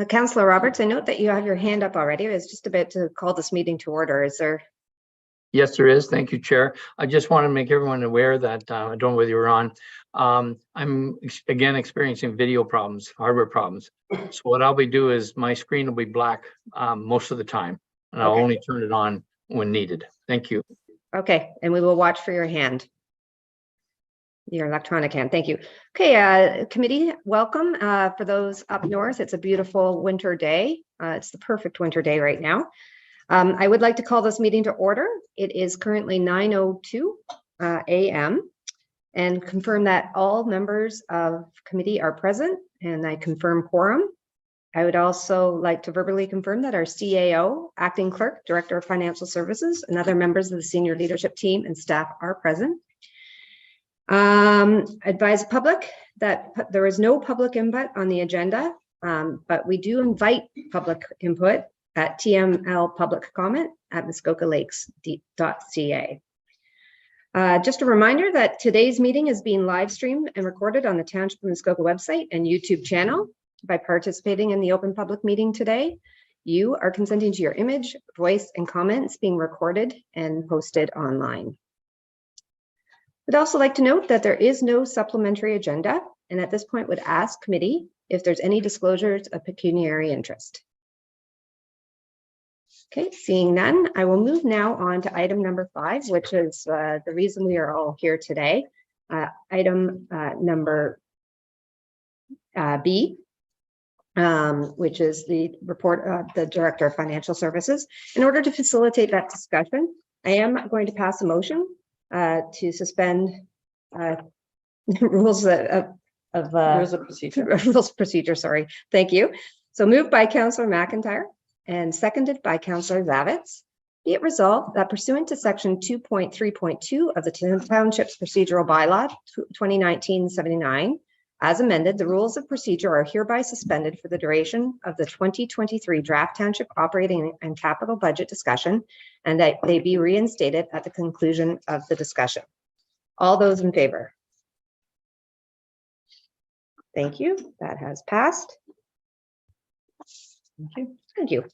Councillor Roberts, I note that you have your hand up already. I was just about to call this meeting to order. Is there? Yes, there is. Thank you, Chair. I just want to make everyone aware that I don't know whether you're on. I'm again experiencing video problems, hardware problems. So what I'll be doing is my screen will be black most of the time, and I'll only turn it on when needed. Thank you. Okay, and we will watch for your hand. Your electronic hand. Thank you. Okay, committee, welcome. For those up north, it's a beautiful winter day. It's the perfect winter day right now. I would like to call this meeting to order. It is currently 9:02 a.m. and confirm that all members of committee are present, and I confirm quorum. I would also like to verbally confirm that our CAO, acting clerk, director of financial services, and other members of the senior leadership team and staff are present. Advise the public that there is no public input on the agenda, but we do invite public input at TML public comment at muskokalakes.ca. Just a reminder that today's meeting is being live streamed and recorded on the Township of Muskoka website and YouTube channel. By participating in the open public meeting today, you are consenting to your image, voice, and comments being recorded and posted online. I'd also like to note that there is no supplementary agenda, and at this point would ask committee if there's any disclosures of pecuniary interest. Okay, seeing none, I will move now on to item number 5, which is the reason we are all here today. Item number B, which is the report of the Director of Financial Services. In order to facilitate that discussion, I am going to pass a motion to suspend rules of procedure. Sorry, thank you. So moved by Councillor McIntyre and seconded by Councillor Zavitz. Be it resolved that pursuant to section 2.3.2 of the Township's procedural bylaw 2019-79, as amended, the rules of procedure are hereby suspended for the duration of the 2023 draft township operating and capital budget discussion, and that they be reinstated at the conclusion of the discussion. All those in favor? Thank you. That has passed. Thank you. Thank you.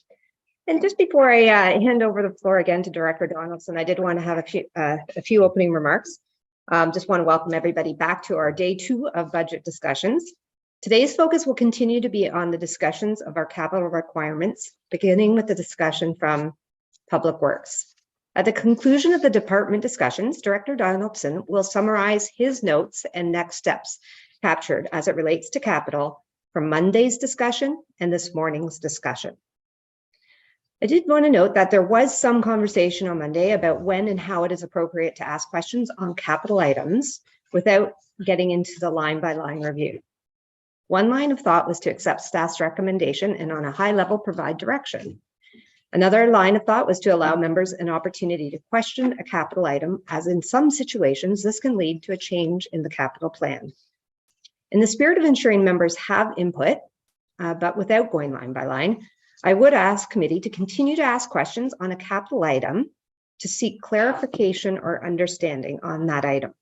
And just before I hand over the floor again to Director Donaldson, I did want to have a few opening remarks. Just want to welcome everybody back to our day 2 of budget discussions. Today's focus will continue to be on the discussions of our capital requirements, beginning with the discussion from Public Works. At the conclusion of the department discussions, Director Donaldson will summarize his notes and next steps captured as it relates to capital from Monday's discussion and this morning's discussion. I did want to note that there was some conversation on Monday about when and how it is appropriate to ask questions on capital items without getting into the line-by-line review. One line of thought was to accept staff's recommendation and on a high level provide direction. Another line of thought was to allow members an opportunity to question a capital item, as in some situations this can lead to a change in the capital plan. In the spirit of ensuring members have input, but without going line by line, I would ask committee to continue to ask questions on a capital item to seek clarification or understanding on that item.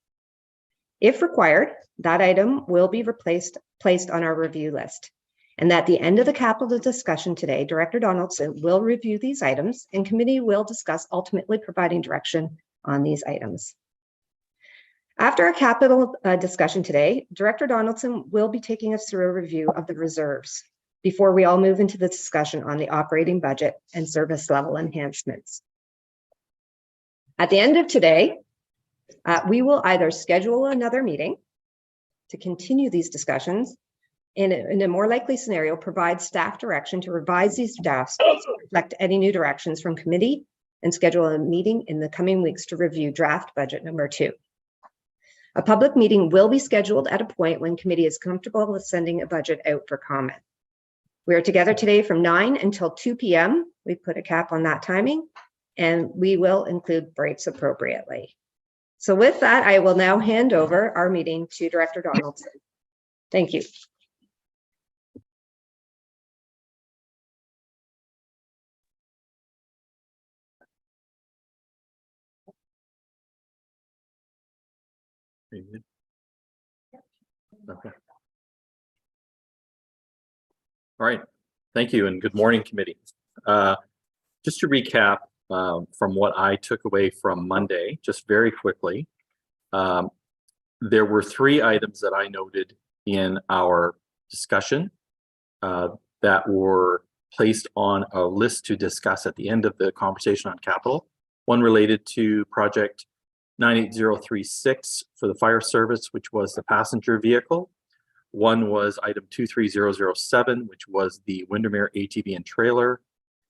If required, that item will be placed on our review list. And at the end of the capital discussion today, Director Donaldson will review these items and committee will discuss ultimately providing direction on these items. After a capital discussion today, Director Donaldson will be taking us through a review of the reserves before we all move into the discussion on the operating budget and service level enhancements. At the end of today, we will either schedule another meeting to continue these discussions, in a more likely scenario, provide staff direction to revise these drafts to reflect any new directions from committee, and schedule a meeting in the coming weeks to review draft budget number 2. A public meeting will be scheduled at a point when committee is comfortable with sending a budget out for comment. We are together today from 9 until 2 p.m. We put a cap on that timing, and we will include breaks appropriately. So with that, I will now hand over our meeting to Director Donaldson. Thank you. Okay. All right. Thank you, and good morning, committee. Just to recap from what I took away from Monday, just very quickly, there were 3 items that I noted in our discussion that were placed on a list to discuss at the end of the conversation on capital. One related to project 98036 for the fire service, which was the passenger vehicle. One was item 23007, which was the Windermere ATV and trailer.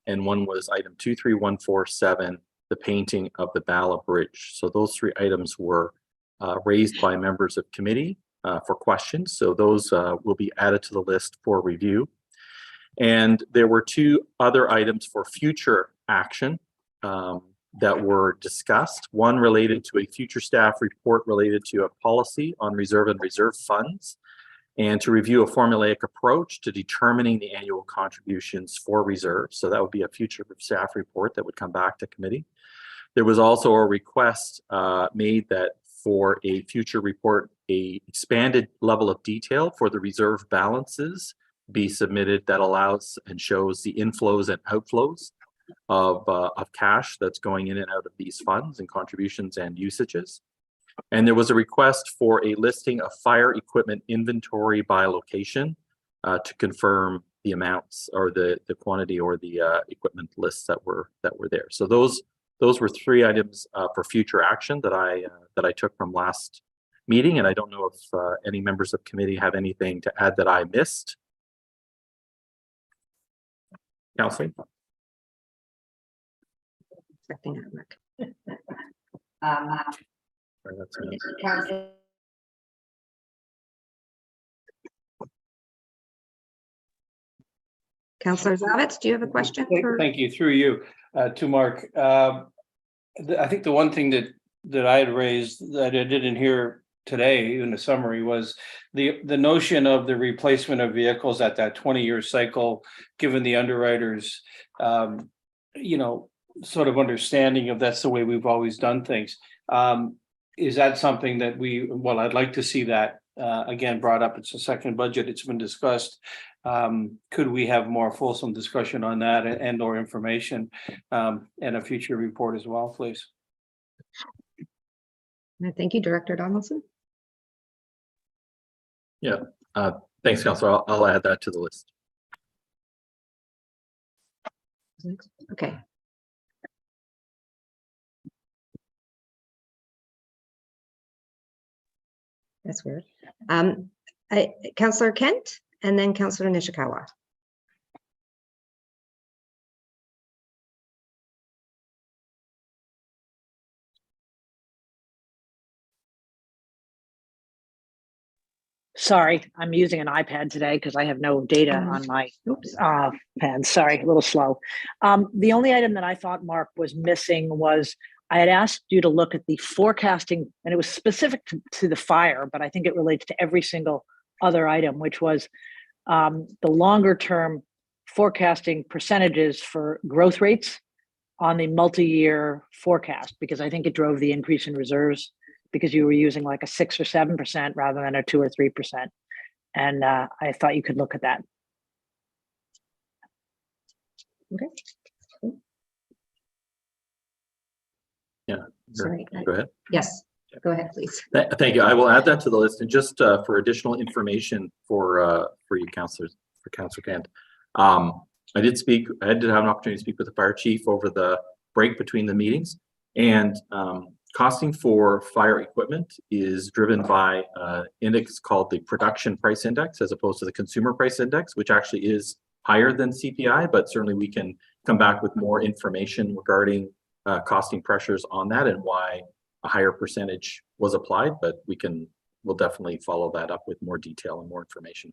And one was item 23147, the painting of the Bala Bridge. So those 3 items were raised by members of committee for questions. So those will be added to the list for review. And there were 2 other items for future action that were discussed. One related to a future staff report related to a policy on reserve and reserve funds, and to review a formulaic approach to determining the annual contributions for reserves. So that would be a future staff report that would come back to committee. There was also a request made that for a future report, a expanded level of detail for the reserve balances be submitted that allows and shows the inflows and outflows of cash that's going in and out of these funds and contributions and usages. And there was a request for a listing of fire equipment inventory by location to confirm the amounts or the quantity or the equipment lists that were there. So those were 3 items for future action that I took from last meeting, and I don't know if any members of committee have anything to add that I missed. Councillor? Expecting that, Mark. Councillor Zavitz, do you have a question? Thank you. Through you to Mark. I think the one thing that I had raised that I didn't hear today in the summary was the notion of the replacement of vehicles at that 20-year cycle, given the underwriters, sort of understanding of that's the way we've always done things. Is that something that I'd like to see that again brought up. It's a second budget. It's been discussed. Could we have more fulsome discussion on that and or information and a future report as well, please? Thank you, Director Donaldson. Yeah, thanks, Councillor. I'll add that to the list. Okay. That's weird. Councillor Kent and then Councillor Nishikawa. Sorry, I'm using an iPad today because I have no data on my pen. Sorry, a little slow. The only item that I thought Mark was missing was I had asked you to look at the forecasting, and it was specific to the fire, but I think it relates to every single other item, which was the longer term forecasting percentages for growth rates on the multi-year forecast, because I think it drove the increase in reserves because you were using like a 6 or 7% rather than a 2 or 3%. And I thought you could look at that. Okay. Yeah. Sorry. Go ahead. Yes, go ahead, please. Thank you. I will add that to the list, and just for additional information for you, councillors, for Councillor Kent. I did have an opportunity to speak with the fire chief over the break between the meetings, and costing for fire equipment is driven by an index called the production price index, as opposed to the consumer price index, which actually is higher than CPI, but certainly we can come back with more information regarding costing pressures on that and why a higher percentage was applied, but we'll definitely follow that up with more detail and more information.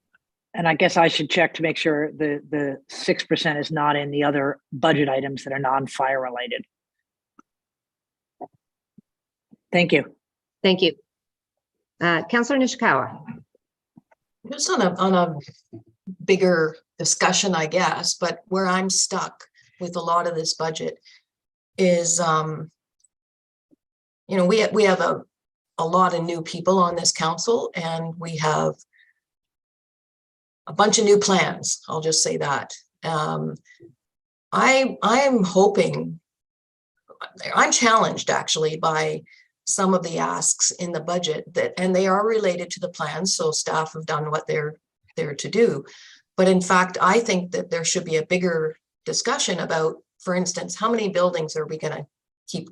And I guess I should check to make sure the 6% is not in the other budget items that are non-fire related. Thank you. Thank you. Councillor Nishikawa. Just on a bigger discussion, I guess, but where I'm stuck with a lot of this budget is, we have a lot of new people on this council, and we have a bunch of new plans. I'll just say that. I'm hoping, I'm challenged actually by some of the asks in the budget and they are related to the plans. So staff have done what they're there to do. But in fact, I think that there should be a bigger discussion about, for instance, how many buildings are we going to keep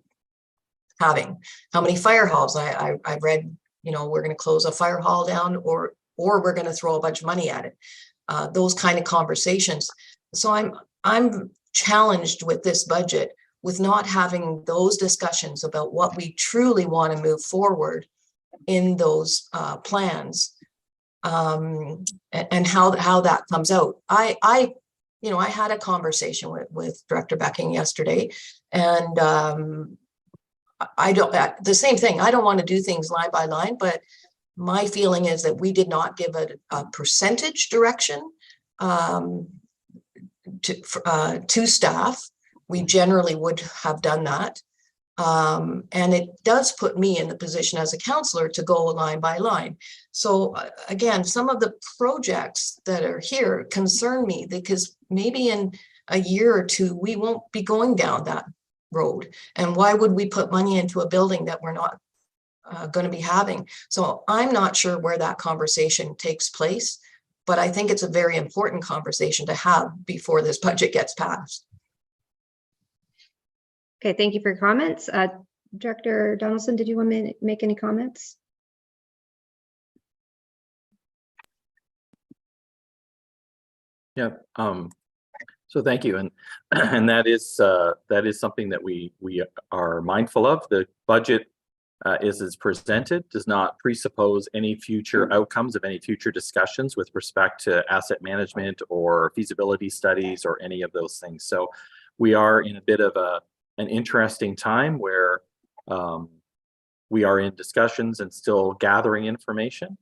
having? How many fire halls? I read, we're going to close a fire hall down or we're going to throw a bunch of money at it. Those kind of conversations. So I'm challenged with this budget with not having those discussions about what we truly want to move forward in those plans, and how that comes out. I had a conversation with Director Becking yesterday, and I don't, the same thing. I don't want to do things line by line, but my feeling is that we did not give a percentage direction to staff. We generally would have done that. And it does put me in the position as a counselor to go line by line. So again, some of the projects that are here concern me because maybe in a year or two, we won't be going down that road. And why would we put money into a building that we're not going to be having? So I'm not sure where that conversation takes place, but I think it's a very important conversation to have before this budget gets passed. Okay, thank you for your comments. Director Donaldson, did you want to make any comments? Yeah. So thank you, and that is something that we are mindful of. The budget is presented, does not presuppose any future outcomes of any future discussions with respect to asset management or feasibility studies or any of those things. So we are in a bit of an interesting time where we are in discussions and still gathering information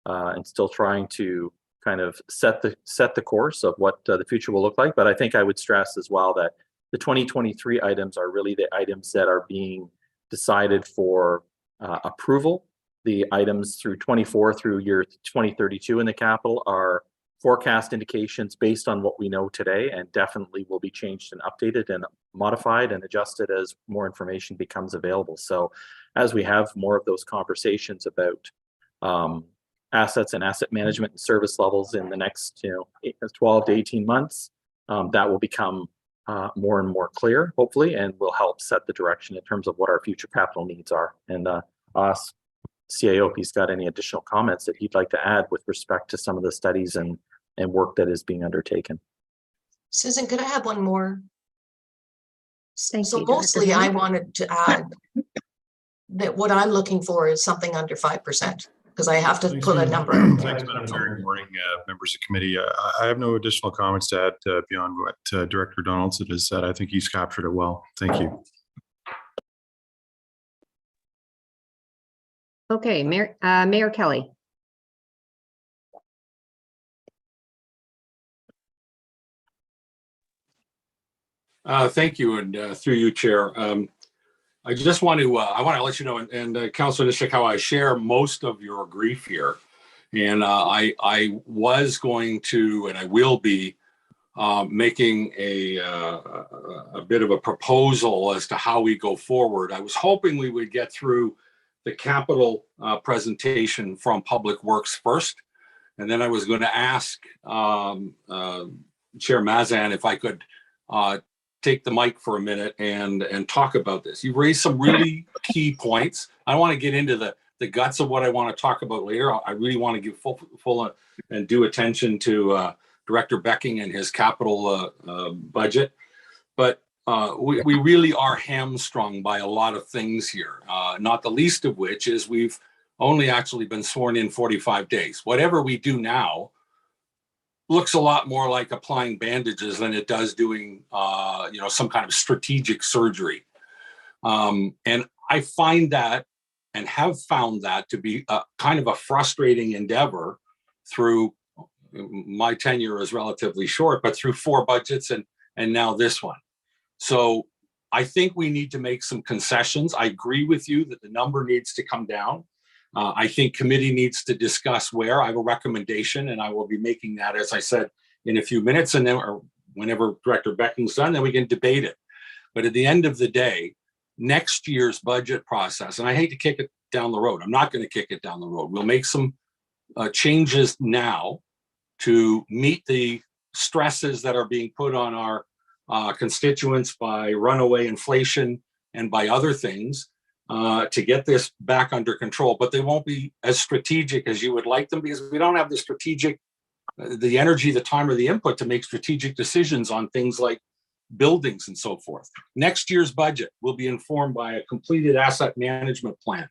and still trying to kind of set the course of what the future will look like. But I think I would stress as well that the 2023 items are really the items that are being decided for approval. The items through 24 through year 2032 in the capital are forecast indications based on what we know today, and definitely will be changed and updated and modified and adjusted as more information becomes available. So as we have more of those conversations about assets and asset management and service levels in the next 12 to 18 months, that will become more and more clear, hopefully, and will help set the direction in terms of what our future capital needs are. And ask CAO if he's got any additional comments that he'd like to add with respect to some of the studies and work that is being undertaken. Susan, could I have one more? Thank So you, mostly Director I wanted to add that what I'm looking for is something under 5%, because I have to put a number out there. Thanks, Madam Chair. Good morning, members of committee. I have no additional comments to add beyond what Director Donaldson has said. I think he's captured it well. Thank you. Okay, Mayor Kelly. Thank you, and through you, Chair. I just want to let you know, and Councilor Nishikawa, I share most of your grief here, and I was going to, and I will be making a bit of a proposal as to how we go forward. I was hoping we would get through the capital presentation from Public Works first, and then I was going to ask Chair Mazan if I could take the mic for a minute and talk about this. You've raised some really key points. I don't want to get into the guts of what I want to talk about later. I really want to give full and due attention to Director Becking and his capital budget. But we really are hamstrung by a lot of things here, not the least of which is we've only actually been sworn in 45 days. Whatever we do now looks a lot more like applying bandages than it does doing, some kind of strategic surgery. And I find that and have found that to be a kind of a frustrating endeavor through my tenure is relatively short, but through 4 budgets and now this one. So I think we need to make some concessions. I agree with you that the number needs to come down. I think committee needs to discuss where. I have a recommendation, and I will be making that, as I said, in a few minutes. And then whenever Director Becking's done, then we can debate it. But at the end of the day, next year's budget process, and I hate to kick it down the road. I'm not going to kick it down the road. We'll make some changes now to meet the stresses that are being put on our constituents by runaway inflation and by other things to get this back under control. But they won't be as strategic as you would like them because we don't have the strategic, the energy, the time, or the input to make strategic decisions on things like buildings and so forth. Next year's budget will be informed by a completed asset management plan.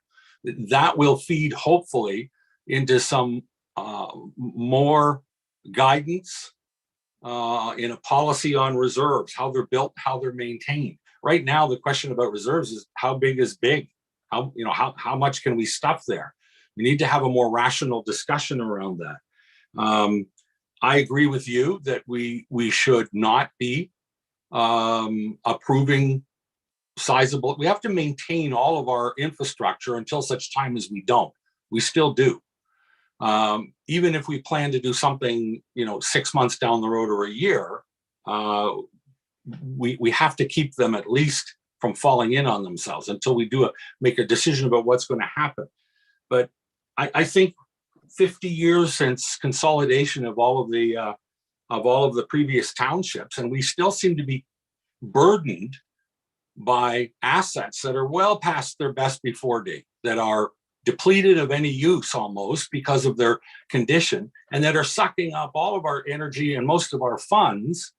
That will feed, hopefully, into some more guidance in a policy on reserves, how they're built, how they're maintained. Right now, the question about reserves is how big is big? How much can we stuff there? We need to have a more rational discussion around that. I agree with you that we should not be approving sizable. We have to maintain all of our infrastructure until such time as we don't. We still do. Even if we plan to do something, 6 months down the road or a year, we have to keep them at least from falling in on themselves until we make a decision about what's going to happen. But I think 50 years since consolidation of all of the previous townships, and we still seem to be burdened by assets that are well past their best before date, that are depleted of any use almost because of their condition, and that are sucking up all of our energy and most of our funds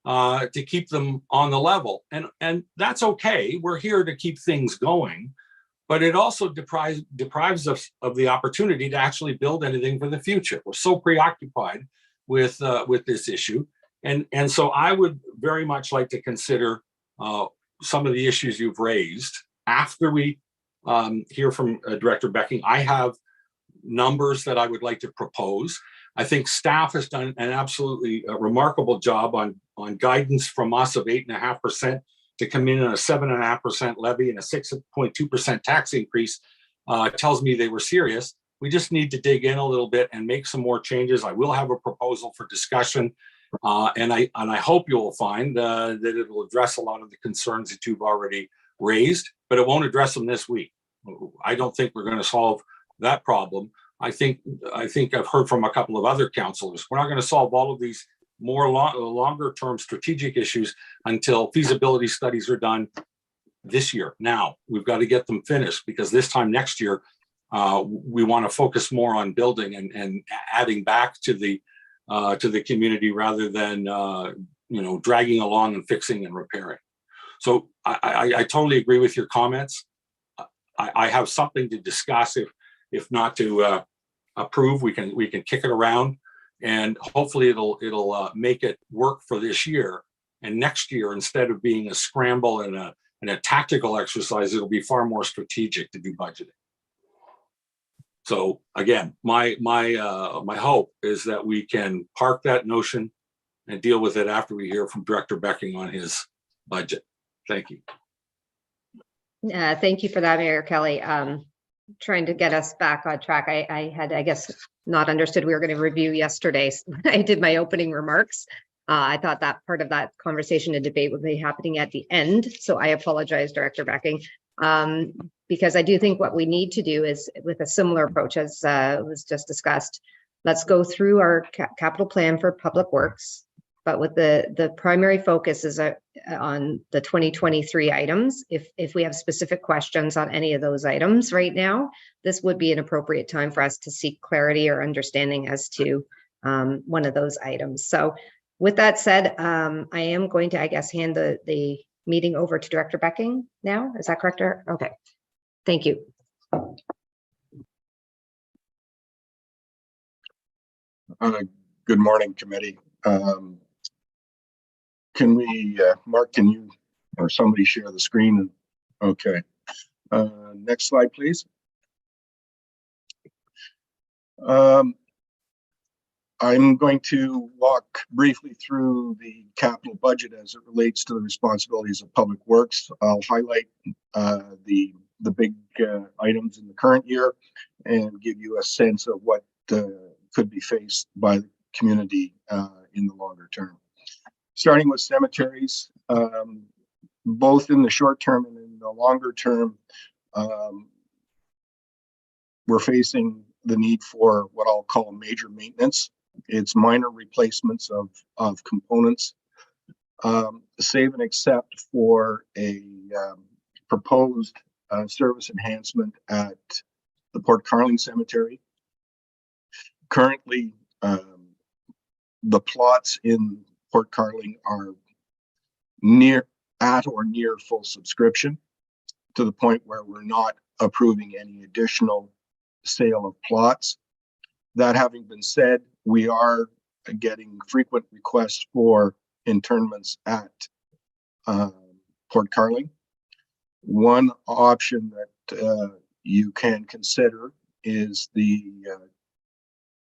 to keep them on the level. And that's okay. We're here to keep things going, but it also deprives us of the opportunity to actually build anything for the future. We're so preoccupied with this issue. And so I would very much like to consider some of the issues you've raised after we hear from Director Becking. I have numbers that I would like to propose. I think staff has done an absolutely remarkable job on guidance from us of 8.5% to come in at a 7.5% levy and a 6.2% tax increase. Tells me they were serious. We just need to dig in a little bit and make some more changes. I will have a proposal for discussion, and I hope you will find that it will address a lot of the concerns that you've already raised, but it won't address them this week. I don't think we're going to solve that problem. I think I've heard from a couple of other councillors. We're not going to solve all of these more longer term strategic issues until feasibility studies are done this year. Now we've got to get them finished, because this time next year we want to focus more on building and adding back to the community rather than dragging along and fixing and repairing. So I totally agree with your comments. I have something to discuss. If not to approve, we can kick it around, and hopefully it'll make it work for this year. And next year, instead of being a scramble and a tactical exercise, it'll be far more strategic to do budgeting. So again, my hope is that we can park that notion and deal with it after we hear from Director Becking on his budget. Thank you. Thank you for that, Mayor Kelly. Trying to get us back on track. I had, I guess, not understood we were going to review yesterday. I did my opening remarks. I thought that part of that conversation and debate would be happening at the end. So I apologize, Director Becking, because I do think what we need to do is, with a similar approach as was just discussed, let's go through our capital plan for public works, but with the primary focus is on the 2023 items. If we have specific questions on any of those items right now, this would be an appropriate time for us to seek clarity or understanding as to one of those items. So with that said, I am going to, I guess, hand the meeting over to Director Becking now. Is that correct? Okay. Thank you. Good morning, committee. Can we, Mark, can you or somebody share the screen? Okay. Next slide, please. I'm going to walk briefly through the capital budget as it relates to the responsibilities of public works. I'll highlight the big items in the current year and give you a sense of what could be faced by the community in the longer term. Starting with cemeteries, both in the short term and in the longer term, we're facing the need for what I'll call major maintenance. It's minor replacements of components. Save and accept for a proposed service enhancement at the Port Carling Cemetery. Currently, the plots in Port Carling are at or near full subscription, to the point where we're not approving any additional sale of plots. That having been said, we are getting frequent requests for internments at Port Carling. One option that you can consider is the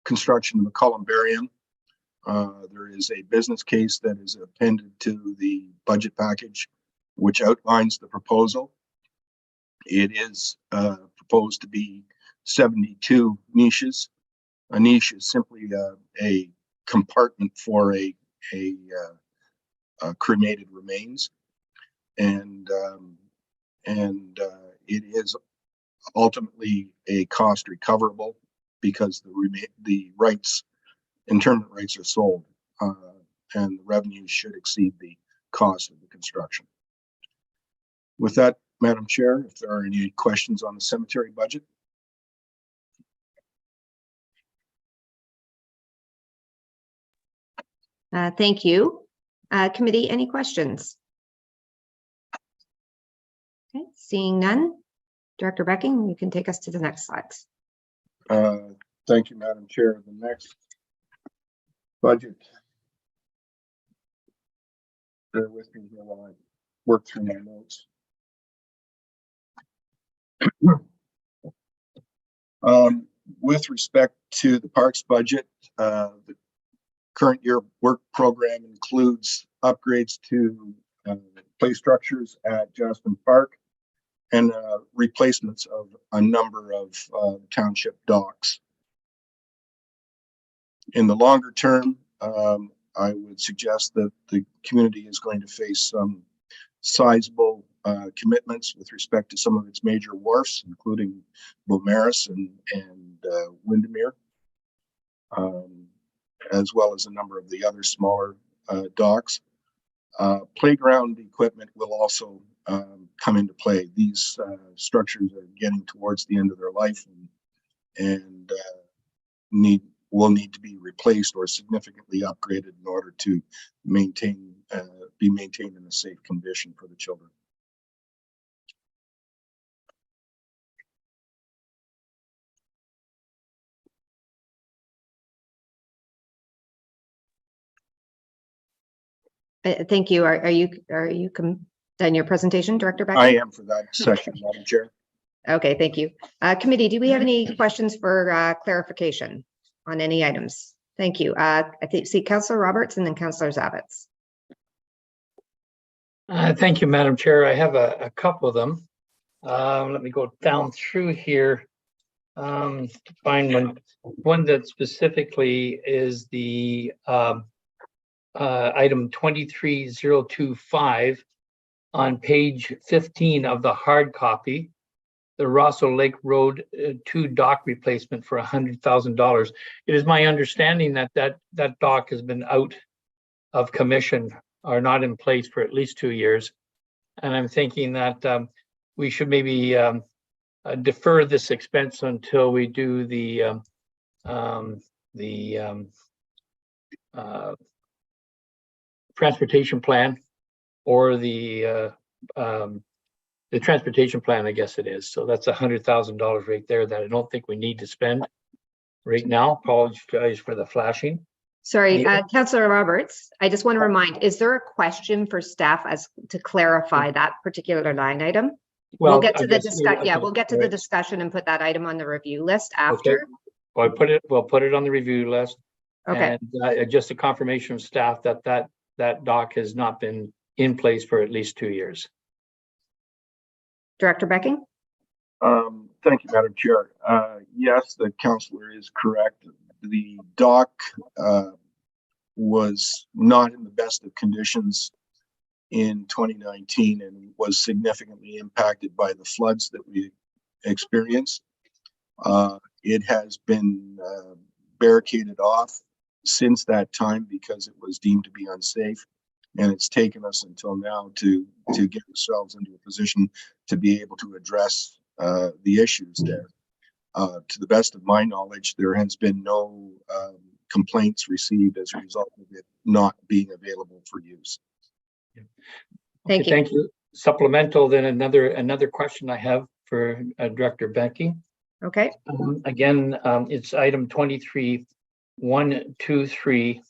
construction of a columbarium. There is a business case that is appended to the budget package, which outlines the proposal. It is proposed to be 72 niches. A niche is simply a compartment for a cremated remains, and it is ultimately a cost recoverable because the rights, internment rights, are sold, and the revenues should exceed the cost of the construction. With that, Madam Chair, if there are any questions on the cemetery budget. Thank you. Committee, any questions? Okay, seeing none. Director Becking, you can take us to the next slides. Thank you, Madam Chair. The next budget. Bear with me here while I work through my notes. With respect to the parks budget, the current year work program includes upgrades to play structures at Justin Park and replacements of a number of township docks. In the longer term, I would suggest that the community is going to face some sizable commitments with respect to some of its major wharfs, including Beaumaris and Windermere, as well as a number of the other smaller docks. Playground equipment will also come into play. These structures are getting towards the end of their life and will need to be replaced or significantly upgraded in order to be maintained in a safe condition for the children. Thank you. Are you done your presentation, Director Becker? I am for that section, Madam Chair. Okay, thank you. Committee, do we have any questions for clarification on any items? Thank you. I see Councillor Roberts and then Councillor Zavitz. Thank you, Madam Chair. I have a couple of them. Let me go down through here. Find one that specifically is the item 23025 on page 15 of the hard copy, the Rosso Lake Road 2 dock replacement for $100,000. It is my understanding that that dock has been out of commission or not in place for at least 2 years. And I'm thinking that we should maybe defer this expense until we do the transportation plan, or the transportation plan, I guess it is. So that's $100,000 right there that I don't think we need to spend right now. Apologize for the flashing. Sorry, Councillor Roberts, I just want to remind, is there a question for staff as to clarify that particular line item? Well, we'll get to the discussion. Yeah, okay, we'll get to right. the discussion and put that item on the review list after. Okay. Well, we'll put it on the review list. Okay. And just a confirmation of staff that dock has not been in place for at least 2 years. Director Becking? Thank you, Madam Chair. Yes, the councillor is correct. The dock was not in the best of conditions in 2019 and was significantly impacted by the floods that we experienced. It has been barricaded off since that time because it was deemed to be unsafe. And it's taken us until now to get ourselves into a position to be able to address the issues there. To the best of my knowledge, there has been no complaints received as a result of it not being available for use. Thank you. Thank you. Supplemental, then another question I have for Director Becky. Okay. Again, it's item 23-123.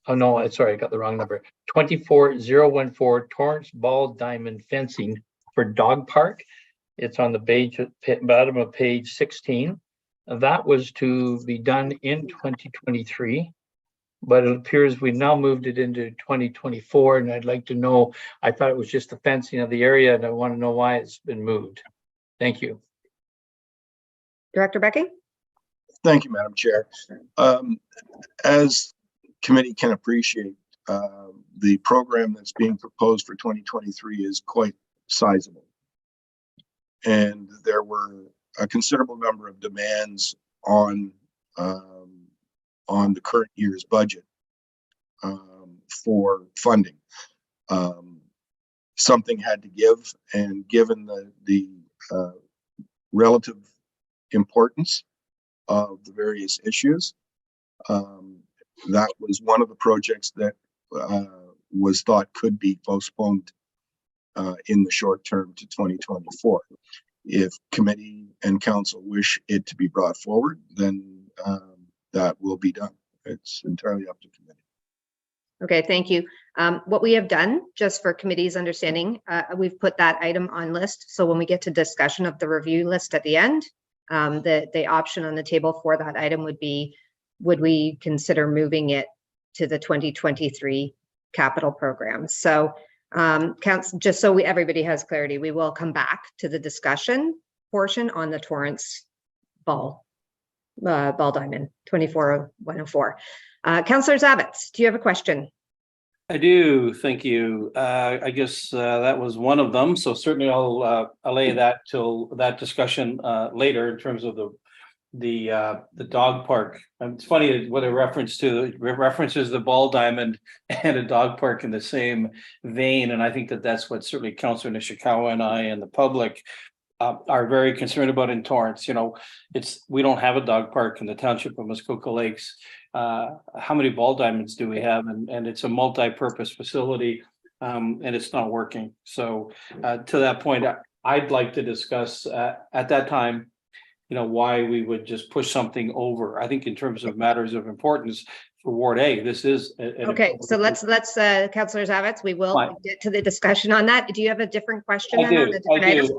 Oh no, sorry, I got the wrong number. 24014 Torrance Ball Diamond Fencing for Dog Park. It's on the page, bottom of page 16. That was to be done in 2023, but it appears we've now moved it into 2024. And I'd like to know, I thought it was just the fencing of the area, and I want to know why it's been moved. Thank you. Director Becky? Thank you, Madam Chair. As committee can appreciate, the program that's being proposed for 2023 is quite sizable. And there were a considerable number of demands on the current year's budget for funding. Something had to give, and given the relative importance of the various issues, that was one of the projects that was thought could be postponed in the short term to 2024. If committee and council wish it to be brought forward, then that will be done. It's entirely up to committee. Okay, thank you. What we have done, just for committee's understanding, we've put that item on list. So when we get to discussion of the review list at the end, the option on the table for that item would be, would we consider moving it to the 2023 capital program? So just so everybody has clarity, we will come back to the discussion portion on the Torrance Ball Diamond 24104. Councillor Zavitz, do you have a question? I do, thank you. I guess that was one of them. So certainly I'll allay that till that discussion later in terms of the dog park. It's funny what it references the ball diamond and a dog park in the same vein, and I think that's what certainly Councillor Nishikawa and I and the public are very concerned about in Torrance. You know, we don't have a dog park in the township of Muskoka Lakes. How many ball diamonds do we have? And it's a multi-purpose facility, and it's not working. So to that point, I'd like to discuss at that time, you know, why we would just push something over. I think in terms of matters of importance for Ward A, this is okay. So let's Councillor Zavitz, we will get to the discussion on that. Do you have a different question? I do.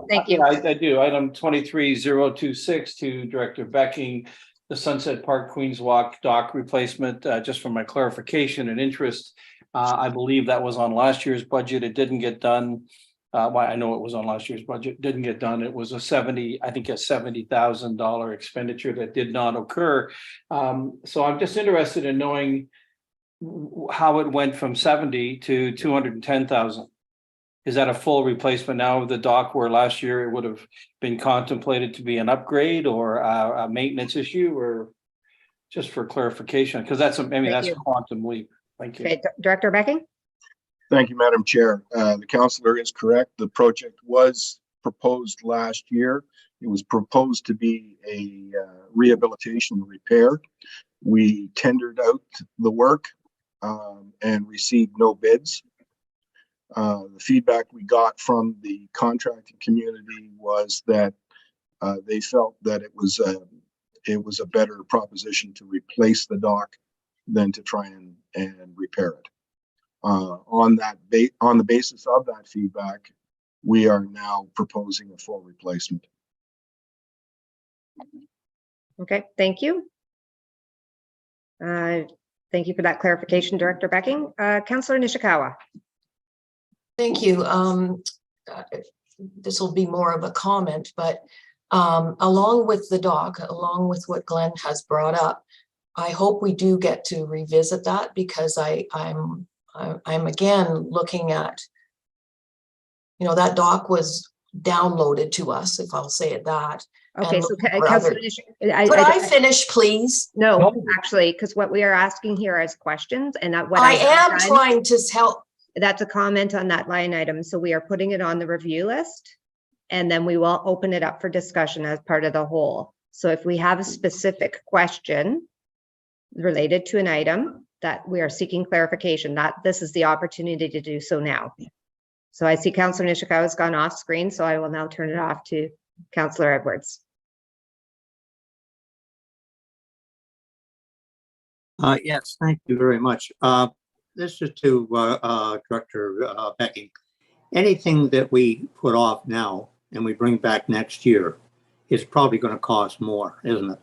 Thank you. I do. Item 23026 to Director Becking, the Sunset Park Queens Walk dock replacement. Just for my clarification and interest, I believe that was on last year's budget. It didn't get done. I know it was on last year's budget, didn't get done. It was a $70,000 expenditure that did not occur. So I'm just interested in knowing how it went from 70 to 210,000. Is that a full replacement now of the dock, where last year it would have been contemplated to be an upgrade or a maintenance issue, or just for clarification? Because that's a quantum leap. Thank you. Okay, Director Becking. Thank you, Madam Chair. The councillor is correct. The project was proposed last year. It was proposed to be a rehabilitation repair. We tendered out the work and received no bids. The feedback we got from the contracting community was that they felt that it was a better proposition to replace the dock than to try and repair it. On the basis of that feedback, we are now proposing a full replacement. Okay, thank you. Thank you for that clarification, Director Becking. Councillor Nishikawa. Thank you. This will be more of a comment, but along with the dock, along with what Glenn has brought up, I hope we do get to revisit that because I'm again looking at, that doc was downloaded to us, if I'll say it that. Okay, so looking for Councillor other- Nish, Could I finish, please? no, actually, because what we are asking here is questions and that what I have am done, trying to help. that's a comment on that line item. So we are putting it on the review list and then we will open it up for discussion as part of the whole. So if we have a specific question related to an item that we are seeking clarification, that this is the opportunity to do so now. So I see Councillor Nishikawa has gone off screen, so I will now turn it off to Councillor Edwards. Yes, thank you very much. This is to Director Becky. Anything that we put off now and we bring back next year is probably going to cost more, isn't it?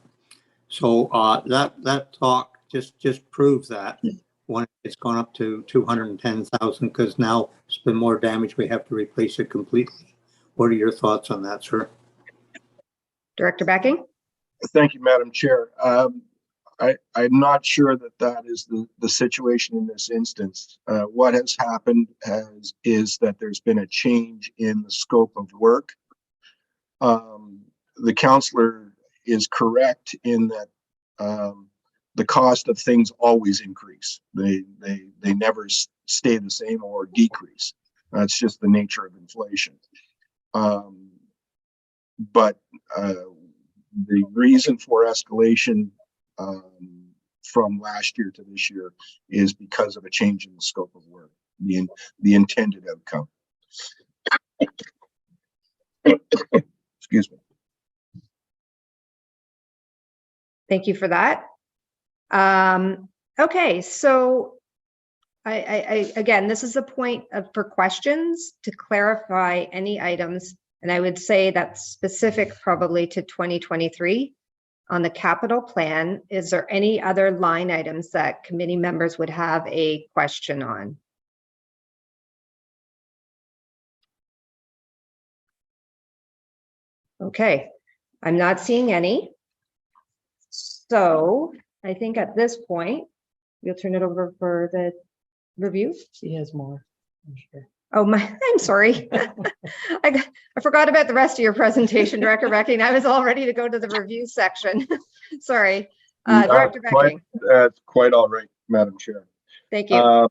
So that talk just proves that when it's gone up to 210,000, because now it's been more damage. We have to replace it completely. What are your thoughts on that, sir? Director Becking? Thank you, Madam Chair. I'm not sure that is the situation in this instance. What has happened is that there's been a change in the scope of work. The councillor is correct in that the cost of things always increase. They never stay the same or decrease. That's just the nature of inflation. But the reason for escalation from last year to this year is because of a change in the scope of work, the intended outcome. Excuse me. Thank you for that. Okay, so I again, this is a point for questions to clarify any items, and I would say that's specific probably to 2023 on the capital plan. Is there any other line items that committee members would have a question on? Okay, I'm not seeing any. So I think at this point, we'll turn it over for the review. She has more, I'm sure. Oh, I'm sorry. I forgot about the rest of your presentation, Director Becking. I was all ready to go to the review section. Sorry. Director Becking. That's quite all right, Madam Chair. Thank you.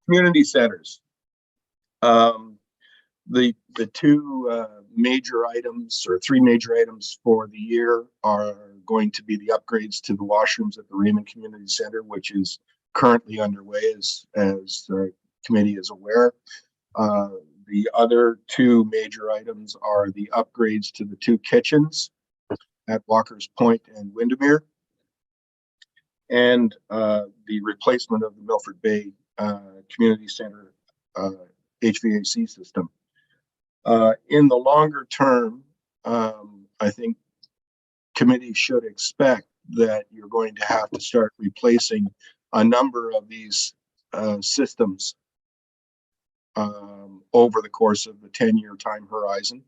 Community centers. The two major items, or three major items for the year, are going to be the upgrades to the washrooms at the Raymond Community Center, which is currently underway, as the committee is aware. The other two major items are the upgrades to the two kitchens at Walker's Point and Windermere, and the replacement of the Milford Bay Community Center HVAC system. In the longer term, I think committee should expect that you're going to have to start replacing a number of these systems over the course of the 10-year time horizon,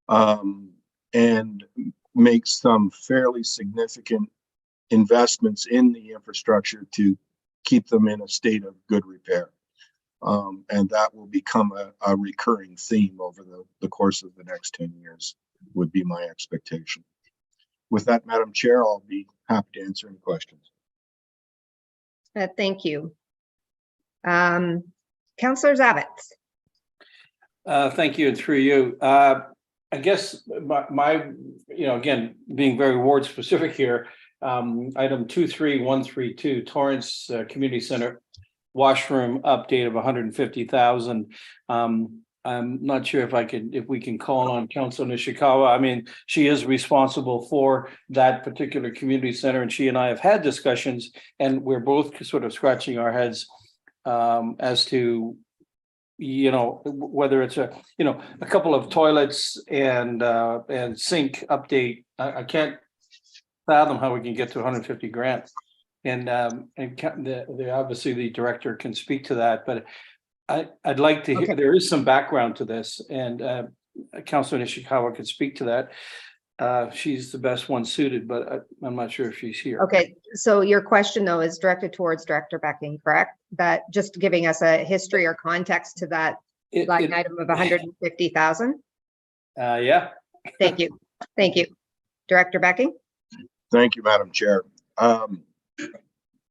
and make some fairly significant investments in the infrastructure to keep them in a state of good repair. And that will become a recurring theme over the course of the next 10 years, would be my expectation. With that, Madam Chair, I'll be happy to answer any questions. Thank you. Councillor Zavitz. Thank you, and through you. I guess my again, being very ward specific here, item 23132, Torrance Community Center washroom update of 150,000. I'm not sure if we can call on Councilor Nishikawa. I mean, she is responsible for that particular community center, and she and I have had discussions, and we're both sort of scratching our heads as to whether it's a couple of toilets and sink update. I can't fathom how we can get to 150 grand. And obviously the director can speak to that, but I'd like to hear. Okay. There is some background to this, and Councilor Nishikawa could speak to that. She's the best one suited, but I'm not sure if she's here. Okay, so your question though is directed towards Director Becking, correct? That just giving us a history or context to that line item of 150,000? Yeah. Thank you. Thank you. Director Becking? Thank you, Madam Chair.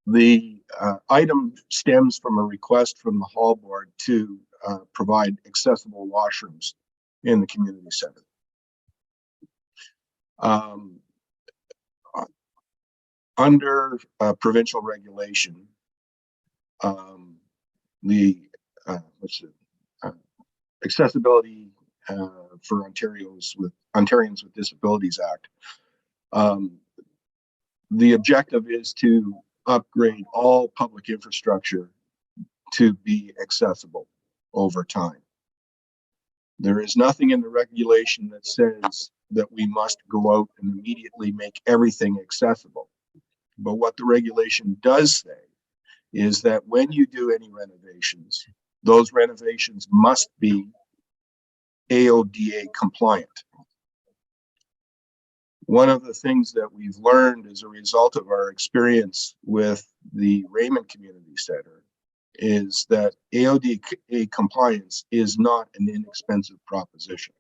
The item stems from a request from the Hall Board to provide accessible washrooms in the community center. Under provincial regulation, the Accessibility for Ontarians with Disabilities Act, the objective is to upgrade all public infrastructure to be accessible over time. There is nothing in the regulation that says that we must go out and immediately make everything accessible. But what the regulation does say is that when you do any renovations, those renovations must be AODA compliant. One of the things that we've learned as a result of our experience with the Raymond Community Center is that AODA compliance is not an inexpensive proposition.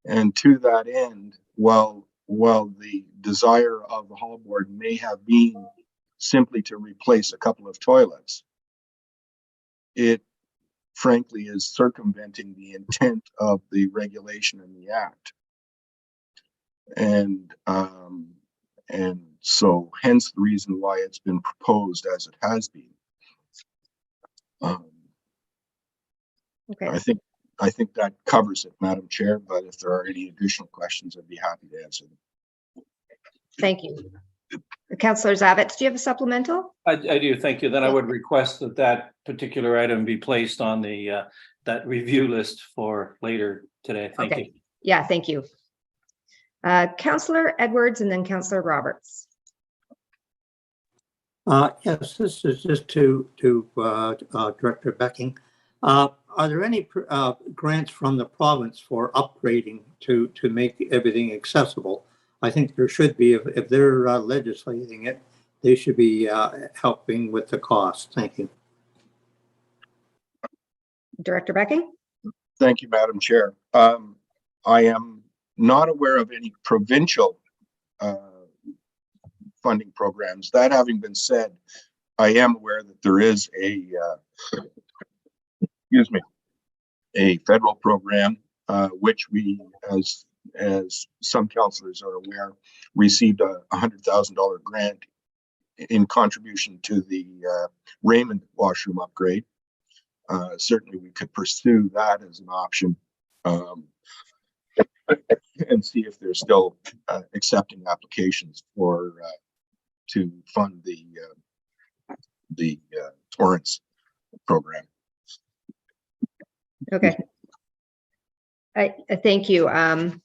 And to that end, while the desire of the Hall Board may have been simply to replace a couple of toilets, it frankly is circumventing the intent of the regulation in the Act. And so hence the reason why it's been proposed as it has been. Okay. I think that covers it, Madam Chair, but if there are any additional questions, I'd be happy to answer them. Thank you. Councillor Zavitz, do you have a supplemental? I do, thank you. Then I would request that that particular item be placed on the that review list for later today. Thank you. Yeah, thank you. Councillor Edwards and then Councillor Roberts. Yes, this is just to Director Becking. Are there any grants from the province for upgrading to make everything accessible? I think there should be. If they're legislating it, they should be helping with the cost. Thank you. Director Becking? Thank you, Madam Chair. I am not aware of any provincial funding programs. That having been said, I am aware that there is a a federal program which we, as some councillors are aware, received a $100,000 grant in contribution to the Raymond washroom upgrade. Certainly we could pursue that as an option and see if they're still accepting applications for to fund the Torrance program. Okay. I thank you. And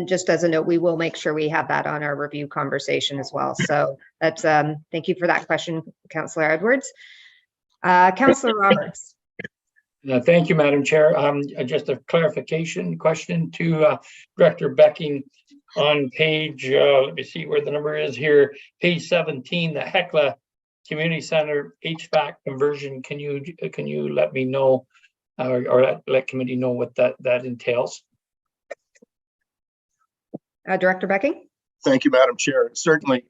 just as a note, we will make sure we have that on our review conversation as well. So that's thank you for that question, Councillor Edwards. Councillor Roberts. Thank you, Madam Chair. Just a clarification question to Director Becking on page, let me see where the number is here, page 17, the Hecla Community Center HVAC conversion. Can you let me know or let committee know what that entails? Director Becking? Thank you, Madam Chair. Certainly.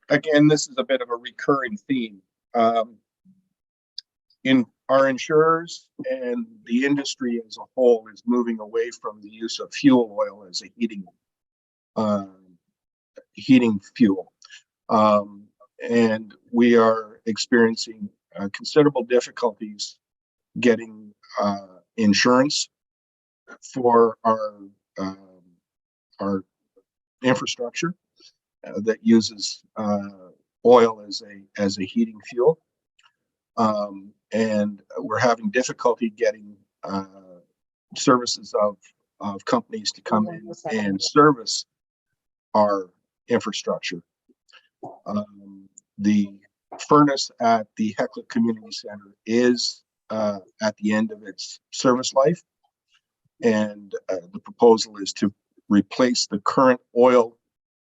Again, this is a bit of a recurring theme. In our insurers and the industry as a whole is moving away from the use of fuel oil as a heating fuel. And we are experiencing considerable difficulties getting insurance for our infrastructure that uses oil as a heating fuel. And we're having difficulty getting services of companies to come in and service our infrastructure. The furnace at the Hecla Community Center is at the end of its service life. And the proposal is to replace the current oil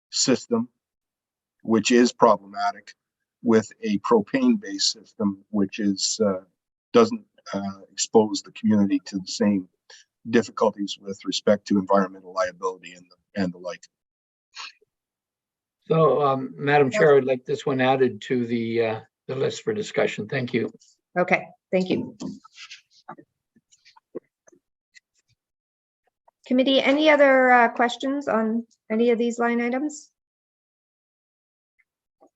system, which is problematic, with a propane-based system, which is doesn't expose the community to the same difficulties with respect to environmental liability and the like. So, Madam Chair, I would like this one added to the list for discussion. Thank you. Okay, thank you. Committee, any other questions on any of these line items?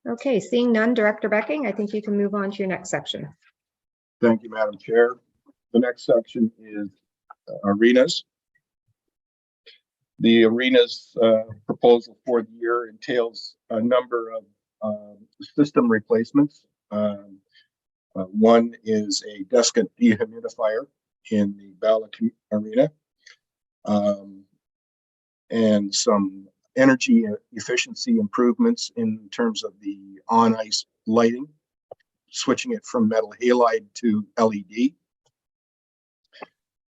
Okay, seeing none, Director Becking, I think you can move on to your next section. Thank you, Madam Chair. The next section is arenas. The arenas proposal for the year entails a number of system replacements. One is a desiccant dehumidifier in the Bala Arena, and some energy efficiency improvements in terms of the on-ice lighting, switching it from metal halide to LED,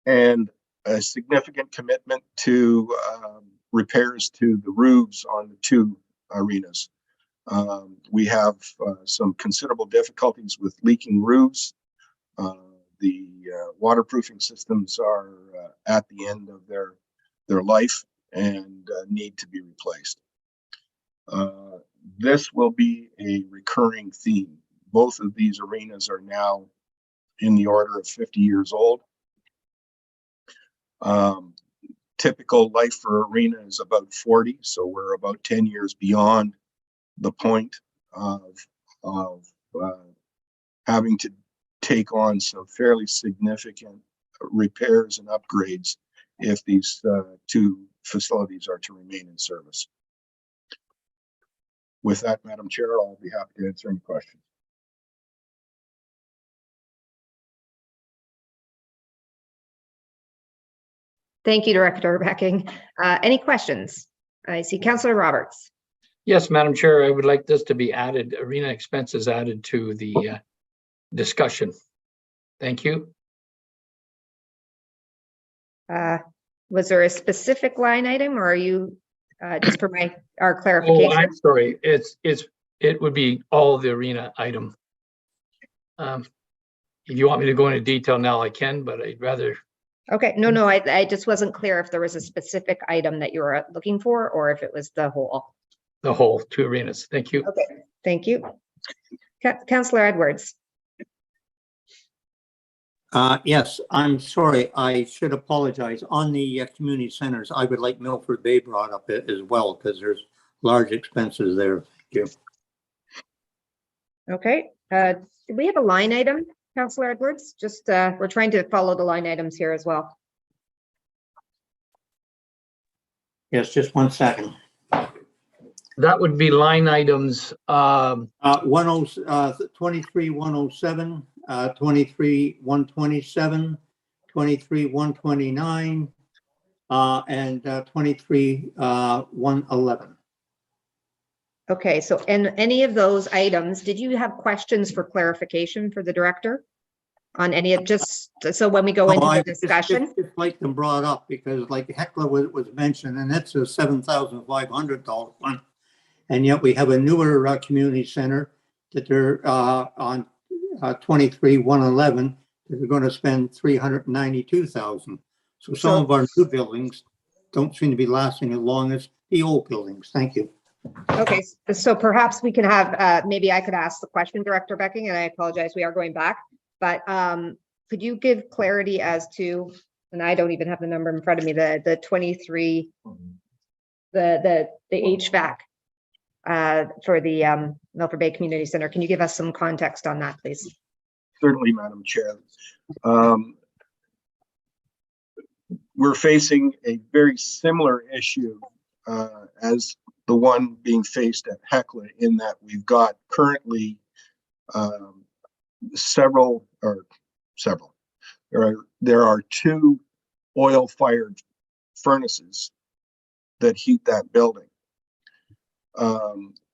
and a significant commitment to repairs to the roofs on the two arenas. We have some considerable difficulties with leaking roofs. The waterproofing systems are at the end of their life and need to be replaced. This will be a recurring theme. Both of these arenas are now in the order of 50 years old. Typical life for arena is about 40, so we're about 10 years beyond the point of having to take on some fairly significant repairs and upgrades if these two facilities are to remain in service. With that, Madam Chair, I'll be happy to answer any questions. Thank you, Director Becking. Any questions? I see Councillor Roberts. Yes, Madam Chair, I would like this to be added, arena expenses added to the discussion. Thank you. Was there a specific line item, or are you just for our clarification? Oh, I'm sorry. It would be all the arena item. If you want me to go into detail now, I can, but I'd rather. Okay, no, I just wasn't clear if there was a specific item that you were looking for, or if it was the whole. The whole two arenas. Thank you. Okay, thank you. Councillor Edwards. Yes, I'm sorry. I should apologize. On the community centers, I would like Milford Bay brought up as well, because there's large expenses there. Thank you. Okay, do we have a line item, Councillor Edwards? Just we're trying to follow the line items here as well. Yes, just 1 second. That would be line items. 23-107, 23-127, 23-129, and 23-111. Okay, so in any of those items, did you have questions for clarification for the director on any of, just so when we go into the discussion? Just like them brought up, because like Heckler was mentioned, and that's a $7,500 one. And yet we have a newer community center that they're on 23-111, they're going to spend $392,000. So some of our new buildings don't seem to be lasting as long as the old buildings. Thank you. Okay, so perhaps we can have, maybe I could ask the question, Director Becking, and I apologize, we are going back, but could you give clarity as to, and I don't even have the number in front of me, the 23, the HVAC for the Milford Bay Community Center. Can you give us some context on that, please? Certainly, Madam Chair. We're facing a very similar issue as the one being faced at Hecla, in that we've got currently several. There are two oil-fired furnaces that heat that building.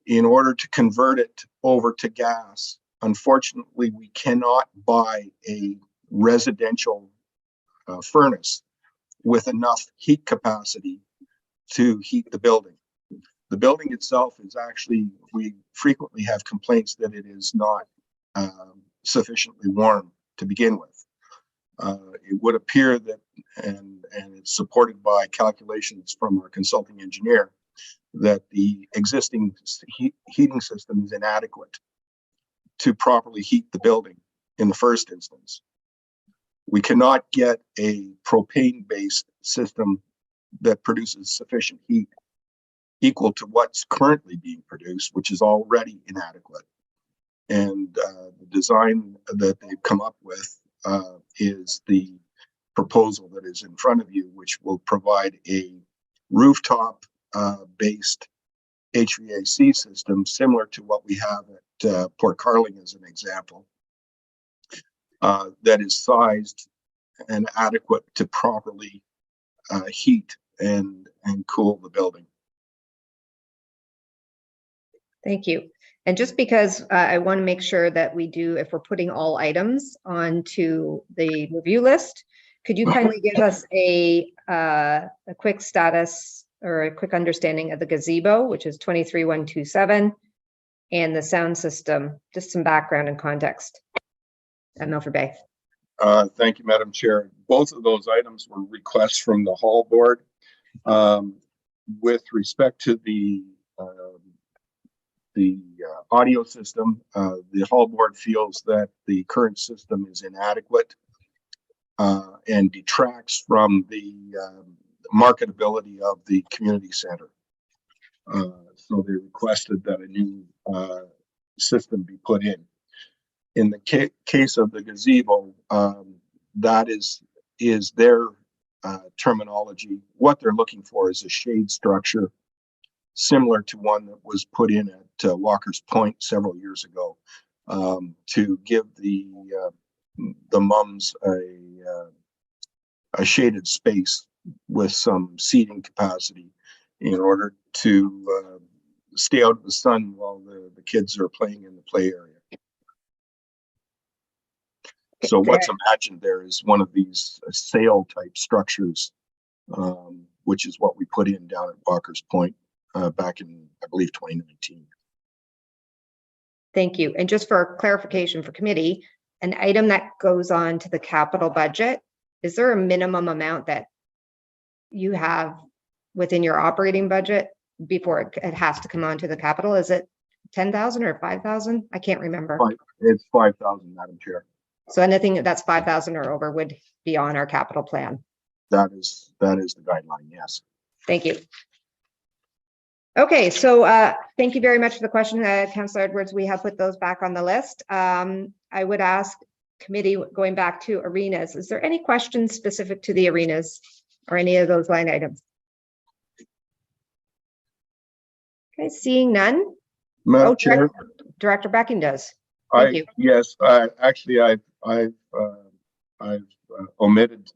In order to convert it over to gas, unfortunately, we cannot buy a residential furnace. with enough heat capacity to heat the building. The building itself is actually, we frequently have complaints that it is not sufficiently warm to begin with. It would appear that, and it's supported by calculations from our consulting engineer, that the existing heating system is inadequate to properly heat the building in the first instance. We cannot get a propane-based system that produces sufficient heat equal to what's currently being produced, which is already inadequate. And the design that they've come up with is the proposal that is in front of you, which will provide a rooftop based HVAC system similar to what we have at Port Carling as an example, that is sized and adequate to properly heat and cool the building. Thank you. And just because I want to make sure that we do, if we're putting all items onto the review list, could you kindly give us a quick status or a quick understanding of the gazebo, which is 23127, and the sound system, just some background and context at Milford Bay. Thank you, Madam Chair. Both of those items were requests from the hall board. With respect to the audio system, the hall board feels that the current system is inadequate and detracts from the marketability of the community center. So they requested that a new system be put in. In the case of the gazebo, that is their terminology. What they're looking for is a shade structure similar to one that was put in at Walker's Point several years ago, to give the mums a shaded space with some seating capacity in order to stay out of the sun while the kids are playing in the play area. So what's imagined there is one of these sail type structures, which is what we put in down at Walker's Point back in, I believe, 2019. Thank you. And just for clarification for committee, an item that goes on to the capital budget, is there a minimum amount that you have within your operating budget before it has to come on to the capital? Is it 10,000 or 5,000? I can't remember. It's 5,000, Madam Chair. So anything that's 5,000 or over would be on our capital plan. That is the guideline, yes. Thank you. Okay, so thank you very much for the question, Councillor Edwards. We have put those back on the list. I would ask committee, going back to arenas, is there any questions specific to the arenas or any of those line items? Okay, seeing none. Madam Chair, Director Becking does. Thank you. Yes, actually, I've omitted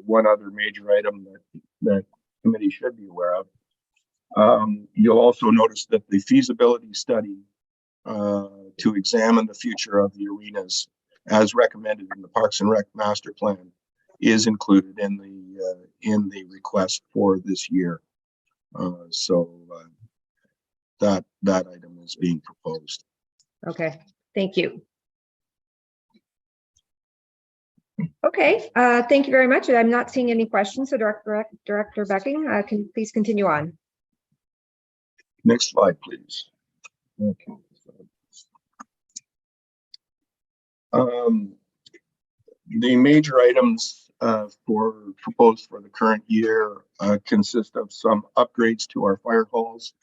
one other major item that committee should be aware of. You'll also notice that the feasibility study to examine the future of the arenas, as recommended in the Parks and Rec Master Plan, is included in the request for this year. So that item is being proposed. Okay, thank you. Okay, thank you very much. I'm not seeing any questions, so Director Becking, can you please continue on? Next slide, please. Okay. The major items proposed for the current year consist of some upgrades to our fire halls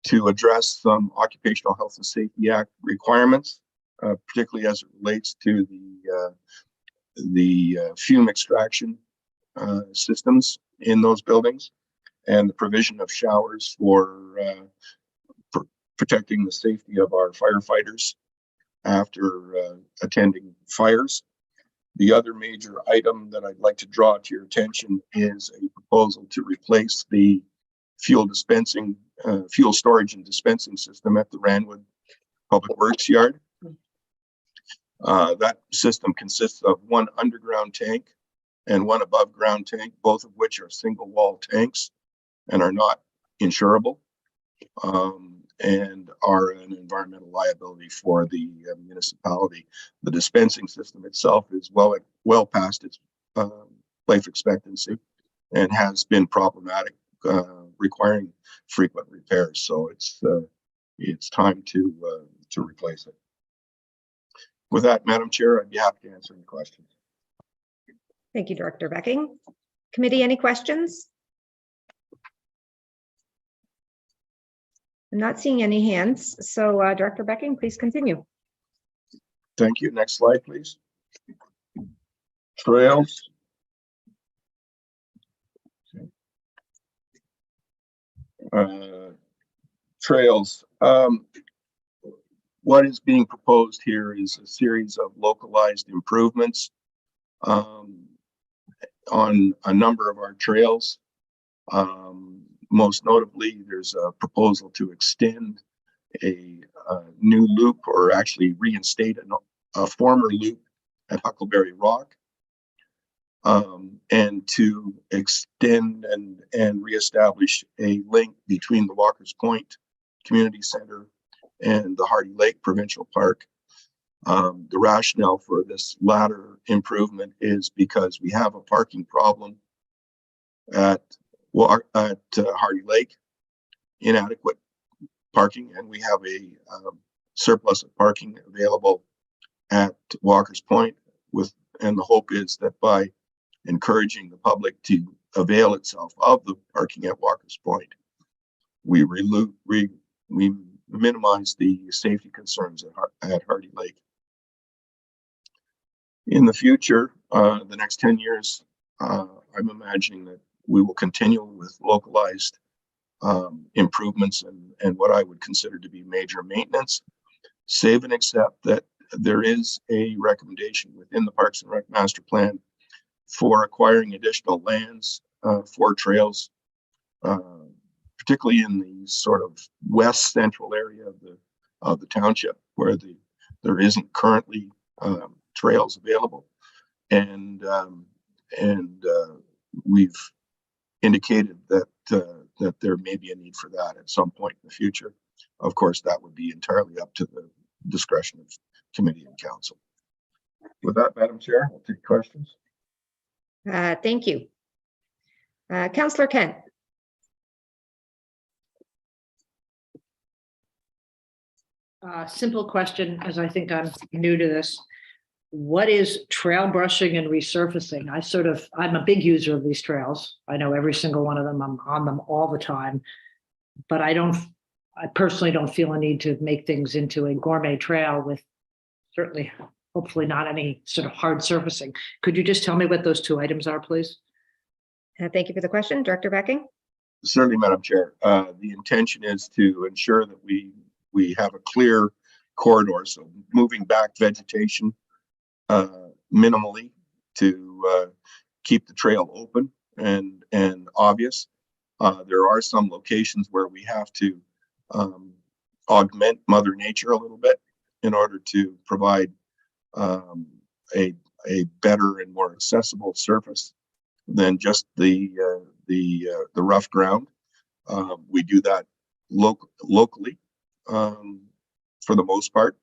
to address some Occupational Health and Safety Act requirements, particularly as it relates to the fume extraction systems in those buildings, and the provision of showers for protecting the safety of our firefighters after attending fires. The other major item that I'd like to draw to your attention is a proposal to replace the fuel storage and dispensing system at the Ranwood Public Works Yard. That system consists of one underground tank and one above ground tank, both of which are single wall tanks and are not insurable, and are an environmental liability for the municipality. The dispensing system itself is well past its life expectancy and has been problematic, requiring frequent repairs. So it's time to replace it. With that, Madam Chair, I'd be happy to answer any questions. Thank you, Director Becking. Committee, any questions? I'm not seeing any hands. So Director Becking, please continue. Thank you. Next slide, please. Trails. Trails. What is being proposed here is a series of localized improvements on a number of our trails. Most notably, there's a proposal to extend a new loop, or actually reinstate a former loop at Huckleberry Rock, and to extend and reestablish a link between the Walker's Point Community Center and the Hardy Lake Provincial Park. The rationale for this latter improvement is because we have a parking problem at Hardy Lake, inadequate parking, and we have a surplus of parking available at Walker's Point, and the hope is that by encouraging the public to avail itself of the parking at Walker's Point, we minimize the safety concerns at Hardy Lake. In the future, the next 10 years, I'm imagining that we will continue with localized improvements and what I would consider to be major maintenance, save and except that there is a recommendation within the Parks and Rec Master Plan for acquiring additional lands for trails, particularly in the sort of west central area of the township, where there isn't currently trails available, and we've indicated that there may be a need for that at some point in the future. Of course, that would be entirely up to the discretion of committee and council. With that, Madam Chair, I'll take questions. Thank you. Councillor Kent. Simple question, as I think I'm new to this. What is trail brushing and resurfacing? I'm a big user of these trails. I know every single one of them. I'm on them all the time, but I personally don't feel a need to make things into a gourmet trail with certainly, hopefully not any sort of hard surfacing. Could you just tell me what those two items are, please? Thank you for the question. Director Becking. Certainly, Madam Chair. The intention is to ensure that we have a clear corridor, so moving back vegetation minimally to keep the trail open and obvious. There are some locations where we have to augment Mother Nature a little bit in order to provide a better and more accessible surface than just the rough ground. We do that locally for the most part.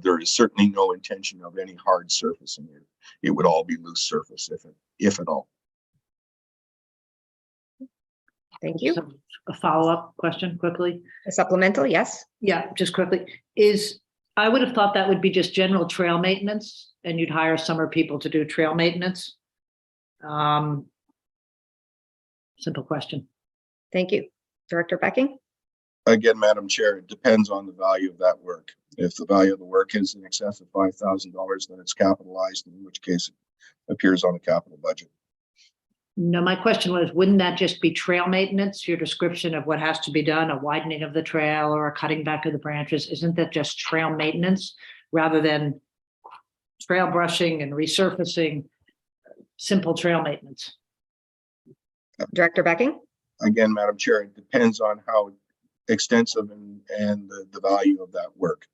There is certainly no intention of any hard surface in here. It would all be loose surface, if at all. Thank you. So, a follow-up question quickly. A supplemental, yes. Yeah, just quickly. I would have thought that would be just general trail maintenance, and you'd hire summer people to do trail maintenance. Simple question. Thank you. Director Becking. Again, Madam Chair, it depends on the value of that work. If the value of the work is in excess of $5,000, then it's capitalized, in which case it appears on the capital budget. No, my question was, wouldn't that just be trail maintenance? Your description of what has to be done, a widening of the trail or a cutting back of the branches, isn't that just trail maintenance rather than trail brushing and resurfacing, simple trail maintenance? Director Becking. Again, Madam Chair, it depends on how extensive and the value of that work.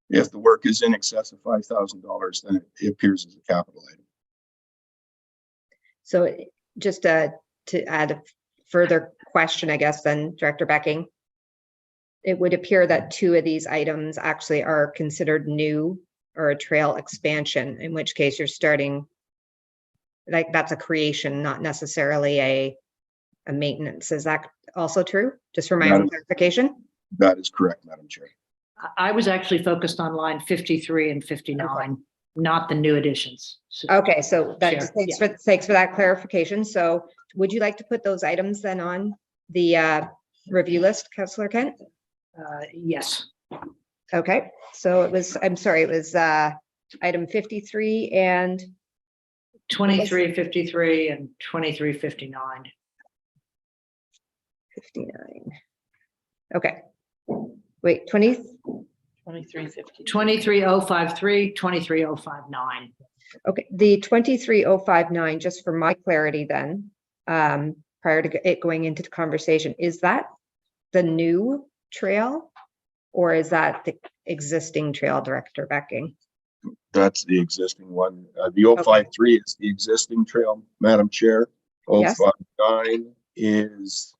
If the work is in excess of $5,000, then it appears as a capital item. So just to add a further question, I guess, then Director Becking, it would appear that 2 of these items actually are considered new or a trail expansion, in which case you're starting, like that's a creation, not necessarily a maintenance. Is that also true? Just for my own clarification? That is correct, Madam Chair. I was actually focused on line 53 and 59, not the new additions. So- Okay, so that Sure, just thanks for that clarification. So would you like to put those items then on the review list, Councillor Kent? Yes. Okay, so it was, I'm sorry, it was item 53 and 2353 and 2359. 59. Okay. Wait, 20? 23053, 23059. Okay, the 23059, just for my clarity then, prior to it going into the conversation, is that the new trail or is that the existing trail, Director Becking? That's the existing one. The 053 is the existing trail, Madam Chair. Yes. 059 is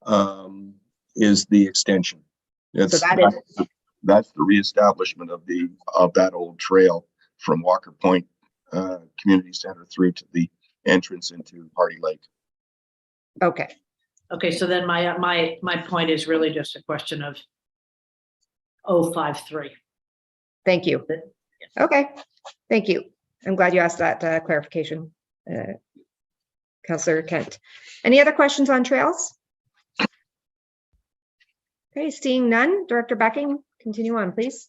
the extension. So That's the reestablishment of that old trail from Walker Point Community Center through to the entrance into Hardy Lake. Okay. Okay, so then my point is really just a question of 053. Thank you. Okay, thank you. I'm glad you asked that clarification, Councillor Kent. Any other questions on trails? Okay, seeing none, Director Becking, continue on, please.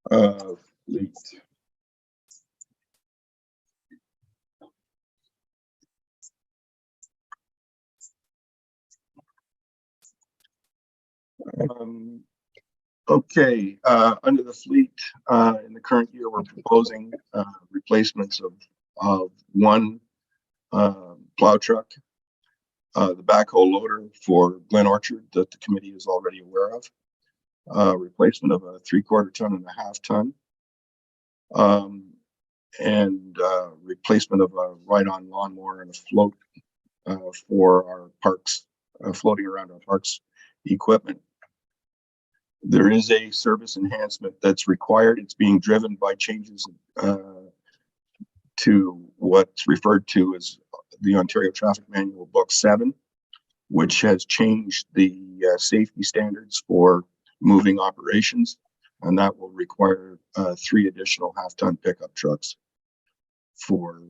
Fleet. Okay, under the fleet, in the current year, we're proposing replacements of 1 plow truck, the backhoe loader for Glen Orchard that the committee is already aware of, replacement of a 3/4 ton and a 1/2 ton, and replacement of a ride-on lawnmower and a float for our parks, floating around our parks equipment. There is a service enhancement that's required. It's being driven by changes to what's referred to as the Ontario Traffic Manual Book 7, which has changed the safety standards for moving operations, and that will require 3 additional 1/2 ton pickup trucks for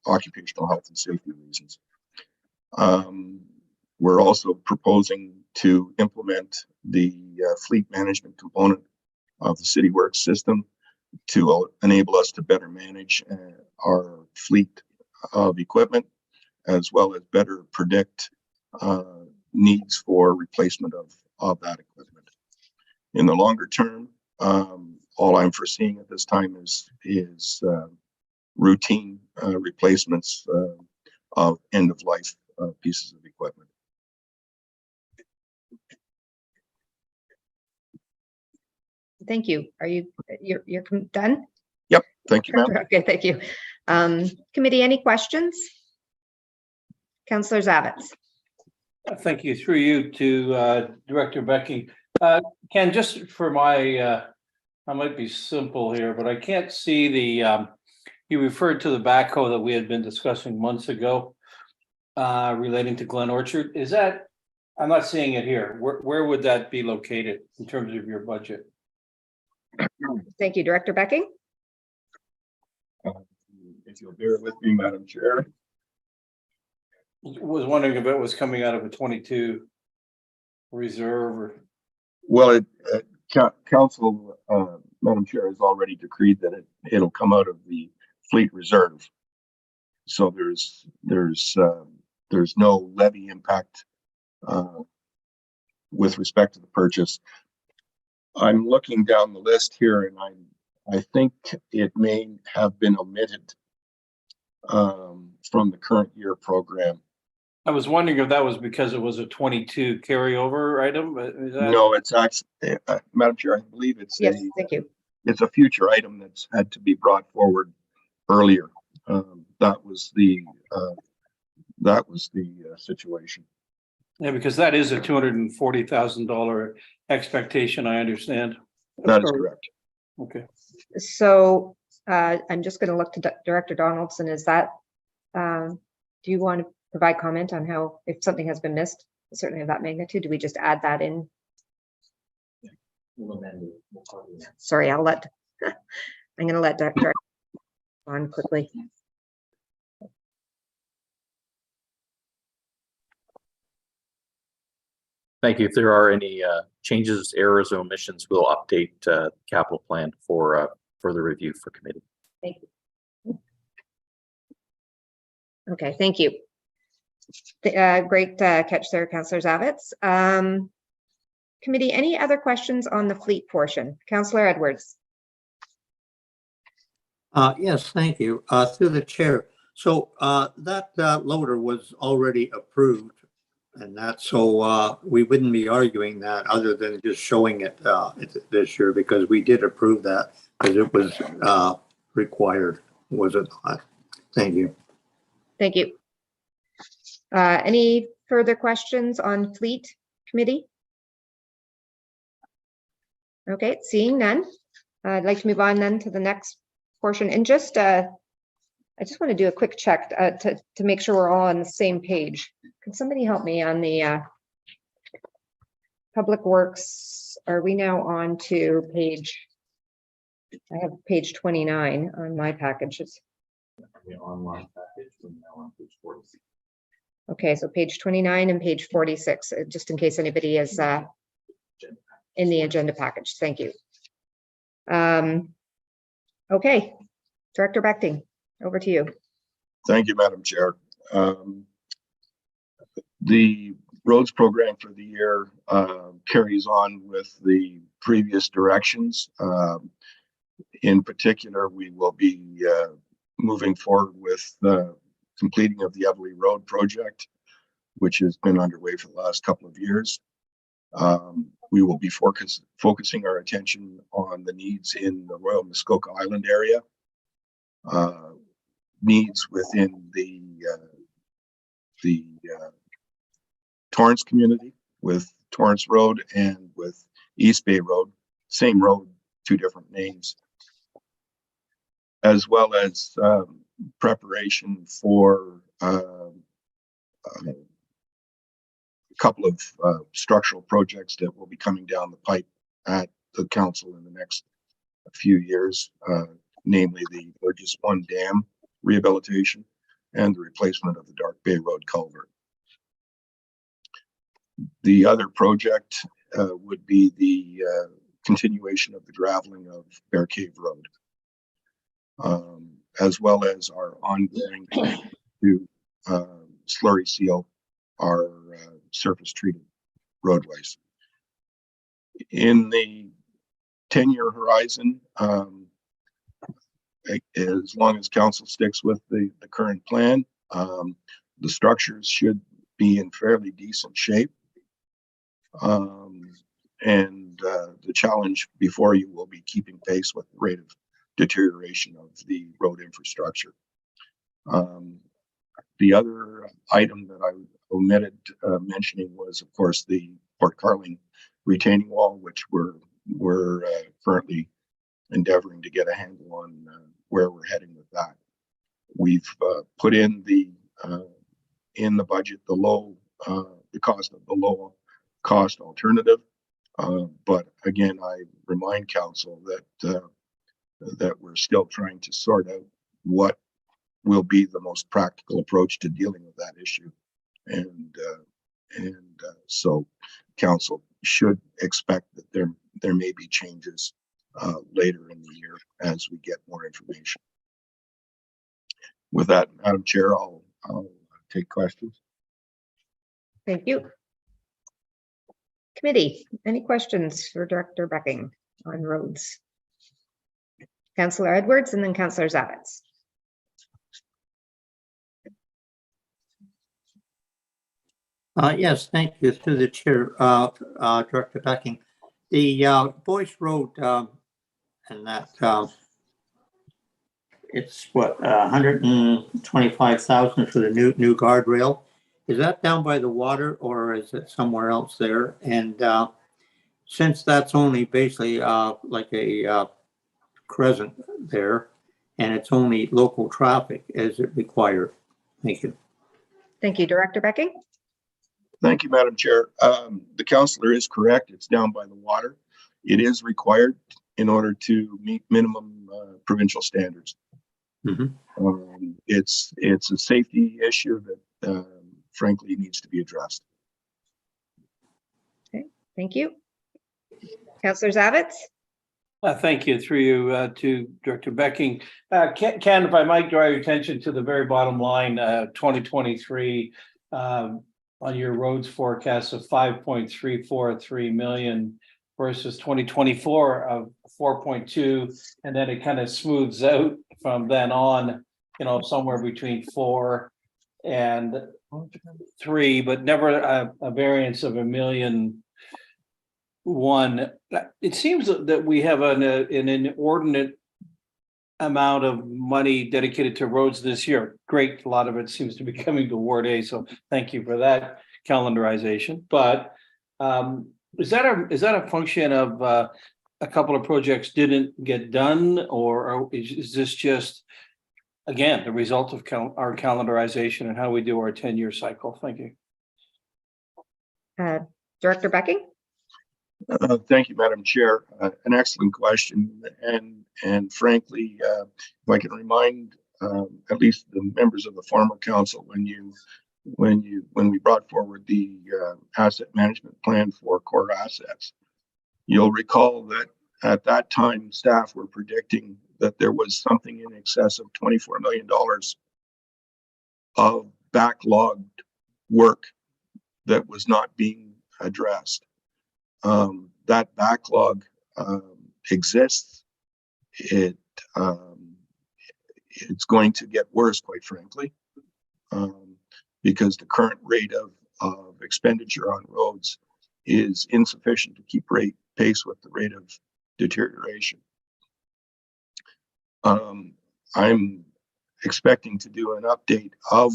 occupational health and safety reasons. We're also proposing to implement the fleet management component of the City Works system to enable us to better manage our fleet of equipment, as well as better predict needs for replacement of that equipment. In the longer term, all I'm foreseeing at this time is routine replacements of end-of-life pieces of equipment. Thank you. You're done? Yep. Thank you, ma'am. Okay, thank you. Committee, any questions? Councillor Zavitz. Thank you. Through you to Director Becking. Ken, just for my, I might be simple here, but I can't see the, you referred to the backhoe that we had been discussing months ago relating to Glen Orchard. Is that, I'm not seeing it here. Where would that be located in terms of your budget? Thank you, Director Becking. If you'll bear with me, Madam Chair. Was wondering if it was coming out of a 22 reserve or. Well, Council, Madam Chair, has already decreed that it'll come out of the fleet reserve. So there's no levy impact with respect to the purchase. I'm looking down the list here, and I think it may have been omitted from the current year program. I was wondering if that was because it was a 22 carryover item. Is that... No, it's actually, Madam Chair, I believe it's Thank you. It's a future item that's had to be brought forward earlier. that was the situation. Yeah, because that is a $240,000 expectation, I understand. That is correct. Okay. So I'm just going to look to Director Donaldson. Is that, do you want to provide comment on how, if something has been missed, certainly of that magnitude, do we just add that in? Sorry, I'm going to let Director on quickly. Thank you. If there are any changes, errors, or omissions, we'll update capital plan for further review for committee. Thank you. Okay, thank you. Great catch there, Councillor Zavitz. Committee, any other questions on the fleet portion? Councillor Edwards. Yes, thank you. Through the chair. So that loader was already approved, and that so we wouldn't be arguing that other than just showing it this year, because we did approve that because it was required, was it not? Thank you. Thank you. Any further questions on fleet, committee? Okay, seeing none, I'd like to move on then to the next portion. And just, I just want to do a quick check to make sure we're all on the same page. Can somebody help me on the Public Works? Are we now on to page, I have page 29 on my packages. Online package, we're now on page 46. Okay, so page 29 and page 46, just in case anybody is in the agenda package. Thank you. Okay, Director Bechting, over to you. Thank you, Madam Chair. The roads program for the year carries on with the previous directions. In particular, we will be moving forward with the completing of the Everly Road project, which has been underway for the last couple of years. We will be focusing our attention on the needs in the Royal Muskoka Island area, needs within the Torrance community with Torrance Road and with East Bay Road, same road, two different names, as well as preparation for a couple of structural projects that will be coming down the pipe at the council in the next few years, namely the Burgess 1 Dam rehabilitation and the replacement of the Dark Bay Road culvert. The other project would be the continuation of the graveling of Bear Cave Road, as well as our ongoing to slurry seal our surface treated roadways. In the 10-year horizon, as long as council sticks with the current plan, the structures should be in fairly decent shape. And the challenge before you will be keeping pace with the rate of deterioration of the road infrastructure. The other item that I omitted mentioning was, of course, the Port Carling retaining wall, which we're currently endeavoring to get a handle on where we're heading with that. We've put in the budget the cost of the low cost alternative, but again, I remind council that we're still trying to sort out what will be the most practical approach to dealing with that issue, and so council should expect that there may be changes later in the year as we get more information. With that, Madam Chair, I'll take questions. Thank you. Committee, any questions for Director Bechting on roads? Councillor Edwards and then Councillor Zavitz. Yes, thank you through the chair, Director Bechting. The Boyce Road and that it's what, 125,000 for the new guardrail. Is that down by the water or is it somewhere else there? And since that's only basically like a crescent there, and it's only local traffic, is it required? Thank you. Thank you, Director Becking. Thank you, Madam Chair. The councillor is correct. It's down by the water. It is required in order to meet minimum provincial standards. It's a safety issue that frankly needs to be addressed. Okay, thank you. Councillor Zavitz. Thank you, through you to Director Becking. Ken, if I might draw your attention to the very bottom line, 2023 on your roads forecast of 5.343 million versus 2024 of 4.2, and then it kind of smooths out from then on, you know, somewhere between 4 and 3, but never a variance of $1.1 million. It seems that we have an inordinate amount of money dedicated to roads this year. Great, a lot of it seems to be coming to Ward A, so thank you for that calendarization. But is that a function of a couple of projects didn't get done, or is this just, again, the result of our calendarization and how we do our 10-year cycle? Thank you. Director Becking. Thank you, Madam Chair. An excellent question, and frankly, if I can remind at least the members of the former council, when we brought forward the asset management plan for core assets, you'll recall that at that time staff were predicting that there was something in excess of $24 million of backlogged work that was not being addressed. That backlog exists. It's going to get worse, quite frankly, because the current rate of expenditure on roads is insufficient to keep pace with the rate of deterioration. I'm expecting to do an update of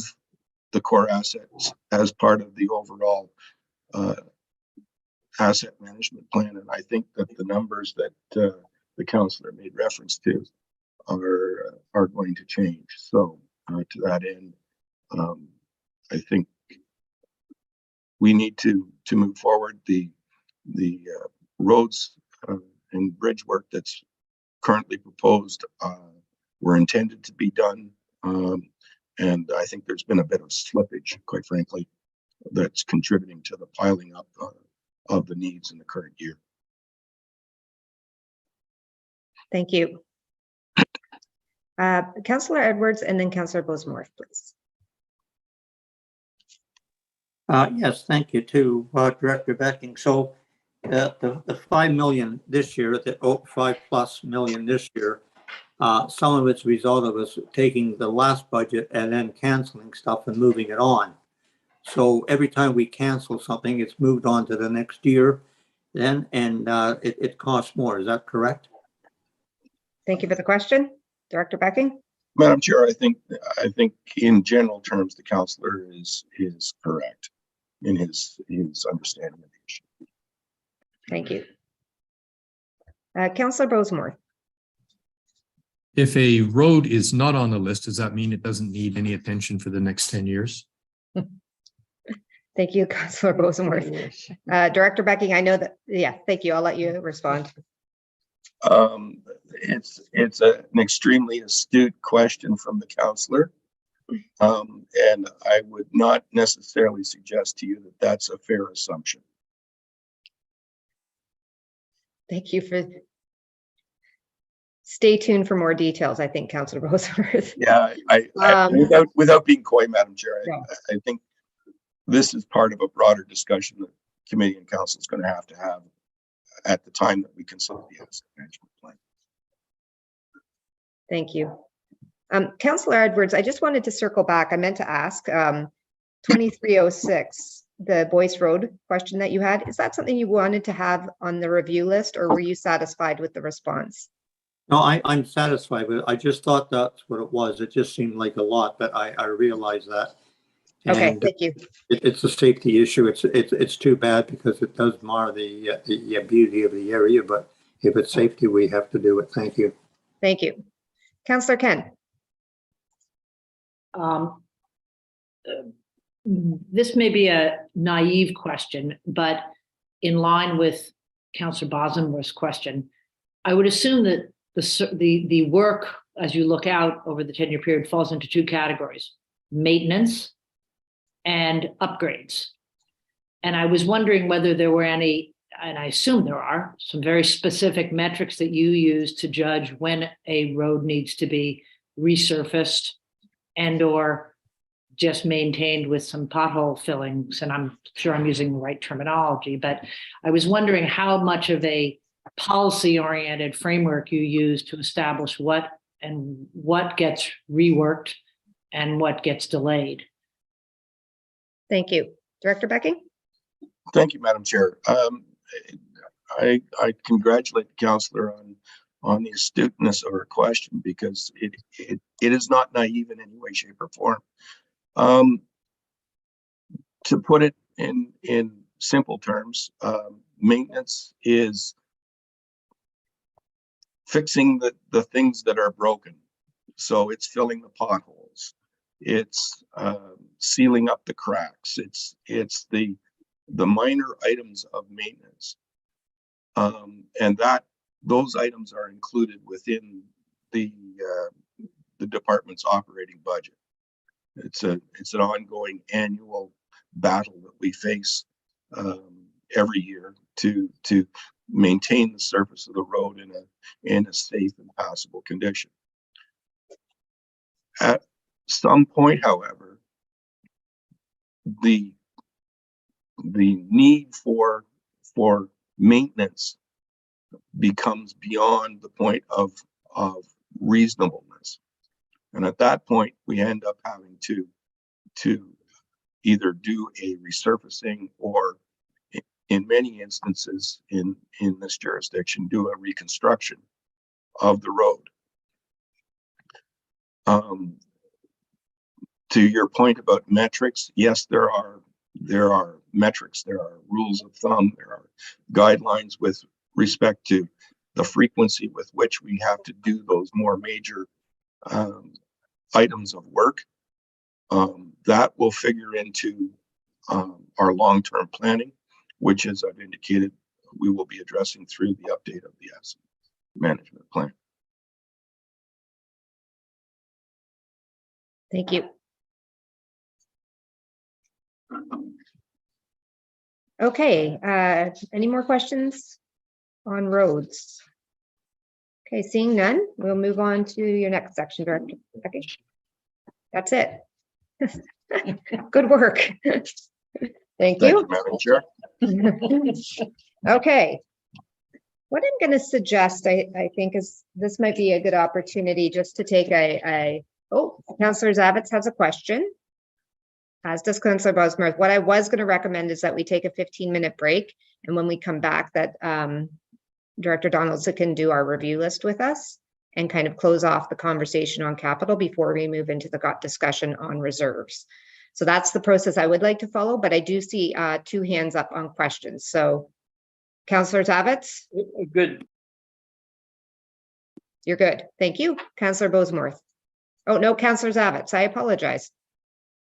the core assets as part of the overall asset management plan, and I think that the numbers that the councillor made reference to are going to change. So to that end, I think we need to move forward. The roads and bridge work that's currently proposed were intended to be done, and I think there's been a bit of slippage, quite frankly, that's contributing to the piling up of the needs in the current year. Thank you. Councillor Edwards and then Councillor Bosmore, please. Yes, thank you to Director Becking. So the 5 million this year, the 5+ million this year, some of it's a result of us taking the last budget and then canceling stuff and moving it on. So every time we cancel something, it's moved on to the next year then, and it costs more. Is that correct? Thank you for the question. Director Becking. Madam Chair, I think in general terms, the councillor is correct in his understanding of the issue. Thank you. Councillor Bosmore. If a road is not on the list, does that mean it doesn't need any attention for the next 10 years? Thank you, Councillor Bosmore. Director Becking, I know that, yeah, thank you. I'll let you respond. It's an extremely astute question from the councillor, and I would not necessarily suggest to you that that's a fair assumption. Thank you for. Stay tuned for more details, I think, Councillor Bosworth. Yeah, without being coy, Madam Chair, I think this is part of a broader discussion that committee and council is going to have at the time that we consider the asset management plan. Thank you. Councillor Edwards, I just wanted to circle back. I meant to ask 2306, the Boyce Road question that you had. Is that something you wanted to have on the review list, or were you satisfied with the response? No, I'm satisfied with it. I just thought that's what it was. It just seemed like a lot, but I realize that. Okay, And thank you. it's a safety issue. It's too bad because it does mar the beauty of the area, but if it's safety, we have to do it. Thank you. Thank you. Councillor Ken. This may be a naive question, but in line with Councillor Bosmer's question, I would assume that the work as you look out over the 10-year period falls into two categories: maintenance and upgrades. And I was wondering whether there were any, and I assume there are, some very specific metrics that you use to judge when a road needs to be resurfaced and or just maintained with some pothole fillings. And I'm sure I'm using the right terminology, but I was wondering how much of a policy-oriented framework you use to establish what gets reworked and what gets delayed. Thank you. Director Becking? Thank you, Madam Chair. I congratulate the councillor on the astuteness of her question, because it is not naive in any way, shape, or form. To put it in simple terms, maintenance is fixing the things that are broken. So it's filling the potholes. It's sealing up the cracks. It's the minor items of maintenance. And those items are included within the department's operating budget. It's an ongoing annual battle that we face every year to maintain the surface of the road in a safe and passable condition. At some point, however, the need for maintenance becomes beyond the point of reasonableness, and at that point, we end up having to either do a resurfacing or, in many instances in this jurisdiction, do a reconstruction of the road. To your point about metrics, yes, there are metrics, there are rules of thumb, there are guidelines with respect to the frequency with which we have to do those more major items of work. That will figure into our long-term planning, which, as I've indicated, we will be addressing through the update of the asset management plan. Thank you. Okay, any more questions on roads? Okay, seeing none, we'll move on to your next section, Director. Okay. That's it. Good work. Thank you. Madam Chair. Okay. What I'm going to suggest, I think, is this might be a good opportunity just to take Councillor Zavitz has a question, as does Councillor Bosmer. What I was going to recommend is that we take a 15-minute break, and when we come back, that Director Donaldson can do our review list with us and kind of close off the conversation on capital before we move into the discussion on reserves. So that's the process I would like to follow, but I do see 2 hands up on questions. So Councillor Zavitz? Good. You're good. Thank you. Councillor Bosmer. Oh, no, Councillor Zavitz, I apologize.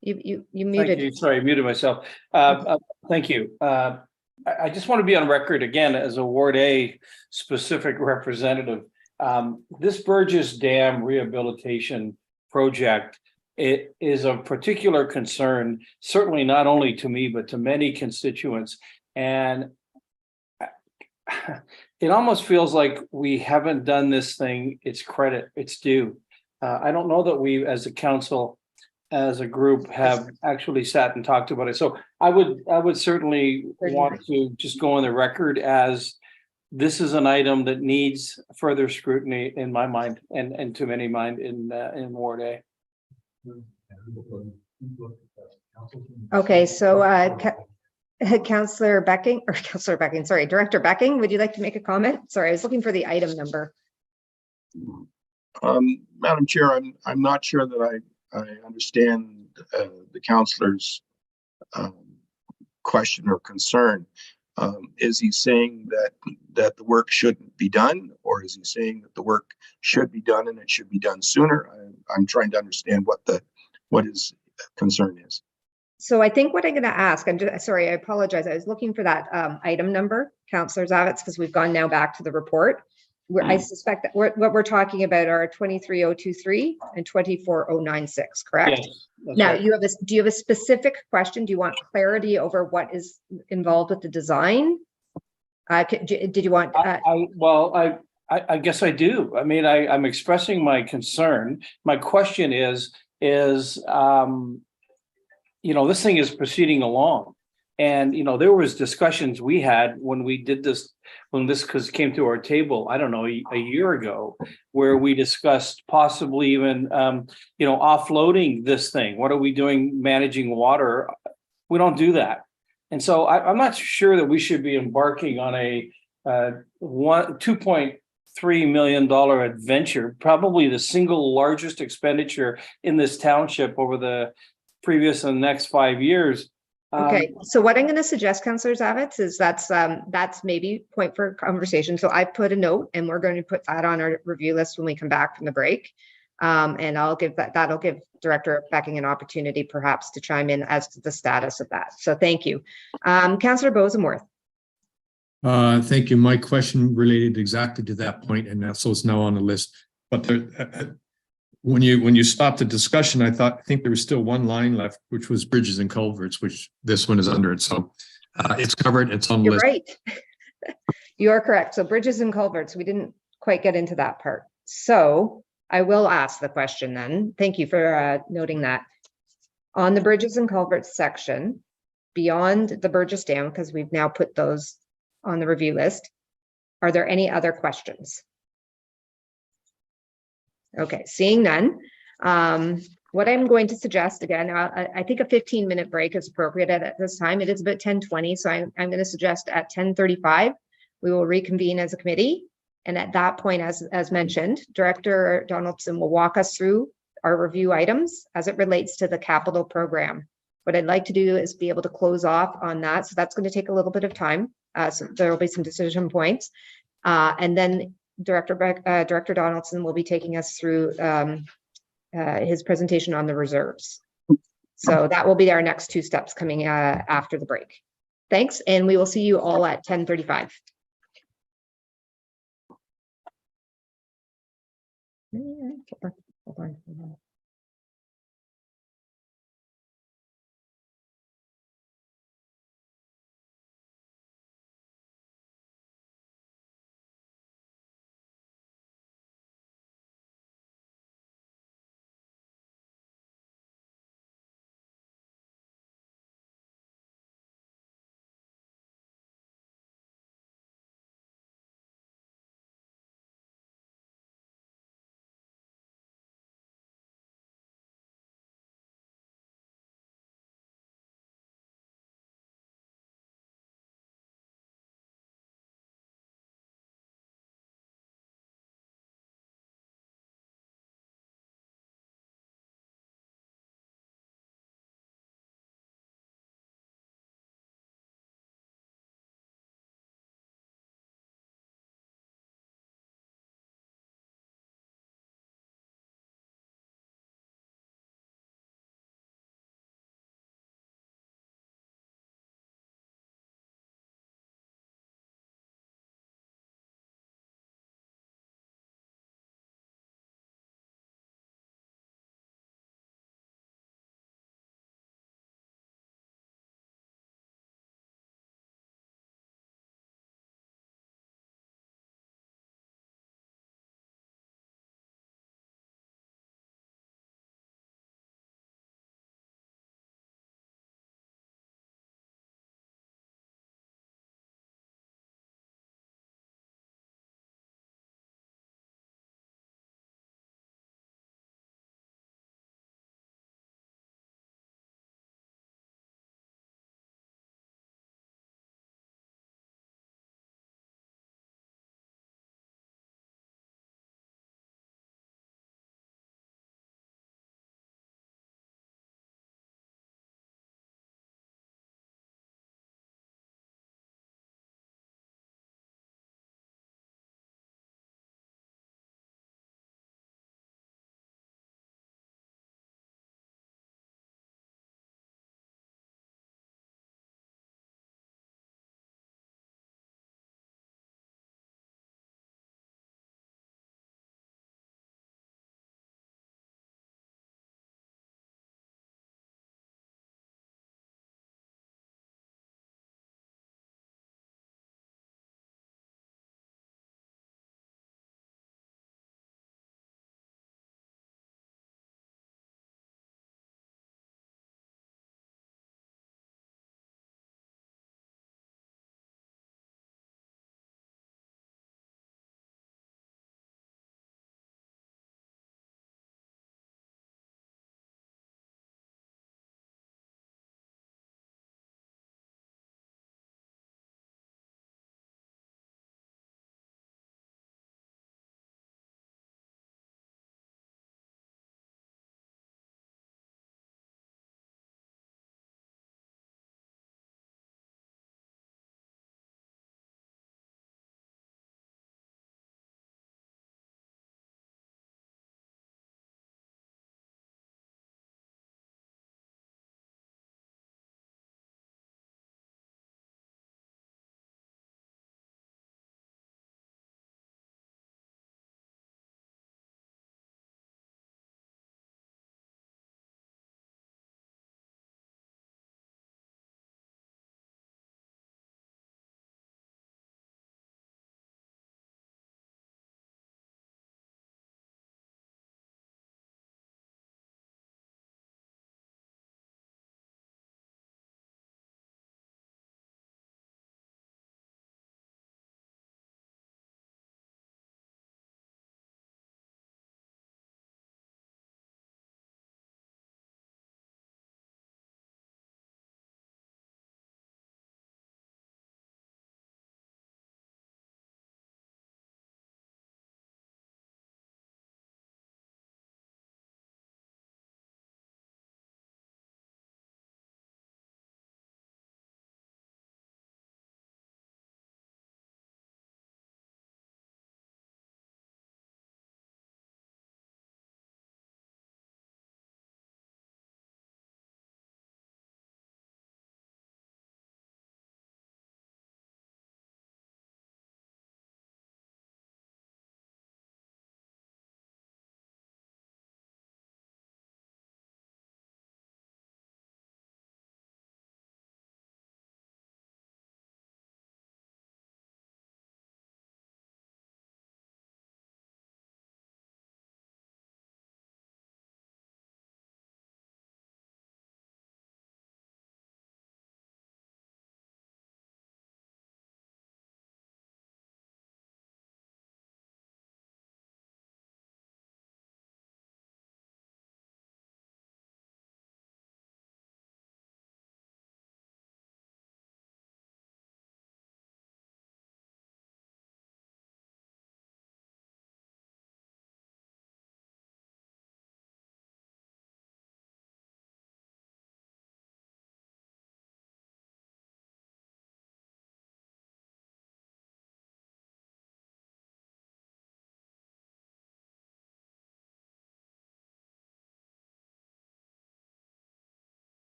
You muted. Thank you. Sorry, I muted myself. Thank you. I just want to be on record again as a Ward A specific representative. This Burgess Dam rehabilitation project, it is of particular concern, certainly not only to me, but to many constituents. And it almost feels like we haven't done this thing its credit, its due. I don't know that we as a council, as a group, have actually sat and talked about it. So I would certainly want to just go on the record as this is an item that needs further scrutiny in my mind and to many mind in Ward A. Okay, so Councillor Becking, sorry, Director Becking, would you like to make a comment? Sorry, I was looking for the item number. Madam Chair, I'm not sure that I understand the councillor's question or concern. Is he saying that the work shouldn't be done, or is he saying that the work should be done and it should be done sooner? I'm trying to understand what his concern is. So I think what I'm going to ask, I'm just sorry, I apologize. I was looking for that item number, Councillor Zavitz, because we've gone now back to the report. Where I suspect that what we're talking about are 23023 and 24096, correct? Yes, that's Now, right. do you have a specific question? Do you want clarity over what is involved with the design? Did you want? I guess I do. I mean, I'm expressing my concern. My question is, this thing is proceeding along. And, there was discussions we had when we did this, when this came to our table, I don't know, a year ago, where we discussed possibly even, offloading this thing. What are we doing managing water? We don't do that. And so I'm not sure that we should be embarking on a $2.3 million adventure, probably the single largest expenditure in this township over the previous and next 5 years. Okay, so what I'm going to suggest, Councillor Zavitz, is that's maybe point for conversation. So I put a note, and we're going to put that on our review list when we come back from the break. And that'll give Director Becking an opportunity perhaps to chime in as to the status of that. So thank you. Councillor Bosenworth. Thank you. My question related exactly to that point, and so it's now on the list. But when you stopped the discussion, I think there was still one line left, which was bridges and culverts, which this one is under it. So it's covered. It's on the list. You're right. You are correct. So bridges and culverts, we didn't quite get into that part. So I will ask the question then. Thank you for noting that. On the bridges and culverts section, beyond the Burgess Dam, because we've now put those on the review list, are there any other questions? Okay, seeing none. What I'm going to suggest, again, I think a 15-minute break is appropriate at this time. It is about 10:20, so I'm going to suggest at 10:35, we will reconvene as a committee. And at that point, as mentioned, Director Donaldson will walk us through our review items as it relates to the capital program. What I'd like to do is be able to close off on that. So that's going to take a little bit of time. So there will be some decision points. And then Director Donaldson will be taking us through his presentation on the reserves. So that will be our next two steps coming after the break. Thanks, and we will see you all at 10:35. Hold on.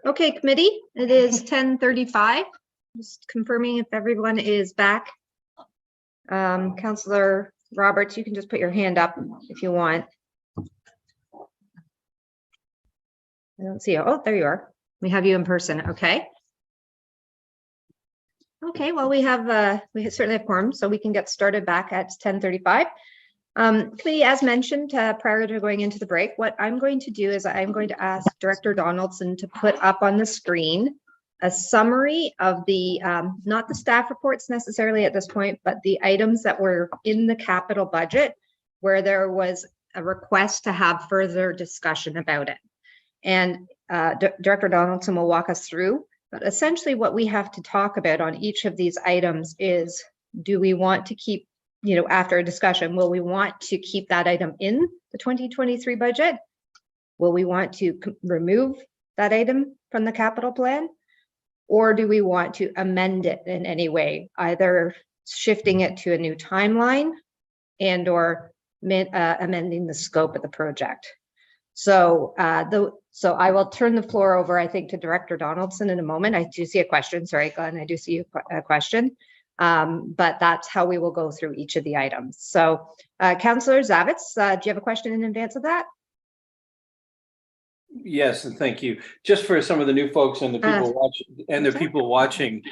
Okay, committee, it is 10:35. Just confirming if everyone is back. Councillor Roberts, you can just put your hand up if you want. I don't see you. Oh, there you are. We have you in person. Okay. Okay, well, we certainly have quorum, so we can get started back at 10:35. Committee, as mentioned, prior to going into the break, what I'm going to do is I'm going to ask Director Donaldson to put up on the screen a summary of the, not the staff reports necessarily at this point, but the items that were in the capital budget where there was a request to have further discussion about it. And Director Donaldson will walk us through, but essentially what we have to talk about on each of these items is, do we want to keep, after a discussion, will we want to keep that item in the 2023 budget? Will we want to remove that item from the capital plan? Or do we want to amend it in any way, either shifting it to a new timeline and or amending the scope of the project? So I will turn the floor over, I think, to Director Donaldson in a moment. I do see a question. Sorry, Glenn, I do see a question. But that's how we will go through each of the items. So Councillor Zavitz, do you have a question in advance of that? Yes, and thank you. Just for some of the new folks and the people watching,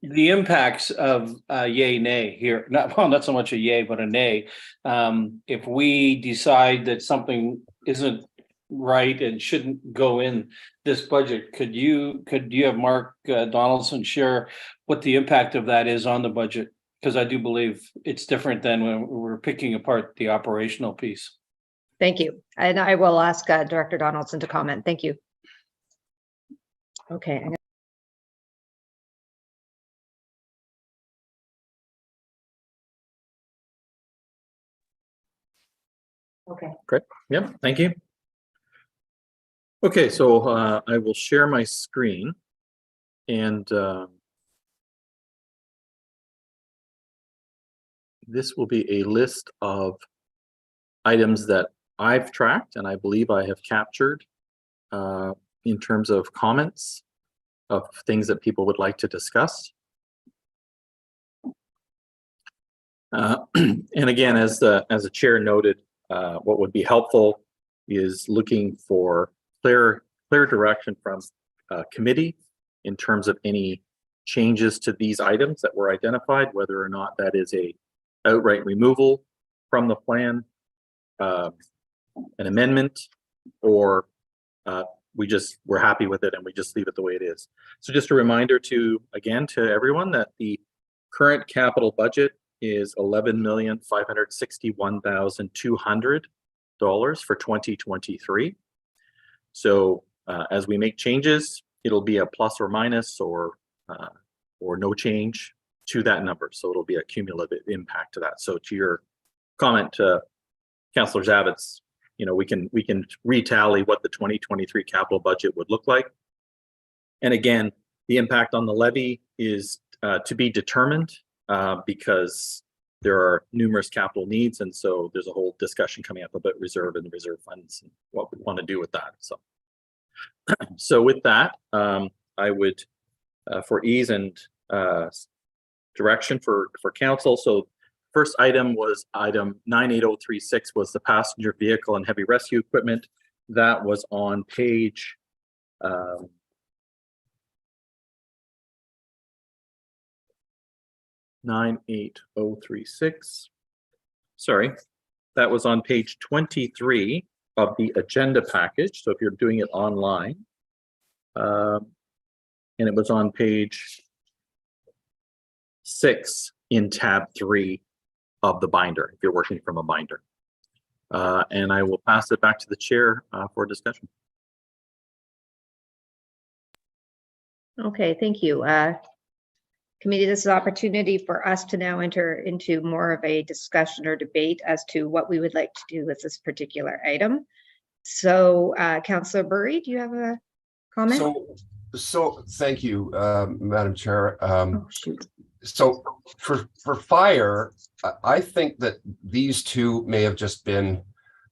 the impacts of yay, nay here, not so much a yay, but a nay. If we decide that something isn't right and shouldn't go in this budget, could you have Mark Donaldson share what the impact of that is on the budget? Because I do believe it's different than when we're picking apart the operational piece. Thank you. And I will ask Director Donaldson to comment. Thank you. Okay. Okay. Great. Yep. Thank you. Okay, so I will share my screen, and this will be a list of items that I've tracked and I believe I have captured in terms of comments of things that people would like to discuss. And again, as the chair noted, what would be helpful is looking for clear direction from committee in terms of any changes to these items that were identified, whether or not that is a outright removal from the plan, an amendment, or we're happy with it and we just leave it the way it is. So just a reminder to everyone that the current capital budget is $11,561,200 for 2023. So as we make changes, it'll be a plus or minus or no change to that number. So it'll be a cumulative impact to that. So to your comment, Councillor Zavitz, we can retally what the 2023 capital budget would look like. And again, the impact on the levy is to be determined because there are numerous capital needs, and so there's a whole discussion coming up about reserve and reserve funds and what we want to do with that. So with that, I would, for ease and direction for council. So first item was item 98036 was the passenger vehicle and heavy rescue equipment. That was on page 98036. Sorry, that was on page 23 of the agenda package. So if you're doing it online, and it was on page 6 in tab 3 of the binder, if you're working from a binder. And I will pass it back to the chair for discussion. Okay, thank you. Committee, this is an opportunity for us to now enter into more of a discussion or debate as to what we would like to do with this particular item. So, Councillor Burry, do you have a comment? So thank you, Madam Chair. Oh, shoot. So for fire, I think that these two may have just been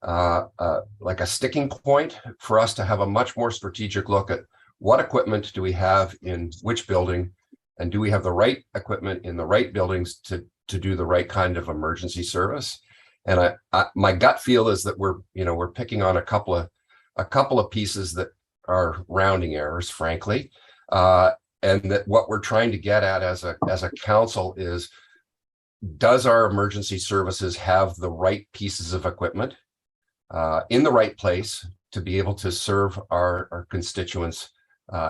like a sticking point for us to have a much more strategic look at what equipment do we have in which building, and do we have the right equipment in the right buildings to do the right kind of emergency service. And my gut feel is that we're picking on a couple of pieces that are rounding errors, frankly, and that what we're trying to get at as a council is, does our emergency services have the right pieces of equipment in the right place to be able to serve our constituents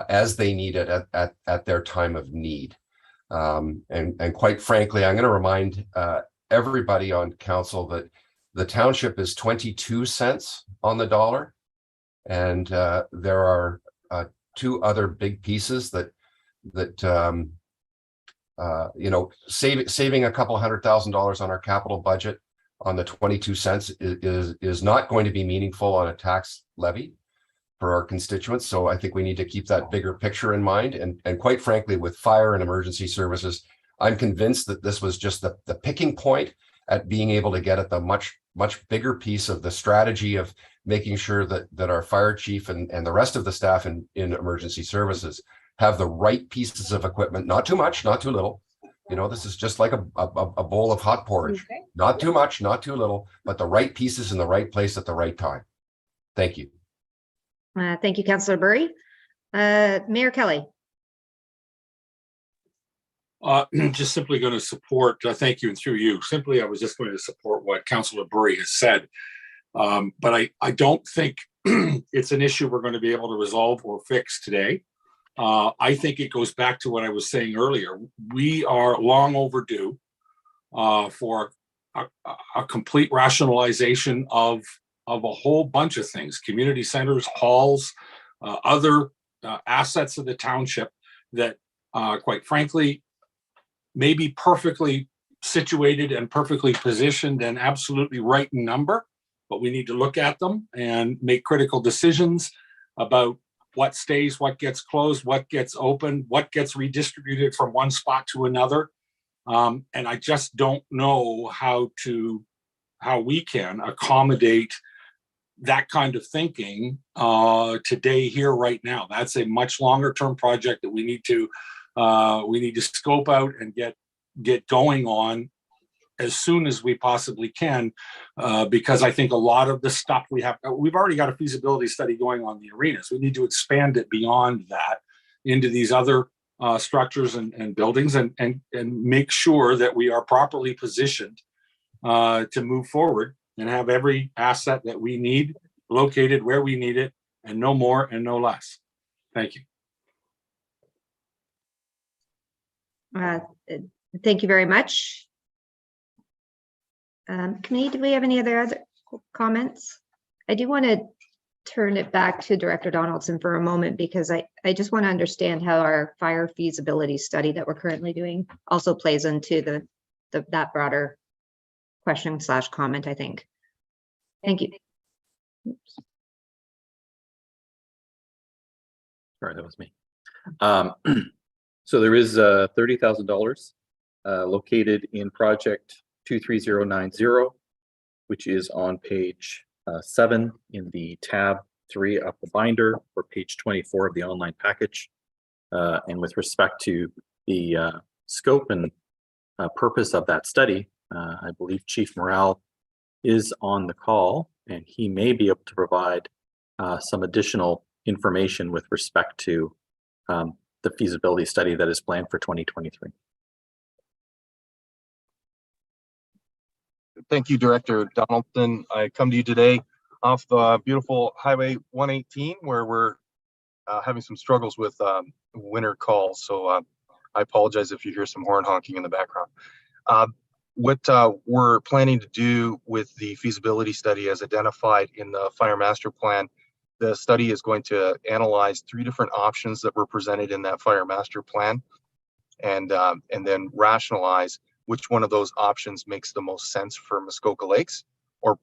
as they need it at their time of need? And quite frankly, I'm going to remind everybody on council that the township is 22 cents on the dollar, and there are two other big pieces that saving a couple $100,000 on our capital budget on the 22 cents is not going to be meaningful on a tax levy for our constituents. So I think we need to keep that bigger picture in mind. And quite frankly, with fire and emergency services, I'm convinced that this was just the picking point at being able to get at the much bigger piece of the strategy of making sure that our fire chief and the rest of the staff in emergency services have the right pieces of equipment, not too much, not too little. This is just like a bowl of hot porridge, Okay. not too much, not too little, but the right pieces in the right place at the right time. Thank you. Thank you, Councillor Burry. Mayor Kelly. Just simply going to support, thank you, and through you, simply I was just going to support what Councillor Burry has said. But I don't think it's an issue we're going to be able to resolve or fix today. I think it goes back to what I was saying earlier. We are long overdue for a complete rationalization of a whole bunch of things: community centers, halls, other assets of the township that, quite frankly, may be perfectly situated and perfectly positioned and absolutely right in number, but we need to look at them and make critical decisions about what stays, what gets closed, what gets open, what gets redistributed from one spot to another. And I just don't know how we can accommodate that kind of thinking today, here, right now. That's a much longer term project that we need to scope out and get going on as soon as we possibly can, because I think a lot of the stuff we've already got a feasibility study going on the arenas. We need to expand it beyond that into these other structures and buildings and make sure that we are properly positioned to move forward and have every asset that we need located where we need it, and no more and no less. Thank you. Thank you very much. Committee, do we have any other comments? I do want to turn it back to Director Donaldson for a moment, because I just want to understand how our fire feasibility study that we're currently doing also plays into that broader question / comment, I think. Thank you. Oops. Sorry, that was me. So there is $30,000 located in project 23090, which is on page 7 in the tab 3 of the binder, or page 24 of the online package. And with respect to the scope and purpose of that study, I believe Chief Morale is on the call, and he may be able to provide some additional information with respect to the feasibility study that is planned for 2023. Thank you, Director Donaldson. I come to you today off the beautiful Highway 118, where we're having some struggles with winter calls. So I apologize if you hear some horn honking in the background. What we're planning to do with the feasibility study as identified in the Fire Master Plan, the study is going to analyze 3 different options that were presented in that Fire Master Plan, and then rationalize which one of those options makes the most sense for Muskoka Lakes, or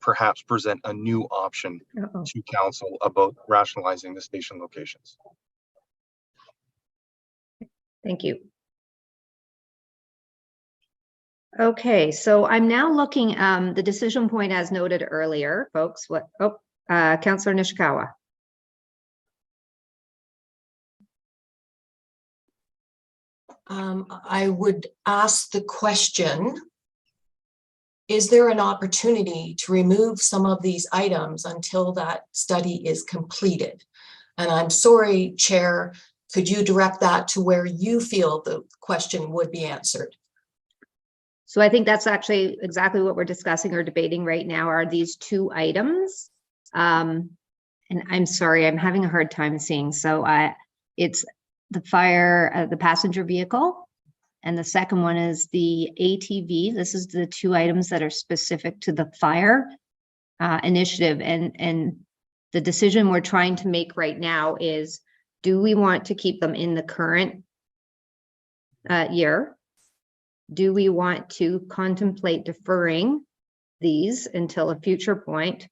perhaps present a new option to council about rationalizing the station locations. Thank you. Okay, so I'm now looking, the decision point as noted earlier, folks, Councillor Nishikawa. I would ask the question, is there an opportunity to remove some of these items until that study is completed? And I'm sorry, Chair, could you direct that to where you feel the question would be answered? So I think that's actually exactly what we're discussing or debating right now are these two items. And I'm sorry, I'm having a hard time seeing. So it's the fire, the passenger vehicle. And the second one is the ATV. This is the two items that are specific to the fire initiative. And the decision we're trying to make right now is, do we want to keep them in the current year? Do we want to contemplate deferring these until a future point?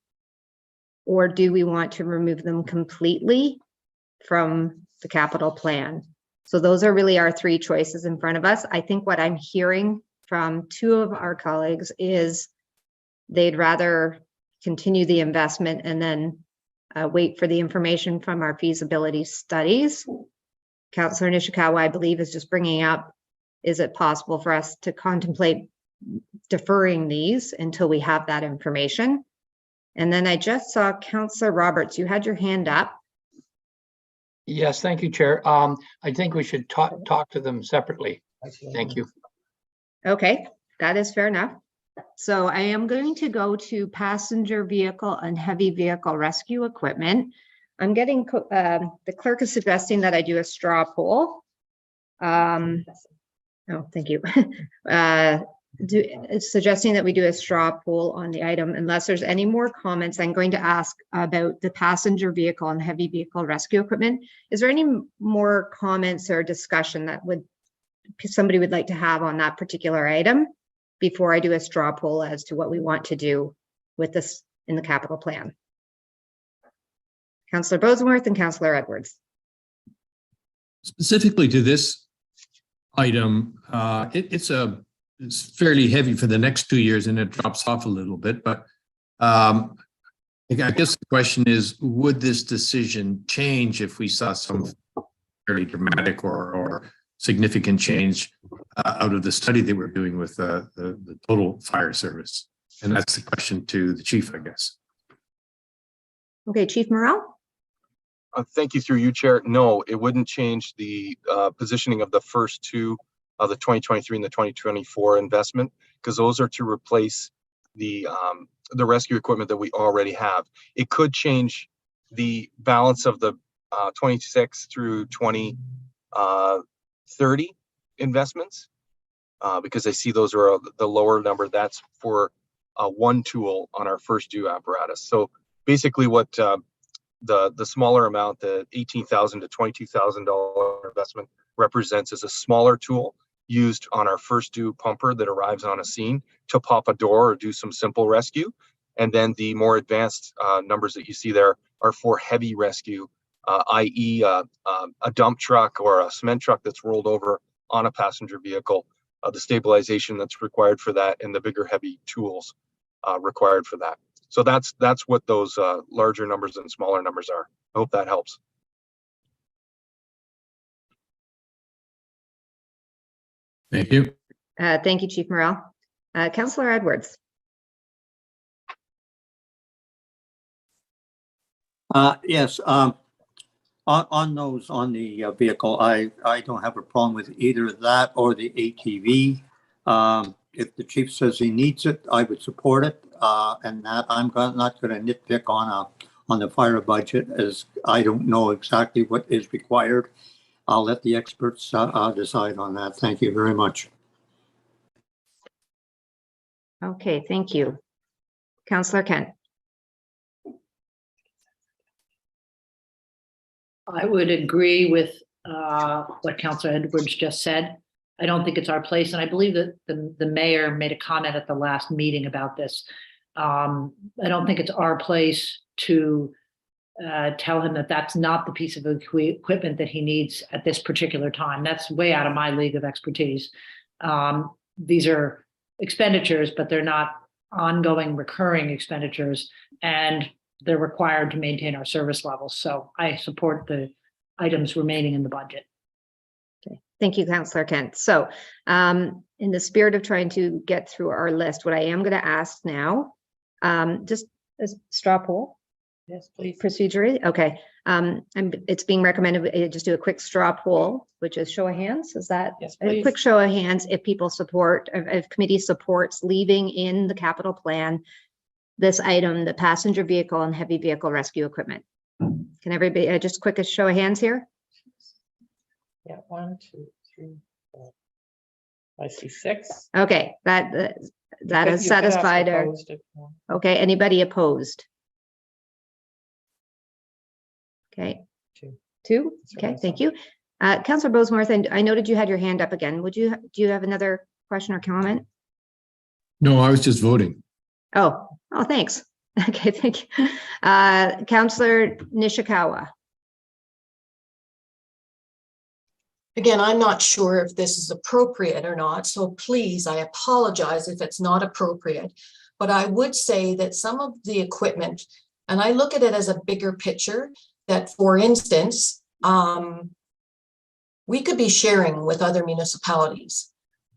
Or do we want to remove them completely from the capital plan? So those are really our three choices in front of us. I think what I'm hearing from two of our colleagues is they'd rather continue the investment and then wait for the information from our feasibility studies. Councillor Nishikawa, I believe, is just bringing up, is it possible for us to contemplate deferring these until we have that information? And then I just saw Councillor Roberts, you had your hand up. Yes, thank you, Chair. I think we should talk to them separately. Thank you. Okay, that is fair enough. So I am going to go to passenger vehicle and heavy vehicle rescue equipment. I'm getting, the clerk is suggesting that I do a straw poll. Oh, thank you. It's suggesting that we do a straw poll on the item. Unless there's any more comments, I'm going to ask about the passenger vehicle and heavy vehicle rescue equipment. Is there any more comments or discussion that somebody would like to have on that particular item before I do a straw poll as to what we want to do with this in the capital plan? Councillor Bosenworth and Councillor Edwards. Specifically to this item, it's fairly heavy for the next 2 years and it drops off a little bit, but I guess the question is, would this decision change if we saw some fairly dramatic or significant change out of the study that we're doing with the total fire service? And that's the question to the chief, I guess. Okay, Chief Morrell. Thank you, through you, Chair. No, it wouldn't change the positioning of the first two of the 2023 and the 2024 investment, because those are to replace the rescue equipment that we already have. It could change the balance of the 26 through 2030 investments, because I see those are the lower number. That's for one tool on our first due apparatus. So basically what the smaller amount, the $18,000 to $22,000 investment represents is a smaller tool used on our first due pumper that arrives on a scene to pop a door or do some simple rescue. And then the more advanced numbers that you see there are for heavy rescue, i.e. a dump truck or a cement truck that's rolled over on a passenger vehicle, the stabilization that's required for that, and the bigger heavy tools required for that. So that's what those larger numbers and smaller numbers are. I hope that helps. Thank you. Thank you, Chief Morrell. Councillor Edwards. Yes, on the vehicle, I don't have a problem with either that or the ATV. If the chief says he needs it, I would support it. And that I'm not going to nitpick on the fire budget, as I don't know exactly what is required. I'll let the experts decide on that. Thank you very much. Okay, thank you. Councillor Kent. I would agree with what Councillor Edwards just said. I don't think it's our place, and I believe that the mayor made a comment at the last meeting about this. I don't think it's our place to tell him that that's not the piece of equipment that he needs at this particular time. That's way out of my league of expertise. These are expenditures, but they're not ongoing recurring expenditures, and they're required to maintain our service levels. So I support the items remaining in the budget. Okay, thank you, Councillor Kent. So in the spirit of trying to get through our list, what I am going to ask now, just a straw poll. Yes, please. Procedurally, okay. It's being recommended, just do a quick straw poll, which is show of hands. Is that Yes, a please. quick show of hands if people support, if committee supports leaving in the capital plan this item, the passenger vehicle and heavy vehicle rescue equipment? Can everybody, just quick a show of hands here? Yeah, 1, 2, 3, 4. I see 6. Okay, that is You could ask satisfied. opposed if you want. Okay, anybody opposed? Okay. 2. 2? That's what Okay, I thank saw. you. Councillor Boseworth, I noted you had your hand up again. Do you have another question or comment? No, I was just voting. Oh, thanks. Okay, thank you. Councillor Nishikawa. Again, I'm not sure if this is appropriate or not, so please, I apologize if it's not appropriate. But I would say that some of the equipment, and I look at it as a bigger picture, that for instance, we could be sharing with other municipalities.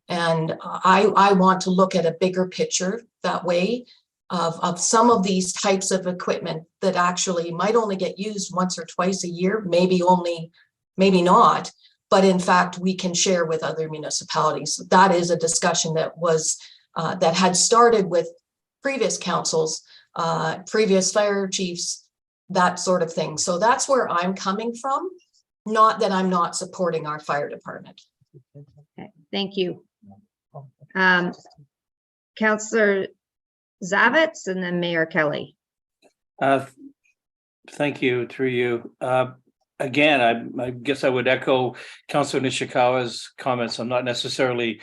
And I want to look at a bigger picture that way of some of these types of equipment that actually might only get used once or twice a year, maybe not, but in fact, we can share with other municipalities. That is a discussion that was, that had started with previous councils, previous fire chiefs, that sort of thing. So that's where I'm coming from, not that I'm not supporting our fire department. Okay, thank you. Councillor Zavitz and then Mayor Kelly. Thank you, through you. Again, I guess I would echo Councillor Nishikawa's comments. I'm not necessarily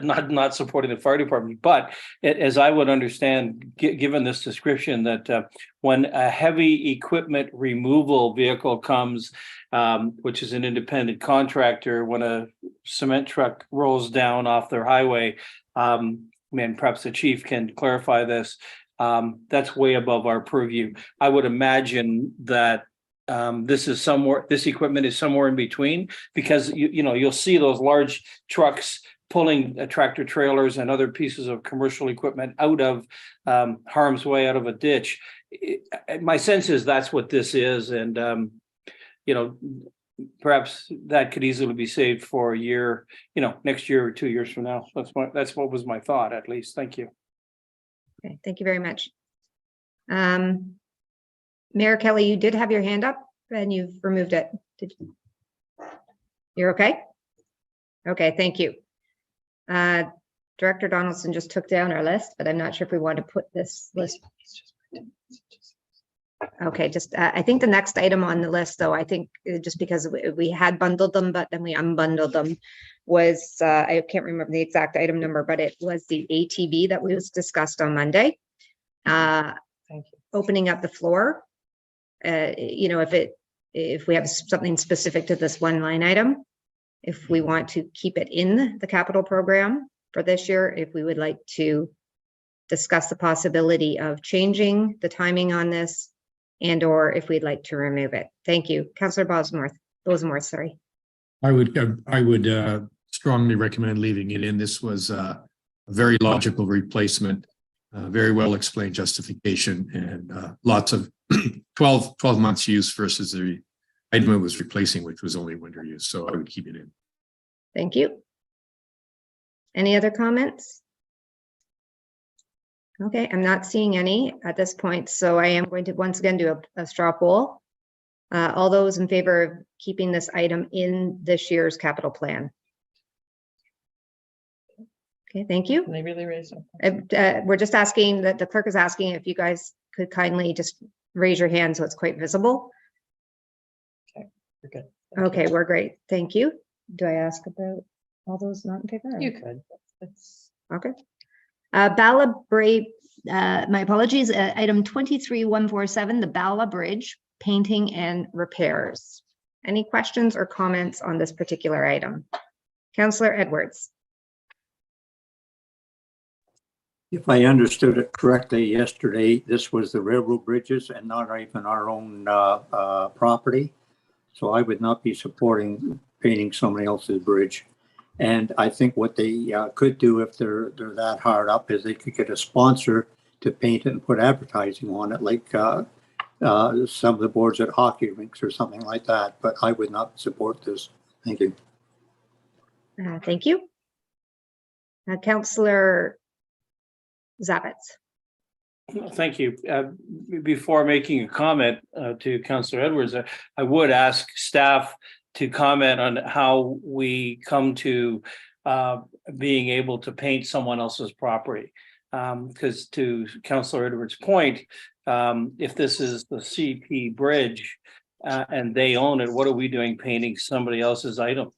not supporting the fire department, but as I would understand, given this description, that when a heavy equipment removal vehicle comes, which is an independent contractor, when a cement truck rolls down off their highway, and perhaps the chief can clarify this, that's way above our purview. I would imagine that this equipment is somewhere in between, because you'll see those large trucks pulling tractor trailers and other pieces of commercial equipment out of harm's way, out of a ditch. My sense is that's what this is, and perhaps that could easily be saved for a year, next year or 2 years from now. That's what was my thought, at least. Thank you. Okay, thank you very much. Mayor Kelly, you did have your hand up and you've removed it. You're okay? Okay, thank you. Director Donaldson just took down our list, but I'm not sure if we want to put this list. Okay, just I think the next item on the list, though, I think just because we had bundled them, but then we unbundled them, was I can't remember the exact item number, but it was the ATV that was discussed on Monday. Thank you. Opening up the floor. If we have something specific to this one line item, if we want to keep it in the capital program for this year, if we would like to discuss the possibility of changing the timing on this, and or if we'd like to remove it. Thank you. Councillor Boseworth, sorry. I would strongly recommend leaving it in. This was a very logical replacement, very well explained justification, and lots of 12 months use versus the item it was replacing, which was only winter use. So I would keep it in. Thank you. Any other comments? Okay, I'm not seeing any at this point, so I am going to once again do a straw poll. All those in favor of keeping this item in this year's capital plan? Okay, thank you. Can they really raise them? We're just asking, that the clerk is asking if you guys could kindly just raise your hand so it's quite visible. Okay, we're good. Thank Okay, you. we're great. Thank you. Do I ask about all those not in favor? You could. That's Okay. Bala Bridge, my apologies, item 23147, the Bala Bridge painting and repairs. Any questions or comments on this particular item? Councillor Edwards. If I understood it correctly yesterday, this was the railroad bridges and not even our own property. So I would not be supporting painting somebody else's bridge. And I think what they could do if they're that hard up is they could get a sponsor to paint it and put advertising on it, like some of the boards at hockey rinks or something like that. But I would not support this. Thank you. Thank you. Councillor Zavitz. Thank you. Before making a comment to Councillor Edwards, I would ask staff to comment on how we come to being able to paint someone else's property. Because to Councillor Edwards' point, if this is the CP bridge and they own it, what are we doing painting somebody else's item?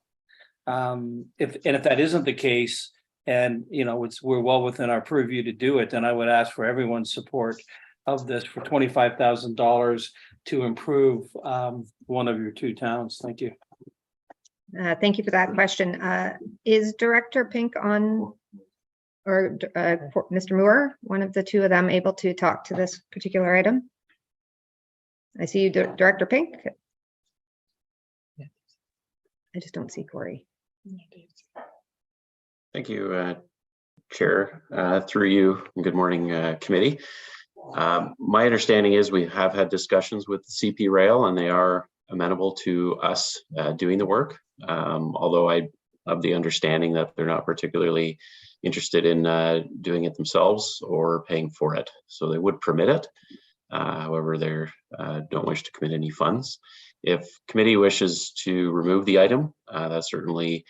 If that isn't the case, and we're well within our purview to do it, then I would ask for everyone's support of this for $25,000 to improve one of your two towns. Thank you. Thank you for that question. Is Director Pink on, or Mr. Moore, one of the two of them, able to talk to this particular item? I see you, Director Pink. I just don't see Corey. Thank you, Chair. Through you, and good morning, committee. My understanding is we have had discussions with CP Rail, and they are amenable to us doing the work. Although I have the understanding that they're not particularly interested in doing it themselves or paying for it. So they would permit it. However, they don't wish to commit any funds. If committee wishes to remove the item, that's certainly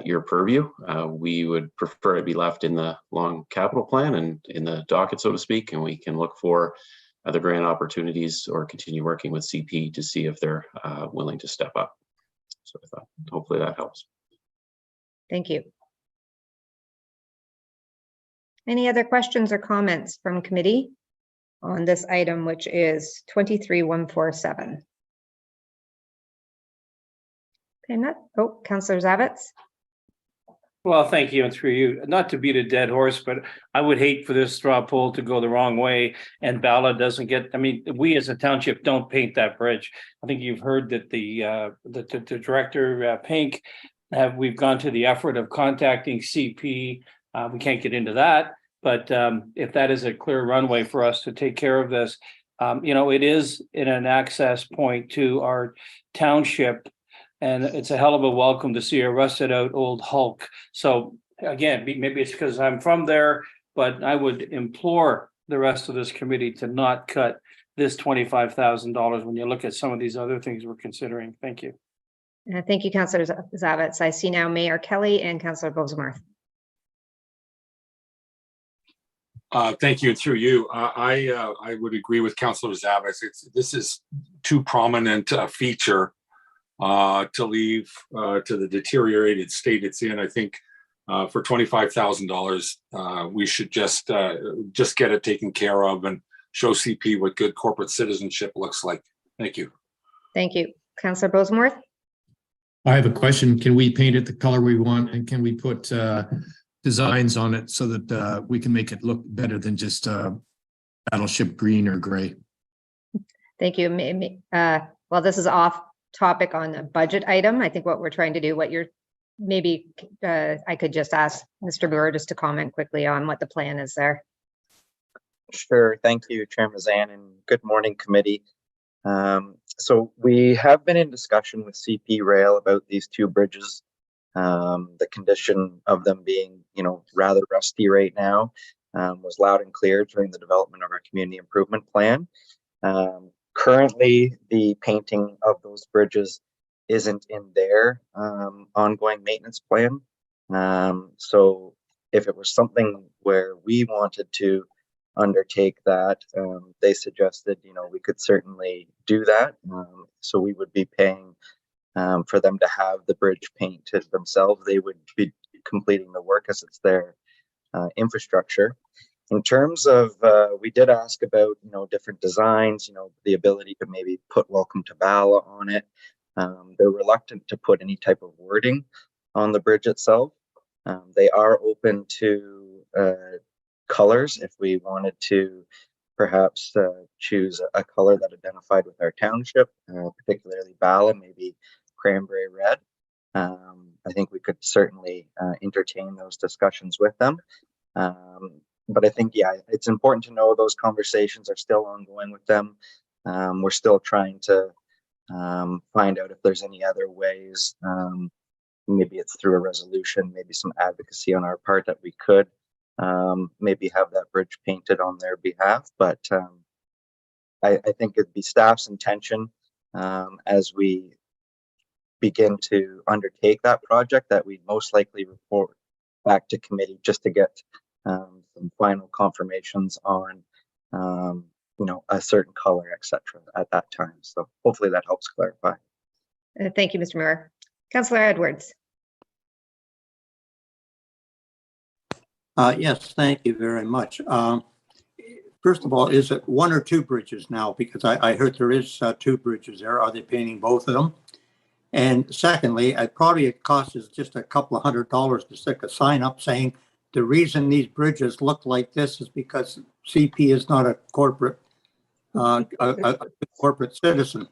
your purview. We would prefer it be left in the long capital plan and in the docket, so to speak, and we can look for other grant opportunities or continue working with CP to see if they're willing to step up. So I thought hopefully that helps. Thank you. Any other questions or comments from committee on this item, which is 23147? Okay, Councillor Zavitz. Well, thank you, and through you, not to beat a dead horse, but I would hate for this straw poll to go the wrong way and Bala doesn't get, I mean, we as a township don't paint that bridge. I think you've heard that the Director Pink, we've gone to the effort of contacting CP. We can't get into that, but if that is a clear runway for us to take care of this, it is in an access point to our township. And it's a hell of a welcome to see a rusted out old hulk. So again, maybe it's because I'm from there, but I would implore the rest of this committee to not cut this $25,000 when you look at some of these other things we're considering. Thank you. Thank you, Councillor Zavitz. I see now Mayor Kelly and Councillor Bozemarth. Thank you. And through you, I would agree with Councillor Zavitz. This is too prominent a feature to leave to the deteriorated state it's in. I think for $25,000, we should just get it taken care of and show CP what good corporate citizenship looks like. Thank you. Thank you. Councillor Bozemarth. I have a question. Can we paint it the color we want, and can we put designs on it so that we can make it look better than just battleship green or gray? Thank you. Well, this is off topic on a budget item. I think what we're trying to do, I could just ask Mr. Brewer just to comment quickly on what the plan is there. Sure. Thank you, Chair Mazan, and good morning, committee. So we have been in discussion with CP Rail about these two bridges. The condition of them being, rather rusty right now was loud and clear during the development of our community improvement plan. Currently, the painting of those bridges isn't in their ongoing maintenance plan. So if it was something where we wanted to undertake that, they suggested, we could certainly do that. So we would be paying for them to have the bridge painted themselves. They would be completing the work as it's their infrastructure. In terms of, we did ask about, different designs, the ability to maybe put Welcome to Bala on it. They're reluctant to put any type of wording on the bridge itself. They are open to colors, if we wanted to perhaps choose a color that identified with our township, particularly Bala, maybe cranberry red. I think we could certainly entertain those discussions with them. But I think, yeah, it's important to know those conversations are still ongoing with them. We're still trying to find out if there's any other ways. Maybe it's through a resolution, maybe some advocacy on our part that we could maybe have that bridge painted on their behalf. But I think it'd be staff's intention as we begin to undertake that project that we'd most likely report back to committee just to get some final confirmations on a certain color, etc. at that time. So hopefully that helps clarify. Thank you, Mr. Moore. Councillor Edwards. Yes, thank you very much. First of all, is it one or two bridges now? Because I heard there is two bridges there. Are they painting both of them? And secondly, it costs us just a couple of $100 to stick a sign up saying the reason these bridges look like this is because CP is not a corporate corporate citizen,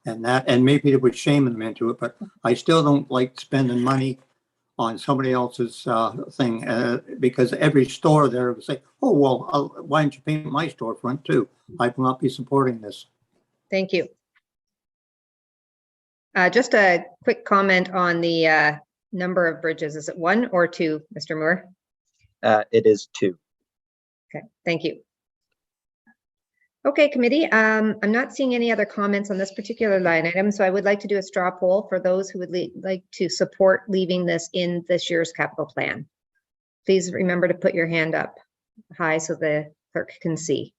and maybe it would shame them into it. But I still don't like spending money on somebody else's thing because every store there will say, "Oh well, why don't you paint my storefront too?" I will not be supporting this. Thank you. Just a quick comment on the number of bridges. Is it one or two, Mr. Moore? It is two. Okay, thank you. Okay, committee, I'm not seeing any other comments on this particular line item, so I would like to do a straw poll for those who would like to support leaving this in this year's capital plan. Please remember to put your hand up high so the clerk can see.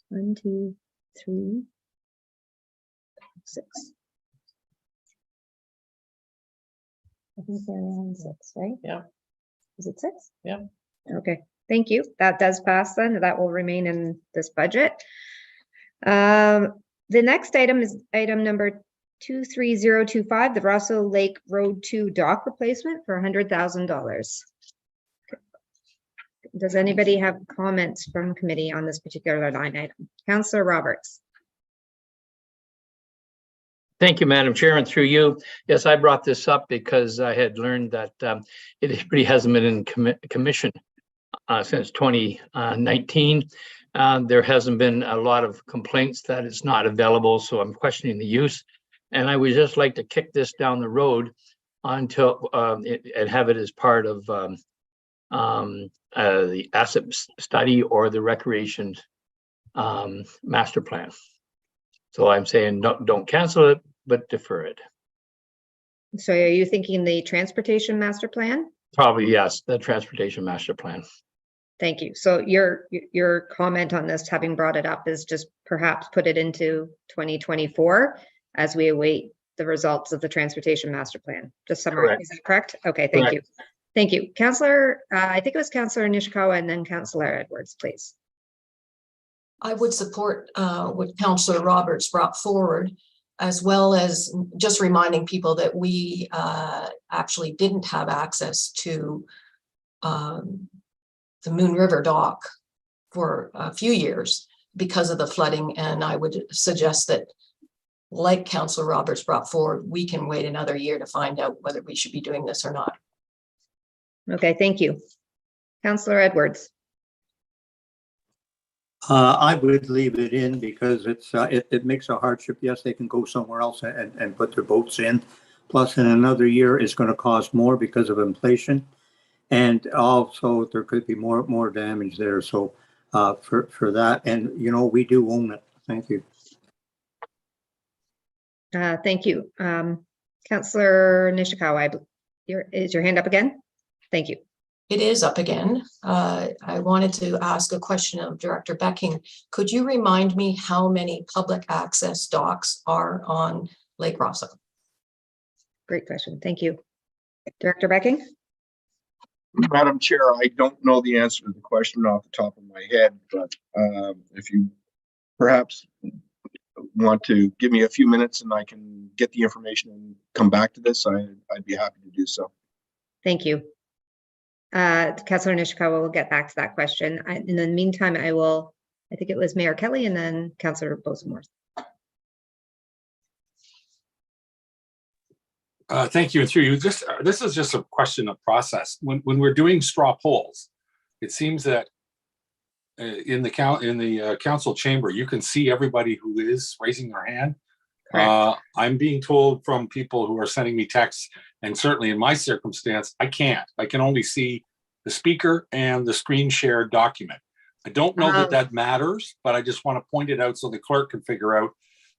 1, 2, 3, 6. I think they're on 6, right? Yeah. Is it 6? Yeah. Okay, thank you. That does pass then. That will remain in this budget. The next item is item number 23025, the Russell Lake Road 2 dock replacement for $100,000. Does anybody have comments from committee on this particular line item? Councillor Roberts. Thank you, Madam Chair, and through you. Yes, I brought this up because I had learned that it really hasn't been in commission since 2019. There hasn't been a lot of complaints that it's not available, so I'm questioning the use. And I would just like to kick this down the road until and have it as part of the asset study or the recreation master plan. So I'm saying don't cancel it, but defer it. So are you thinking the transportation master plan? Probably, yes, the transportation master plan. Thank you. So your comment on this, having brought it up, is just perhaps put it into 2024 as we await the results of the transportation master plan. Just summarize. Correct. Is that correct? Okay, thank you. Thank you. Councillor, I think it was Councillor Nishikawa and then Councillor Edwards, please. I would support what Councillor Roberts brought forward, as well as just reminding people that we actually didn't have access to the Moon River dock for a few years because of the flooding. And I would suggest that, like Councillor Roberts brought forward, we can wait another year to find out whether we should be doing this or not. Okay, thank you. Councillor Edwards. I would leave it in because it makes a hardship. Yes, they can go somewhere else and put their boats in. Plus, in another year, it's going to cost more because of inflation, and also there could be more damage there. So for that, and we do own it. Thank you. Thank you, Councillor Nishikawa. Is your hand up again? Thank you. It is up again. I wanted to ask a question of Director Becking. Could you remind me how many public access docks are on Lake Rosseau? Great question. Thank you. Director Becking? Madam Chair, I don't know the answer to the question off the top of my head, but if you perhaps want to give me a few minutes and I can get the information and come back to this, I'd be happy to do so. Thank you. Councillor Nishikawa will get back to that question. In the meantime, I think it was Mayor Kelly and then Councillor Bosemore. Thank you. And through you, this is just a question of process. When we're doing straw polls, it seems that in the council chamber, you can see everybody who is raising their hand. I'm being told from people who are sending me texts, and certainly in my circumstance, I can't. I can only see the speaker and the screen shared document. I don't know that matters, but I just want to point it out so the clerk can figure out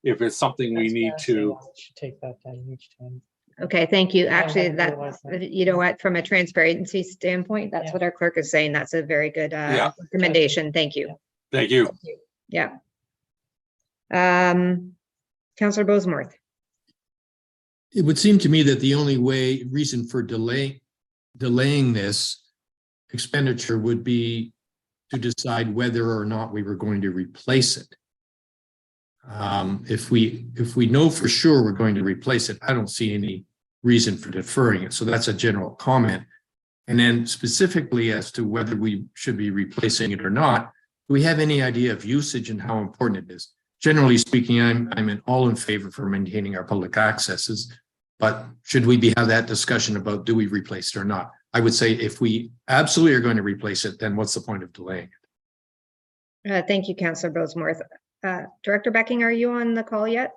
if it's something we need to. Should take that down each time. Okay, thank you. I Actually, hadn't realized that. you know what, from a transparency standpoint, that's what our clerk is saying. That's a very good recommendation. Thank you. Thank you. Yeah. Councillor Bosemore. It would seem to me that the only reason for delaying this expenditure would be to decide whether or not we were going to replace it. If we know for sure we're going to replace it, I don't see any reason for deferring it. So that's a general comment. And then specifically as to whether we should be replacing it or not, do we have any idea of usage and how important it is? Generally speaking, I'm all in favor for maintaining our public accesses, but should we have that discussion about do we replace it or not? I would say if we absolutely are going to replace it, then what's the point of delaying it? Thank you, Councillor Bosemore. Director Becking, are you on the call yet?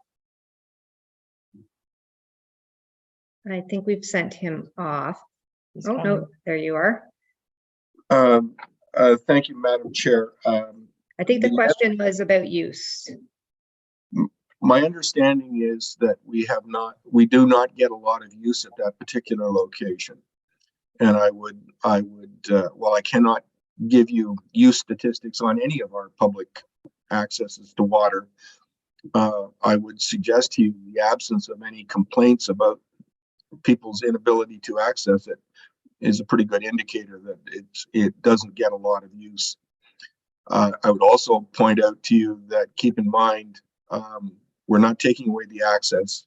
I think we've sent him off. Oh, no, there you are. Thank you, Madam Chair. I think the question was about use. My understanding is that we do not get a lot of use at that particular location. And I would, well, I cannot give you use statistics on any of our public accesses to water. I would suggest to you the absence of any complaints about people's inability to access it is a pretty good indicator that it doesn't get a lot of use. I would also point out to you that keep in mind, we're not taking away the access.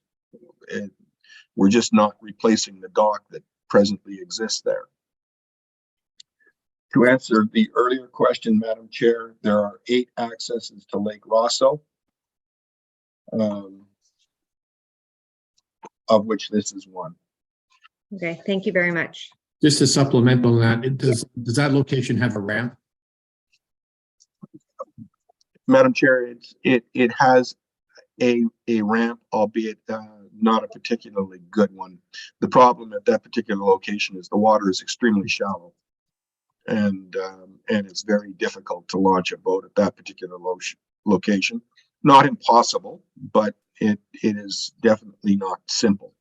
We're just not replacing the dock that presently exists there. To answer the earlier question, Madam Chair, there are 8 accesses to Lake Rosso, of which this is one. Okay, thank you very much. Just to supplement on that, does that location have a ramp? Madam Chair, it has a ramp, albeit not a particularly good one. The problem at that particular location is the water is extremely shallow, and it's very difficult to launch a boat at that particular location. Not impossible, but it is definitely not simple.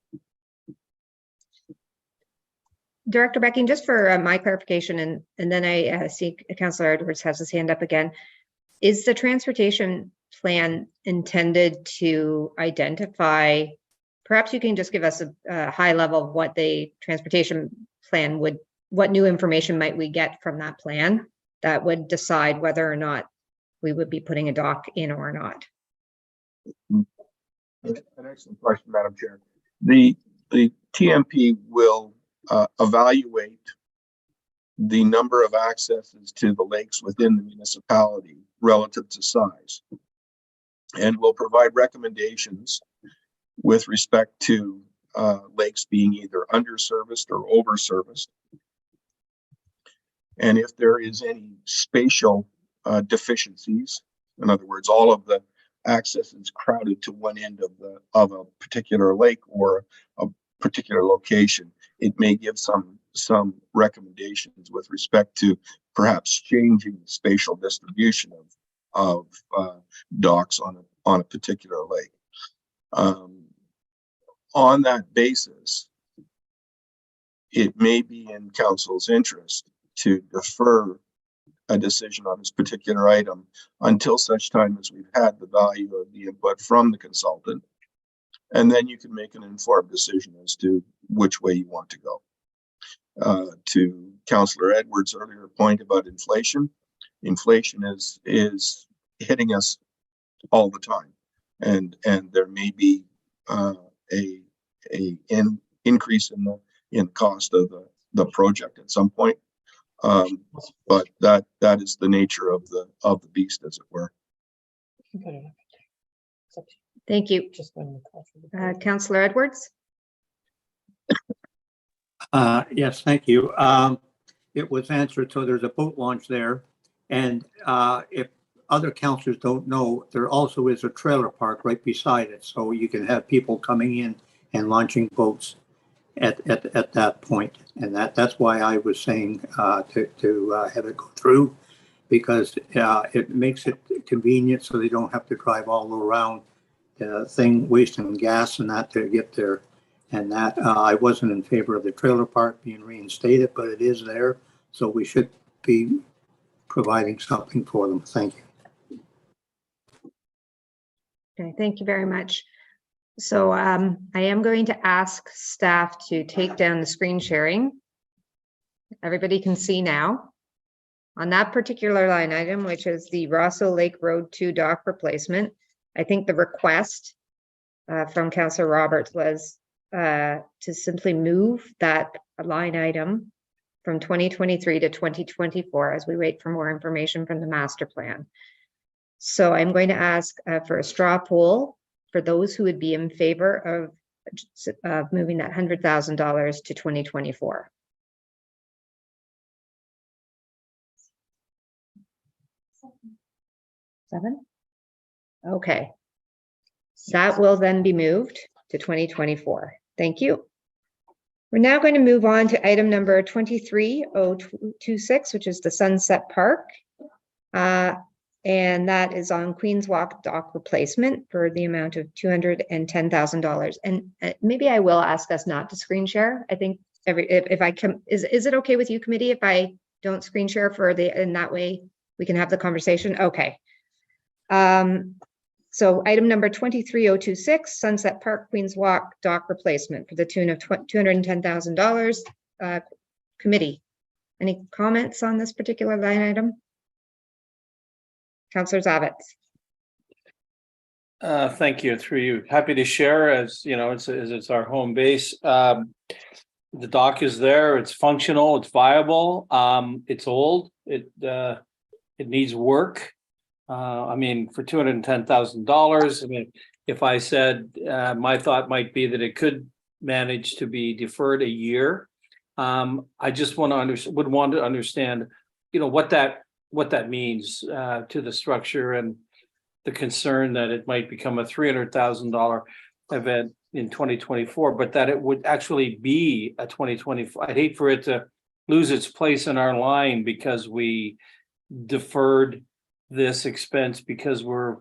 Director Becking, just for my clarification, and then I see Councillor Edwards has his hand up again. Is the transportation plan intended to identify, perhaps you can just give us a high level of what the transportation plan what new information might we get from that plan that would decide whether or not we would be putting a dock in or not? An excellent question, Madam Chair. The TMP will evaluate the number of accesses to the lakes within the municipality relative to size, and will provide recommendations with respect to lakes being either underserviced or overserviced. And if there is any spatial deficiencies, in other words, all of the access is crowded to one end of a particular lake or a particular location, it may give some recommendations with respect to perhaps changing the spatial distribution of docks on a particular lake. On that basis, it may be in council's interest to defer a decision on this particular item until such time as we've had the value of the input from the consultant. And then you can make an informed decision as to which way you want to go. To Councillor Edwards' earlier point about inflation is hitting us all the time, and there may be an increase in the cost of the project at some point. But that is the nature of the beast, as it were. Thank you. Councillor Edwards? Yes, thank you. It was answered, so there's a boat launch there. And if other councillors don't know, there also is a trailer park right beside it. So you can have people coming in and launching boats at that point. And that's why I was saying to have it go through, because it makes it convenient so they don't have to drive all around the thing, wasting gas and that to get there. And that I wasn't in favor of the trailer park being reinstated, but it is there. So we should be providing something for them. Thank you. Okay, thank you very much. So I am going to ask staff to take down the screen sharing. Everybody can see now. On that particular line item, which is the Rosso Lake Road 2 dock replacement, I think the request from Councillor Roberts was to simply move that line item from 2023 to 2024 as we wait for more information from the master plan. So I'm going to ask for a straw poll for those who would be in favor of moving that $100,000 to 2024. Seven? Okay. That will then be moved to 2024. Thank you. We're now going to move on to item number 23026, which is the Sunset Park. And that is on Queen's Walk dock replacement for the amount of $210,000. And maybe I will ask us not to screen share. I think if I come, is it okay with you, committee, if I don't screen share in that way we can have the conversation? Okay. So item number 23026, Sunset Park, Queen's Walk dock replacement for the tune of $210,000. Committee, any comments on this particular line item? Councillor Zavitz. Thank you. Through you. Happy to share, as you know, it's our home base. The dock is there. It's functional. It's viable. It's old. It needs work. I mean, for $210,000. I mean, if I said my thought might be that it could manage to be deferred a year. I just would want to understand, you know, what that means to the structure and the concern that it might become a $300,000 event in 2024, but that it would actually be a 2024. I'd hate for it to lose its place in our line because we deferred this expense because we're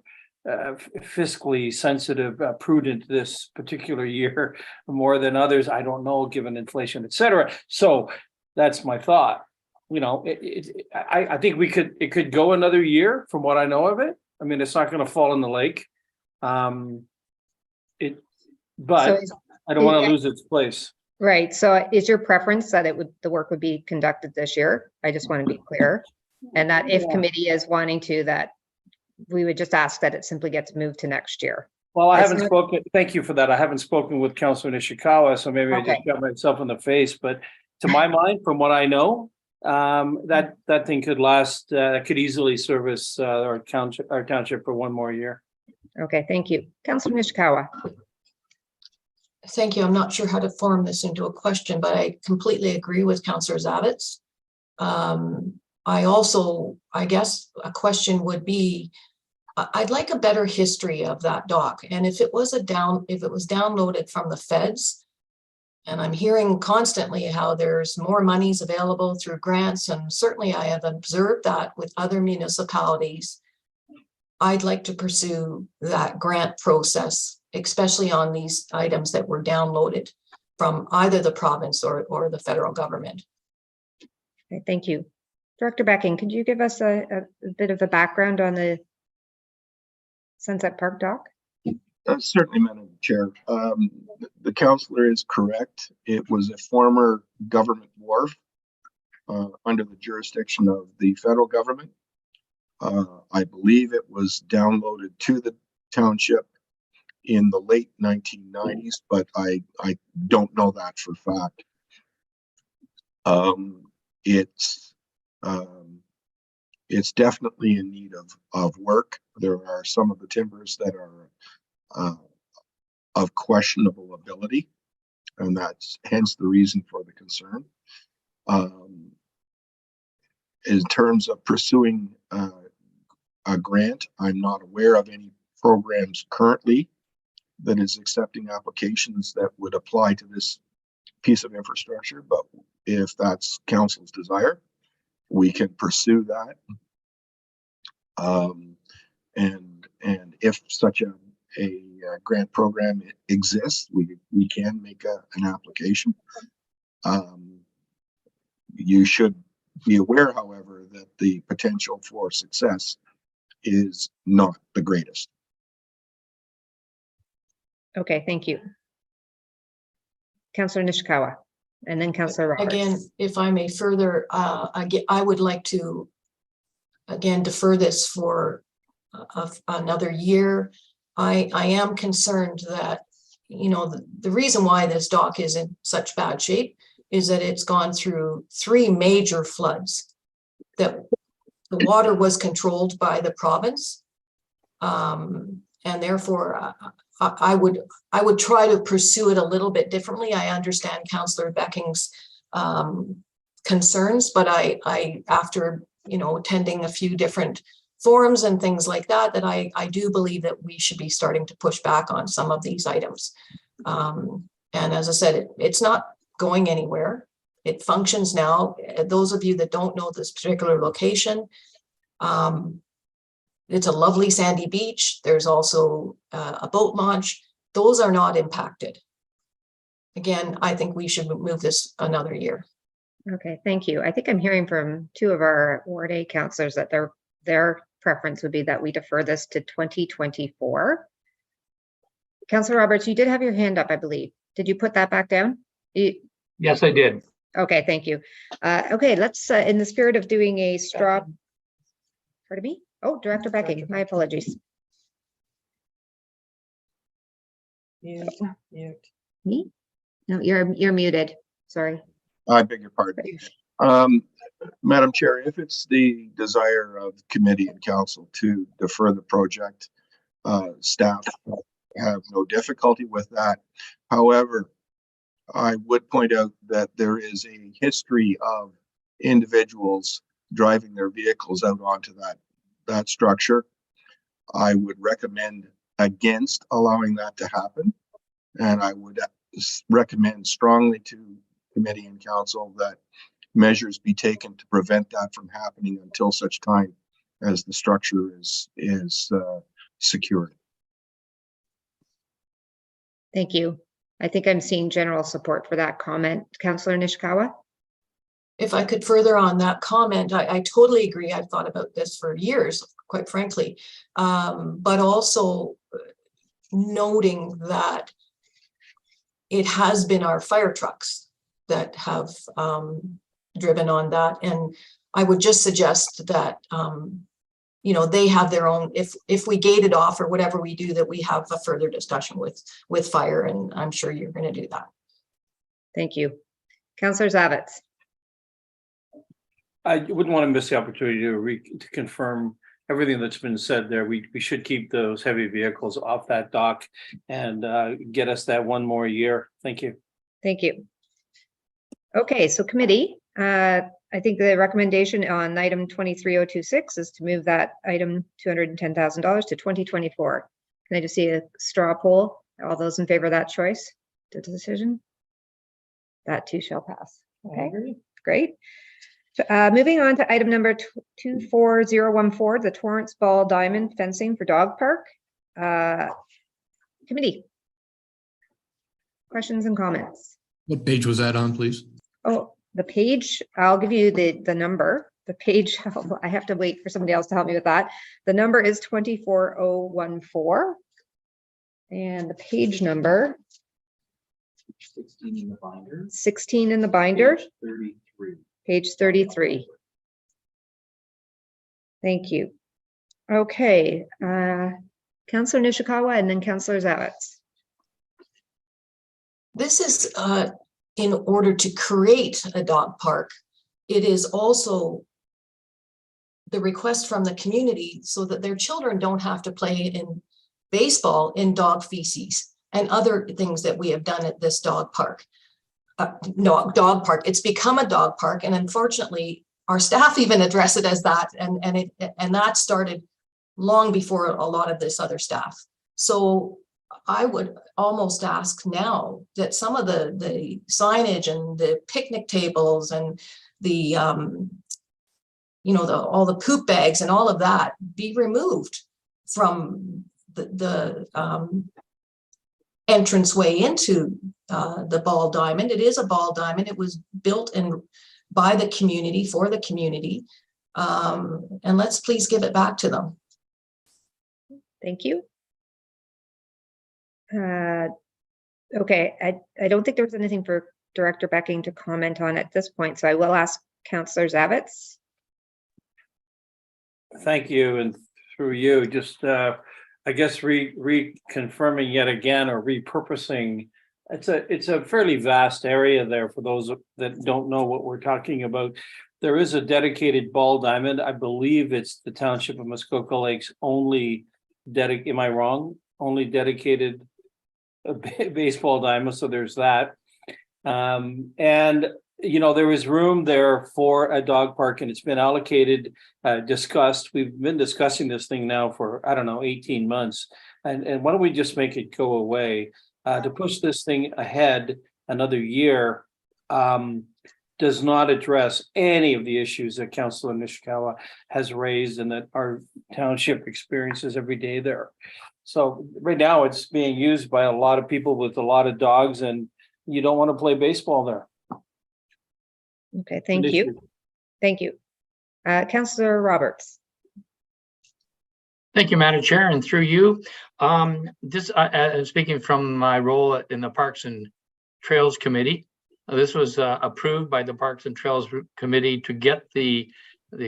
fiscally sensitive, prudent this particular year more than others. I don't know, given inflation, et cetera. So that's my thought. You know, I think it could go another year from what I know of it. I mean, it's not going to fall in the lake. But I don't want to lose its place. Right. So is your preference that the work would be conducted this year? I just want to be clear. And that if committee is wanting to, that we would just ask that it simply gets moved to next year. Well, I haven't spoken. Thank you for that. I haven't spoken with Councillor Nishikawa, so maybe I just got myself in the face. But to my mind, from what I know, that thing could last. Could easily service our township for one more year. Okay, thank you, Councillor Nishikawa. Thank you. I'm not sure how to form this into a question, but I completely agree with Councillor Zavitz. I guess a question would be, I'd like a better history of that dock. And if it was downloaded from the feds, and I'm hearing constantly how there's more monies available through grants, and certainly I have observed that with other municipalities. I'd like to pursue that grant process, especially on these items that were downloaded from either the province or the federal government. Okay, thank you. Director Becking, could you give us a bit of a background on the Sunset Park dock? Certainly, Madam Chair. The councillor is correct. It was a former government wharf under the jurisdiction of the federal government. I believe it was downloaded to the township in the late 1990s, but I don't know that for fact. It's It's definitely in need of work. There are some of the timbers that are of questionable ability, and that's hence the reason for the concern. In terms of pursuing a grant, I'm not aware of any programs currently that is accepting applications that would apply to this piece of infrastructure, but if that's council's desire, we can pursue that. And if such a grant program exists, we can make an application. You should be aware, however, that the potential for success is not the greatest. Okay, thank you. Councillor Nishikawa, and then Councillor Roberts. Again, if I may further, I would like to again defer this for another year. I am concerned that, you know, the reason why this dock is in such bad shape is that it's gone through 3 major floods, that the water was controlled by the province, and therefore I would try to pursue it a little bit differently. I understand Councillor Becking's concerns, but I after, you know, attending a few different forums and things like that, I do believe that we should be starting to push back on some of these items. And as I said, it's not going anywhere. It functions now. Those of you that don't know this particular location, it's a lovely sandy beach. There's also a boat launch. Those are not impacted. Again, I think we should move this another year. Okay, thank you. I think I'm hearing from 2 of our Ward A councillors that their preference would be that we defer this to 2024. Councillor Roberts, you did have your hand up, I believe. Did you put that back down? Yes, I did. Okay, thank you. Okay, let's, in the spirit of doing a straw, pardon me? Oh, Director Becking, my apologies. Mute. Me? No, you're muted. Sorry. I beg your pardon. Madam Chair, if it's the desire of committee and council to defer the project, staff have no difficulty with that. However, I would point out that there is a history of individuals driving their vehicles out onto that structure. I would recommend against allowing that to happen, and I would recommend strongly to committee and council that measures be taken to prevent that from happening until such time as the structure is secured. Thank you. I think I'm seeing general support for that comment. Councillor Nishikawa? If I could further on that comment, I totally agree. I've thought about this for years, quite frankly, but also noting that it has been our fire trucks that have driven on that. And I would just suggest that, you know, they have their own, if we gate it off or whatever we do, that we have a further discussion with fire, and I'm sure you're going to do that. Thank you. Councillor Zavitz? I wouldn't want to miss the opportunity to confirm everything that's been said there. We should keep those heavy vehicles off that dock and get us that 1 more year. Thank you. Thank you. Okay, so committee, I think the recommendation on item 23026 is to move that item $210,000 to 2024. Can I just see a straw poll? All those in favor of that choice, the decision? That too shall pass. Okay, great. Moving on to item number 24014, the Torrance Ball Diamond fencing for dog park. Committee. Questions and comments? What page was that on, please? Oh, the page, I'll give you the number. The page, I have to wait for somebody else to help me with that. The number is 24014. And the page number. 16 in the binder. 16 in the binder. Page 33. Page 33. Thank you. Okay, Councillor Nishikawa and then Councillor Zavitz. This is in order to create a dog park. It is also the request from the community so that their children don't have to play in baseball in dog feces and other things that we have done at this dog park. No, dog park. It's become a dog park, and unfortunately, our staff even address it as that, and that started long before a lot of this other stuff. So I would almost ask now that some of the signage and the picnic tables and the you know, all the poop bags and all of that be removed from the entranceway into the ball diamond. It is a ball diamond. It was built by the community for the community, and let's please give it back to them. Thank you. Okay, I don't think there was anything for Director Becking to comment on at this point, so I will ask Councillor Zavitz. Thank you, and through you, just I guess reconfirming yet again, or repurposing. It's a fairly vast area there for those that don't know what we're talking about. There is a dedicated ball diamond. I believe it's the Township of Muskoka Lakes only am I wrong? Only dedicated baseball diamond. So there's that. And you know, there is room there for a dog park, and it's been allocated, discussed. We've been discussing this thing now for, I don't know, 18 months. And why don't we just make it go away? To push this thing ahead another year does not address any of the issues that Councillor Nishikawa has raised and that our township experiences every day there. So right now it's being used by a lot of people with a lot of dogs, and you don't want to play baseball there. Okay, thank you. Thank you. Councillor Roberts. Thank you, Madam Chair, and through you. Speaking from my role in the Parks and Trails Committee, this was approved by the Parks and Trails Committee to get the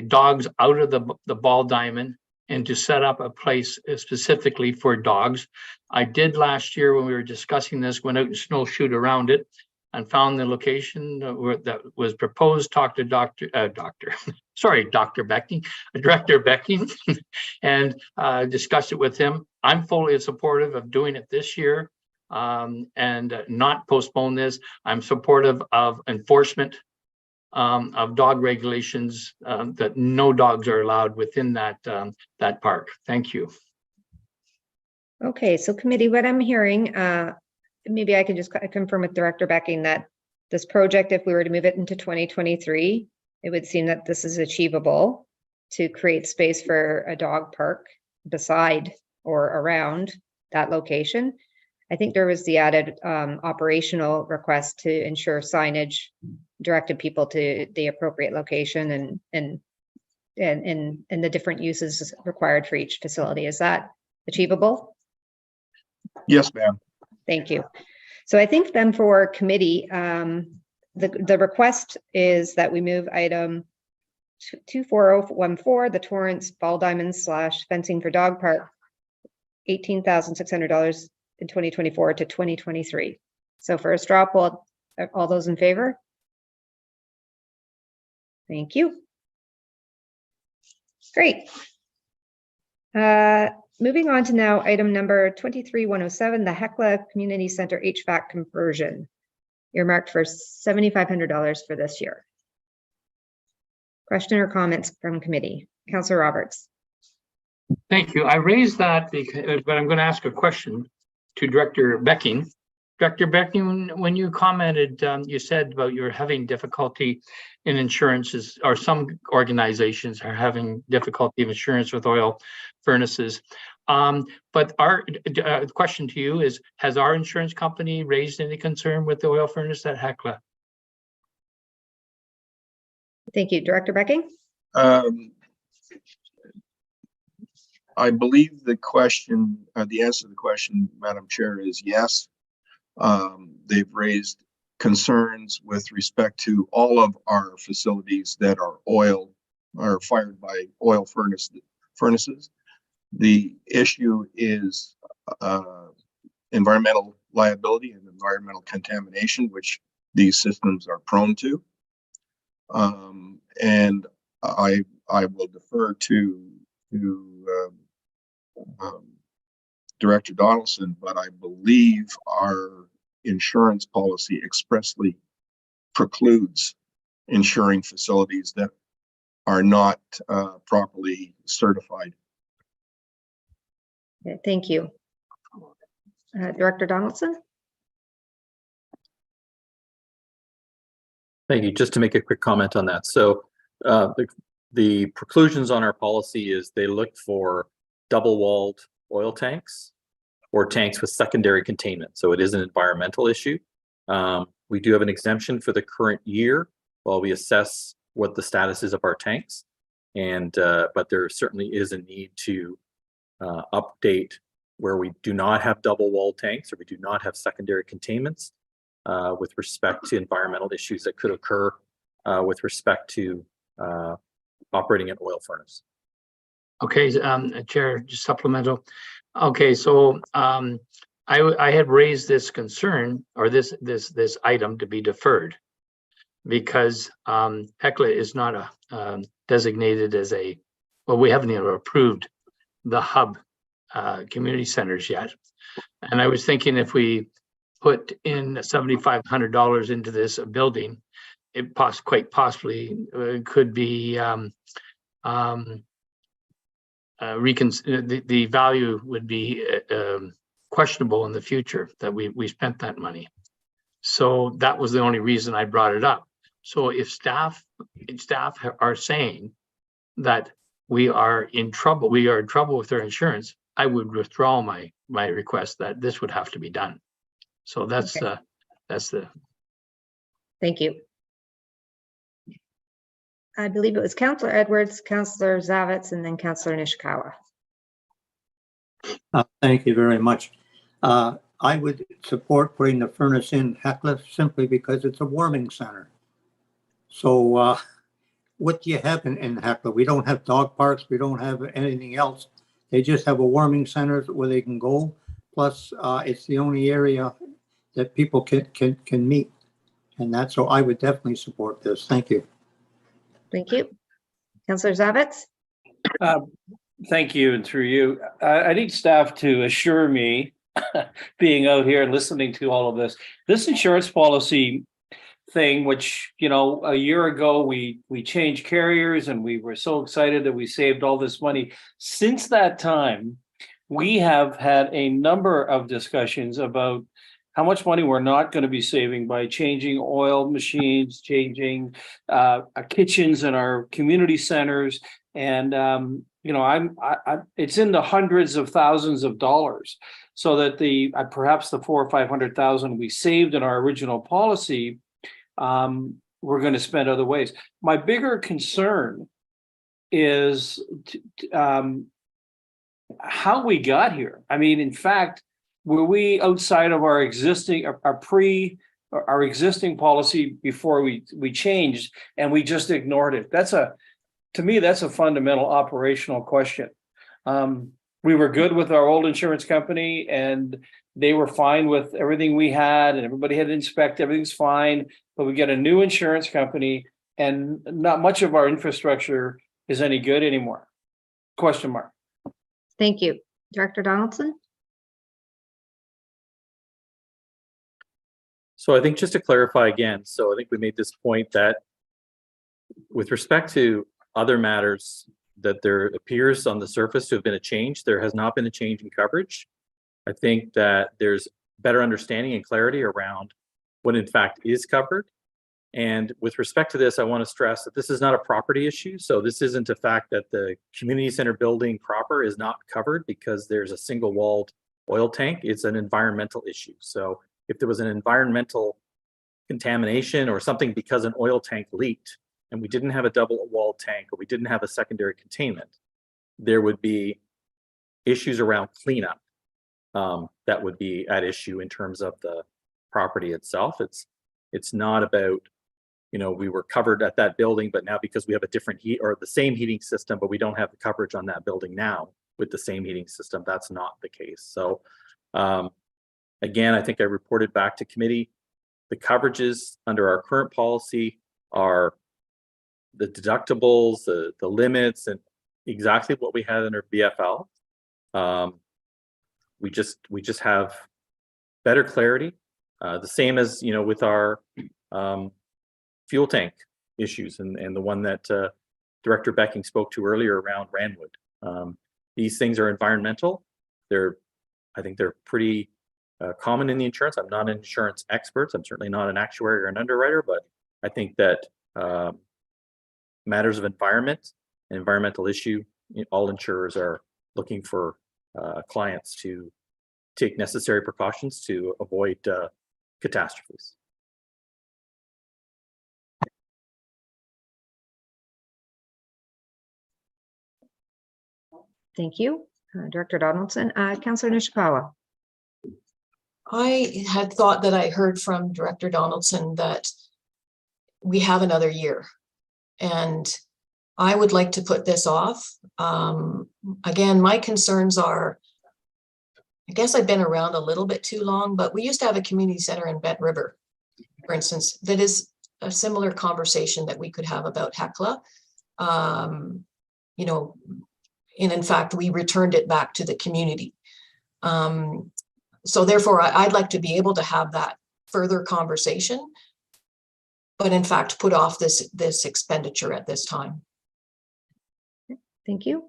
dogs out of the ball diamond and to set up a place specifically for dogs. I did last year when we were discussing this, went out and snowshoed around it and found the location that was proposed, talked to Director Becking, and discussed it with him. I'm fully supportive of doing it this year and not postpone this. I'm supportive of enforcement of dog regulations, that no dogs are allowed within that park. Thank you. Okay, so committee, what I'm hearing, maybe I can just confirm with Director Becking that this project, if we were to move it into 2023, it would seem that this is achievable to create space for a dog park beside or around that location. I think there was the added operational request to ensure signage directed people to the appropriate location and the different uses required for each facility. Is that achievable? Yes, ma'am. Thank you. So I think then for committee, the request is that we move item 24014, the Torrance Ball Diamonds / fencing for dog park, $18,600 in 2024 to 2023. So for a straw poll, all those in favor? Thank you. Great. Moving on to now item number 23107, the Hecla Community Center HVAC conversion, earmarked for $7,500 for this year. Question or comments from committee? Councillor Roberts. Thank you. I raised that because, but I'm going to ask a question to Director Becking. Director Becking, when you commented, you said about you're having difficulty in insurances, or some organizations are having difficulty of insurance with oil furnaces. But our question to you is, has our insurance company raised any concern with the oil furnace at Hecla? Thank you. Director Becking? I believe the question, the answer to the question, Madam Chair, is yes. They've raised concerns with respect to all of our facilities that are fired by oil furnaces. The issue is environmental liability and environmental contamination, which these systems are prone to. And I I will defer to Director Donaldson, but I believe our insurance policy expressly precludes insuring facilities that are not properly certified. Okay, thank you. Director Donaldson? Thank you. Just to make a quick comment on that. So the preclusions on our policy is they look for double-walled oil tanks or tanks with secondary containment. So it is an environmental issue. We do have an exemption for the current year while we assess what the status is of our tanks. And but there certainly is a need to update where we do not have double-walled tanks or we do not have secondary containments with respect to environmental issues that could occur with respect to operating an oil furnace. Okay, Chair, just supplemental. Okay, so I had raised this concern or this item to be deferred because Hecla is not designated as a, well, we haven't even approved the hub community centers yet. And I was thinking if we put in $7,500 into this building, it quite possibly could be the value would be questionable in the future that we spent that money. So that was the only reason I brought it up. So if staff are saying that we are in trouble with our insurance, I would withdraw my request that this would have to be done. So that's Okay. the. Thank you. I believe it was Councillor Edwards, Councillor Zavitz, and then Councillor Nishikawa. Thank you very much. I would support putting the furnace in Hecla simply because it's a warming center. So what do you have in Hecla? We don't have dog parks. We don't have anything else. They just have a warming center where they can go. Plus, it's the only area that people can meet. And that's, so I would definitely support this. Thank you. Thank you. Councillor Zavitz? Thank you, and through you. I need staff to assure me, being out here and listening to all of this insurance policy thing, which, you know, a year ago we changed carriers and we were so excited that we saved all this money. Since that time, we have had a number of discussions about how much money we're not going to be saving by changing oil machines, changing our kitchens in our community centers. And, you know, it's in the hundreds of thousands of dollars, so that perhaps the $400,000 or $500,000 we saved in our original policy, we're going to spend other ways. My bigger concern is how we got here. I mean, in fact, were we outside of our existing, our existing policy before we changed and we just ignored it? To me, that's a fundamental operational question. We were good with our old insurance company and they were fine with everything we had and everybody had to inspect, everything's fine, but we get a new insurance company and not much of our infrastructure is any good anymore. Question mark. Thank you. Director Donaldson? So I think just to clarify again, so I think we made this point that with respect to other matters that there appears on the surface to have been a change, there has not been a change in coverage. I think that there's better understanding and clarity around what in fact is covered. And with respect to this, I want to stress that this is not a property issue. So this isn't a fact that the community center building proper is not covered because there's a single walled oil tank. It's an environmental issue. So if there was an environmental contamination or something because an oil tank leaked and we didn't have a double walled tank or we didn't have a secondary containment, there would be issues around cleanup that would be at issue in terms of the property itself. It's not about, you know, we were covered at that building, but now because we have a different heat or the same heating system, but we don't have the coverage on that building now with the same heating system, that's not the case. So again, I think I reported back to committee, the coverages under our current policy are deductibles, the limits, and exactly what we had under BFL. We just have better clarity. The same as, you know, with our fuel tank issues and the one that Director Becking spoke to earlier around Randwood. These things are environmental. I think they're pretty common in the insurance. I'm not an insurance expert. I'm certainly not an actuary or an underwriter, but I think that matters of environment, an environmental issue, all insurers are looking for clients to take necessary precautions to avoid catastrophes. Thank you, Director Donaldson. Councillor Nishikawa. I had thought that I heard from Director Donaldson that we have another year, and I would like to put this off. Again, my concerns are, I guess I've been around a little bit too long, but we used to have a community center in Bent River, for instance, that is a similar conversation that we could have about Hecla. You know, and in fact, we returned it back to the community. So therefore, I'd like to be able to have that further conversation, but in fact, put off this expenditure at this time. Thank you.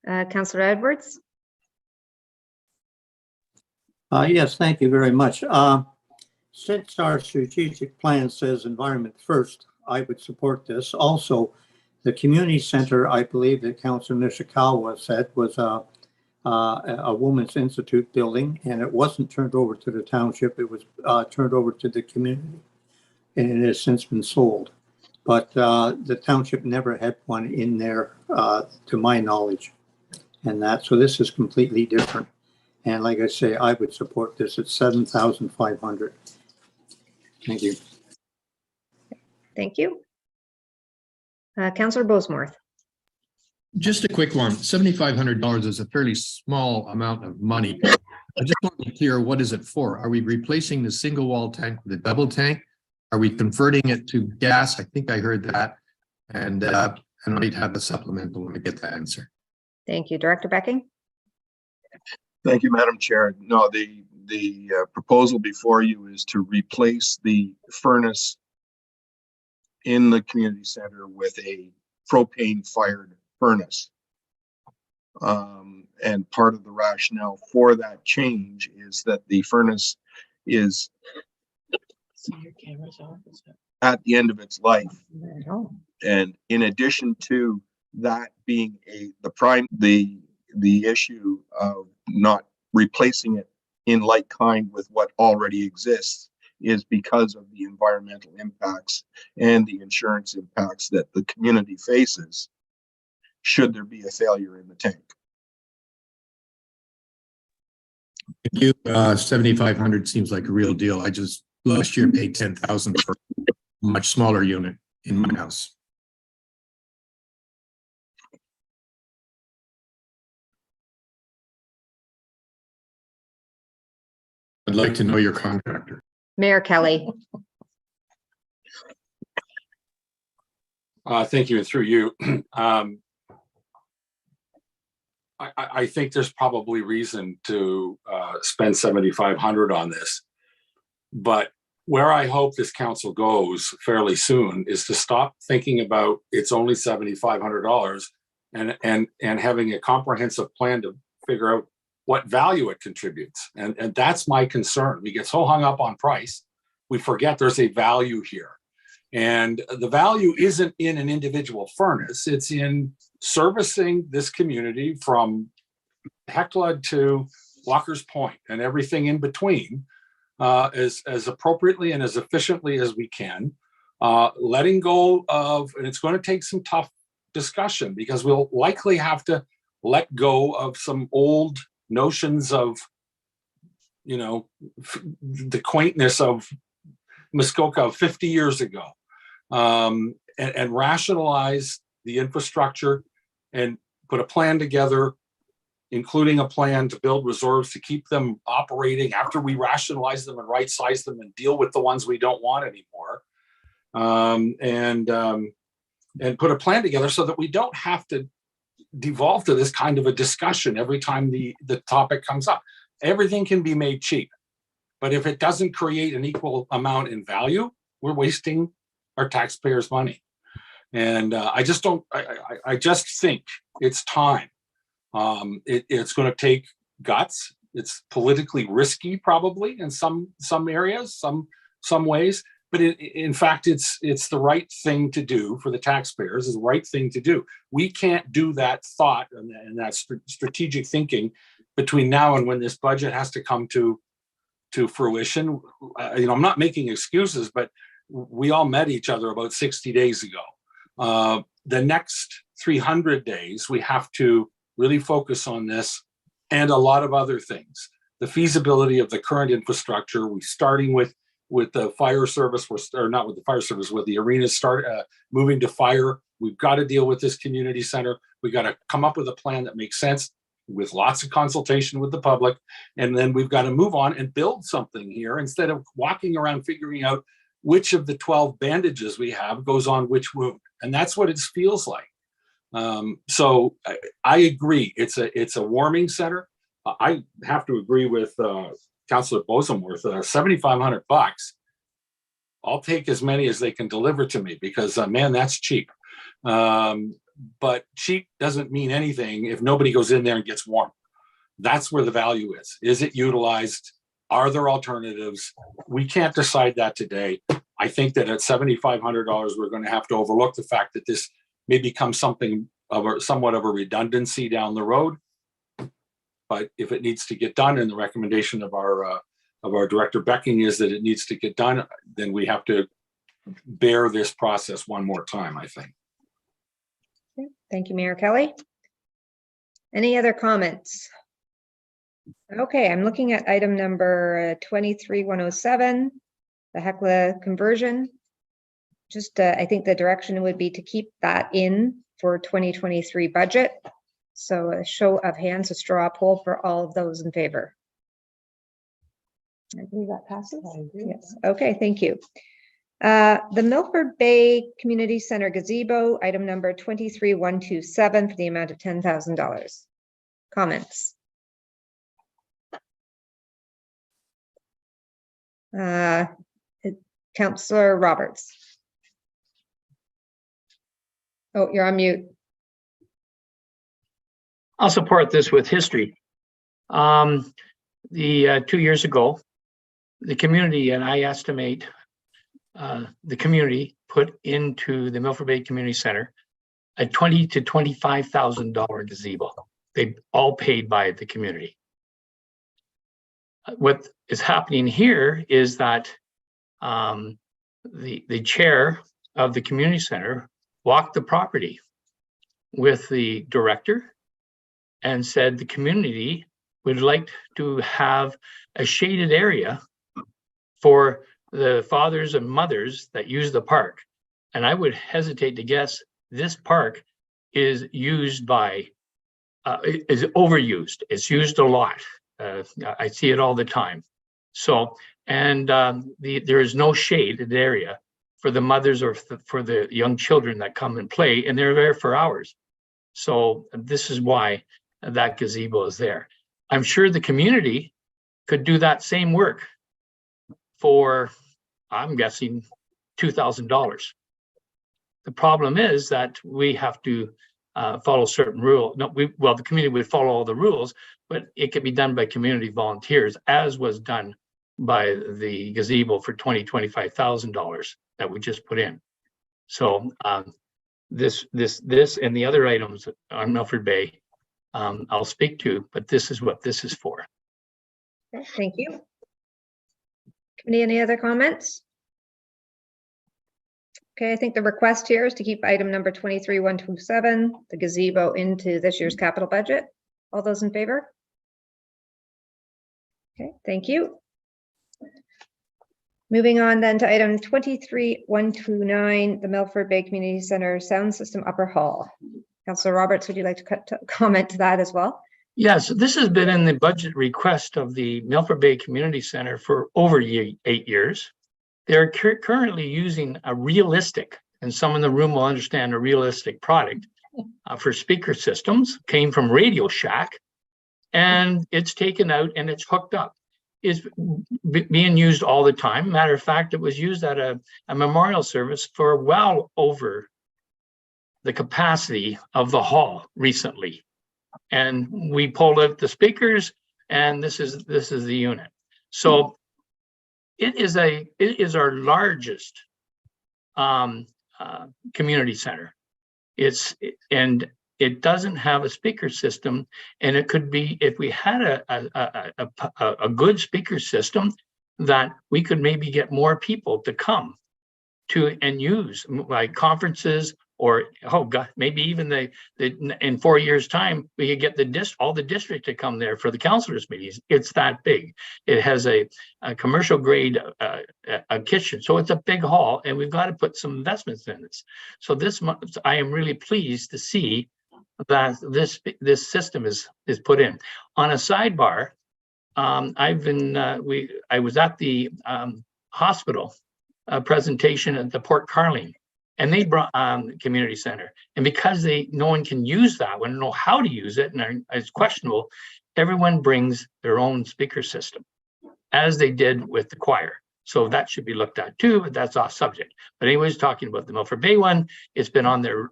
Councillor Edwards. Yes, thank you very much. Since our strategic plan says environment first, I would support this. Also, the community center, I believe that Councilor Nishikawa said, was a Women's Institute building, and it wasn't turned over to the township. It was turned over to the community, and it has since been sold. But the township never had one in there, to my knowledge, and so this is completely different. And like I say, I would support this at $7,500. Thank you. Thank you. Councillor Boseworth. Just a quick one. $7,500 is a fairly small amount of money. I just want to be clear, what is it for? Are we replacing the single wall tank with a double tank? Are we converting it to gas? I think I heard that. And I might have a supplemental when I get the answer. Thank you. Director Becking. Thank you, Madam Chair. No, the proposal before you is to replace the furnace in the community center with a propane fired furnace. And part of the rationale for that change is that the furnace is at the end of its life. And in addition to that being the issue of not replacing it in like kind with what already exists is because of the environmental impacts and the insurance impacts that the community faces should there be a failure in the tank. Thank you. 7,500 seems like a real deal. I just last year paid 10,000 for a much smaller unit in my house. I'd like to know your contractor. Mayor Kelly. Thank you, and through you. I think there's probably reason to spend 7,500 on this, but where I hope this council goes fairly soon is to stop thinking about it's only $7,500 and having a comprehensive plan to figure out what value it contributes. And that's my concern. We get so hung up on price, we forget there's a value here. And the value isn't in an individual furnace, it's in servicing this community from Hecla to Walker's Point and everything in between as appropriately and as efficiently as we can, letting go of, and it's going to take some tough discussion because we'll likely have to let go of some old notions of, you know, the quaintness of Muskoka 50 years ago, and rationalize the infrastructure and put a plan together, including a plan to build reserves to keep them operating after we rationalize them and right-size them and deal with the ones we don't want anymore. and put a plan together so that we don't have to devolve to this kind of a discussion every time the topic comes up. Everything can be made cheap, but if it doesn't create an equal amount in value, we're wasting our taxpayers' money. And I just don't, I just think it's time. It's going to take guts. It's politically risky, probably in some areas, some ways. But in fact, it's the right thing to do for the taxpayers. Is the right thing to do. We can't do that thought and that strategic thinking between now and when this budget has to come to fruition. I'm not making excuses, but we all met each other about 60 days ago. The next 300 days, we have to really focus on this and a lot of other things. The feasibility of the current infrastructure. We're starting with the fire service, or not with the fire service, with the arena moving to fire. We've got to deal with this community center. We've got to come up with a plan that makes sense with lots of consultation with the public. And then we've got to move on and build something here instead of walking around figuring out which of the 12 bandages we have goes on which wound. And that's what it feels like. So I agree. It's a warming center. I have to agree with Councillor Bosenworth. $7,500. I'll take as many as they can deliver to me because man, that's cheap. But cheap doesn't mean anything if nobody goes in there and gets warm. That's where the value is. Is it utilized? Are there alternatives? We can't decide that today. I think that at $7,500, we're going to have to overlook the fact that this may become something of somewhat of a redundancy down the road. But if it needs to get done, and the recommendation of our Director Becking is that it needs to get done, then we have to bear this process one more time, I think. Okay. Thank you, Mayor Kelly. Any other comments? Okay, I'm looking at item number 23107, the Hecla conversion. Just, I think the direction would be to keep that in for 2023 budget. So a show of hands, a straw poll for all of those in favor. I believe that passes. Yes. Okay, thank you. The Milford Bay Community Center gazebo, item number 23127 for the amount of $10,000. Comments? Councillor Roberts. Oh, you're on mute. I'll support this with history. 2 years ago, the community, and I estimate the community put into the Milford Bay Community Center a $20,000 to $25,000 gazebo. They all paid by the community. What is happening here is that the chair of the community center walked the property with the director and said the community would like to have a shaded area for the fathers and mothers that use the park. And I would hesitate to guess this park is used by, is overused. It's used a lot. I see it all the time. So, and there is no shaded area for the mothers or for the young children that come and play, and they're there for hours. So this is why that gazebo is there. I'm sure the community could do that same work for, I'm guessing, $2,000. The problem is that we have to follow certain rules. No, well, the community would follow all the rules, but it could be done by community volunteers, as was done by the gazebo for $25,000 that we just put in. So this and the other items on Milford Bay, I'll speak to, but this is what this is for. Okay, thank you. Committee, any other comments? Okay, I think the request here is to keep item number 23127, the gazebo, into this year's capital budget. All those in favor? Okay, thank you. Moving on then to item 23129, the Milford Bay Community Center sound system upper hall. Councillor Roberts, would you like to comment to that as well? Yes, this has been in the budget request of the Milford Bay Community Center for over 8 years. They're currently using a realistic, and some in the room will understand a realistic product for speaker systems came from Radio Shack, and it's taken out and it's hooked up. It's being used all the time. Matter of fact, it was used at a memorial service for well over the capacity of the hall recently. And we pulled out the speakers, and this is the unit. So it is our largest community center. And it doesn't have a speaker system, and it could be, if we had a good speaker system, that we could maybe get more people to come to and use, like conferences, or oh god, maybe even the in 4 years time we could get all the district to come there for the councilors meetings. It's that big. It has a commercial grade a kitchen, so it's a big hall, and we've got to put some investments in this. So this month I am really pleased to see that this system is put in. On a sidebar, I was at the hospital presentation at the Port Carling, and they brought community center, and because no one can use that one, know how to use it, and it's questionable, everyone brings their own speaker system, as they did with the choir. So that should be looked at too, but that's off subject. But anyways, talking about the Milford Bay one, it's been on the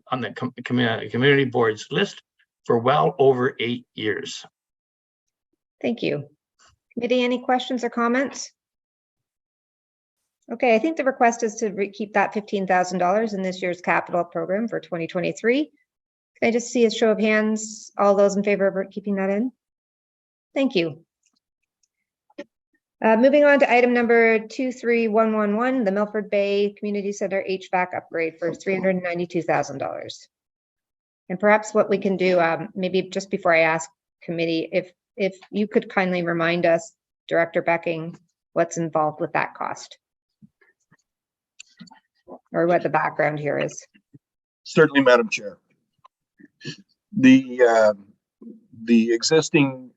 community board's list for well over 8 years. Thank you. Committee, any questions or comments? Okay, I think the request is to keep that $15,000 in this year's capital program for 2023. Can I just see a show of hands? All those in favor of keeping that in? Thank you. Moving on to item number 23111, the Milford Bay Community Center HVAC upgrade for $392,000. And perhaps what we can do, maybe just before I ask committee, if you could kindly remind us, Director Becking, what's involved with that cost, or what the background here is. Certainly, Madam Chair. The existing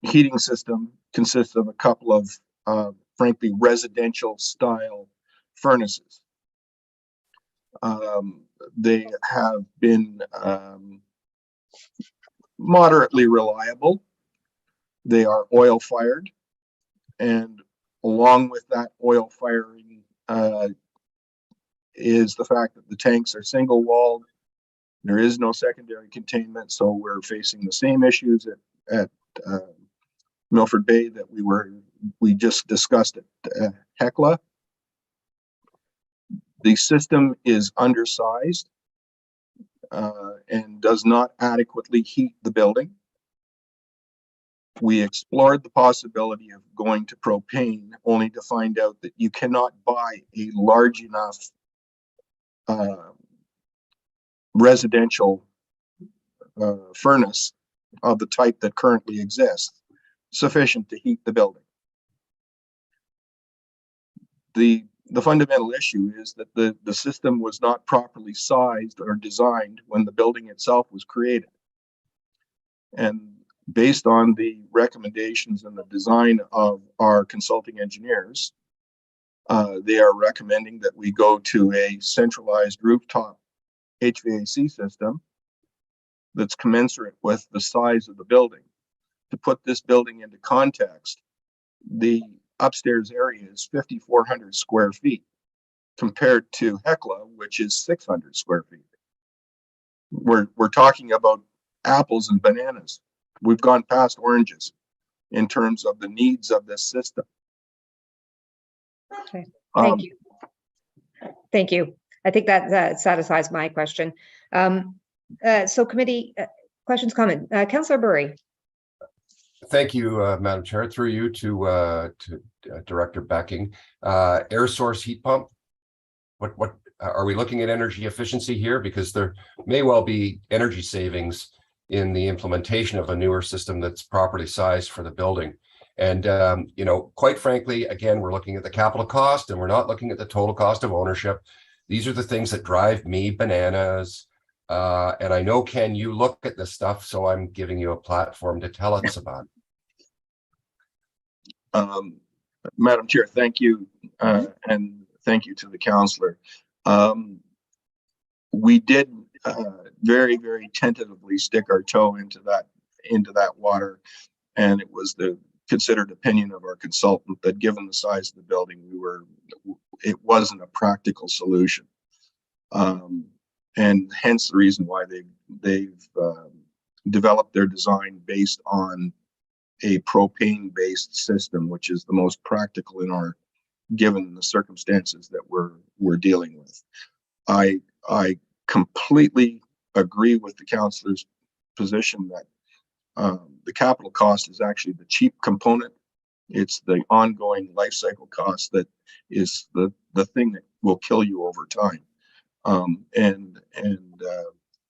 heating system consists of a couple of frankly residential style furnaces. They have been moderately reliable. They are oil fired, and along with that oil firing is the fact that the tanks are single walled. There is no secondary containment, so we're facing the same issues at Milford Bay that we just discussed at Hecla. The system is undersized and does not adequately heat the building. We explored the possibility of going to propane, only to find out that you cannot buy a large enough residential furnace of the type that currently exists sufficient to heat the building. The fundamental issue is that the system was not properly sized or designed when the building itself was created. And based on the recommendations and the design of our consulting engineers, they are recommending that we go to a centralized rooftop HVAC system that's commensurate with the size of the building. To put this building into context, the upstairs area is 5,400 square feet compared to Hecla, which is 600 square feet. We're talking about apples and bananas. We've gone past oranges in terms of the needs of this system. Okay, thank you. Thank you. I think that satisfies my question. So committee questions, comment. Councillor Burry. Thank you, Madam Chair. Through you to Director Becking. Air source heat pump. What are we looking at energy efficiency here? Because there may well be energy savings in the implementation of a newer system that's properly sized for the building. And you know, quite frankly, again, we're looking at the capital cost, and we're not looking at the total cost of ownership. These are the things that drive me bananas. And I know, Ken, you look at this stuff, so I'm giving you a platform to tell us about it. Madam Chair, thank you, and thank you to the councillor. We did very, very tentatively stick our toe into that water, and it was the considered opinion of our consultant that given the size of the building, it wasn't a practical solution. And hence the reason why they've developed their design based on a propane-based system, which is the most practical given the circumstances that we're dealing with. I completely agree with the councillor's position that the capital cost is actually the cheap component. It's the ongoing life cycle cost that is the thing that will kill you over time. And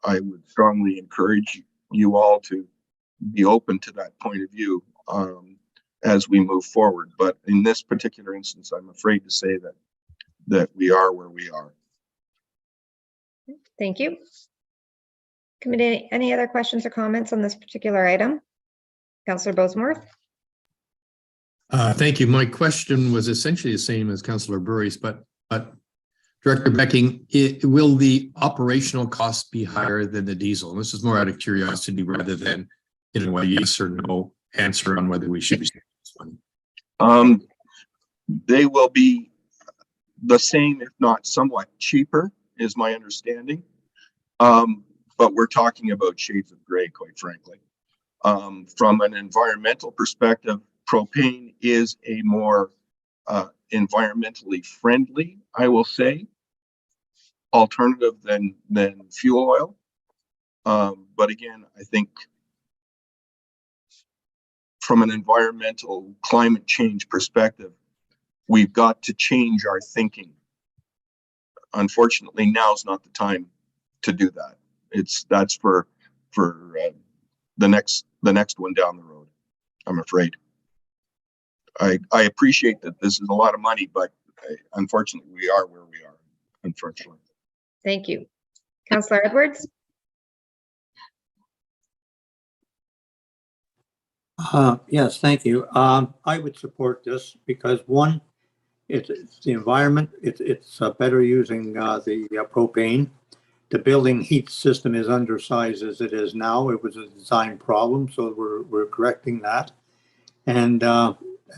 I would strongly encourage you all to be open to that point of view as we move forward. But in this particular instance, I'm afraid to say that we are where we are. Thank you. Committee, any other questions or comments on this particular item? Councillor Boseworth. Thank you. My question was essentially the same as Councillor Burry's, but Director Becking, will the operational cost be higher than the diesel? And this is more out of curiosity rather than a yes or no answer on whether we should be spending this money. They will be the same, if not somewhat cheaper, is my understanding. But we're talking about shades of gray, quite frankly. From an environmental perspective, propane is a more environmentally friendly, I will say, alternative than fuel oil. But again, I think from an environmental climate change perspective, we've got to change our thinking. Unfortunately, now's not the time to do that. That's for the next one down the road, I'm afraid. I appreciate that this is a lot of money, but unfortunately, we are where we are, unfortunately. Thank you. Councillor Edwards. Yes, thank you. I would support this because one, it's the environment. It's better using the propane. The building heat system is undersized as it is now. It was a design problem, so we're correcting that. And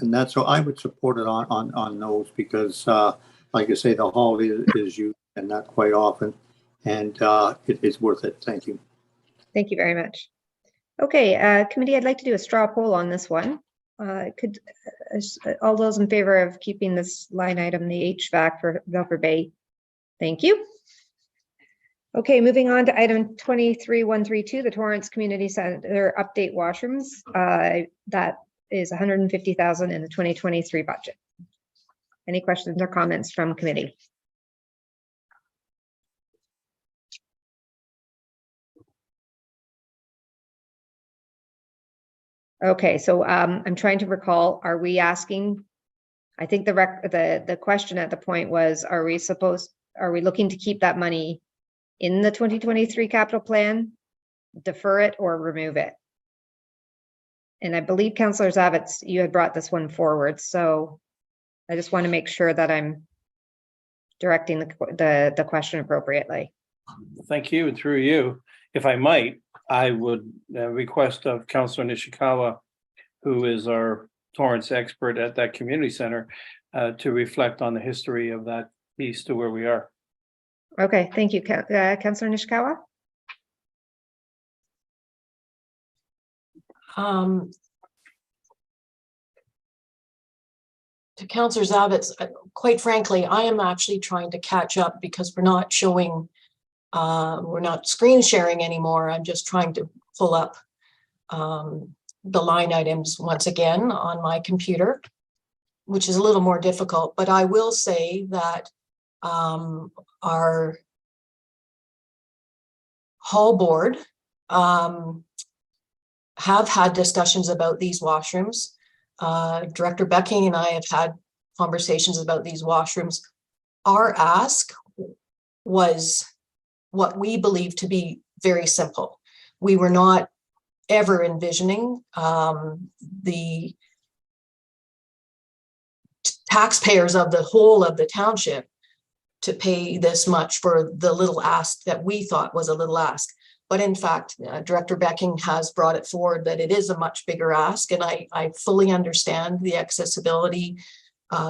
that's so I would support it on those because, like I say, the hall is used and not quite often, and it is worth it. Thank you. Thank you very much. Okay, committee, I'd like to do a straw poll on this one. Could all those in favor of keeping this line item, the HVAC for Belford Bay? Thank you. Okay, moving on to item 23132, the Torrance Community Center update washrooms. That is 150,000 in the 2023 budget. Any questions or comments from committee? Okay, so I'm trying to recall, are we asking, I think the question at the point was, are we looking to keep that money in the 2023 capital plan, defer it or remove it? And I believe Councillor Zavitz, you had brought this one forward. So I just want to make sure that I'm directing the question appropriately. Thank you, and through you, if I might, I would request of Councillor Nishikawa, who is our Torrance expert at that community center, to reflect on the history of that piece to where we are. Okay, thank you, Councillor Nishikawa. To Councillor Zavitz, quite frankly, I am actually trying to catch up because we're not showing, we're not screen sharing anymore. I'm just trying to pull up the line items once again on my computer, which is a little more difficult. But I will say that our hall board have had discussions about these washrooms. Director Becking and I have had conversations about these washrooms. Our ask was what we believe to be very simple. We were not ever envisioning the taxpayers of the whole of the township to pay this much for the little ask that we thought was a little ask. But in fact, Director Becking has brought it forward that it is a much bigger ask, and I fully understand the accessibility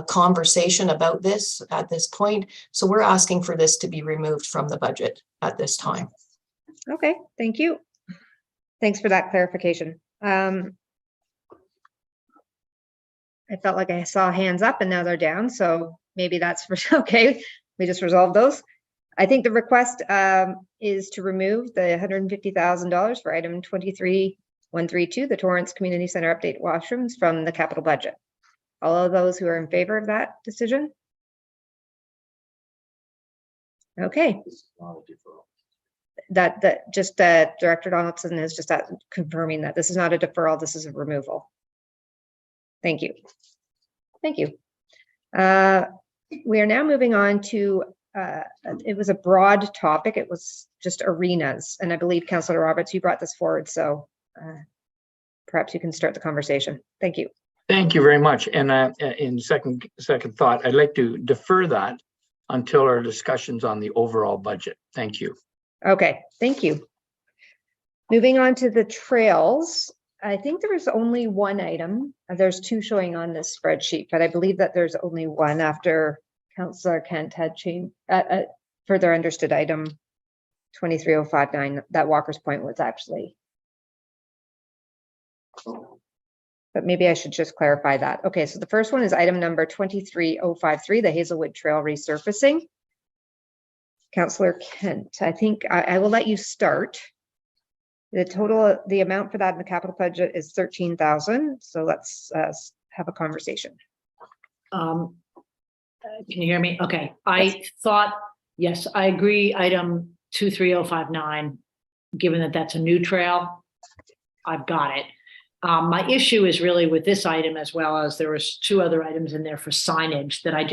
conversation about this at this point. So we're asking for this to be removed from the budget at this time. Okay, thank you. Thanks for that clarification. I felt like I saw hands up and now they're down, so maybe that's okay. We just resolved those. I think the request is to remove the $150,000 for item 23132, the Torrance Community Center update washrooms, from the capital budget. All of those who are in favor of that decision? Okay. Director Donaldson is just confirming that this is not a deferral, this is a removal. Thank you. Thank you. We are now moving on to, it was a broad topic. It was just arenas. And I believe Councillor Roberts, you brought this forward. So perhaps you can start the conversation. Thank you. Thank you very much. And in second thought, I'd like to defer that until our discussions on the overall budget. Thank you. Okay, thank you. Moving on to the trails. I think there was only one item. There's two showing on this spreadsheet, but I believe that there's only one after Councillor Kent had changed, further understood item 23059, that Walker's Point was actually. But maybe I should just clarify that. Okay, so the first one is item number 23053, the Hazelwood Trail resurfacing. Councillor Kent, I think I will let you start. The amount for that in the capital budget is 13,000. So let's have a conversation. Can you hear me? Okay. I thought, yes, I agree. Item 23059, given that that's a new trail, I've got it. My issue is really with this item, as well as there was two other items in there for signage that I'm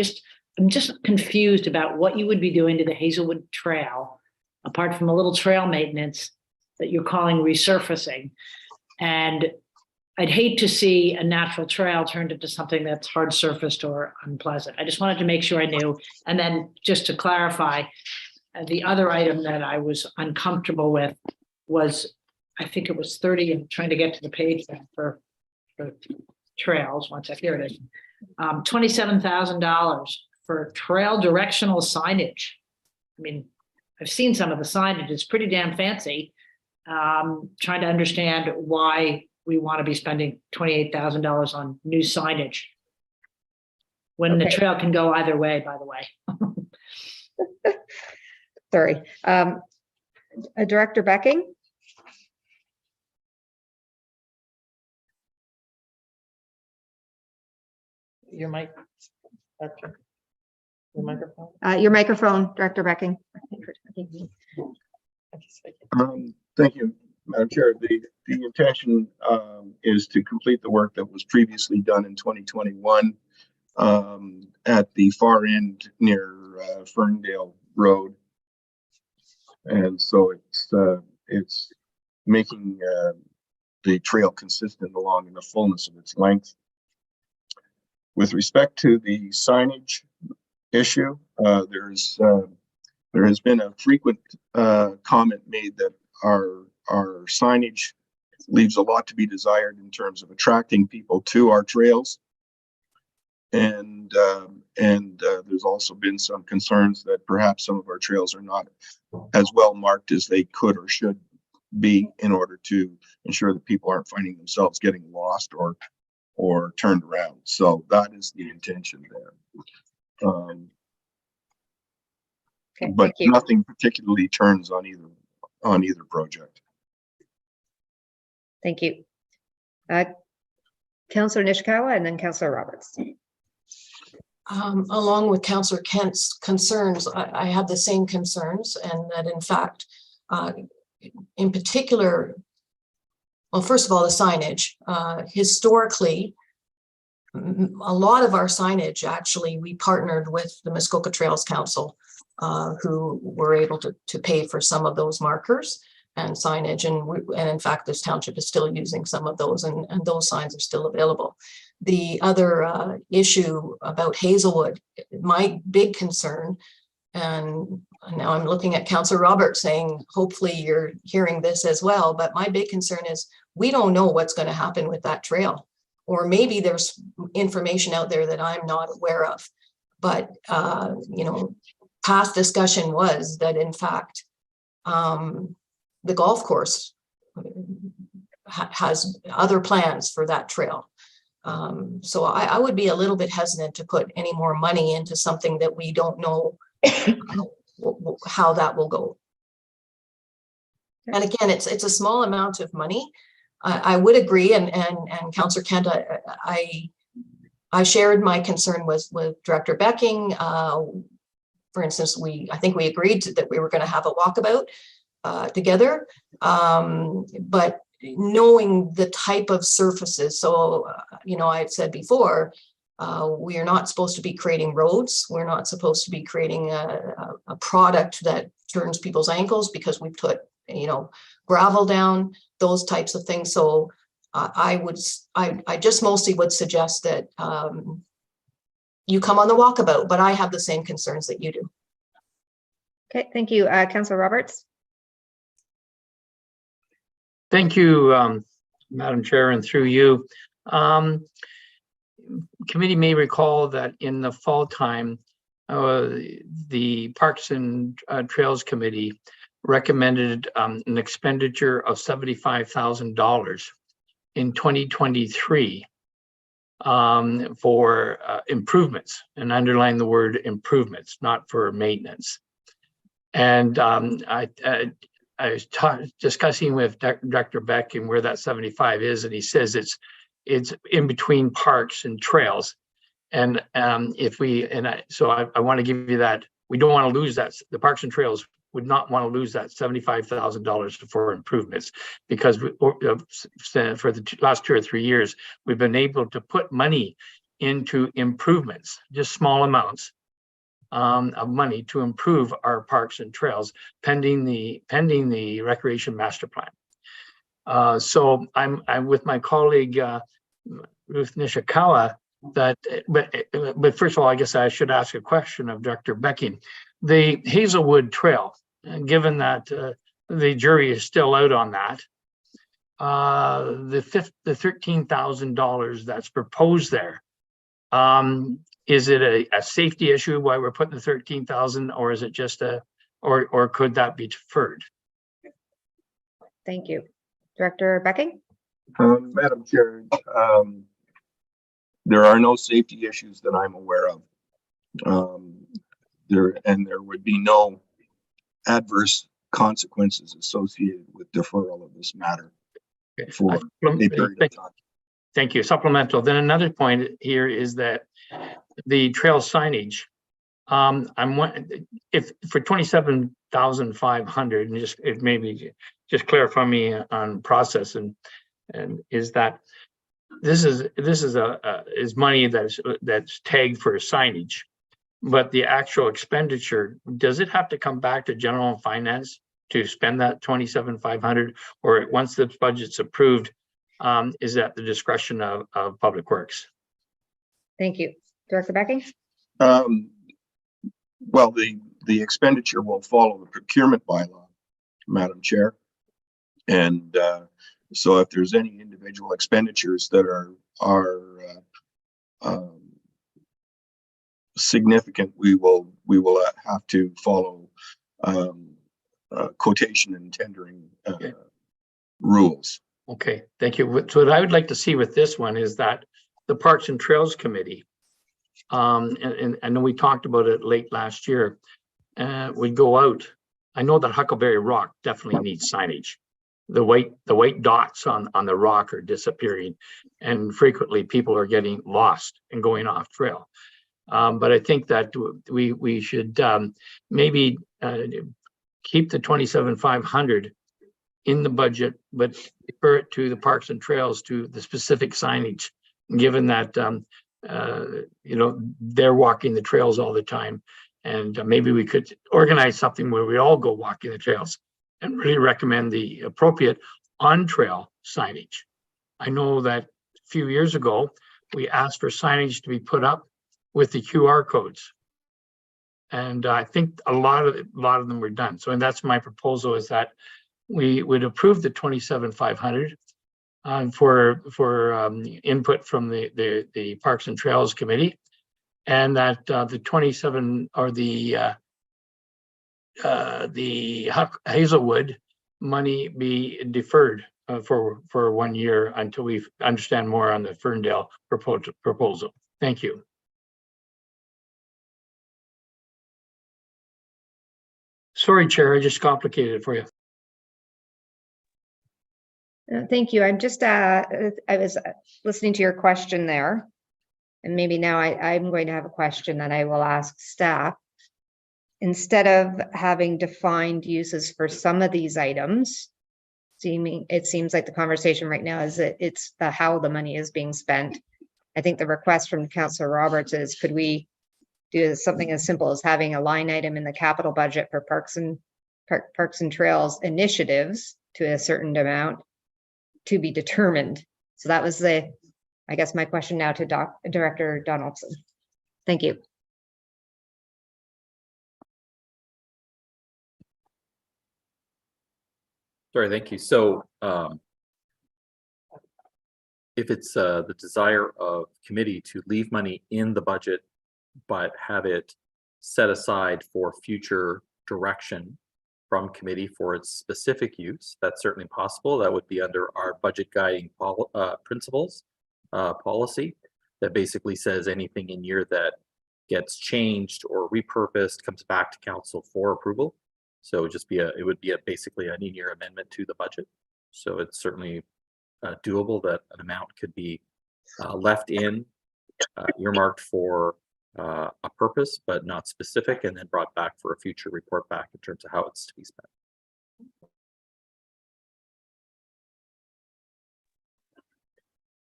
just confused about what you would be doing to the Hazelwood Trail, apart from a little trail maintenance that you're calling resurfacing. And I'd hate to see a natural trail turned into something that's hard surfaced or unpleasant. I just wanted to make sure I knew. And then just to clarify, the other item that I was uncomfortable with was, I think it was 30, I'm trying to get to the page for trails. One sec, here it is. $27,000 for trail directional signage. I mean, I've seen some of the signage, it's pretty damn fancy. Trying to understand why we want to be spending $28,000 on new signage when the trail can go either way, by the way. Sorry. Director Becking? Your mic. Your microphone. Your microphone, Director Becking. Thank you, Madam Chair. The intention is to complete the work that was previously done in 2021 at the far end near Ferndale Road, and so it's making the trail consistent along in the fullness of its length. With respect to the signage issue, there has been a frequent comment made that our signage leaves a lot to be desired in terms of attracting people to our trails. And there's also been some concerns that perhaps some of our trails are not as well marked as they could or should be in order to ensure that people aren't finding themselves getting lost or turned around. So that is the intention there. Okay, but nothing particularly turns on either project. Thank you. Councillor Nishikawa and then Councillor Roberts. Along with Councillor Kent's concerns, I have the same concerns, and that in fact, in particular, well, first of all, the signage. Historically, a lot of our signage, actually, we partnered with the Muskoka Trails Council, who were able to pay for some of those markers and signage. And in fact, this township is still using some of those, and those signs are still available. The other issue about Hazelwood, my big concern, and now I'm looking at Councillor Roberts saying, hopefully you're hearing this as well, but my big concern is we don't know what's going to happen with that trail. Or maybe there's information out there that I'm not aware of. But, you know, past discussion was that in fact, the golf course has other plans for that trail. So I would be a little bit hesitant to put any more money into something that we don't know how that will go. And again, it's a small amount of money. I would agree, and Councillor Kent, I shared my concern with Director Becking. For instance, I think we agreed that we were going to have a walkabout together, but knowing the type of surfaces. So, you know, I've said before, we are not supposed to be creating roads. We're not supposed to be creating a product that turns people's ankles because we put, you know, gravel down, those types of things. So I just mostly would suggest that you come on the walkabout, but I have the same concerns that you do. Okay, thank you. Councillor Roberts. Thank you, Madam Chair, and through you. Committee may recall that in the fall time, the Parks and Trails Committee recommended an expenditure of $75,000 in 2023 for improvements, and underline the word improvements, not for maintenance. And I was discussing with Dr. Beck and where that 75 is, and he says it's in between parks and trails. And so I want to give you that. We don't want to lose that. The Parks and Trails would not want to lose that $75,000 for improvements, because for the last 2 or 3 years, we've been able to put money into improvements, just small amounts of money to improve our parks and trails, pending the recreation master plan. So I'm with my colleague Ruth Nishikawa. But first of all, I guess I should ask a question of Dr. Becking. The Hazelwood Trail, given that the jury is still out on that, the $13,000 that's proposed there, is it a safety issue why we're putting the 13,000, or is it just or could that be deferred? Thank you. Director Becking. Madam Chair, there are no safety issues that I'm aware of. There would be no adverse consequences associated with deferral of this matter for a period of time. Thank you. Supplemental. Then another point here is that the trail signage, if for 27,500, and it maybe just clarify me on process, and is that this is money that's tagged for signage, but the actual expenditure, does it have to come back to general finance to spend that 27,500, or once the budget's approved, is at the discretion of Public Works? Thank you. Director Becking. Well, the expenditure will follow the procurement bylaw, Madam Chair. And so if there's any individual expenditures that are significant, we will have to follow quotation and tendering rules. Okay, thank you. So what I would like to see with this one is that the Parks and Trails Committee, and I know we talked about it late last year, would go out. I know that Huckleberry Rock definitely needs signage. The white dots on the rock are disappearing, and frequently people are getting lost and going off trail. But I think that we should maybe keep the 27,500 in the budget, but refer it to the Parks and Trails to the specific signage, given that you know, they're walking the trails all the time, and maybe we could organize something where we all go walking the trails and really recommend the appropriate on-trail signage. I know that a few years ago we asked for signage to be put up with the QR codes. And I think a lot of them were done. So, and that's my proposal, is that we would approve the 27,500 for input from the Parks and Trails Committee, and that the 27 or the Hazelwood money be deferred for 1 year until we understand more on the Ferndale proposal. Thank you. Sorry, Chair, I just complicated it for you. Thank you. I'm just, I was listening to your question there. And maybe now I'm going to have a question that I will ask staff. Instead of having defined uses for some of these items, it seems like the conversation right now is that it's how the money is being spent. I think the request from Councillor Roberts is, could we do something as simple as having a line item in the capital budget for Parks and Trails initiatives to a certain amount to be determined. So that was I guess my question now to Director Donaldson. Thank you. Sorry, thank you. So if it's the desire of committee to leave money in the budget, but have it set aside for future direction from committee for its specific use, that's certainly possible. That would be under our budget guiding principles policy that basically says anything in year that gets changed or repurposed comes back to council for approval. So it would be basically an in-year amendment to the budget. So it's certainly doable that an amount could be left in, earmarked for a purpose, but not specific, and then brought back for a future report back in terms of how it's to be spent.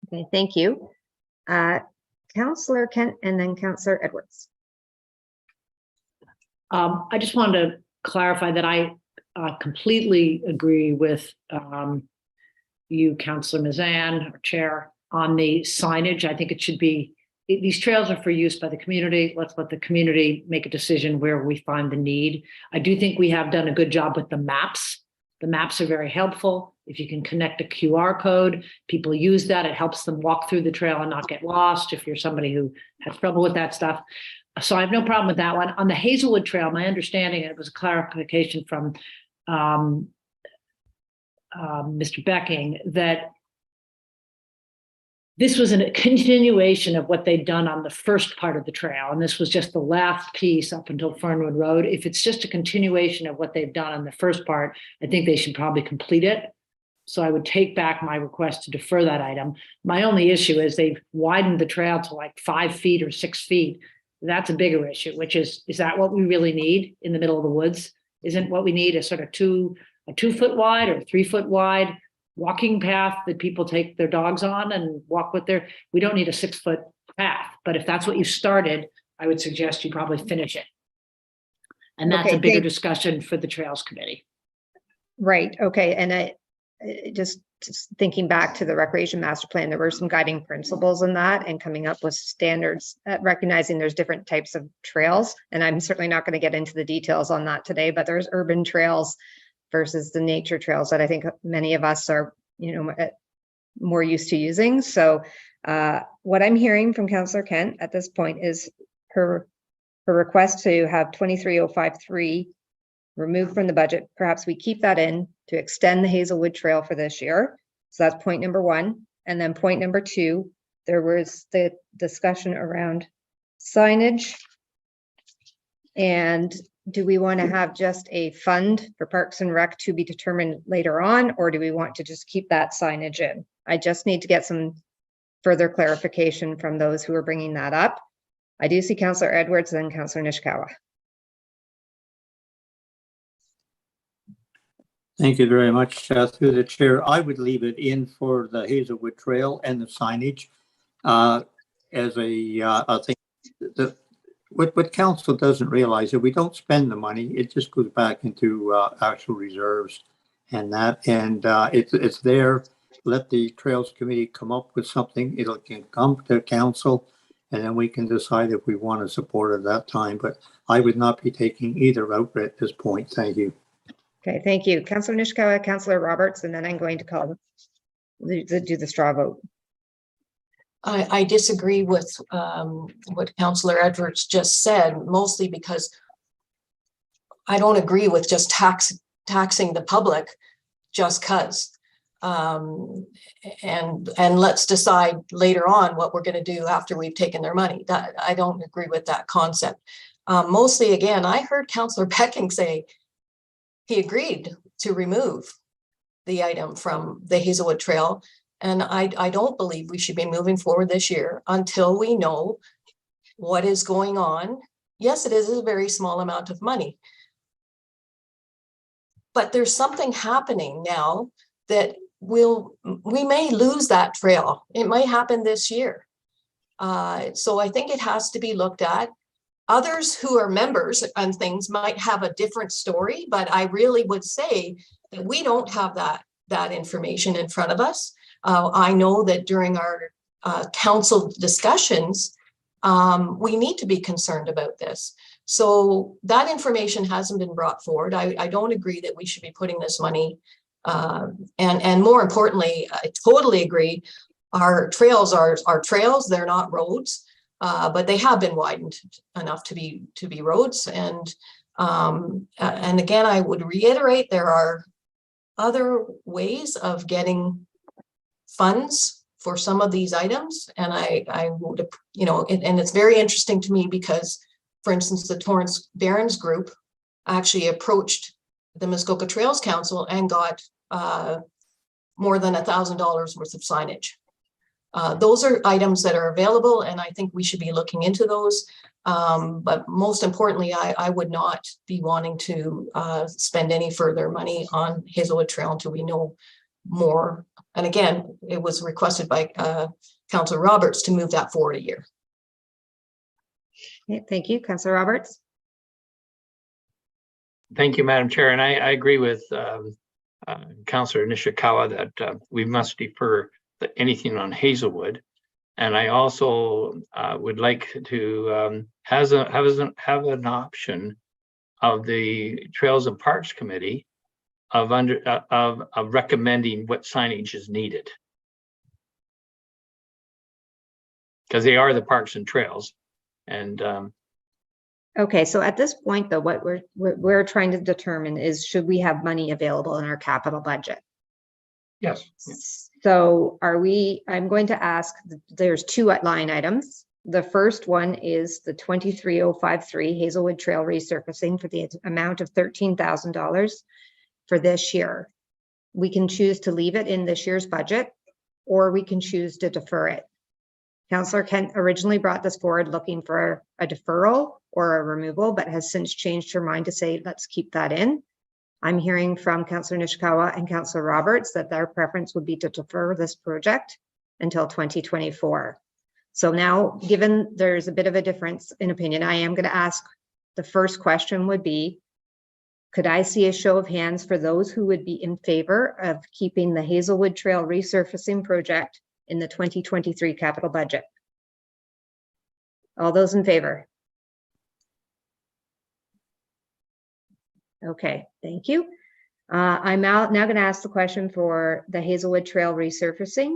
Okay, thank you. Councillor Kent and then Councillor Edwards. I just wanted to clarify that I completely agree with you, Councillor Mazan, our chair, on the signage. I think it should be, these trails are for use by the community. Let's let the community make a decision where we find the need. I do think we have done a good job with the maps. The maps are very helpful. If you can connect a QR code, people use that. It helps them walk through the trail and not get lost if you're somebody who has trouble with that stuff. So I have no problem with that one. On the Hazelwood Trail, my understanding, and it was a clarification from Mr. Becking, that this was a continuation of what they'd done on the first part of the trail. And this was just the last piece up until Fernwood Road. If it's just a continuation of what they've done on the first part, I think they should probably complete it. So I would take back my request to defer that item. My only issue is they've widened the trail to like 5 feet or 6 feet. That's a bigger issue, which is that what we really need in the middle of the woods? Isn't what we need a sort of a 2 foot wide or 3 foot wide walking path that people take their dogs on and walk with we don't need a 6 foot path, but if that's what you started, I would suggest you probably finish it. And that's a bigger discussion for the Trails Committee. Right, okay, and I just thinking back to the Recreation Master Plan, there were some guiding principles in that and coming up with standards, recognizing there's different types of trails. And I'm certainly not going to get into the details on that today, but there's urban trails versus the nature trails that I think many of us are, more used to using. So what I'm hearing from Councillor Kent at this point is her request to have 23,053 removed from the budget. Perhaps we keep that in to extend the Hazelwood Trail for this year. So that's point number one. And then point number two, there was the discussion around signage. And do we want to have just a fund for Parks and Rec to be determined later on, or do we want to just keep that signage in? I just need to get some further clarification from those who are bringing that up. I do see Councillor Edwards and then Councillor Nishikawa. Thank you very much. Through the chair, I would leave it in for the Hazelwood Trail and the signage as I think what council doesn't realize, if we don't spend the money, it just goes back into actual reserves and it's there. Let the Trails Committee come up with something. It can come to council and then we can decide if we want to support it at that time. But I would not be taking either route at this point. Thank you. Okay, thank you. Councillor Nishikawa, Councillor Roberts, and then I'm going to do the straw vote. I disagree with what Councillor Edwards just said, mostly because I don't agree with just taxing the public just cause. And let's decide later on what we're going to do after we've taken their money. That I don't agree with that concept. Mostly, again, I heard Councillor Pecking say he agreed to remove the item from the Hazelwood Trail. And I don't believe we should be moving forward this year until we know what is going on. Yes, it is a very small amount of money, but there's something happening now that we may lose that trail. It might happen this year. So I think it has to be looked at. Others who are members and things might have a different story, but I really would say that we don't have that information in front of us. I know that during our council discussions, we need to be concerned about this. So that information hasn't been brought forward. I don't agree that we should be putting this money, and more importantly, I totally agree, our trails are trails, they're not roads, but they have been widened enough to be roads. And again, I would reiterate, there are other ways of getting funds for some of these items. And I would, and it's very interesting to me because, for instance, the Torrance Barons group actually approached the Muskoka Trails Council and got more than $1,000 worth of signage. Those are items that are available, and I think we should be looking into those. But most importantly, I would not be wanting to spend any further money on Hazelwood Trail until we know more. And again, it was requested by Councillor Roberts to move that forward a year. Okay, thank you, Councillor Roberts. Thank you, Madam Chair. And I agree with Councillor Nishikawa that we must defer anything on Hazelwood. And I also would like to have an option of the Trails and Parks Committee of recommending what signage is needed, because they are the parks and trails. And okay, so at this point, though, what we're trying to determine is, should we have money available in our capital budget? yes. So I'm going to ask, there's two line items. The first one is the 23053 Hazelwood Trail resurfacing for the amount of $13,000 for this year. We can choose to leave it in this year's budget, or we can choose to defer it. Councillor Kent originally brought this forward looking for a deferral or a removal, but has since changed her mind to say, let's keep that in. I'm hearing from Councillor Nishikawa and Councillor Roberts that their preference would be to defer this project until 2024. So now, given there's a bit of a difference in opinion, I am going to ask, the first question would be, could I see a show of hands for those who would be in favor of keeping the Hazelwood Trail resurfacing project in the 2023 capital budget? All those in favor? Okay, thank you. I'm now going to ask the question for the Hazelwood Trail resurfacing,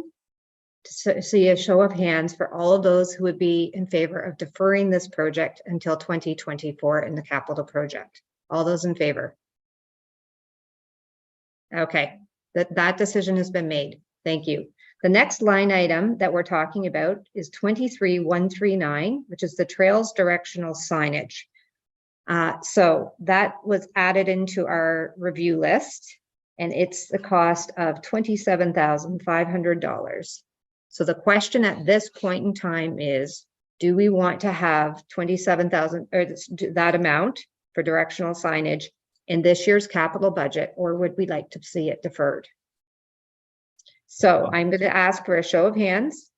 to see a show of hands for all of those who would be in favor of deferring this project until 2024 in the capital project. All those in favor? Okay, that decision has been made. Thank you. The next line item that we're talking about is 23139, which is the trails directional signage. So that was added into our review list, and it's the cost of $27,500. So the question at this point in time is, do we want to have 27,000 or that amount for directional signage in this year's capital budget, or would we like to see it deferred? So I'm going to ask for a show of hands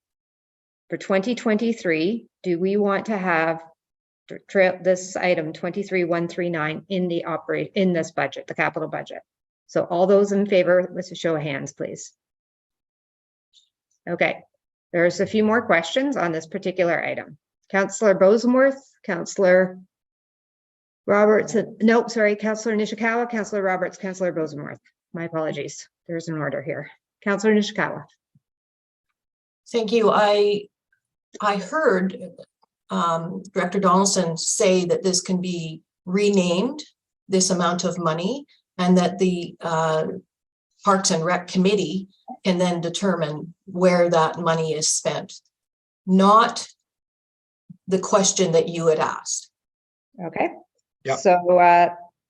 for 2023. Do we want to have this item 23139 in this budget, the capital budget? So all those in favor, let's show of hands, please. Okay, there's a few more questions on this particular item. Councillor Bosenworth, Councillor Roberts, nope, sorry, Councillor Nishikawa, Councillor Roberts, Councillor Bosenworth. My apologies. There's an order here. Councillor Nishikawa. Thank you. I heard Director Donaldson say that this can be renamed, this amount of money, and that the Parks and Rec Committee can then determine where that money is spent, not the question that you had asked. Okay. Yep. So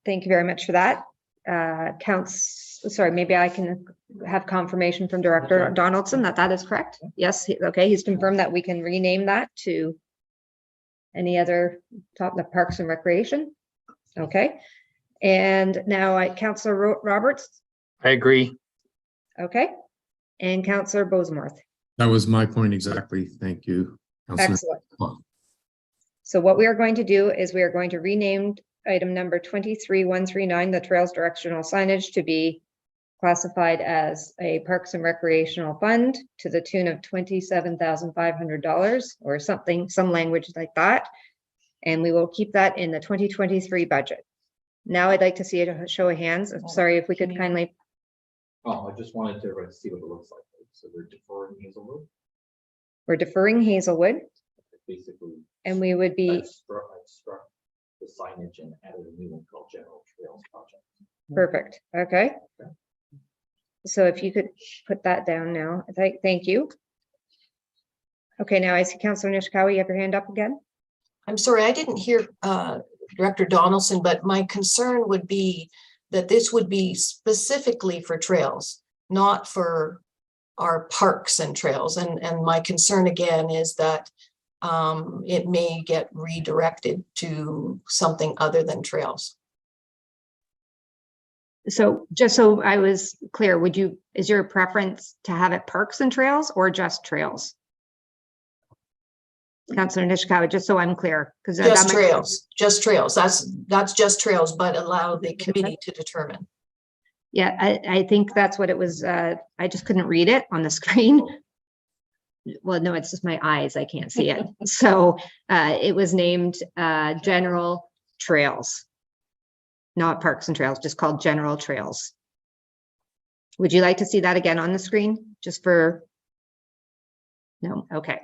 thank you very much for that. Sorry, maybe I can have confirmation from Director Donaldson that that is correct. Yes, okay, he's confirmed that we can rename that to any other the Parks and Recreation. Okay. And now Councillor Roberts. I agree. Okay. And Councillor Bosenworth. That was my point exactly. Thank you, Councillor. Excellent. So what we are going to do is we are going to rename item number 23139, the Trails Directional Signage, to be classified as a Parks and Recreational Fund to the tune of $27,500 or something, some language like that. And we will keep that in the 2023 budget. Now I'd like to see a show of hands. I'm sorry, if we could kindly. Oh, I just wanted to see what it looks like. So we're deferring Hazelwood. We're deferring Hazelwood. Basically. And we would be. I've struck the signage and added a new one called General Trails Project. Perfect. Okay. So if you could put that down now. Thank you. Okay, now I see Councillor Nishikawa, you have your hand up again. I'm sorry, I didn't hear Director Donaldson, but my concern would be that this would be specifically for trails, not for our parks and trails. And my concern again is that it may get redirected to something other than trails. So just so I was clear, is your preference to have it parks and trails or just trails? Councillor Nishikawa, just so I'm clear, because just trails. That's just trails, but allow the committee to determine. Yeah, I think that's what it was. I just couldn't read it on the screen. Well, no, it's just my eyes. I can't see it. So it was named General Trails, not Parks and Trails, just called General Trails. Would you like to see that again on the screen? Just for, no, okay.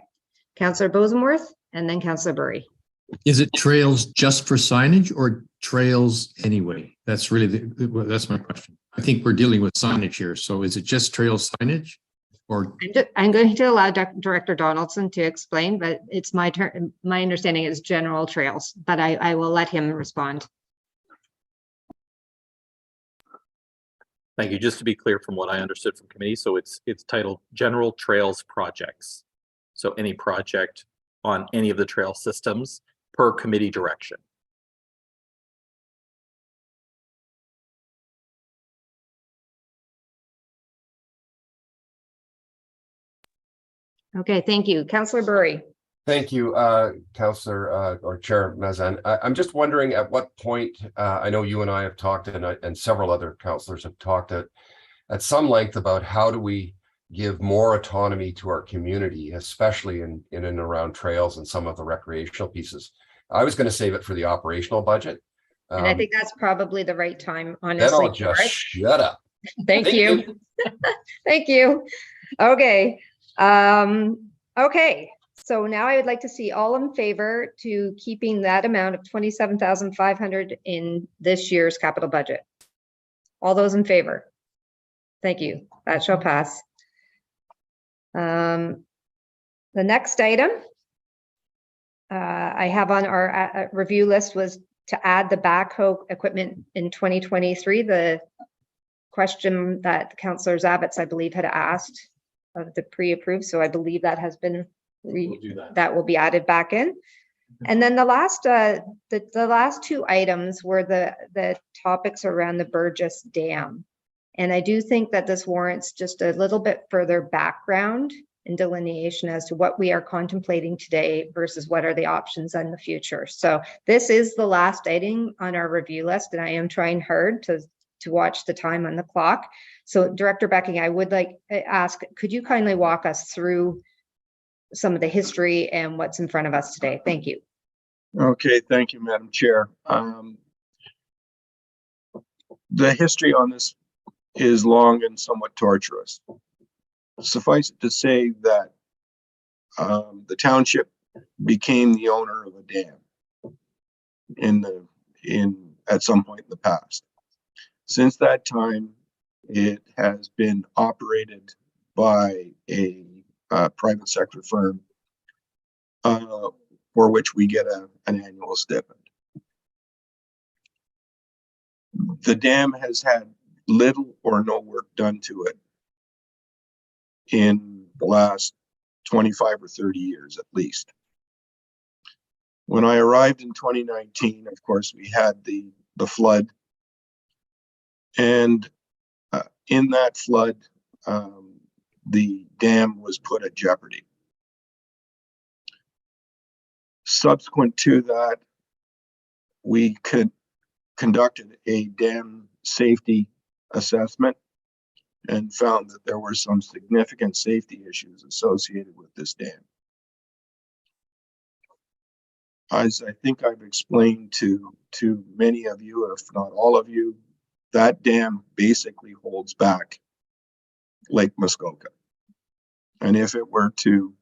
Councillor Bosenworth and then Councillor Burry. Is it trails just for signage or trails anyway? That's really that's my question. I think we're dealing with signage here. So is it just trail signage or? I'm going to allow Director Donaldson to explain, but it's my turn. My understanding is general trails, but I will let him respond. Thank you. Just to be clear from what I understood from committee, so it's titled General Trails Projects. So any project on any of the trail systems per committee direction. Okay, thank you. Councillor Burry. Thank you, Councillor or Chair Mazan. I'm just wondering at what point, I know you and I have talked and several other councillors have talked at some length about how do we give more autonomy to our community, especially in and around trails and some of the recreational pieces. I was going to save it for the operational budget. And I think that's probably the right time, honestly. Then I'll just shut up. Thank you. Thank you. Okay. Okay. So now I would like to see all in favor to keeping that amount of $27,500 in this year's capital budget. All those in favor? Thank you. That shall pass. The next item I have on our review list was to add the backhoe equipment in 2023. The question that Councillor Zabitz, I believe, had asked of the pre-approved. So I believe that has been, that will be added back in. And then the last two items were the topics around the Burgess Dam. And I do think that this warrants just a little bit further background and delineation as to what we are contemplating today versus what are the options in the future. So this is the last item on our review list, and I am trying hard to watch the time on the clock. So Director Becking, I would like to ask, could you kindly walk us through some of the history and what's in front of us today. Thank you. Okay, thank you, Madam Chair. The history on this is long and somewhat torturous. Suffice it to say that the township became the owner of a dam at some point in the past. Since that time, it has been operated by a private sector firm for which we get an annual stipend. The dam has had little or no work done to it in the last 25 or 30 years at least. When I arrived in 2019, of course, we had the flood. And in that flood, the dam was put at jeopardy. Subsequent to that, we conducted a dam safety assessment and found that there were some significant safety issues associated with this dam. As I think I've explained to many of you, if not all of you, that dam basically holds back Lake Muskoka. And if it were to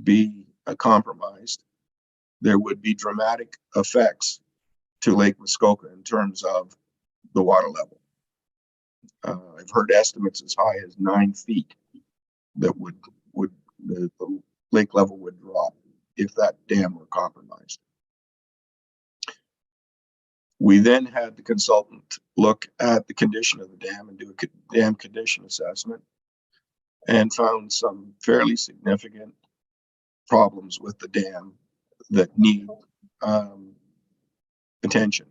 be compromised, there would be dramatic effects to Lake Muskoka in terms of the water level. I've heard estimates as high as 9 feet that the lake level would drop if that dam were compromised. We then had the consultant look at the condition of the dam and do a dam condition assessment and found some fairly significant problems with the dam that need attention.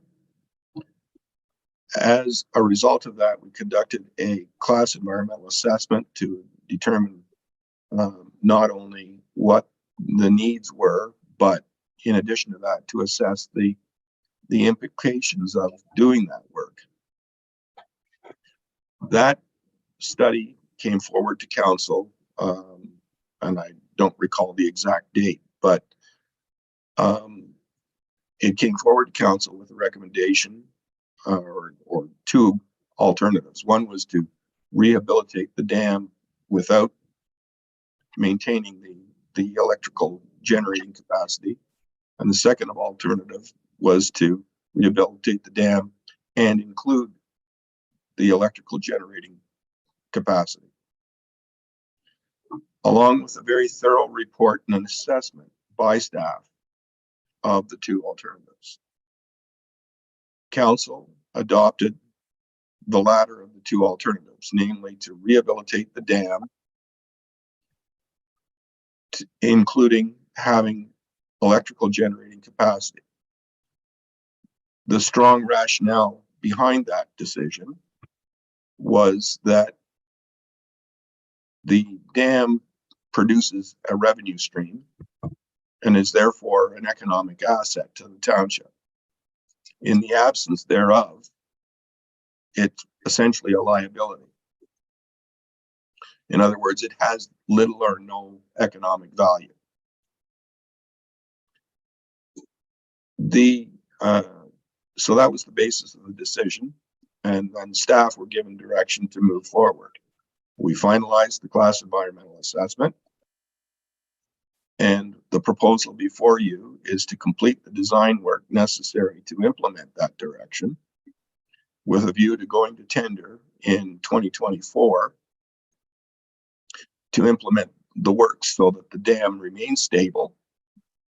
As a result of that, we conducted a class environmental assessment to determine not only what the needs were, but in addition to that, to assess the implications of doing that work. That study came forward to council, and I don't recall the exact date, but it came forward to council with a recommendation or 2 alternatives. One was to rehabilitate the dam without maintaining the electrical generating capacity. And the second alternative was to rehabilitate the dam and include the electrical generating capacity. Along with a very thorough report and an assessment by staff of the 2 alternatives. Council adopted the latter of the 2 alternatives, namely to rehabilitate the dam, including having electrical generating capacity. The strong rationale behind that decision was that the dam produces a revenue stream and is therefore an economic asset to the township. In the absence thereof, it's essentially a liability. In other words, it has little or no economic value. So that was the basis of the decision, and then staff were given direction to move forward. We finalized the class environmental assessment, and the proposal before you is to complete the design work necessary to implement that direction with a view to going to tender in 2024 to implement the work so that the dam remains stable,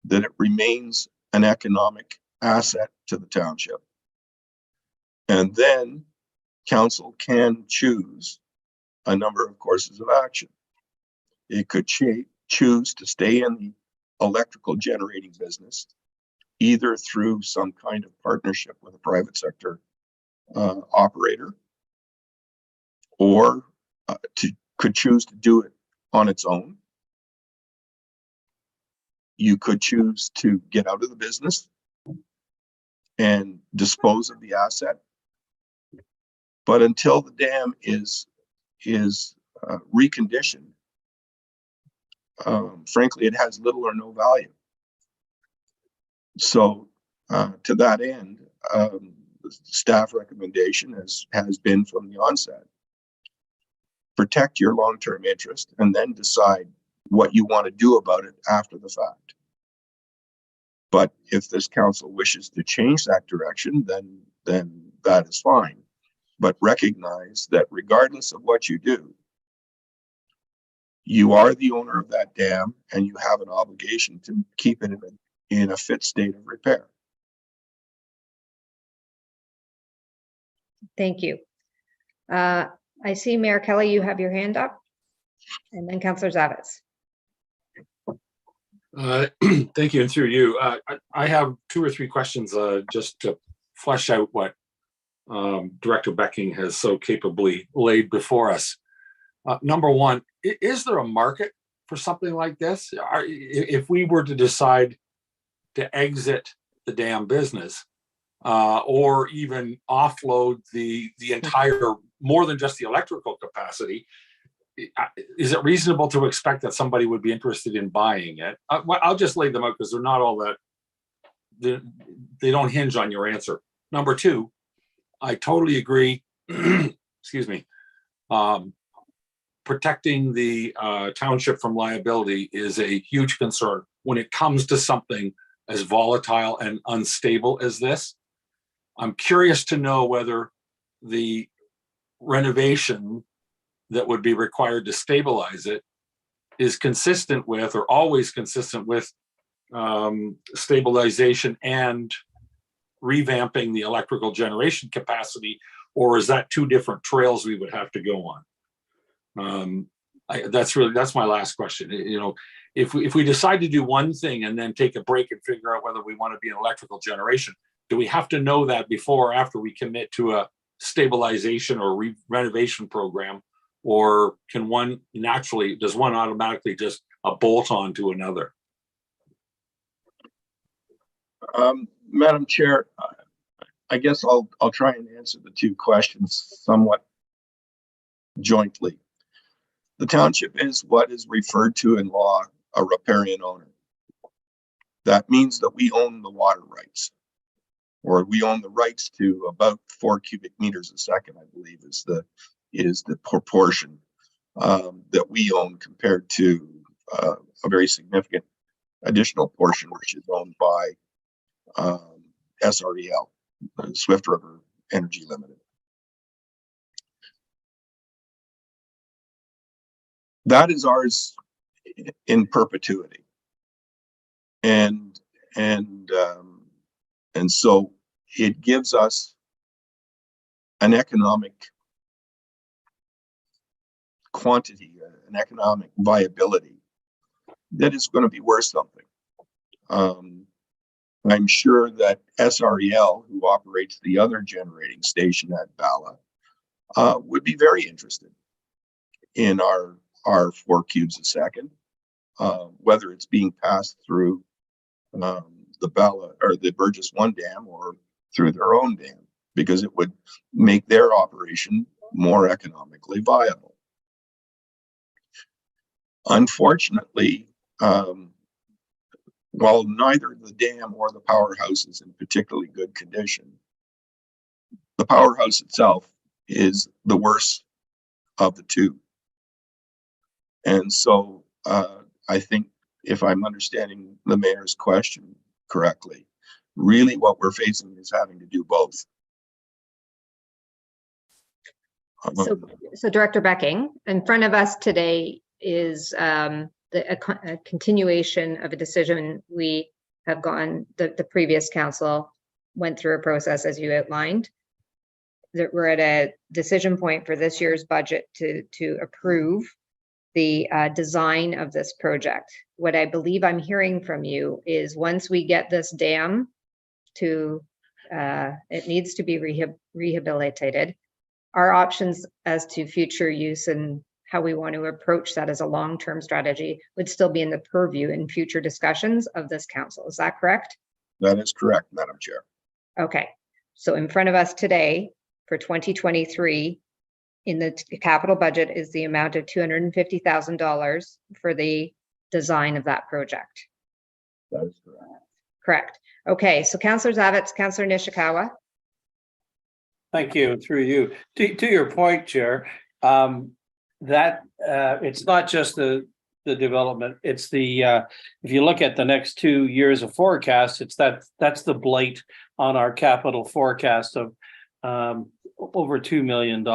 that it remains an economic asset to the township. And then council can choose a number of courses of action. It could choose to stay in the electrical generating business, either through some kind of partnership with a private sector operator, or could choose to do it on its own. You could choose to get out of the business and dispose of the asset. But until the dam is reconditioned, frankly, it has little or no value. So to that end, the staff recommendation has been from the onset, protect your long-term interest and then decide what you want to do about it after the fact. But if this council wishes to change that direction, then that is fine. But recognize that regardless of what you do, you are the owner of that dam and you have an obligation to keep it in a fit state of repair. Thank you. I see Mayor Kelly, you have your hand up, and then Councillor Zavitz. Thank you, and through you. I have 2 or 3 questions just to flesh out what Director Becking has so capably laid before us. Number one, is there a market for something like this? If we were to decide to exit the dam business or even offload the entire, more than just the electrical capacity, is it reasonable to expect that somebody would be interested in buying it? I'll just lay them out because they're not all that, they don't hinge on your answer. Number 2, I totally agree, excuse me, protecting the township from liability is a huge concern when it comes to something as volatile and unstable as this. I'm curious to know whether the renovation that would be required to stabilize it is consistent with or always consistent with stabilization and revamping the electrical generation capacity, or is that 2 different trails we would have to go on? That's my last question. You know, if we decide to do one thing and then take a break and figure out whether we want to be in electrical generation, do we have to know that before or after we commit to a stabilization or renovation program, or can one naturally, does one automatically just a bolt on to another? Madam Chair, I guess I'll try and answer the 2 questions somewhat jointly. The township is what is referred to in law a riparian owner. That means that we own the water rights, or we own the rights to about 4 cubic meters a second, I believe is the proportion that we own compared to a very significant additional portion which is owned by SREL, Swift River Energy Limited. That is ours in perpetuity, and so it gives us an economic quantity, an economic viability that is going to be worth something. I'm sure that SREL, who operates the other generating station at Bala, would be very interested in our 4 cubes a second, whether it's being passed through the Bala or the Burgess 1 dam or through their own dam, because it would make their operation more economically viable. Unfortunately, while neither the dam or the powerhouse is in particularly good condition, the powerhouse itself is the worst of the 2. And so I think, if I'm understanding the mayor's question correctly, really what we're facing is having to do both. So Director Becking, in front of us today is a continuation of a decision we have gone, the previous council went through a process, as you outlined, that we're at a decision point for this year's budget to approve the design of this project. What I believe I'm hearing from you is once we get this dam to, it needs to be rehabilitated, our options as to future use and how we want to approach that as a long-term strategy would still be in the purview in future discussions of this council. Is that correct? That is correct, Madam Chair. Okay, so in front of us today for 2023, in the capital budget is the amount of $250,000 for the design of that project. That is correct. Correct. Okay, so Councillor Zavitz, Councillor Nishikawa. Thank you, through you. To your point, Chair, that it's not just the development, it's the if you look at the next 2 years of forecast, that's the blight on our capital forecast of over $2 million.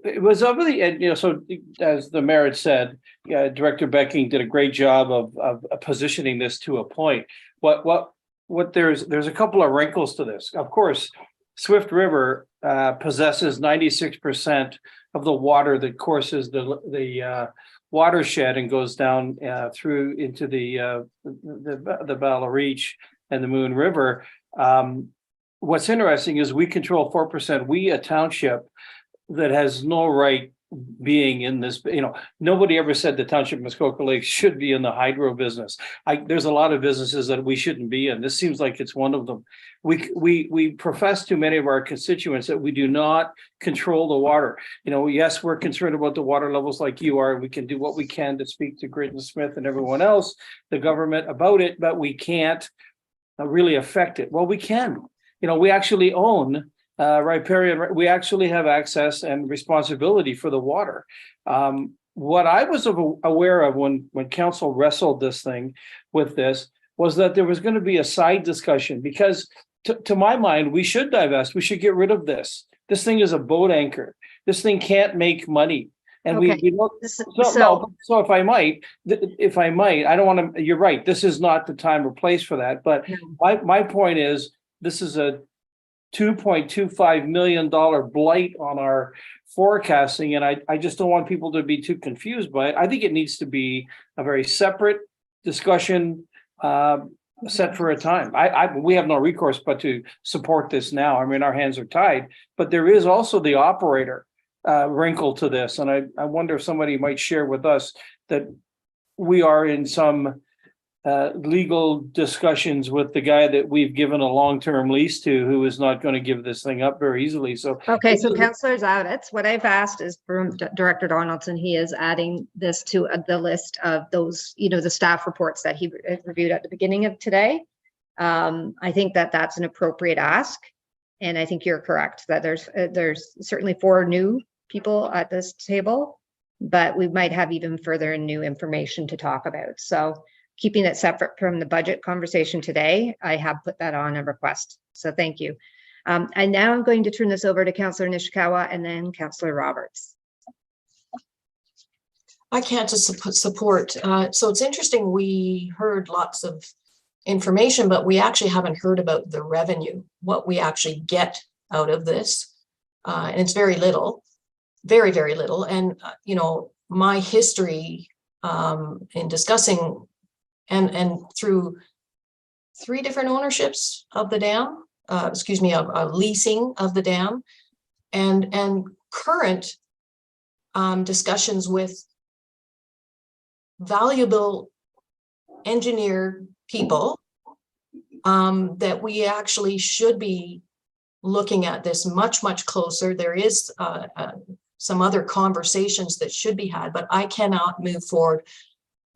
It was over the, and so as the mayor had said, Director Becking did a great job of positioning this to a point. What there's a couple of wrinkles to this. Of course, Swift River possesses 96% of the water that courses the watershed and goes down through into the Bala Reach and the Moon River. What's interesting is we control 4%. We, a township that has no right being in this, nobody ever said the township of Muskoka Lake should be in the hydro business. There's a lot of businesses that we shouldn't be in. This seems like it's one of them. We profess to many of our constituents that we do not control the water. Yes, we're concerned about the water levels like you are. We can do what we can to speak to Gritton Smith and everyone else, the government, about it, but we can't really affect it. Well, we can. We actually own riparian, we actually have access and responsibility for the water. What I was aware of when council wrestled this thing with this was that there was going to be a side discussion, because to my mind, we should divest, we should get rid of this. This thing is a boat anchor. This thing can't make money. And Okay. we don't, so if I might, I don't want to, you're right, this is not the time or place for that. But my point is, this is a $2.25 million blight on our forecasting. And I just don't want people to be too confused by it. I think it needs to be a very separate discussion set for a time. We have no recourse but to support this now. I mean, our hands are tied, but there is also the operator wrinkle to this. And I wonder if somebody might share with us that we are in some legal discussions with the guy that we've given a long-term lease to, who is not going to give this thing up very easily. So Okay, so Councillor Zavitz, what I've asked is from Director Donaldson, he is adding this to the list of those, the staff reports that he reviewed at the beginning of today. I think that that's an appropriate ask. And I think you're correct that there's certainly 4 new people at this table, but we might have even further new information to talk about. So keeping it separate from the budget conversation today, I have put that on a request. So thank you. And now I'm going to turn this over to Councillor Nishikawa and then Councillor Roberts. I can't just support. So it's interesting, we heard lots of information, but we actually haven't heard about the revenue, what we actually get out of this. And it's very little, very, very little. And, my history in discussing and through 3 different ownerships of the dam, of leasing of the dam, and current discussions with valuable engineer people, that we actually should be looking at this much, much closer. There is some other conversations that should be had, but I cannot move forward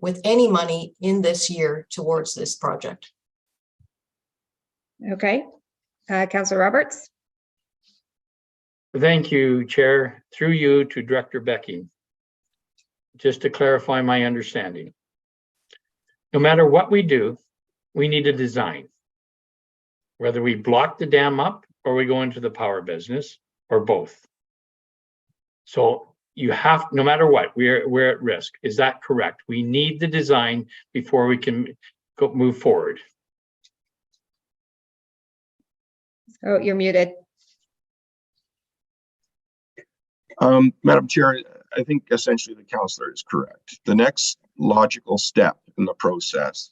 with any money in this year towards this project. Okay, Councillor Roberts. Thank you, Chair. Through you to Director Becking. Just to clarify my understanding. No matter what we do, we need a design. Whether we block the dam up or we go into the power business or both. So you have, no matter what, we're at risk. Is that correct? We need the design before we can move forward. Oh, you're muted. Madam Chair, I think essentially the councillor is correct. The next logical step in the process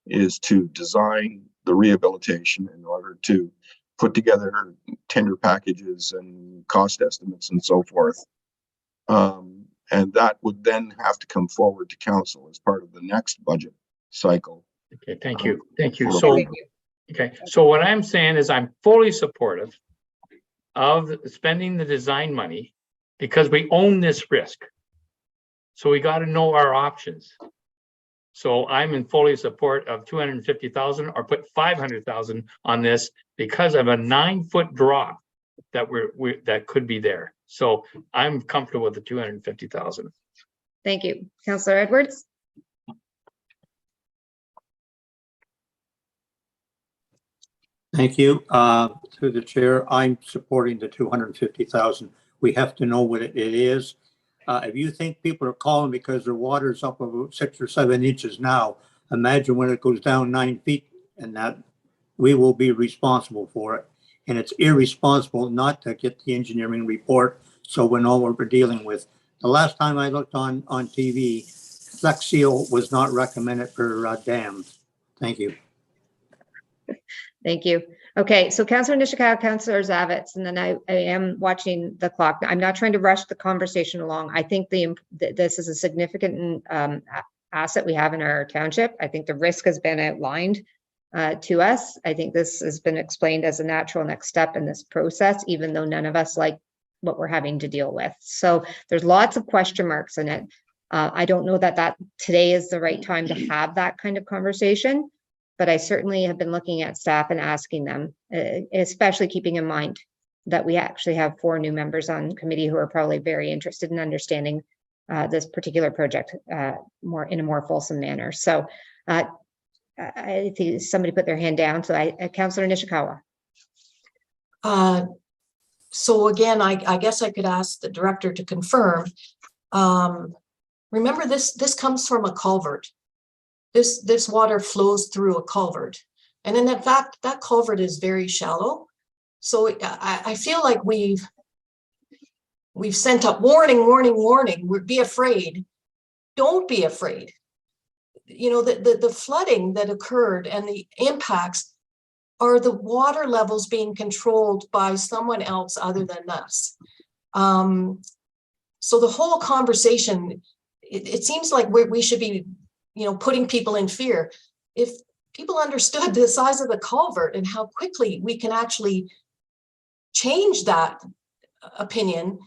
is to design the rehabilitation in order to put together tender packages and cost estimates and so forth. And that would then have to come forward to council as part of the next budget cycle. Okay, thank you. Thank you. So, okay, so what I'm saying is I'm fully supportive of spending the design money because we own this risk. So we got to know our options. So I'm in fully support of 250,000 or put 500,000 on this because of a 9-foot drop that that could be there. So I'm comfortable with the 250,000. Thank you. Councillor Edwards? Thank you. Through the chair, I'm supporting the 250,000. We have to know what it is. If you think people are calling because their water's up over 6 or 7 inches now, imagine when it goes down 9 feet, and that we will be responsible for it. And it's irresponsible not to get the engineering report so we know what we're dealing with. The last time I looked on TV, Flex Seal was not recommended for dams. Thank you. Thank you. Okay, so Councillor Nishikawa, Councillor Zavitz, and then I am watching the clock. I'm not trying to rush the conversation along. I think this is a significant asset we have in our township. I think the risk has been outlined to us. I think this has been explained as a natural next step in this process, even though none of us like what we're having to deal with. So there's lots of question marks in it. I don't know that today is the right time to have that kind of conversation. But I certainly have been looking at staff and asking them, especially keeping in mind that we actually have 4 new members on committee who are probably very interested in understanding this particular project in a more fulsome manner. So I think somebody put their hand down. So Councillor Nishikawa. So again, I guess I could ask the director to confirm. Remember, this comes from a culvert. This water flows through a culvert. And in fact, that culvert is very shallow. So I feel like we've sent up warning, be afraid. Don't be afraid. You know, the flooding that occurred and the impacts are the water levels being controlled by someone else other than us. So the whole conversation, it seems like we should be, putting people in fear. If people understood the size of the culvert and how quickly we can actually change that opinion,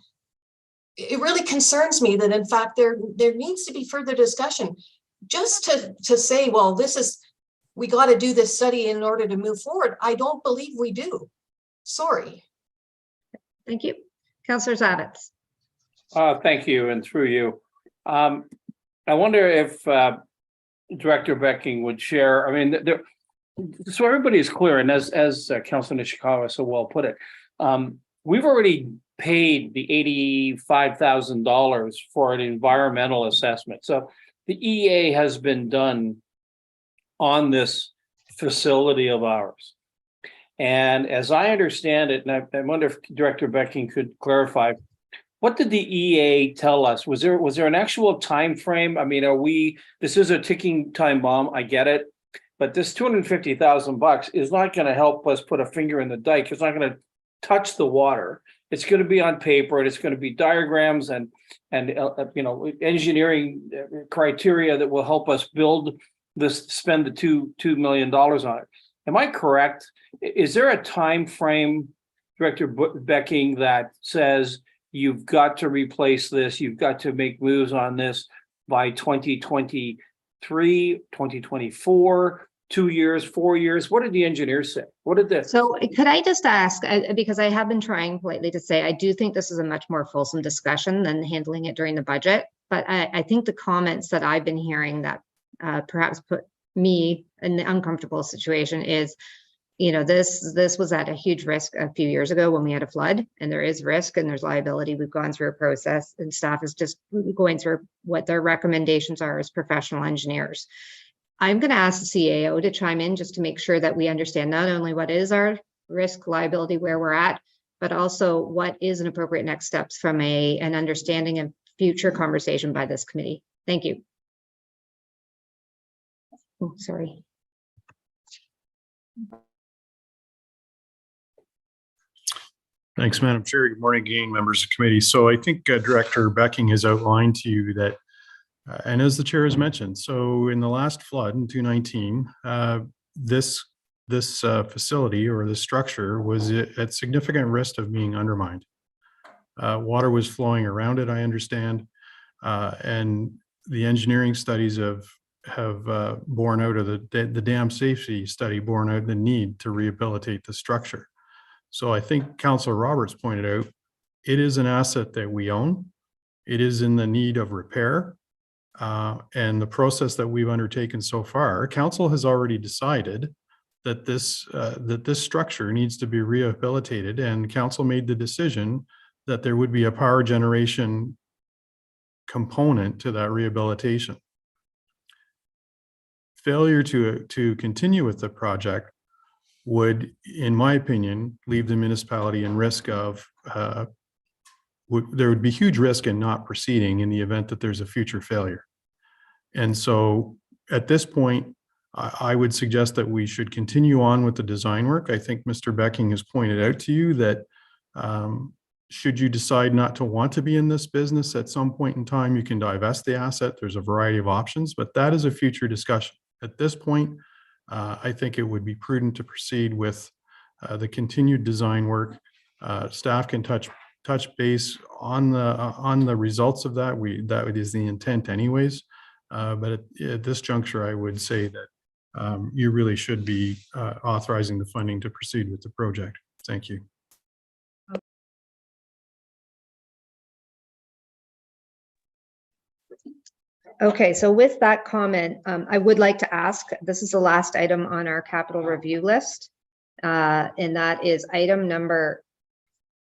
it really concerns me that in fact there needs to be further discussion. Just to say, well, we got to do this study in order to move forward. I don't believe we do. Sorry. Thank you. Councillor Zavitz. Thank you, and through you. I wonder if Director Becking would share, so everybody is clear, and as Councilor Nishikawa so well put it, we've already paid the $85,000 for an environmental assessment. So the EA has been done on this facility of ours. And as I understand it, and I wonder if Director Becking could clarify, what did the EA tell us? Was there an actual time frame? This is a ticking time bomb, I get it, but this $250,000 is not going to help us put a finger in the dike. It's not going to touch the water. It's going to be on paper, and it's going to be diagrams and engineering criteria that will help us build this, spend the $2 million on it. Am I correct? Is there a time frame, Director Becking, that says you've got to replace this, you've got to make moves on this by 2023, 2024, 2 years, 4 years? What did the engineers say? So could I just ask, because I have been trying politely to say, I do think this is a much more fulsome discussion than handling it during the budget. But I think the comments that I've been hearing that perhaps put me in the uncomfortable situation is, this was at a huge risk a few years ago when we had a flood, and there is risk and there's liability. We've gone through a process, and staff is just going through what their recommendations are as professional engineers. I'm going to ask the CAO to chime in just to make sure that we understand not only what is our risk liability, where we're at, but also what is an appropriate next steps from an understanding of future conversation by this committee. Thank you. Oh, sorry. Thanks, Madam Chair. Good morning again, members of the committee. So I think Director Becking has outlined to you that, and as the chair has mentioned, so in the last flood in 2019, this facility or this structure was at significant risk of being undermined. Water was flowing around it, I understand, and the engineering studies have borne out of the dam safety study, borne out the need to rehabilitate the structure. So I think Councillor Roberts pointed out, it is an asset that we own. It is in the need of repair. And the process that we've undertaken so far, council has already decided that this structure needs to be rehabilitated, and council made the decision that there would be a power generation component to that rehabilitation. Failure to continue with the project would, in my opinion, leave the municipality in risk of, there would be huge risk in not proceeding in the event that there's a future failure. And so at this point, I would suggest that we should continue on with the design work. I think Mr. Becking has pointed out to you that should you decide not to want to be in this business at some point in time, you can divest the asset. There's a variety of options, but that is a future discussion. At this point, I think it would be prudent to proceed with the continued design work. Staff can touch base on the results of that. That is the intent anyways. But at this juncture, I would say that you really should be authorizing the funding to proceed with the project. Thank you. Okay, so with that comment, I would like to ask, this is the last item on our capital review list. And that is item number,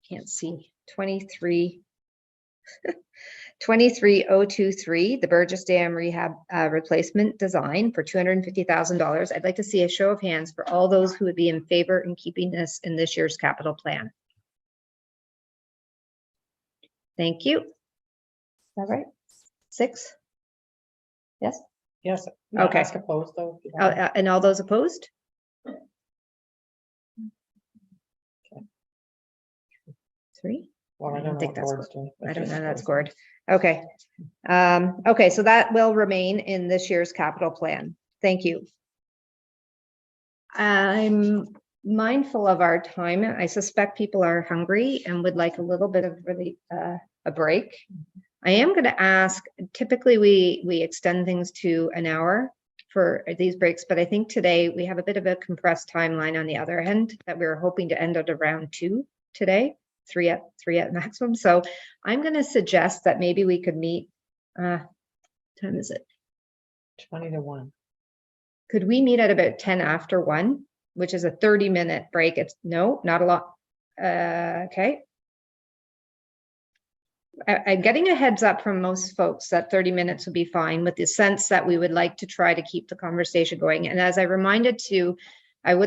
can't see, 23023, the Burgess Dam Rehab Replacement Design for $250,000. I'd like to see a show of hands for all those who would be in favor in keeping this in this year's capital plan. Thank you. Is that right? 6? Yes? Yes. Okay. Ask opposed though. And all those opposed? Okay. 3? Well, I don't think know that's what Gord's doing. I don't know, that's scored. Okay. Okay, so that will remain in this year's capital plan. Thank you. I'm mindful of our time. I suspect people are hungry and would like a little bit of really a break. I am going to ask, typically we extend things to an hour for these breaks, but I think today we have a bit of a compressed timeline on the other end that we were hoping to end at around 2 today, 3 at maximum. So I'm going to suggest that maybe we could meet, time is it? 20 to 1. Could we meet at about 10 after 1, which is a 30-minute break? It's no, not a lot. Okay. I'm getting a heads up from most folks that 30 minutes would be fine, with the sense that we would like to try to keep the conversation going. And as I would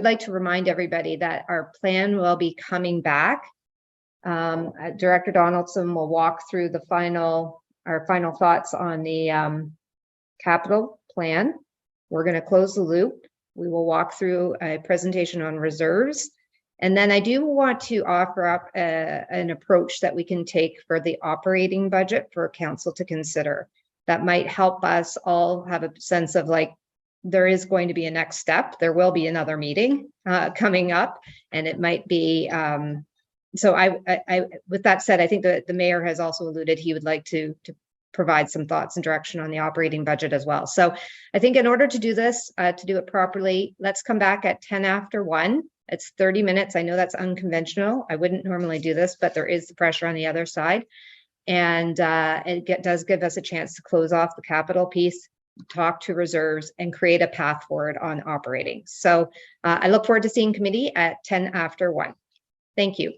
like to remind everybody that our plan will be coming back. Director Donaldson will walk through our final thoughts on the capital plan. We're going to close the loop. We will walk through a presentation on reserves. And then I do want to offer up an approach that we can take for the operating budget for council to consider. That might help us all have a sense of, like, there is going to be a next step. There will be another meeting coming up, and it might be, so I with that said, I think that the mayor has also alluded he would like to provide some thoughts and direction on the operating budget as well. So I think in order to do this, to do it properly, let's come back at 10 after 1. It's 30 minutes. I know that's unconventional. I wouldn't normally do this, but there is the pressure on the other side. And it does give us a chance to close off the capital piece, talk to reserves, and create a path forward on operating. So I look forward to seeing committee at 10 after 1. Thank you.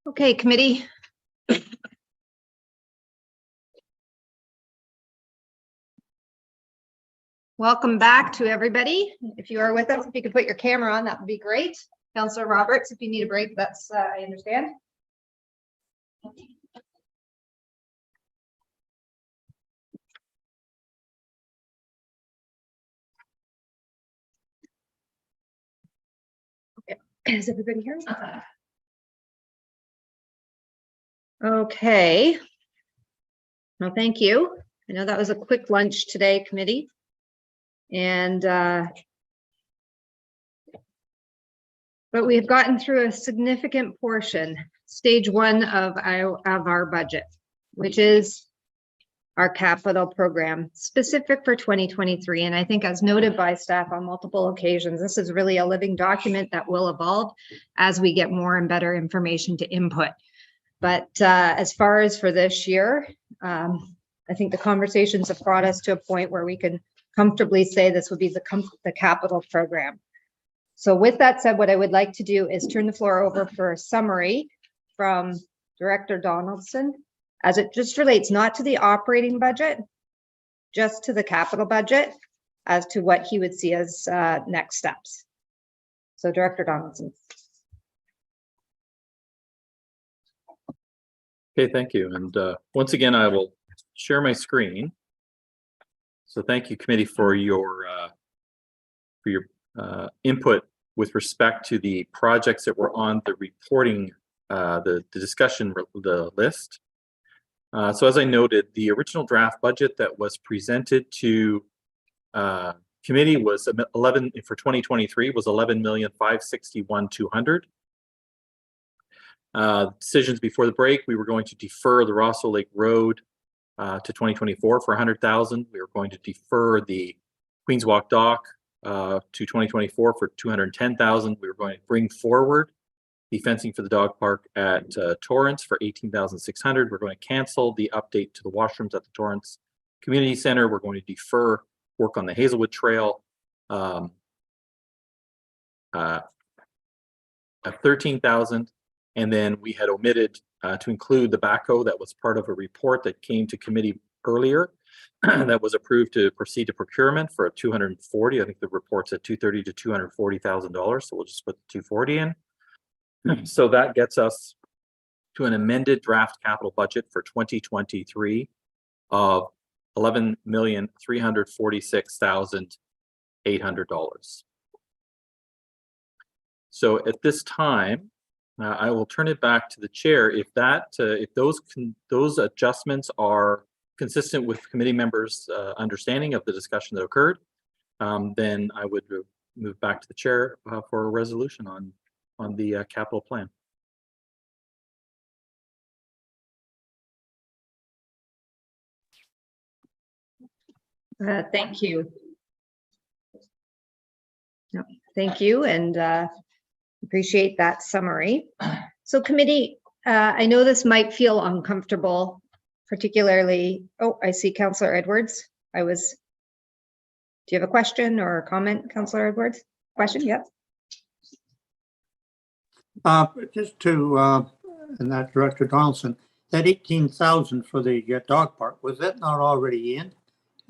Okay, committee. Welcome back to everybody. If you are with us, if you could put your camera on, that would be great. Councillor Roberts, if you need a break, that's, I understand. Okay, is everybody here? Okay. Well, thank you. I know that was a quick lunch today, committee. And but we have gotten through a significant portion, stage one of our budget, which is our capital program specific for 2023. And I think, as noted by staff on multiple occasions, this is really a living document that will evolve as we get more and better information to input. But as far as for this year, I think the conversations have brought us to a point where we can comfortably say this would be the capital program. So with that said, what I would like to do is turn the floor over for a summary from Director Donaldson, as it just relates not to the operating budget, just to the capital budget, as to what he would see as next steps. So Director Donaldson. Okay, thank you. And once again, I will share my screen. So thank you, committee, for your input with respect to the projects that were on the reporting, the discussion, the list. So as I noted, the original draft budget that was presented to committee was 11 for 2023 was 11,561,200. Decisions before the break, we were going to defer the Rossel Lake Road to 2024 for 100,000. We were going to defer the Queens Walk Dock to 2024 for 210,000. We were going to bring forward the fencing for the dog park at Torrance for 18,600. We're going to cancel the update to the washrooms at the Torrance Community Center. We're going to defer work on the Hazelwood Trail at 13,000. And then we had omitted to include the backhoe that was part of a report that came to committee earlier that was approved to proceed to procurement for a 240. I think the report's at 230 to $240,000. So we'll just put the 240 in. So that gets us to an amended draft capital budget for 2023 of $11,346,800. So at this time, I will turn it back to the chair. If those adjustments are consistent with committee members' understanding of the discussion that occurred, then I would move back to the chair for a resolution on the capital plan. Thank you. No, thank you, and appreciate that summary. So committee, I know this might feel uncomfortable, particularly, oh, I see Councillor Edwards. Do you have a question or a comment, Councillor Edwards? Question, yep. Just to, and that Director Donaldson, that 18,000 for the dog park, was that not already in?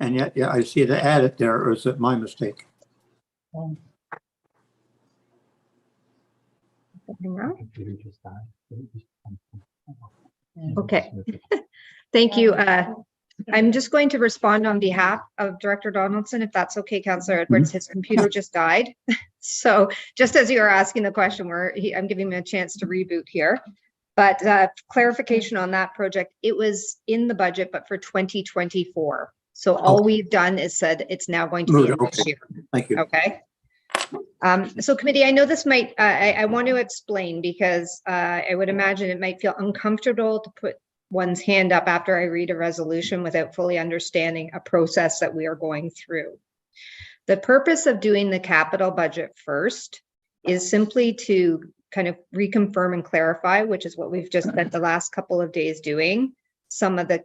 And yet, yeah, I see it added there, or is it my mistake? Okay, thank you. I'm just going to respond on behalf of Director Donaldson, if that's okay, Councillor Edwards. His computer just died. So just as you are asking the question, I'm giving him a chance to reboot here. But clarification on that project, it was in the budget, but for 2024. So all we've done is said it's now going to be in this year. Thank you. Okay. So committee, I know this might, I want to explain because I would imagine it might feel uncomfortable to put one's hand up after I read a resolution without fully understanding a process that we are going through. The purpose of doing the capital budget first is simply to kind of reconfirm and clarify, which is what we've just spent the last couple of days doing, some of the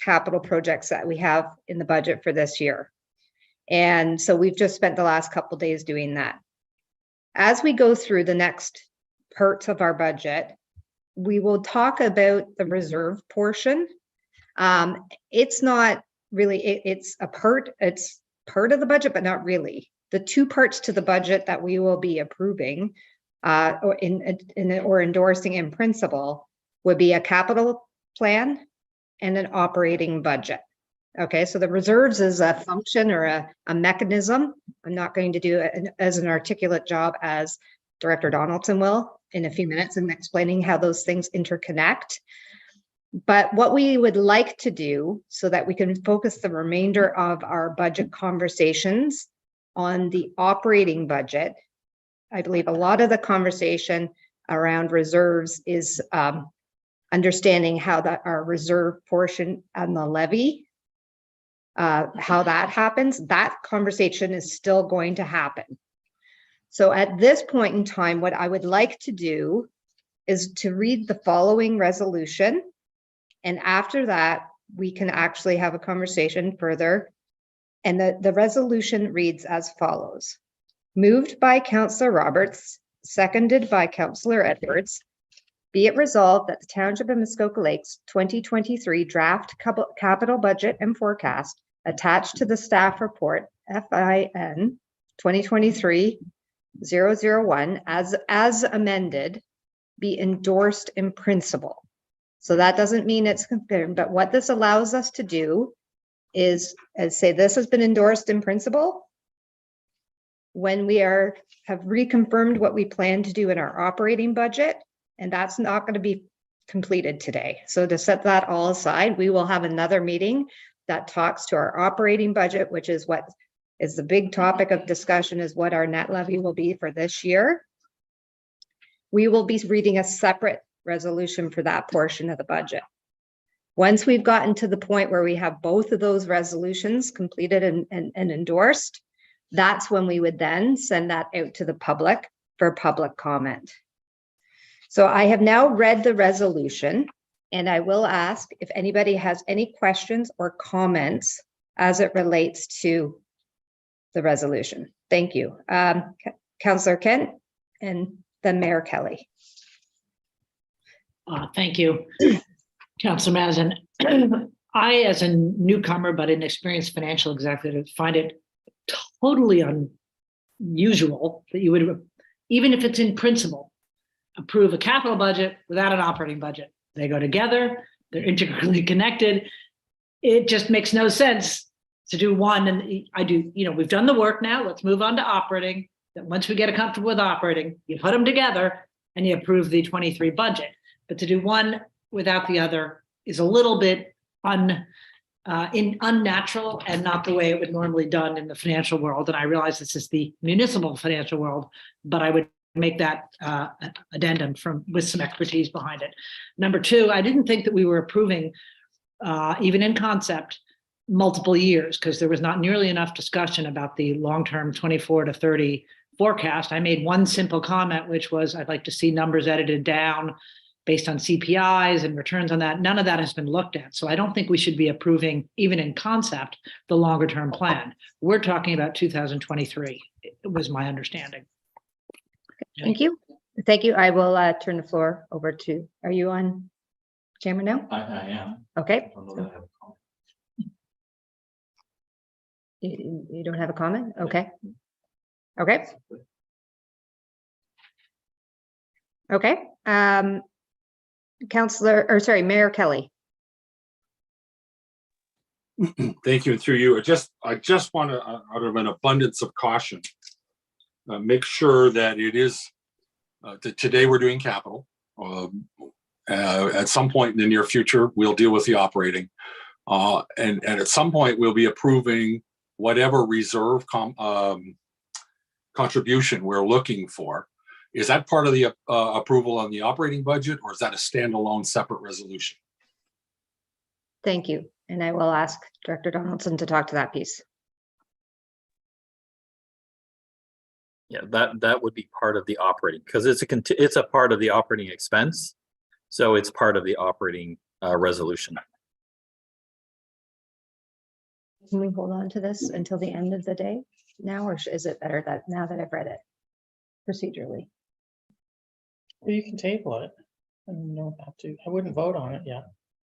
capital projects that we have in the budget for this year. And so we've just spent the last couple of days doing that. As we go through the next parts of our budget, we will talk about the reserve portion. It's not really, it's part of the budget, but not really. The two parts to the budget that we will be approving or endorsing in principle would be a capital plan and an operating budget. Okay, so the reserves is a function or a mechanism. I'm not going to do it as an articulate job as Director Donaldson will in a few minutes in explaining how those things interconnect. But what we would like to do so that we can focus the remainder of our budget conversations on the operating budget, I believe a lot of the conversation around reserves is understanding how that our reserve portion and the levy, how that happens. That conversation is still going to happen. So at this point in time, what I would like to do is to read the following resolution. And after that, we can actually have a conversation further. And the resolution reads as follows. Moved by Councillor Roberts, seconded by Councillor Edwards. Be it resolved that the Township of Muskoka Lakes 2023 draft capital budget and forecast attached to the staff report FIN 2023-001 as amended be endorsed in principle. So that doesn't mean it's confirmed, but what this allows us to do is say this has been endorsed in principle. When we have reconfirmed what we plan to do in our operating budget, and that's not going to be completed today. So to set that all aside, we will have another meeting that talks to our operating budget, which is what is the big topic of discussion, is what our net levy will be for this year. We will be reading a separate resolution for that portion of the budget. Once we've gotten to the point where we have both of those resolutions completed and endorsed, that's when we would then send that out to the public for public comment. So I have now read the resolution, and I will ask if anybody has any questions or comments as it relates to the resolution. Thank you. Councillor Kent and then Mayor Kelly. Thank you, Councillor Mazan. I, as a newcomer but an experienced financial executive, find it totally unusual that you would, even if it's in principle, approve a capital budget without an operating budget. They go together, they're integrally connected. It just makes no sense to do one. And I do, we've done the work now, let's move on to operating. That once we get comfortable with operating, you put them together and you approve the 23 budget. But to do one without the other is a little bit unnatural and not the way it would normally done in the financial world. And I realize this is the municipal financial world, but I would make that addendum with some expertise behind it. Number two, I didn't think that we were approving, even in concept, multiple years, because there was not nearly enough discussion about the long-term 24 to 30 forecast. I made one simple comment, which was I'd like to see numbers edited down based on CPIs and returns on that. None of that has been looked at. So I don't think we should be approving, even in concept, the longer term plan. We're talking about 2023, it was my understanding. Thank you. Thank you. I will turn the floor over to, are you on camera now? I am. Okay. I don't know that I have a comment. You don't have a comment? Okay. Okay. Okay. Mayor Kelly. Thank you. And through you, I just want to, out of an abundance of caution, make sure that it is, today we're doing capital. At some point in the near future, we'll deal with the operating. And at some point, we'll be approving whatever reserve contribution we're looking for. Is that part of the approval on the operating budget, or is that a standalone separate resolution? Thank you. And I will ask Director Donaldson to talk to that piece. Yeah, that would be part of the operating, because it's a part of the operating expense. So it's part of the operating resolution. Can we hold on to this until the end of the day now, or is it better that now that I've read it procedurally? Well, you can table it. You don't have to. I wouldn't vote on it yet.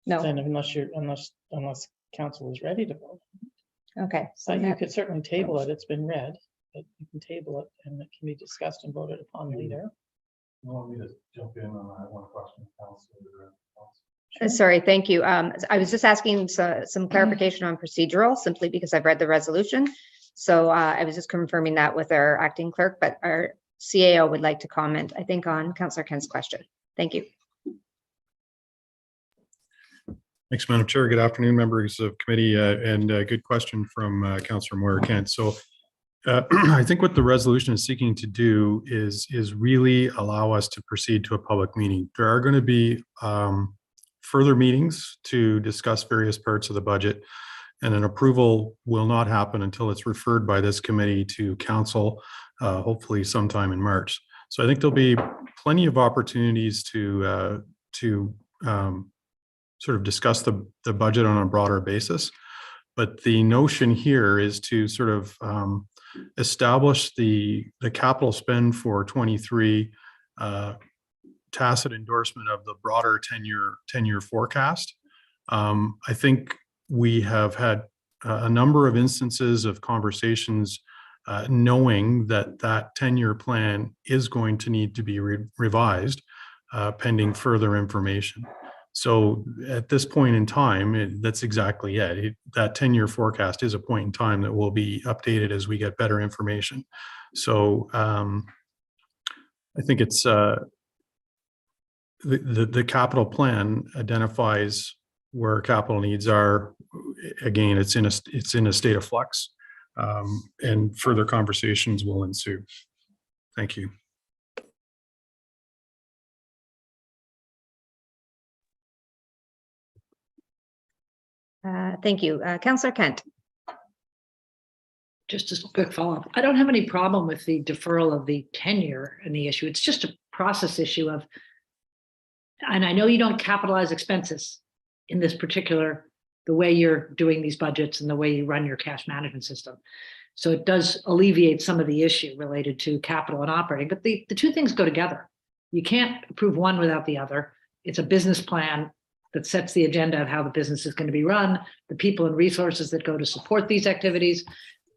No. Then unless council is ready to vote. Okay. So You could certainly table it. It's been read, but you can table it and it can be discussed and voted upon later. You want me to jump in on that one question, Councillor? Sorry, thank you. I was just asking some clarification on procedural, simply because I've read the resolution. So I was just confirming that with our acting clerk, but our CAO would like to comment, I think, on Councillor Kent's question. Thank you. Thanks, Madam Chair. Good afternoon, members of committee, and a good question from Councillor Moyer-Kent. So I think what the resolution is seeking to do is really allow us to proceed to a public meeting. There are going to be further meetings to discuss various parts of the budget, and an approval will not happen until it's referred by this committee to council, hopefully sometime in March. So I think there'll be plenty of opportunities to sort of discuss the budget on a broader basis. But the notion here is to sort of establish the capital spend for 23, tacit endorsement of the broader 10-year forecast. I think we have had a number of instances of conversations knowing that 10-year plan is going to need to be revised pending further information. So at this point in time, that's exactly it. That 10-year forecast is a point in time that will be updated as we get better information. So I think it's the capital plan identifies where capital needs are. Again, it's in a state of flux, and further conversations will ensue. Thank you. Thank you. Councillor Kent. Just a quick follow-up. I don't have any problem with the deferral of the tenure and the issue. It's just a process issue of, and I know you don't capitalize expenses in this particular, the way you're doing these budgets and the way you run your cash management system. So it does alleviate some of the issue related to capital and operating, but the two things go together. You can't approve one without the other. It's a business plan that sets the agenda of how the business is going to be run, the people and resources that go to support these activities.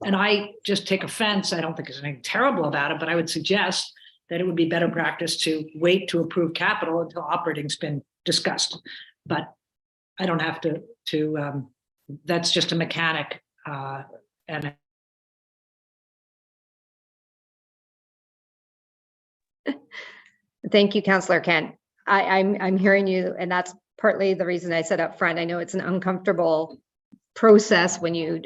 And I just take offense. I don't think there's anything terrible about it, but I would suggest that it would be better practice to wait to approve capital until operating's been discussed. But I don't have to that's just a mechanic. And Thank you, Councillor Kent. I'm hearing you, and that's partly the reason I said up front. I know it's an uncomfortable process when you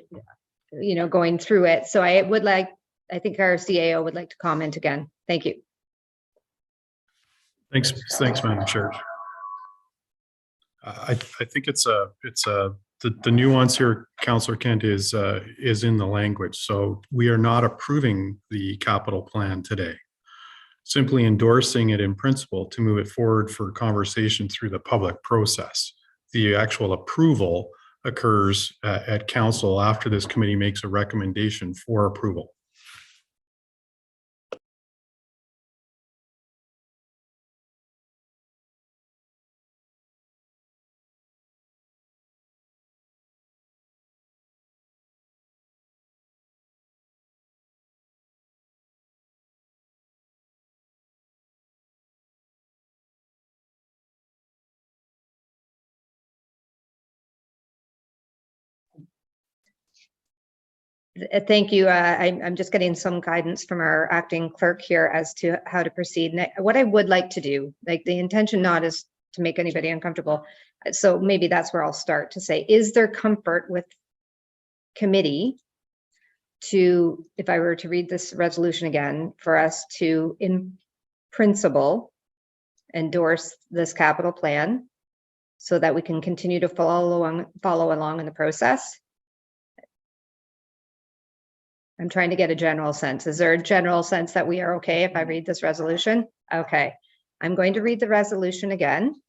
know, going through it. So I think our CAO would like to comment again. Thank you. Thanks, Madam Chair. I think it's the nuance here, Councillor Kent, is in the language. So we are not approving the capital plan today, simply endorsing it in principle to move it forward for conversation through the public process. The actual approval occurs at council after this committee makes a recommendation for approval. Thank you. I'm just getting some guidance from our acting clerk here as to how to proceed. And what I would like to do, like the intention not is to make anybody uncomfortable. So maybe that's where I'll start to say, is there comfort with committee to, if I were to read this resolution again, for us to, in principle, endorse this capital plan so that we can continue to follow along in the process? I'm trying to get a general sense. Is there a general sense that we are okay if I read this resolution? Okay, I'm going to read the resolution again.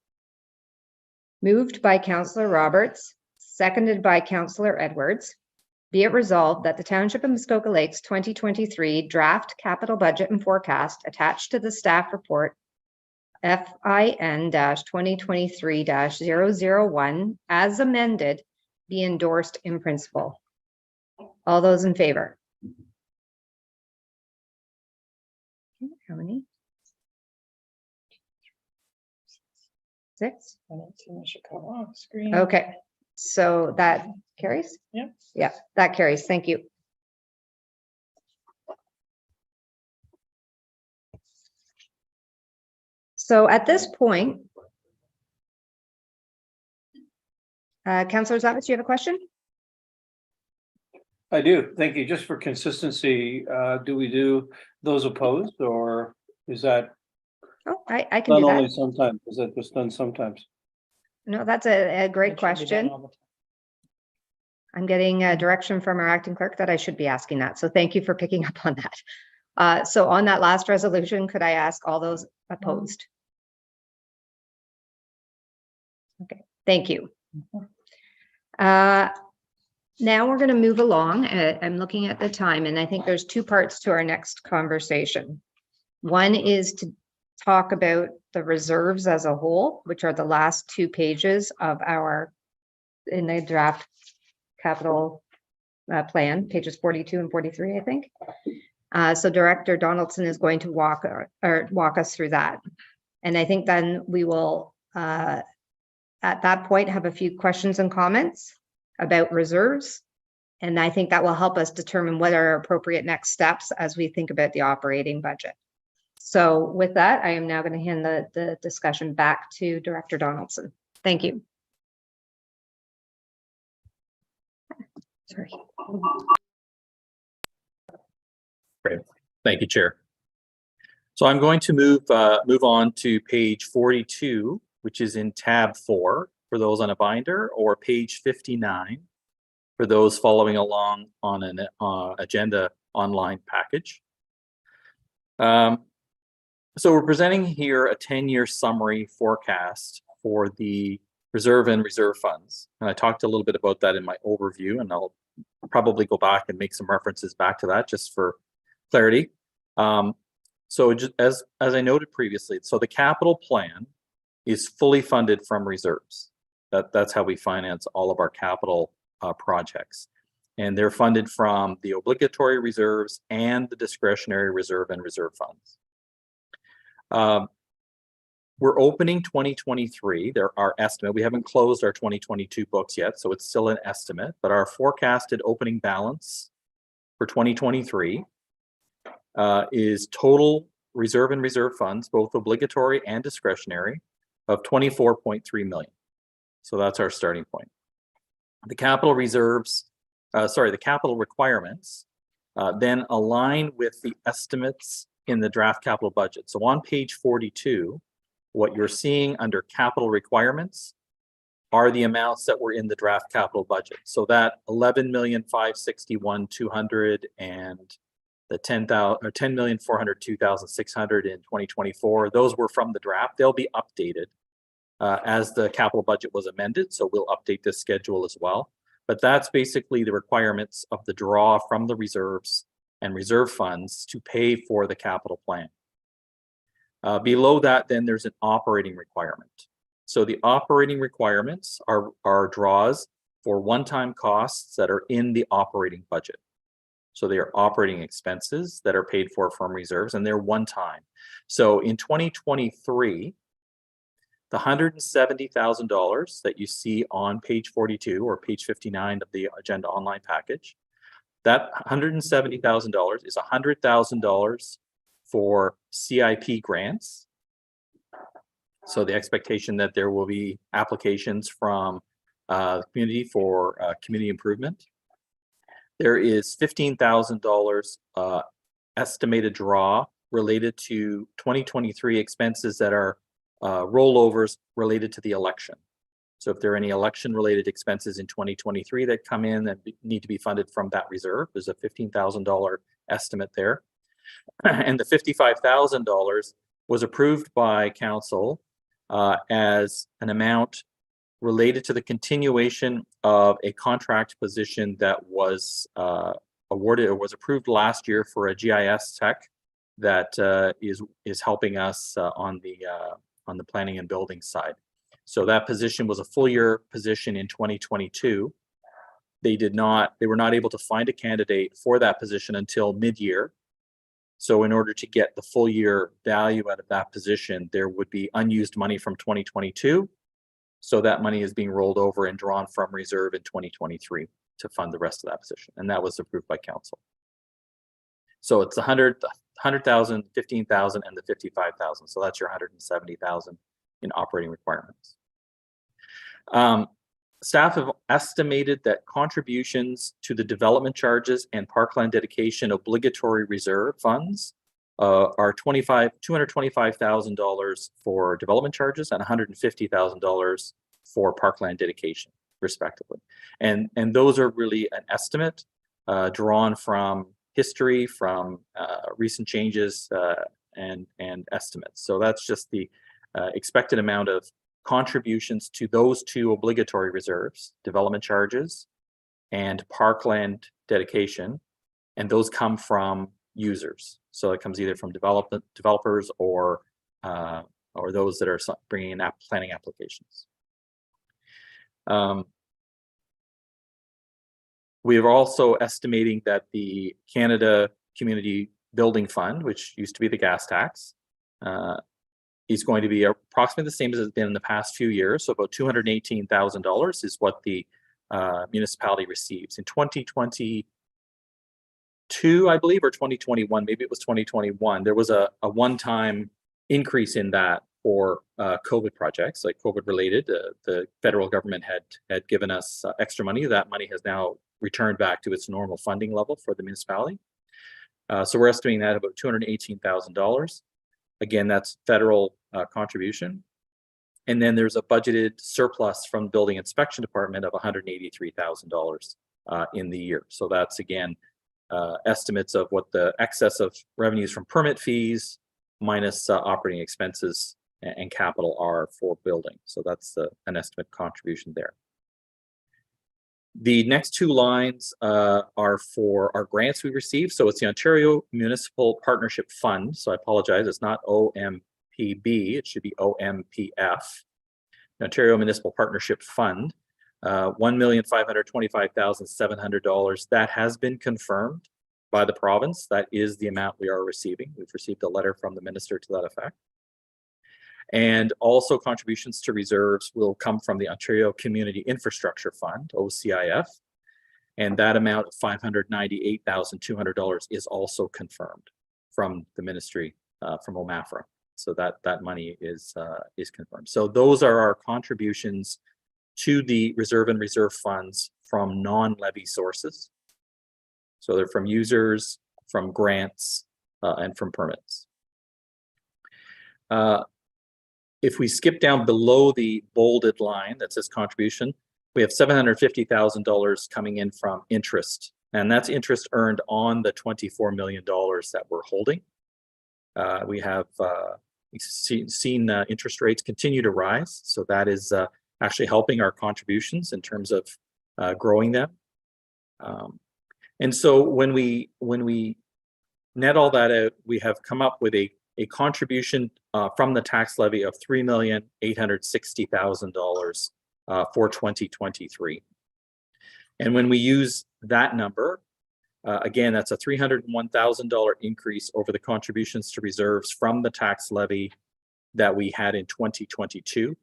Moved by Councillor Roberts, seconded by Councillor Edwards. Be it resolved that the Township of Muskoka Lakes 2023 draft capital budget and forecast attached to the staff report FIN-2023-001 as amended be endorsed in principle. All those in favor? How many? 6? I don't see much to come off screen. Okay, so that carries? Yep. Yeah, that carries. Thank you. So at this point, Councillor Zavitz, do you have a question? I do. Thank you. Just for consistency, do we do those opposed, or is that Oh, I can done do only that. sometimes? Is that just done sometimes? No, that's a great That should be done question. all the time. I'm getting direction from our acting clerk that I should be asking that. So thank you for picking up on that. So on that last resolution, could I ask all those opposed? Okay, thank you. Now we're going to move along. I'm looking at the time, and I think there's two parts to our next conversation. One is to talk about the reserves as a whole, which are the last 2 pages of our in the draft capital plan, pages 42 and 43, I think. So Director Donaldson is going to walk us through that. And I think then we will, at that point, have a few questions and comments about reserves. And I think that will help us determine what are appropriate next steps as we think about the operating budget. So with that, I am now going to hand the discussion back to Director Donaldson. Thank you. Sorry. Great. Thank you, Chair. So I'm going to move on to page 42, which is in tab 4 for those on a binder, or page 59 for those following along on an agenda online package. So we're presenting here a 10-year summary forecast for the reserve and reserve funds. And I talked a little bit about that in my overview, and I'll probably go back and make some references back to that just for clarity. So just as I noted previously, so the capital plan is fully funded from reserves. That's how we finance all of our capital projects. And they're funded from the obligatory reserves and the discretionary reserve and reserve funds. We're opening 2023. There are estimate. We haven't closed our 2022 books yet, so it's still an estimate, but our forecasted opening balance for 2023 is total reserve and reserve funds, both obligatory and discretionary, of 24.3 million. So that's our starting point. The capital reserves, the capital requirements then align with the estimates in the draft capital budget. So on page 42, what you're seeing under capital requirements are the amounts that were in the draft capital budget. So that 11,561,200 and the 10,402,600 in 2024, those were from the draft. They'll be updated as the capital budget was amended. So we'll update this schedule as well. But that's basically the requirements of the draw from the reserves and reserve funds to pay for the capital plan. Below that, then there's an operating requirement. So the operating requirements are draws for one-time costs that are in the operating budget. So they are operating expenses that are paid for from reserves, and they're one-time. So in 2023, the $170,000 that you see on page 42 or page 59 of the agenda online package, that $170,000 is $100,000 for CIP grants. So the expectation that there will be applications from the community for community improvement. There is $15,000 estimated draw related to 2023 expenses that are rollovers related to the election. So if there are any election related expenses in 2023 that come in that need to be funded from that reserve, there's a $15,000 estimate there. And the $55,000 was approved by council as an amount related to the continuation of a contract position that was awarded or was approved last year for a GIS tech that is helping us on the the planning and building side. So that position was a full year position in 2022. They were not able to find a candidate for that position until mid-year. So in order to get the full year value out of that position, there would be unused money from 2022. So that money is being rolled over and drawn from reserve in 2023 to fund the rest of that position. And that was approved by council. So it's 100,000, 15,000, and the 55,000. So that's your 170,000 in operating requirements. Staff have estimated that contributions to the development charges and parkland dedication obligatory reserve funds are $225,000 for development charges and $150,000 for parkland dedication, respectively. And those are really an estimate drawn from history, from recent changes and estimates. So that's just the expected amount of contributions to those two obligatory reserves, development charges and parkland dedication, and those come from users. So it comes either from developers or those that are bringing in planning applications. We are also estimating that the Canada Community Building Fund, which used to be the gas tax, is going to be approximately the same as it's been in the past few years. So about $218,000 is what the municipality receives. In 2022, I believe, or 2021, maybe it was 2021, there was a one-time increase in that for COVID projects, like COVID related. The federal government had given us extra money. That money has now returned back to its normal funding level for the municipality. So we're estimating that about $218,000. Again, that's federal contribution. And then there's a budgeted surplus from the Building Inspection Department of $183,000 in the year. So that's, again, estimates of what the excess of revenues from permit fees minus operating expenses and capital are for building. So that's an estimate contribution there. The next two lines are for our grants we received. So it's the Ontario Municipal Partnership Fund. So I apologize, it's not OMPB, it should be OMPF. The Ontario Municipal Partnership Fund, $1,525,700. That has been confirmed by the province. That is the amount we are receiving. We've received a letter from the minister to that effect. And also contributions to reserves will come from the Ontario Community Infrastructure Fund, OCIF. And that amount of $598,200 is also confirmed from the ministry, from OMAFRA. So that money is confirmed. So those are our contributions to the reserve and reserve funds from non-levy sources. So they're from users, from grants, and from permits. If we skip down below the bolded line that says contribution, we have $750,000 coming in from interest, and that's interest earned on the $24 million that we're holding. We have seen interest rates continue to rise, so that is actually helping our contributions in terms of growing them. And so when we net all that out, we have come up with a contribution from the tax levy of $3,860,000 for 2023. And when we use that number, again, that's a $301,000 increase over the contributions to reserves from the tax levy that we had in 2022.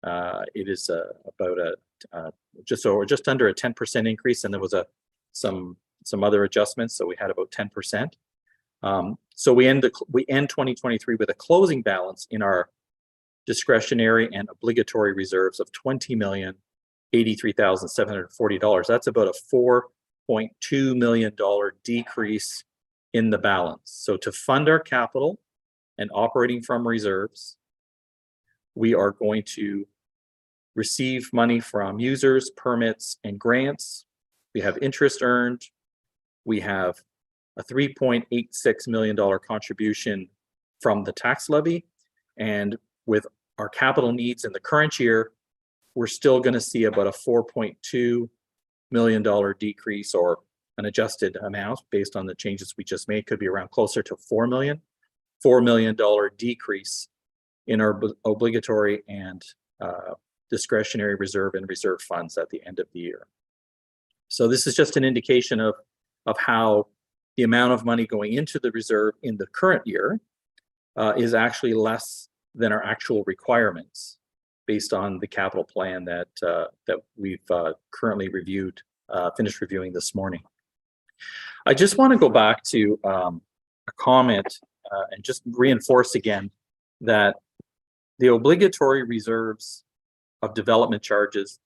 It is about just under a 10% increase, and there was some other adjustments, so we had about 10%. So we end 2023 with a closing balance in our discretionary and obligatory reserves of $20,083,740. That's about a $4.2 million decrease in the balance. So to fund our capital and operating from reserves, we are going to receive money from users, permits, and grants. We have interest earned. We have a $3.86 million contribution from the tax levy. And with our capital needs in the current year, we're still going to see about a $4.2 million decrease, or an adjusted amount based on the changes we just made, could be around closer to $4 million decrease in our obligatory and discretionary reserve and reserve funds at the end of the year. So this is just an indication of how the amount of money going into the reserve in the current year is actually less than our actual requirements based on the capital plan that we've currently finished reviewing this morning. I just want to go back to a comment and just reinforce again that the obligatory reserves of development charges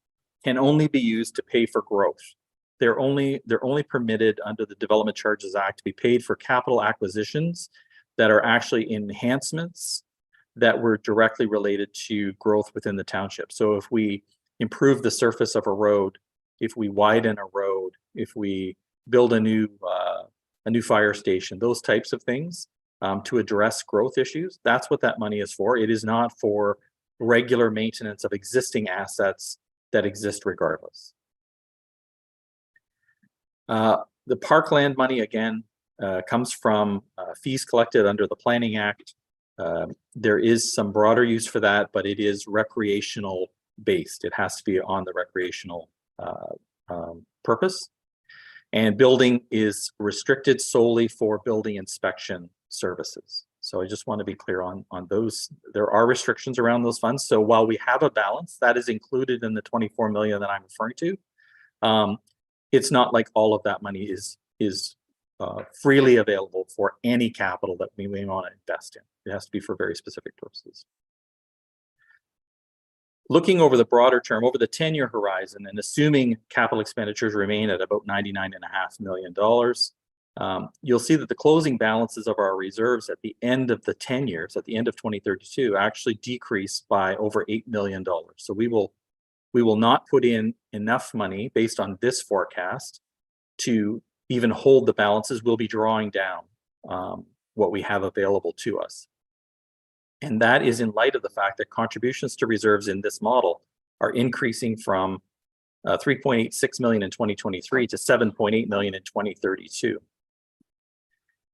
can only be used to pay for growth. They're only permitted under the Development Charges Act to be paid for capital acquisitions that are actually enhancements that were directly related to growth within the township. So if we improve the surface of a road, if we widen a road, if we build a new fire station, those types of things to address growth issues, that's what that money is for. It is not for regular maintenance of existing assets that exist regardless. The parkland money, again, comes from fees collected under the Planning Act. There is some broader use for that, but it is recreational based. It has to be on the recreational purpose. And building is restricted solely for building inspection services. So I just want to be clear on those. There are restrictions around those funds. So while we have a balance, that is included in the 24 million that I'm referring to. It's not like all of that money is freely available for any capital that we may want to invest in. It has to be for very specific purposes. Looking over the broader term, over the 10-year horizon, and assuming capital expenditures remain at about $99.5 million, you'll see that the closing balances of our reserves at the end of the 10 years, at the end of 2032, actually decrease by over $8 million. So we will not put in enough money based on this forecast to even hold the balances. We'll be drawing down what we have available to us. And that is in light of the fact that contributions to reserves in this model are increasing from 3.86 million in 2023 to 7.8 million in 2032.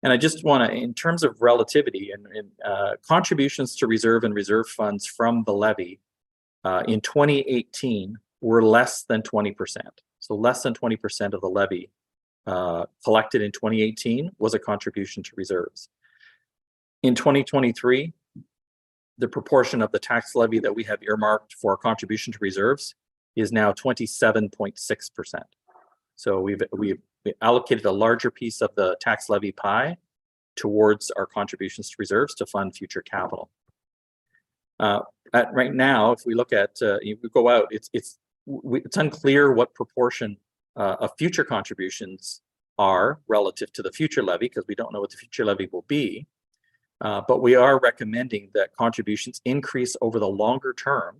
And I just want to, in terms of relativity and contributions to reserve and reserve funds from the levy in 2018 were less than 20%. So less than 20% of the levy collected in 2018 was a contribution to reserves. In 2023, the proportion of the tax levy that we have earmarked for contribution to reserves is now 27.6%. So we've allocated a larger piece of the tax levy pie towards our contributions to reserves to fund future capital. Right now, if we look at, if we go out, it's unclear what proportion of future contributions are relative to the future levy, because we don't know what the future levy will be. But we are recommending that contributions increase over the longer term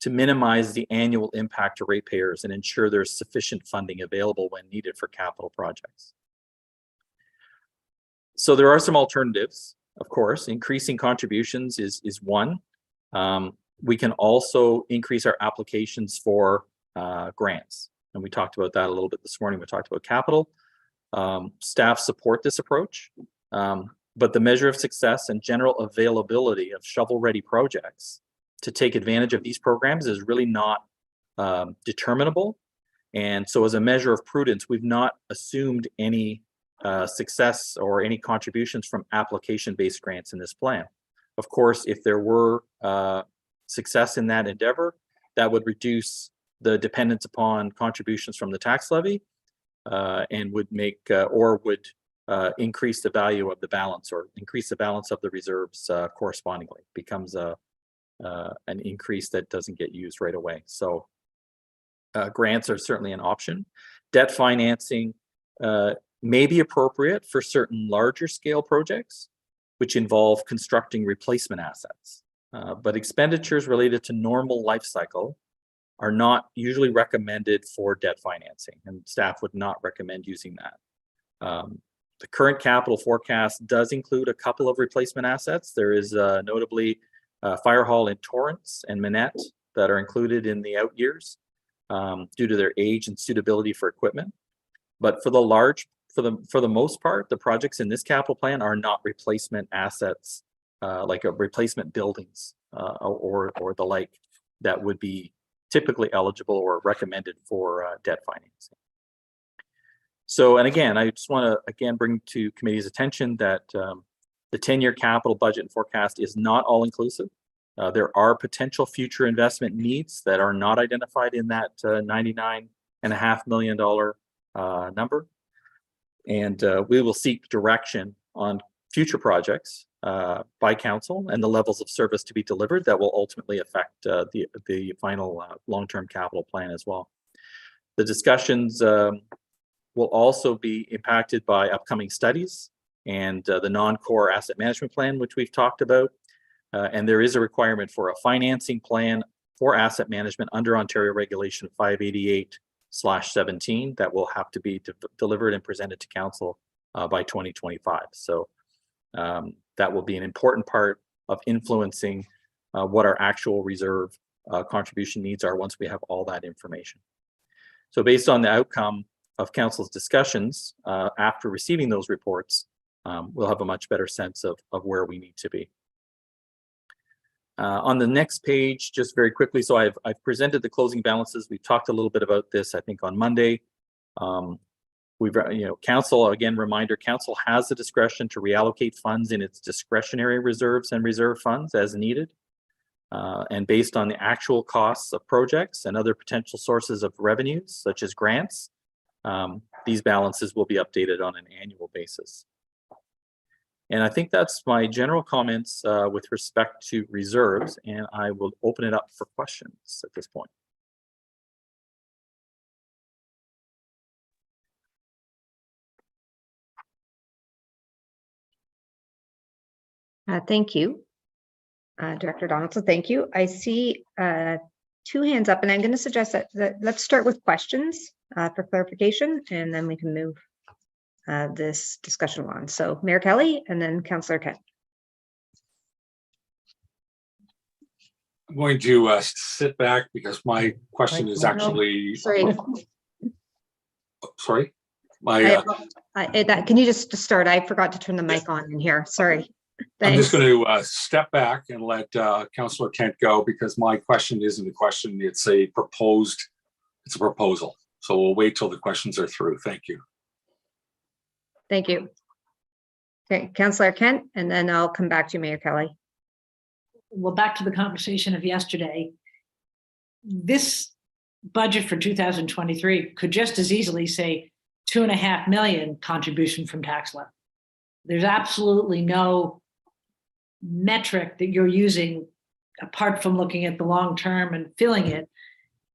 to minimize the annual impact to ratepayers and ensure there's sufficient funding available when needed for capital projects. So there are some alternatives, of course. Increasing contributions is one. We can also increase our applications for grants. And we talked about that a little bit this morning. We talked about capital. Staff support this approach. But the measure of success and general availability of shovel-ready projects to take advantage of these programs is really not determinable. And so as a measure of prudence, we've not assumed any success or any contributions from application-based grants in this plan. Of course, if there were success in that endeavor, that would reduce the dependence upon contributions from the tax levy and would make or would increase the value of the balance or increase the balance of the reserves correspondingly. It becomes an increase that doesn't get used right away. So grants are certainly an option. Debt financing may be appropriate for certain larger scale projects, which involve constructing replacement assets. But expenditures related to normal life cycle are not usually recommended for debt financing, and staff would not recommend using that. The current capital forecast does include a couple of replacement assets. There is notably Fire Hall in Torrance and Manette that are included in the out years due to their age and suitability for equipment. But for the most part, the projects in this capital plan are not replacement assets like a replacement buildings or the like that would be typically eligible or recommended for debt financing. So, and again, I just want to bring to committee's attention that the 10-year capital budget and forecast is not all inclusive. There are potential future investment needs that are not identified in that $99.5 million number. And we will seek direction on future projects by council and the levels of service to be delivered that will ultimately affect the final long-term capital plan as well. The discussions will also be impacted by upcoming studies and the non-core asset management plan, which we've talked about. And there is a requirement for a financing plan for asset management under Ontario Regulation 588/17 that will have to be delivered and presented to council by 2025. So that will be an important part of influencing what our actual reserve contribution needs are once we have all that information. So based on the outcome of council's discussions after receiving those reports, we'll have a much better sense of where we need to be. On the next page, just very quickly, so I've presented the closing balances. We talked a little bit about this, I think, on Monday. Council, again, reminder, council has the discretion to reallocate funds in its discretionary reserves and reserve funds as needed. And based on the actual costs of projects and other potential sources of revenues, such as grants, these balances will be updated on an annual basis. And I think that's my general comments with respect to reserves, and I will open it up for questions at this point. Thank you, Director Donaldson. Thank you. I see 2 hands up, and I'm going to suggest that let's start with questions for clarification, and then we can move this discussion on. So Mayor Kelly and then Councillor Kent. I'm going to sit back because my question is actually. Sorry. Sorry. Can you just start? I forgot to turn the mic on in here. Sorry. Thanks. I'm just going to step back and let Councillor Kent go because my question isn't a question. It's a proposal. So we'll wait till the questions are through. Thank you. Thank you. Okay, Councillor Kent, and then I'll come back to you, Mayor Kelly. Well, back to the conversation of yesterday. This budget for 2023 could just as easily say $2.5 million contribution from tax levy. There's absolutely no metric that you're using apart from looking at the long term and filling it.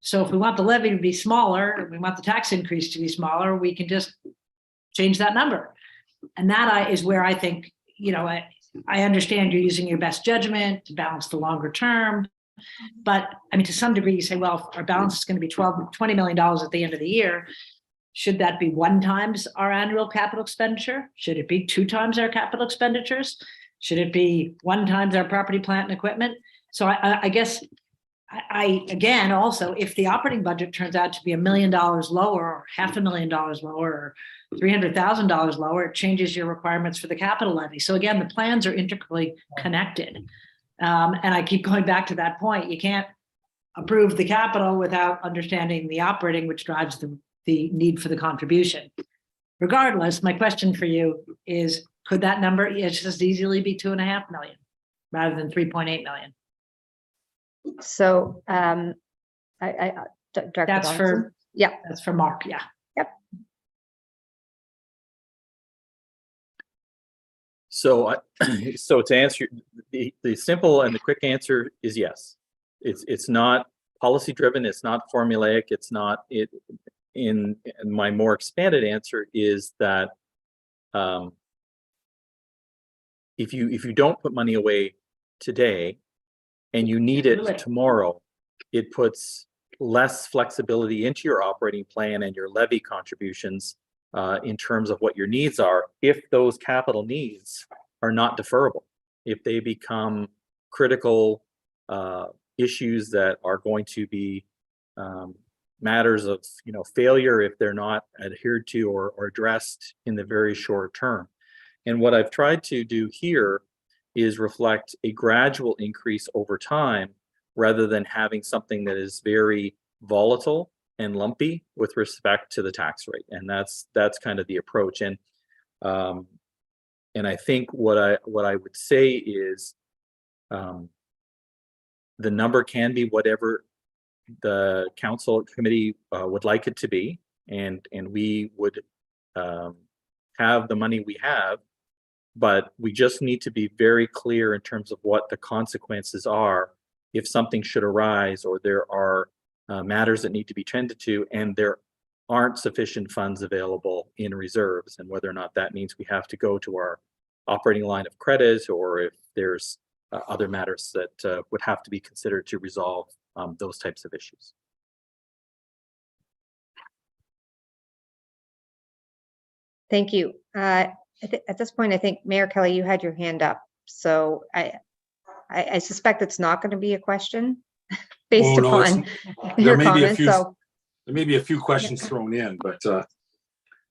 So if we want the levy to be smaller, and we want the tax increase to be smaller, we can just change that number. And that is where I think, I understand you're using your best judgment to balance the longer term. But I mean, to some degree, you say, well, our balance is going to be $20 million at the end of the year. Should that be 1 times our annual capital expenditure? Should it be 2 times our capital expenditures? Should it be 1 times our property, plant, and equipment? So I guess again, also, if the operating budget turns out to be $1 million lower, or $500,000 lower, or $300,000 lower, it changes your requirements for the capital levy. So again, the plans are intricately connected. And I keep going back to that point. You can't approve the capital without understanding the operating, which drives the need for the contribution. Regardless, my question for you is, could that number just as easily be $2.5 million rather than $3.8 million? So that's for Mark. Yeah. Yep. So to answer the simple and the quick answer is yes. It's not policy driven. It's not formulaic. It's not it. In my more expanded answer is that if you don't put money away today and you need it tomorrow, it puts less flexibility into your operating plan and your levy contributions in terms of what your needs are, if those capital needs are not deferrable, if they become critical issues that are going to be matters of failure if they're not adhered to or addressed in the very short term. And what I've tried to do here is reflect a gradual increase over time rather than having something that is very volatile and lumpy with respect to the tax rate. And that's kind of the approach. And I think what I would say is the number can be whatever the council committee would like it to be, and we would have the money we have, but we just need to be very clear in terms of what the consequences are if something should arise or there are matters that need to be tended to and there aren't sufficient funds available in reserves, and whether or not that means we have to go to our operating line of credit, or if there's other matters that would have to be considered to resolve those types of issues. Thank you. At this point, I think Mayor Kelly, you had your hand up. So I suspect it's not going to be a question based upon your comments. So there may be a few questions thrown in, but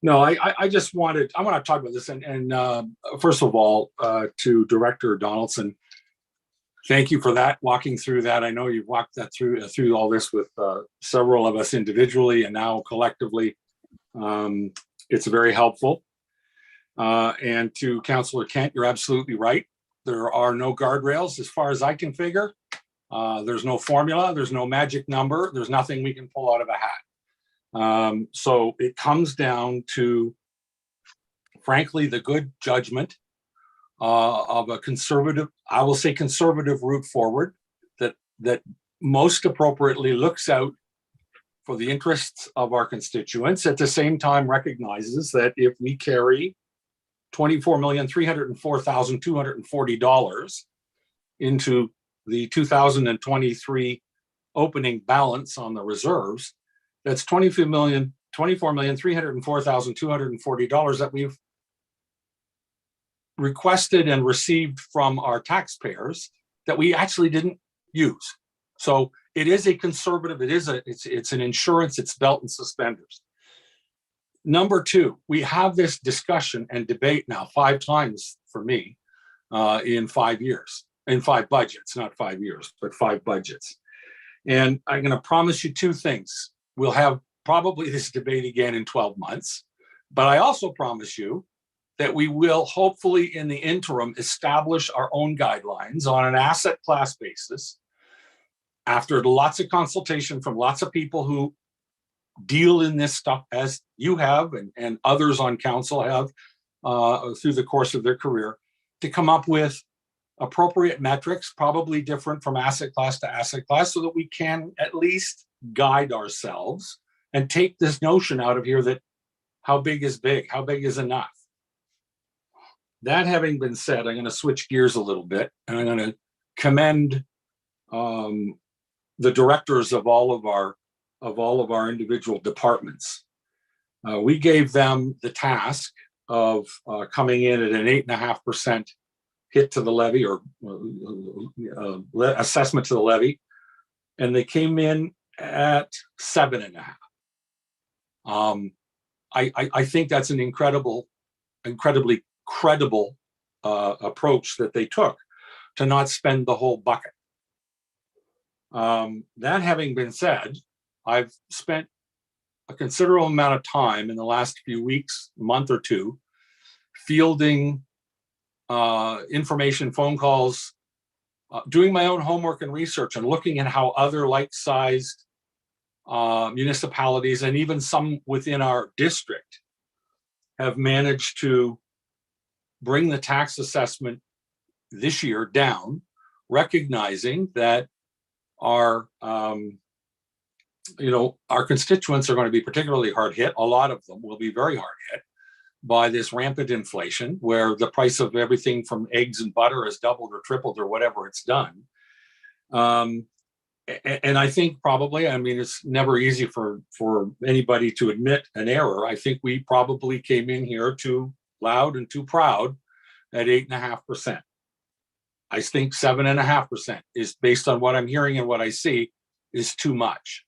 no, I want to talk about this. And first of all, to Director Donaldson, thank you for that, walking through that. I know you've walked that through all this with several of us individually and now collectively. It's very helpful. And to Councillor Kent, you're absolutely right. There are no guardrails as far as I can figure. There's no formula. There's no magic number. There's nothing we can pull out of a hat. So it comes down to, frankly, the good judgment of a conservative, I will say conservative route forward that most appropriately looks out for the interests of our constituents, at the same time recognizes that if we carry $24,304,240 into the 2023 opening balance on the reserves, that's $24,304,240 that we've requested and received from our taxpayers that we actually didn't use. So it is a conservative, it's an insurance, it's belt and suspenders. Number two, we have this discussion and debate now 5 times for me in 5 years, in 5 budgets, not 5 years, but 5 budgets. And I'm going to promise you 2 things. We'll have probably this debate again in 12 months, but I also promise you that we will hopefully in the interim establish our own guidelines on an asset class basis after lots of consultation from lots of people who deal in this stuff as you have and others on council have through the course of their career, to come up with appropriate metrics, probably different from asset class to asset class, so that we can at least guide ourselves and take this notion out of here that how big is big, how big is enough. That having been said, I'm going to switch gears a little bit, and I'm going to commend the directors of all of our individual departments. We gave them the task of coming in at an 8.5% hit to the levy, or assessment to the levy, and they came in at 7.5. I think that's an incredibly credible approach that they took to not spend the whole bucket. That having been said, I've spent a considerable amount of time in the last few weeks, month or two, fielding information, phone calls, doing my own homework and research, and looking at how other like-sized municipalities and even some within our district have managed to bring the tax assessment this year down, recognizing that our constituents are going to be particularly hard hit. A lot of them will be very hard hit by this rampant inflation, where the price of everything from eggs and butter has doubled or tripled or whatever it's done. And I think probably, I mean, it's never easy for anybody to admit an error. I think we probably came in here too loud and too proud at 8.5%. I think 7.5% is, based on what I'm hearing and what I see, is too much.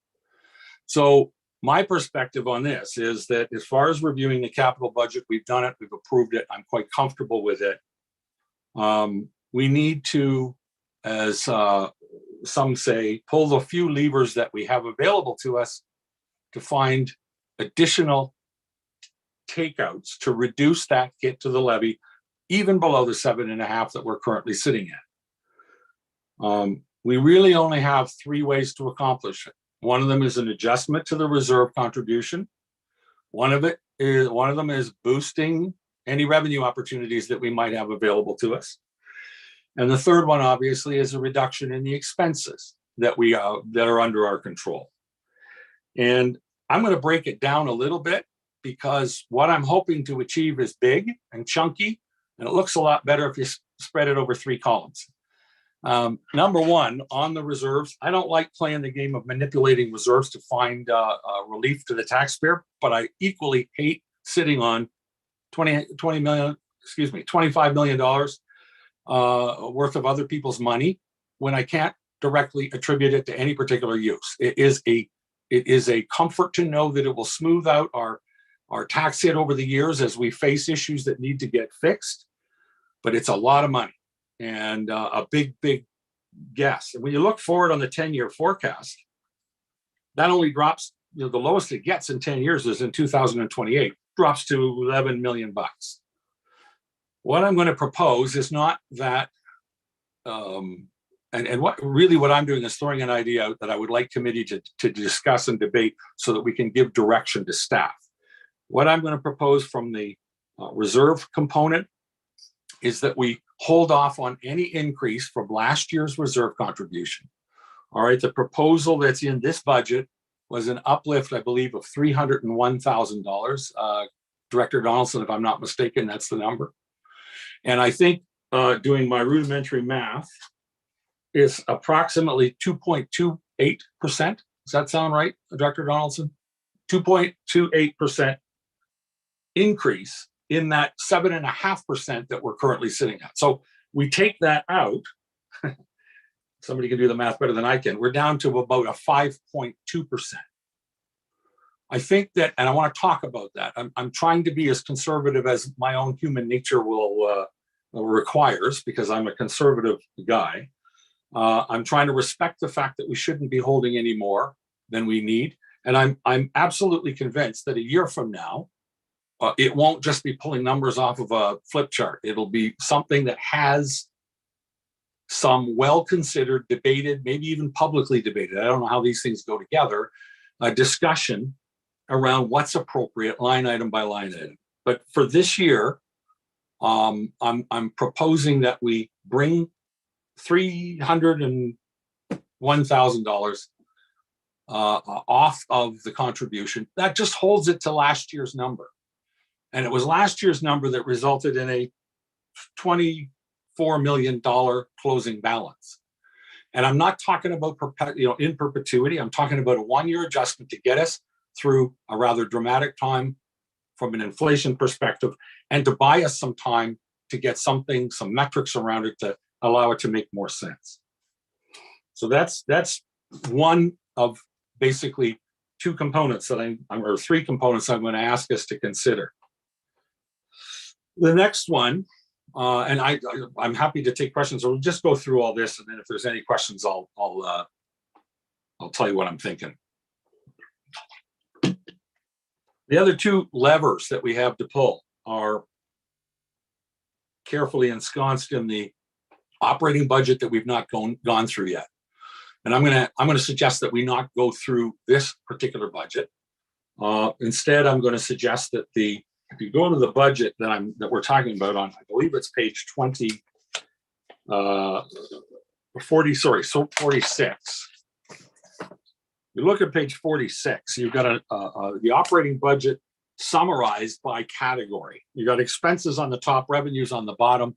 So my perspective on this is that as far as reviewing the capital budget, we've done it, we've approved it, I'm quite comfortable with it. we need to, as some say, pull the few levers that we have available to us to find additional takeouts to reduce that hit to the levy, even below the 7.5 that we're currently sitting at. We really only have 3 ways to accomplish it. One of them is an adjustment to the reserve contribution. One of them is boosting any revenue opportunities that we might have available to us. And the third one, obviously, is a reduction in the expenses that are under our control. And I'm going to break it down a little bit, because what I'm hoping to achieve is big and chunky, and it looks a lot better if you spread it over 3 columns. Number one, on the reserves, I don't like playing the game of manipulating reserves to find relief to the taxpayer, but I equally hate sitting on $25 million worth of other people's money when I can't directly attribute it to any particular use. It is a comfort to know that it will smooth out our tax hit over the years as we face issues that need to get fixed, but it's a lot of money and a big guess. And when you look forward on the 10-year forecast, that only drops, the lowest it gets in 10 years is in 2028, drops to $11 million. What I'm going to propose is not that, what I'm doing is throwing an idea out that I would like committee to discuss and debate so that we can give direction to staff. What I'm going to propose from the reserve component is that we hold off on any increase from last year's reserve contribution. All right, the proposal that's in this budget was an uplift, I believe, of $301,000. Director Donaldson, if I'm not mistaken, that's the number. And I think doing my rudimentary math is approximately 2.28%. Does that sound right, Director Donaldson? 2.28% increase in that 7.5% that we're currently sitting at. So we take that out. Somebody can do the math better than I can. We're down to about a 5.2%. I think that, and I want to talk about that. I'm trying to be as conservative as my own human nature will requires, because I'm a conservative guy. I'm trying to respect the fact that we shouldn't be holding any more than we need. And I'm absolutely convinced that a year from now, it won't just be pulling numbers off of a flip chart. It'll be something that has some well-considered, debated, maybe even publicly debated, I don't know how these things go together, a discussion around what's appropriate line item by line item. But for this year, I'm proposing that we bring $301,000 off of the contribution. That just holds it to last year's number. And it was last year's number that resulted in a $24 million closing balance. And I'm not talking about in perpetuity. I'm talking about a 1-year adjustment to get us through a rather dramatic time from an inflation perspective, and to buy us some time to get some metrics around it to allow it to make more sense. So that's one of basically 2 components that or 3 components I'm going to ask us to consider. The next one, and I'm happy to take questions, or we'll just go through all this, and then if there's any questions, I'll tell you what I'm thinking. The other 2 levers that we have to pull are carefully ensconced in the operating budget that we've not gone through yet. And I'm going to suggest that we not go through this particular budget. Instead, I'm going to suggest that if you go to the budget that we're talking about on, I believe it's page 46. You look at page 46, you've got the operating budget summarized by category. You've got expenses on the top, revenues on the bottom.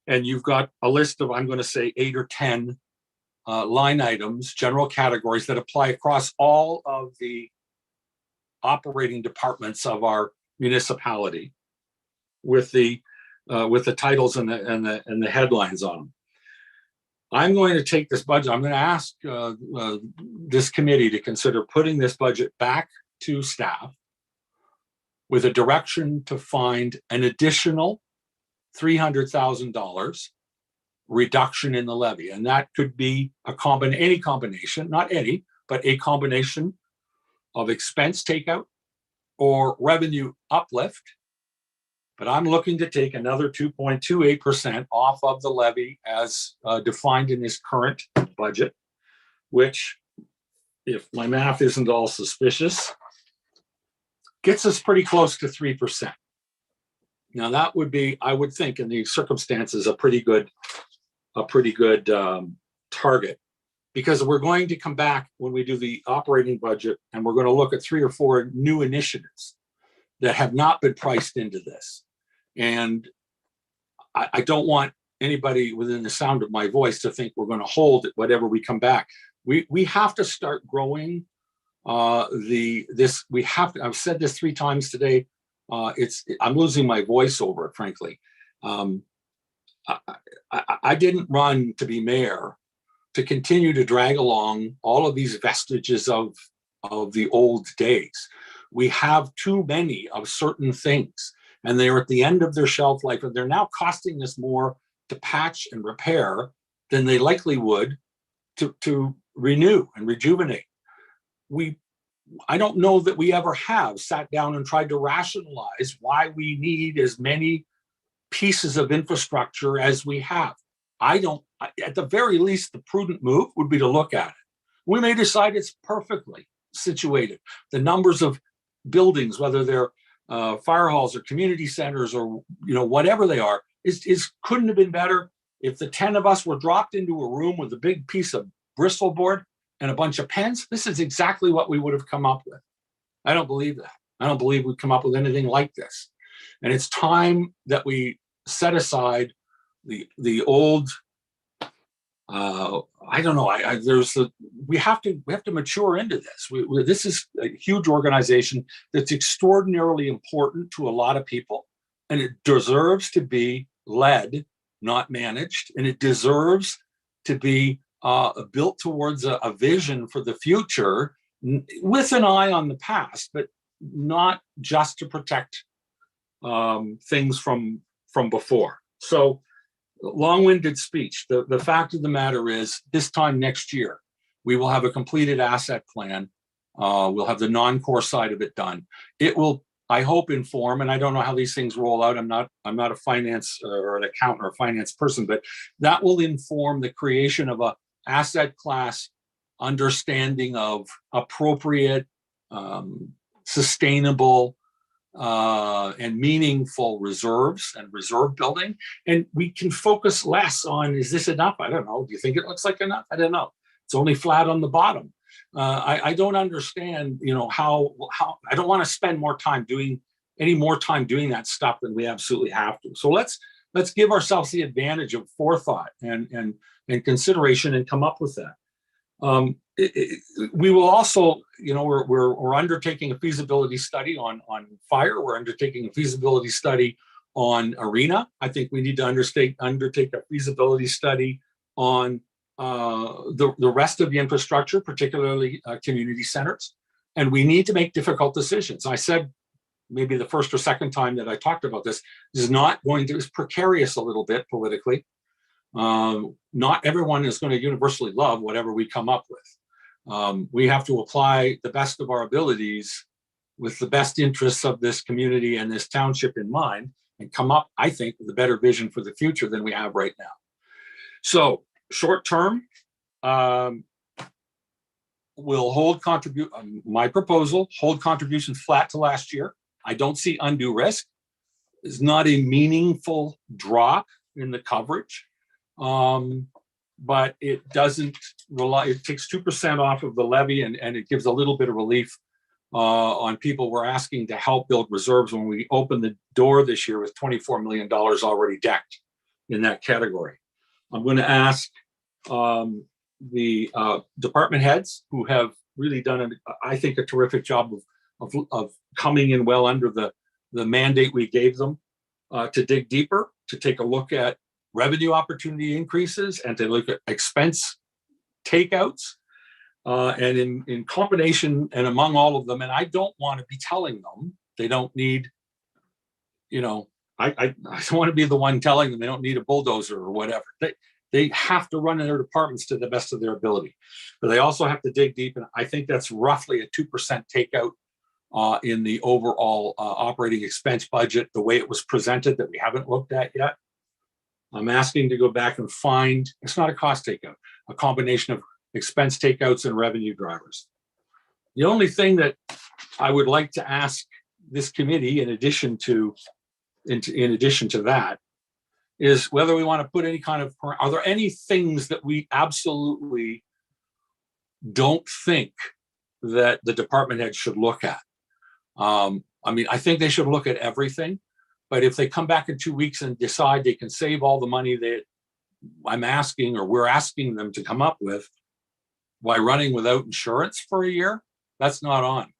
And you've got a list of, I'm going to say 8 or 10 line items, general categories that apply across all of the operating departments of our municipality, with the titles and the headlines on them. I'm going to take this budget. I'm going to ask this committee to consider putting this budget back to staff with a direction to find an additional $300,000 reduction in the levy. And that could be any combination, not any, but a combination of expense takeout or revenue uplift. But I'm looking to take another 2.28% off of the levy as defined in this current budget, which, if my math isn't all suspicious, gets us pretty close to 3%. Now that would be, I would think, in these circumstances, a pretty good target, because we're going to come back when we do the operating budget and we're going to look at 3 or 4 new initiatives that have not been priced into this. And I don't want anybody within the sound of my voice to think we're going to hold it whatever we come back. We have to start growing we have to, I've said this 3 times today. I'm losing my voice over it, frankly. I didn't run to be mayor to continue to drag along all of these vestiges of the old days. We have too many of certain things, and they're at the end of their shelf life, and they're now costing us more to patch and repair than they likely would to renew and rejuvenate. I don't know that we ever have sat down and tried to rationalize why we need as many pieces of infrastructure as we have. At the very least, the prudent move would be to look at it. We may decide it's perfectly situated. The numbers of buildings, whether they're fire halls or community centers or whatever they are, couldn't have been better. If the 10 of us were dropped into a room with a big piece of Bristol board and a bunch of pens, this is exactly what we would have come up with. I don't believe that. I don't believe we'd come up with anything like this. And it's time that we set aside the old, I don't know, we have to mature into this. This is a huge organization that's extraordinarily important to a lot of people, and it deserves to be led, not managed, and it deserves to be built towards a vision for the future with an eye on the past, but not just to protect things from before. So, long-winded speech. The fact of the matter is, this time next year, we will have a completed asset plan. We'll have the non-core side of it done. It will, I hope, inform, and I don't know how these things roll out. I'm not a finance or an accountant or a finance person, but that will inform the creation of a asset class understanding of appropriate, sustainable, and meaningful reserves and reserve building. And we can focus less on, is this enough? I don't know. Do you think it looks like enough? I don't know. It's only flat on the bottom. I don't understand, how I don't want to spend any more time doing that stuff than we absolutely have to. So let's give ourselves the advantage of forethought and consideration and come up with that. We will also, we're undertaking a feasibility study on fire. We're undertaking a feasibility study on arena. I think we need to undertake a feasibility study on the rest of the infrastructure, particularly community centers. And we need to make difficult decisions. I said maybe the first or second time that I talked about this, it's precarious a little bit politically. Not everyone is going to universally love whatever we come up with. We have to apply the best of our abilities with the best interests of this community and this township in mind, and come up, I think, with a better vision for the future than we have right now. So short term, we'll my proposal, hold contributions flat to last year. I don't see undue risk. It's not a meaningful drop in the coverage. But it doesn't rely, it takes 2% off of the levy, and it gives a little bit of relief on people we're asking to help build reserves when we open the door this year with $24 million already decked in that category. I'm going to ask the department heads, who have really done, I think, a terrific job of coming in well under the mandate we gave them, to dig deeper, to take a look at revenue opportunity increases and to look at expense takeouts, and in combination and among all of them. And I don't want to be telling them they don't need, I don't want to be the one telling them they don't need a bulldozer or whatever. They have to run in their departments to the best of their ability, but they also have to dig deep. And I think that's roughly a 2% takeout in the overall operating expense budget, the way it was presented that we haven't looked at yet. I'm asking to go back and find, it's not a cost takeout, a combination of expense takeouts and revenue drivers. The only thing that I would like to ask this committee, in addition to that, is whether we want to put any kind of, are there any things that we absolutely don't think that the department head should look at? I mean, I think they should look at everything, but if they come back in 2 weeks and decide they can save all the money that I'm asking, or we're asking them to come up with by running without insurance for a year, that's not on.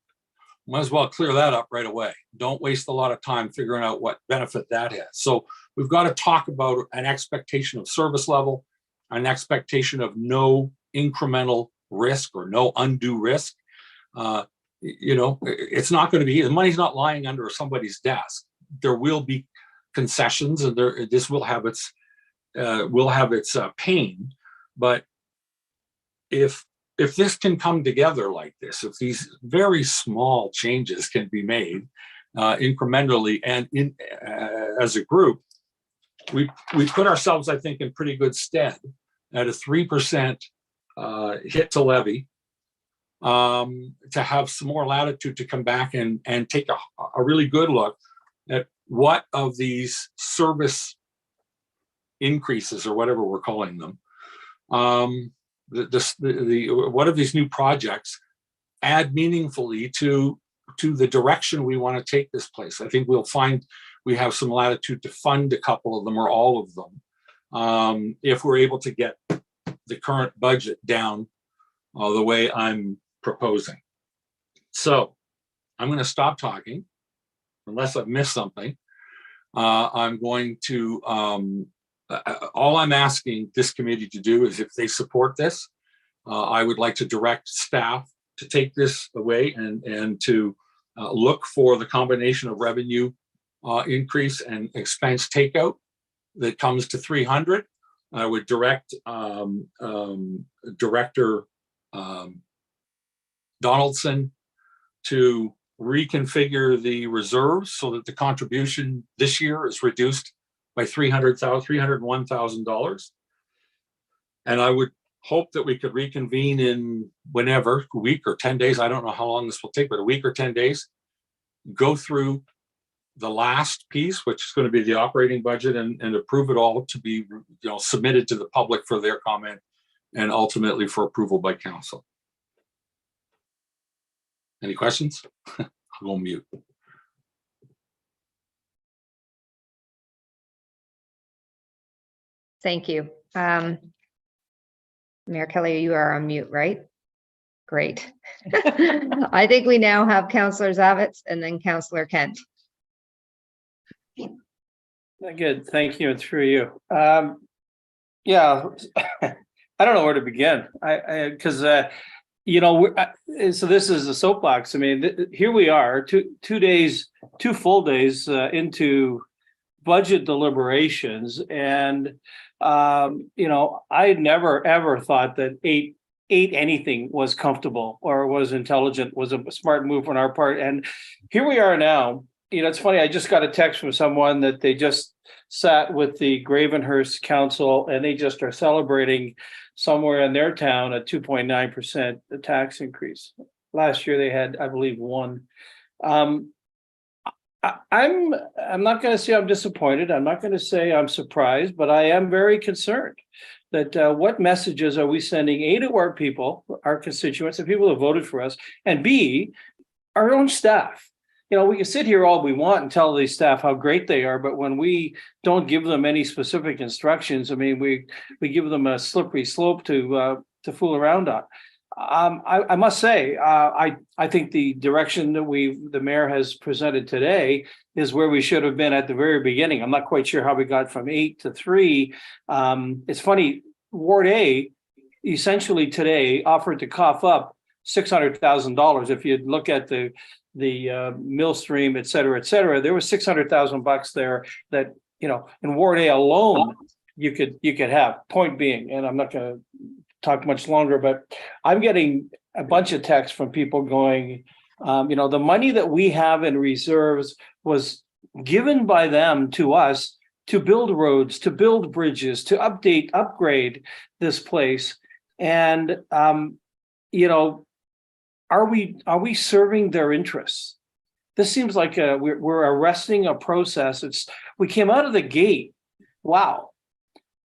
Might as well clear that up right away. Don't waste a lot of time figuring out what benefit that has. So we've got to talk about an expectation of service level, an expectation of no incremental risk or no undue risk. You know, it's not going to be, the money's not lying under somebody's desk. There will be concessions, and this will have its pain. But if this can come together like this, if these very small changes can be made incrementally and as a group, we put ourselves, I think, in pretty good stead at a 3% hit to levy, to have some more latitude to come back and take a really good look at what of these service increases, or whatever we're calling them, what of these new projects add meaningfully to the direction we want to take this place. I think we'll find we have some latitude to fund a couple of them or all of them, if we're able to get the current budget down the way I'm proposing. So I'm going to stop talking unless I've missed something. I'm going to, all I'm asking this committee to do is, if they support this, I would like to direct staff to take this away and to look for the combination of revenue increase and expense takeout that comes to 300. I would direct Director Donaldson to reconfigure the reserves so that the contribution this year is reduced by $301,000. And I would hope that we could reconvene in whenever, a week or 10 days. I don't know how long this will take, but a week or 10 days, go through the last piece, which is going to be the operating budget, and approve it all to be, submitted to the public for their comment and ultimately for approval by council. Any questions? I'll go mute. Thank you. Mayor Kelly, you are on mute, right? Great. I think we now have Councillor Zavitz and then Councillor Kent. Good, thank you, and through you. Yeah, I don't know where to begin. Because so this is the soapbox. I mean, here we are, two full days into budget deliberations, and I never ever thought that eight anything was comfortable or was intelligent, was a smart move on our part. And here we are now. It's funny, I just got a text from someone that they just sat with the Gravenhurst Council and they just are celebrating somewhere in their town a 2.9% tax increase. Last year they had, I believe, 1. I'm not going to say I'm disappointed. I'm not going to say I'm surprised, but I am very concerned that what messages are we sending, A, to our people, our constituents, the people who voted for us, and B, our own staff. We can sit here all we want and tell these staff how great they are, but when we don't give them any specific instructions, I mean, we give them a slippery slope to fool around on. I must say, I think the direction that the mayor has presented today is where we should have been at the very beginning. I'm not quite sure how we got from 8 to 3. It's funny, Ward A essentially today offered to cough up $600,000. If you look at the Millstream, et cetera, there was $600,000 there that, you know, in Ward A alone, you could have. Point being, and I'm not going to talk much longer, but I'm getting a bunch of texts from people going, you know, the money that we have in reserves was given by them to us to build roads, to build bridges, to upgrade this place. And, you know, are we serving their interests? This seems like we're arresting a process. We came out of the gate. Wow.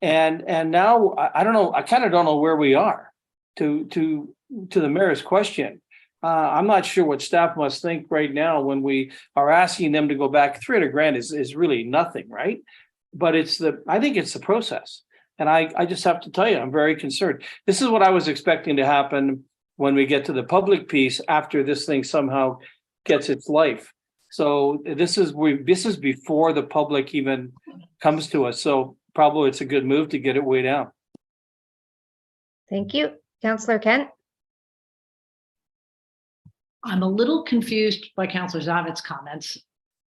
And now I don't know. I kind of don't know where we are. To the mayor's question, I'm not sure what staff must think right now when we are asking them to go back. 300 grand is really nothing, right? But I think it's the process, and I just have to tell you, I'm very concerned. This is what I was expecting to happen when we get to the public piece after this thing somehow gets its life. So this is before the public even comes to us. So probably it's a good move to get it way down. Thank you. Councillor Kent. I'm a little confused by Councillor Zavet's comments,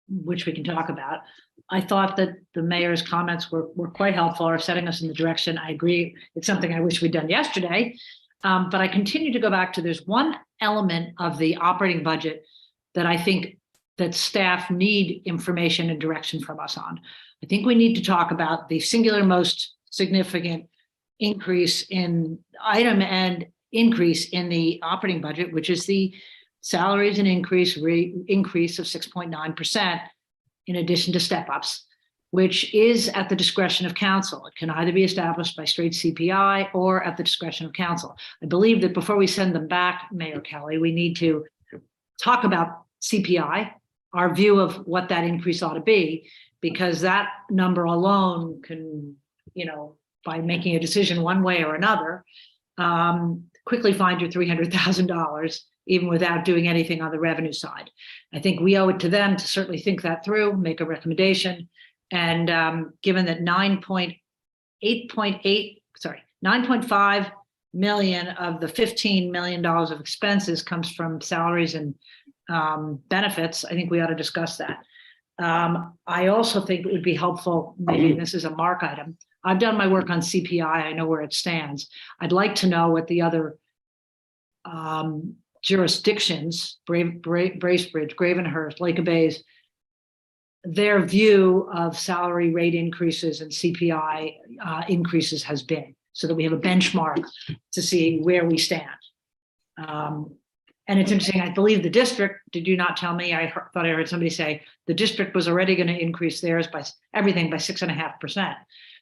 which we can talk about. I thought that the mayor's comments were quite helpful, or setting us in the direction. I agree. It's something I wish we'd done yesterday. But I continue to go back to, there's one element of the operating budget that I think that staff need information and direction from us on. I think we need to talk about the singular most significant increase in item and increase in the operating budget, which is the salaries and increase of 6.9% in addition to step ups, which is at the discretion of council. It can either be established by straight CPI or at the discretion of council. I believe that before we send them back, Mayor Kelly, we need to talk about CPI, our view of what that increase ought to be, because that number alone can, you know, by making a decision one way or another, quickly find your $300,000, even without doing anything on the revenue side. I think we owe it to them to certainly think that through, make a recommendation. And given that 9.5 million of the $15 million of expenses comes from salaries and benefits, I think we ought to discuss that. I also think it would be helpful, maybe this is a Mark item. I've done my work on CPI. I know where it stands. I'd like to know what the other jurisdictions, Bracebridge, Gravenhurst, Lake of Bays, their view of salary rate increases and CPI increases has been, so that we have a benchmark to see where we stand. And it's interesting, I believe the district, did you not tell me? Thought I heard somebody say the district was already going to increase theirs by everything by 6.5%.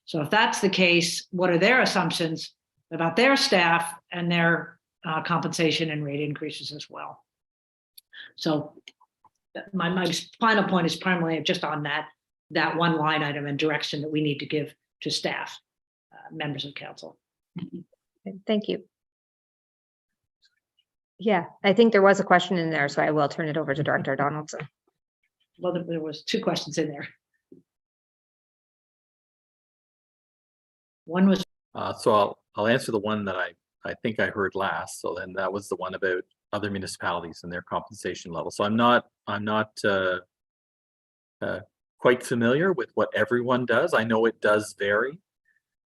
So if that's the case, what are their assumptions about their staff and their compensation and rate increases as well? So my final point is primarily just on that one line item and direction that we need to give to staff, members of council. Thank you. Yeah, I think there was a question in there, so I will turn it over to Director Donaldson. Well, there was two questions in there. One was. So I'll answer the one that I think I heard last. So then that was the one about other municipalities and their compensation level. So I'm not quite familiar with what everyone does. I know it does vary.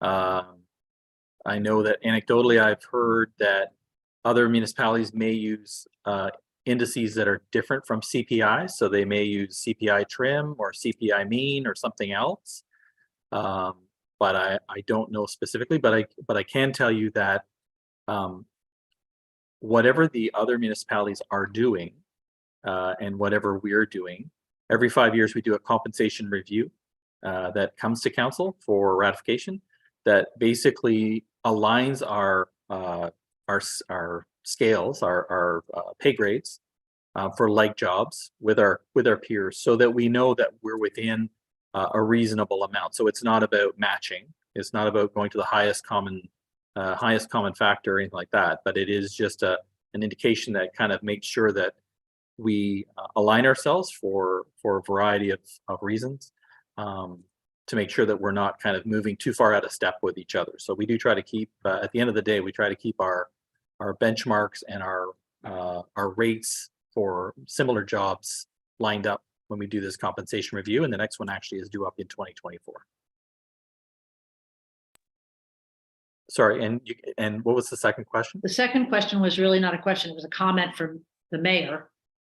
I know that anecdotally I've heard that other municipalities may use indices that are different from CPI. So they may use CPI trim or CPI mean or something else. But I don't know specifically, but I can tell you that whatever the other municipalities are doing and whatever we're doing, every 5 years we do a compensation review that comes to council for ratification that basically aligns our scales, our pay grades for like jobs with our peers, so that we know that we're within a reasonable amount. So it's not about matching. It's not about going to the highest common factor or anything like that. But it is just an indication that kind of makes sure that we align ourselves for a variety of reasons to make sure that we're not kind of moving too far out of step with each other. So we do try to keep, at the end of the day, we try to keep our benchmarks and our rates for similar jobs lined up when we do this compensation review, and the next one actually is due up in 2024. Sorry, and what was the second question? The second question was really not a question, it was a comment from the mayor,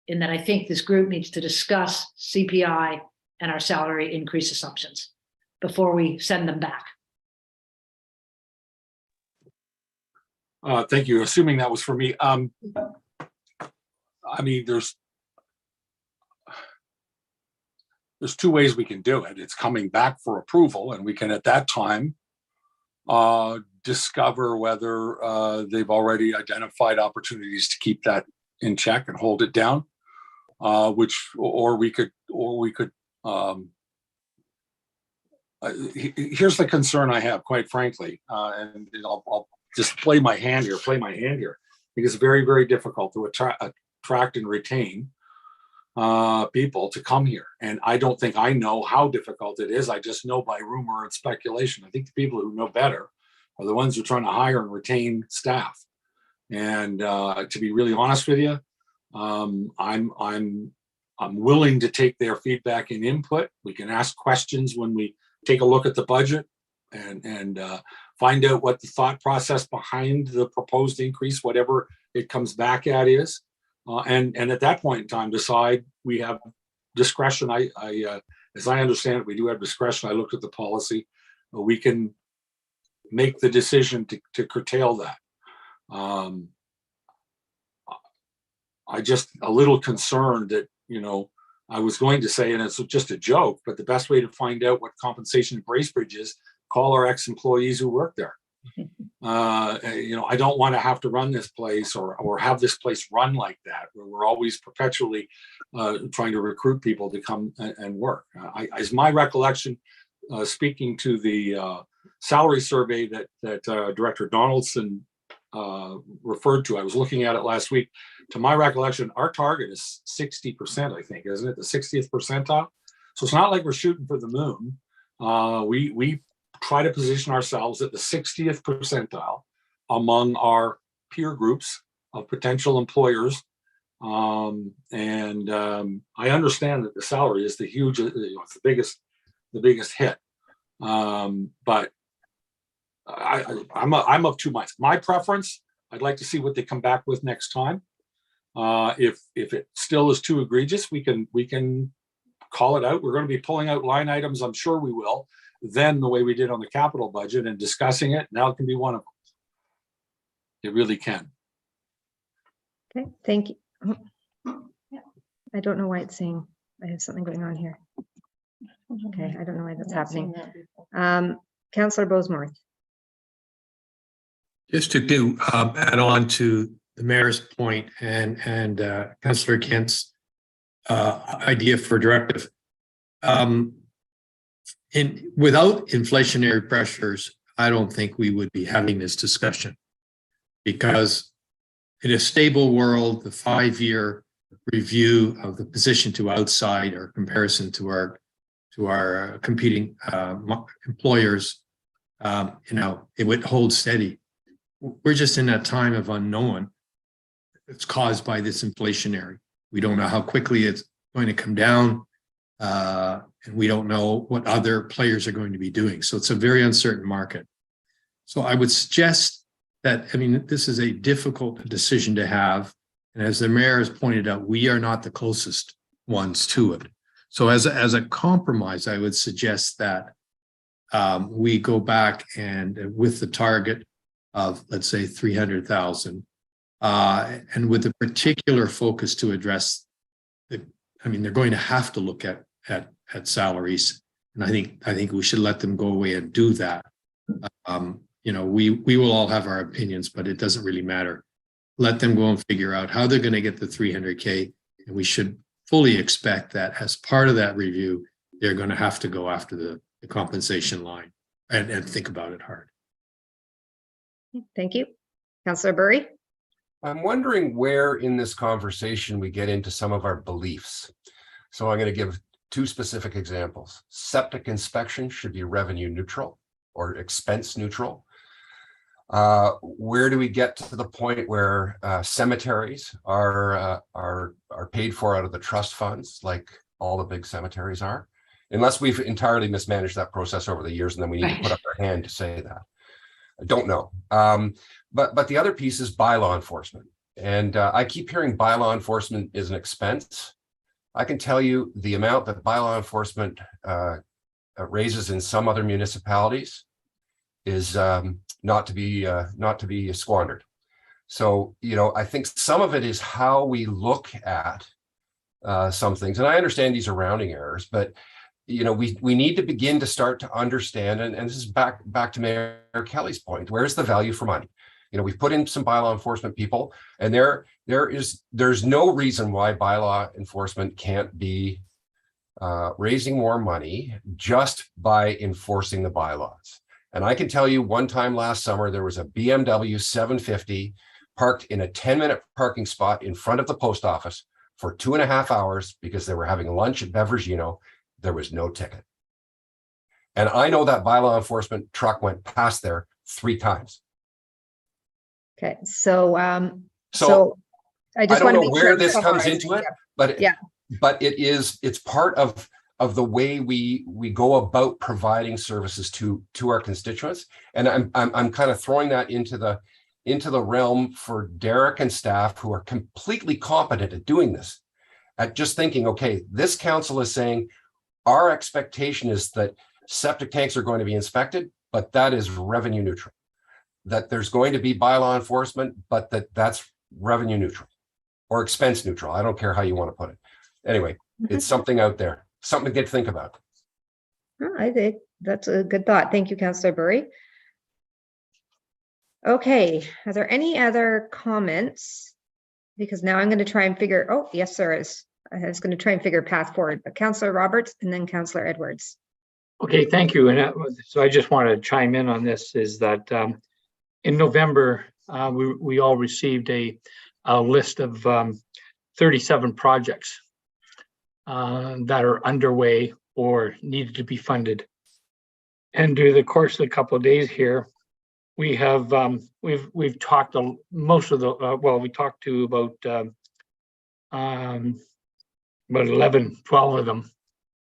in that I think this group needs to discuss CPI and our salary increase assumptions before we send them back. Thank you. Assuming that was for me. I mean, there's two ways we can do it. It's coming back for approval, and we can at that time discover whether they've already identified opportunities to keep that in check and hold it down. Or we could. Here's the concern I have, quite frankly, and I'll just play my hand here. Because it's very, very difficult to attract and retain people to come here. And I don't think I know how difficult it is. I just know by rumor and speculation. I think the people who know better are the ones who are trying to hire and retain staff. And to be really honest with you, I'm willing to take their feedback and input. We can ask questions when we take a look at the budget and find out what the thought process behind the proposed increase, whatever it comes back at is. And at that point in time, decide. We have discretion. As I understand it, we do have discretion. I looked at the policy. We can make the decision to curtail that. I just a little concerned that, I was going to say, and it's just a joke, but the best way to find out what compensation at Bracebridge is, call our ex-employees who work there. I don't want to have to run this place or have this place run like that, where we're always perpetually trying to recruit people to come and work. As my recollection, speaking to the salary survey that Director Donaldson referred to, I was looking at it last week. To my recollection, our target is 60%, I think, isn't it? The 60th percentile. So it's not like we're shooting for the moon. We try to position ourselves at the 60th percentile among our peer groups of potential employers. I understand that the salary is it's the biggest hit. But I'm of two minds. My preference, I'd like to see what they come back with next time. If it still is too egregious, we can call it out. We're going to be pulling out line items, I'm sure we will, then the way we did on the capital budget and discussing it. Now it can be one of them. It really can. Okay, thank you. I don't know why it's saying I have something going on here. Okay, I don't know why that's happening. Councillor Bosemore. Just to add on to the mayor's point and Councillor Kent's idea for directive. Without inflationary pressures, I don't think we would be having this discussion, because in a stable world, the 5-year review of the position to outside or comparison to our competing employers, it would hold steady. We're just in that time of unknown. It's caused by this inflationary. We don't know how quickly it's going to come down, and we don't know what other players are going to be doing. So it's a very uncertain market. So I would suggest that, this is a difficult decision to have. And as the mayor has pointed out, we are not the closest ones to it. So as a compromise, I would suggest that we go back and with the target of, let's say, 300,000, and with a particular focus to address they're going to have to look at salaries, and I think we should let them go away and do that. We will all have our opinions, but it doesn't really matter. Let them go and figure out how they're going to get the 300K, and we should fully expect that as part of that review, they're going to have to go after the compensation line and think about it hard. Thank you. Councillor Burry. I'm wondering where in this conversation we get into some of our beliefs. So I'm going to give 2 specific examples. Septic inspection should be revenue neutral or expense neutral. Where do we get to the point where cemeteries are paid for out of the trust funds, like all the big cemeteries are? Unless we've entirely mismanaged that process over the years, and then we need to put up our hand to say that. I don't know. But the other piece is bylaw enforcement. And I keep hearing bylaw enforcement is an expense. I can tell you the amount that bylaw enforcement raises in some other municipalities is not to be squandered. So, you know, I think some of it is how we look at some things. And I understand these are rounding errors, but you know, we need to begin to start to understand, and this is back to Mayor Kelly's point, where's the value for money? You know, we've put in some bylaw enforcement people, and there's no reason why bylaw enforcement can't be raising more money just by enforcing the bylaws. And I can tell you, one time last summer, there was a BMW 750 parked in a 10-minute parking spot in front of the post office for 2.5 hours because they were having lunch at Beveragino. There was no ticket. And I know that bylaw enforcement truck went past there 3 times. Okay, so I just don't want to know make where sure this comes into it, but it's part of the way we go about providing services to our constituents. And I'm kind of throwing that into the realm for Derek and staff who are completely competent at doing this, at just thinking, okay, this council is saying our expectation is that septic tanks are going to be inspected, but that is revenue neutral. That there's going to be bylaw enforcement, but that's revenue neutral or expense neutral. I don't care how you want to put it. Anyway, it's something out there, something to get to think about. I think that's a good thought. Thank you, Councillor Burry. Okay, are there any other comments? Because now I'm going to try and figure, oh, yes, there is. I was going to try and figure a path forward, but Councillor Roberts and then Councillor Edwards. Okay, thank you. And so I just want to chime in on this, is that in November, we all received a list of 37 projects that are underway or needed to be funded. And during the course of a couple of days here, we have we've talked to most of the we talked to about 11, 12 of them.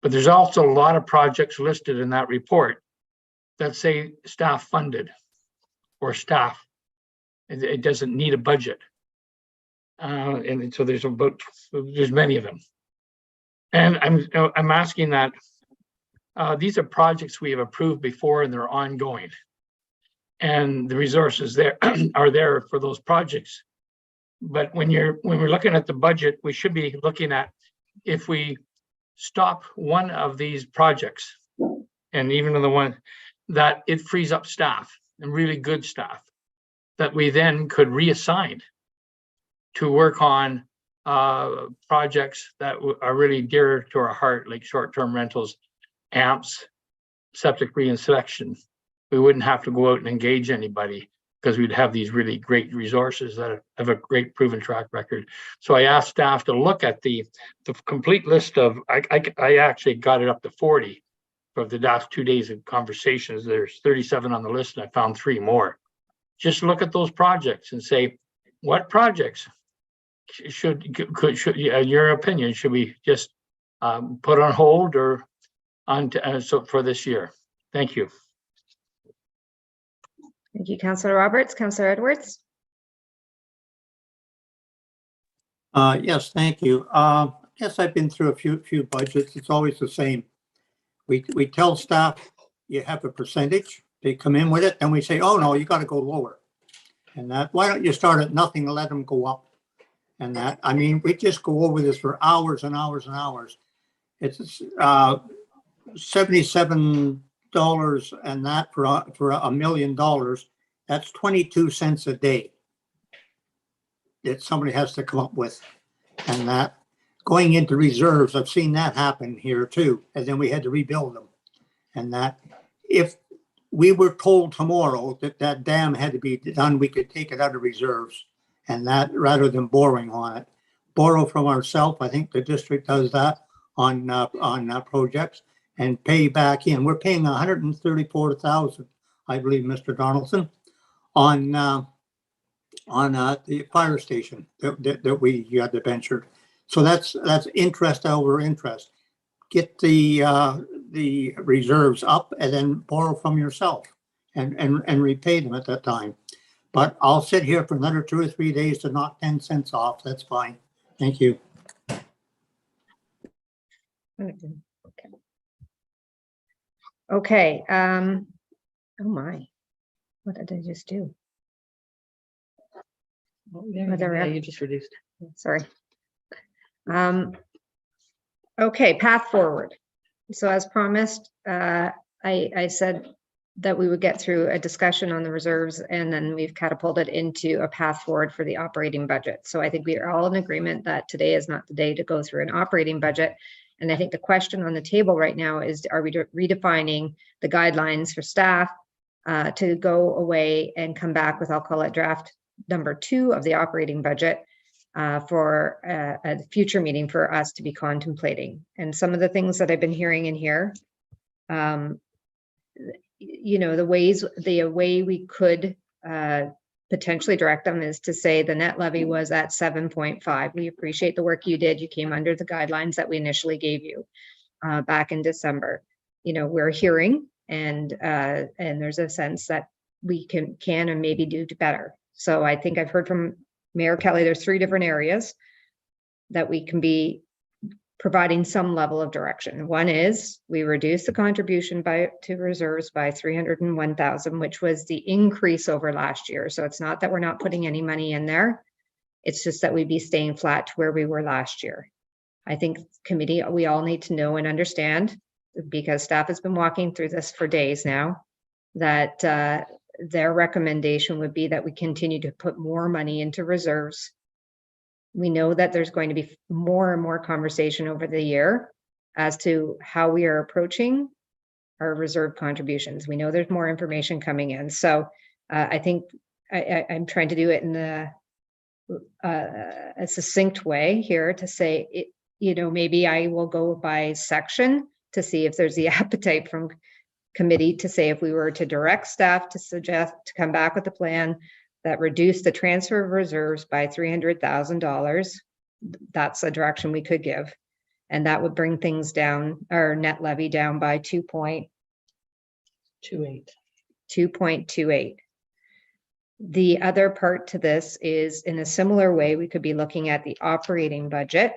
But there's also a lot of projects listed in that report that say staff funded or staff. It doesn't need a budget. And so there's many of them. And I'm asking that these are projects we have approved before and they're ongoing. And the resources there are there for those projects. But when we're looking at the budget, we should be looking at, if we stop one of these projects, and even the one that it frees up staff and really good staff that we then could reassign to work on projects that are really dear to our heart, like short-term rentals, amps, septic reinspection. We wouldn't have to go out and engage anybody because we'd have these really great resources that have a great proven track record. So I asked staff to look at the complete list of, I actually got it up to 40 for the last 2 days of conversations. There's 37 on the list and I found 3 more. Just look at those projects and say, what projects should your opinion, should we just put on hold or on so for this year? Thank you. Thank you, Councillor Roberts. Councillor Edwards. Yes, thank you. Yes, I've been through a few budgets. It's always the same. We tell staff you have a percentage. They come in with it, and we say, "Oh no, you got to go lower." And that, why don't you start at nothing and let them go up? And that, I mean, we just go over this for hours and hours and hours. It's $77 and that for $1 million. That's 22 cents a day that somebody has to come up with. And that going into reserves, I've seen that happen here too. And then we had to rebuild them. And that if we were told tomorrow that that dam had to be done, we could take it out of reserves, and that rather than borrowing on it, borrow from ourselves. I think the district does that on projects and pay back in. We're paying $134,000, I believe, Mr. Donaldson, on the fire station that we debentured. So that's interest over interest. Get the reserves up and then borrow from yourself and repay them at that time. But I'll sit here for another 2 or 3 days to knock 10 cents off. That's fine. Thank you. Okay. Oh my, what did I just do? Yeah, you just reduced. Sorry. Okay, path forward. So as promised, I said that we would get through a discussion on the reserves, and then we've catapulted into a path forward for the operating budget. So I think we are all in agreement that today is not the day to go through an operating budget. And I think the question on the table right now is, are we redefining the guidelines for staff to go away and come back with, I'll call it draft number 2 of the operating budget for a future meeting for us to be contemplating. And some of the things that I've been hearing in here, you know, the way we could potentially direct them is to say the net levy was at 7.5. We appreciate the work you did. You came under the guidelines that we initially gave you back in December. You know, we're hearing and there's a sense that we can and maybe do better. So I think I've heard from Mayor Kelly, there's 3 different areas that we can be providing some level of direction. One is we reduce the contribution to reserves by 301,000, which was the increase over last year. So it's not that we're not putting any money in there. It's just that we'd be staying flat to where we were last year. I think committee, we all need to know and understand, because staff has been walking through this for days now, that their recommendation would be that we continue to put more money into reserves. We know that there's going to be more and more conversation over the year as to how we are approaching our reserve contributions. We know there's more information coming in. So I think I'm trying to do it in a succinct way here to say, it, you know, maybe I will go by section to see if there's the appetite from committee to say, if we were to direct staff to suggest to come back with a plan that reduced the transfer of reserves by $300,000, that's a direction we could give. And that would bring things down, our net levy down by 2.28. The other part to this is, in a similar way, we could be looking at the operating budget,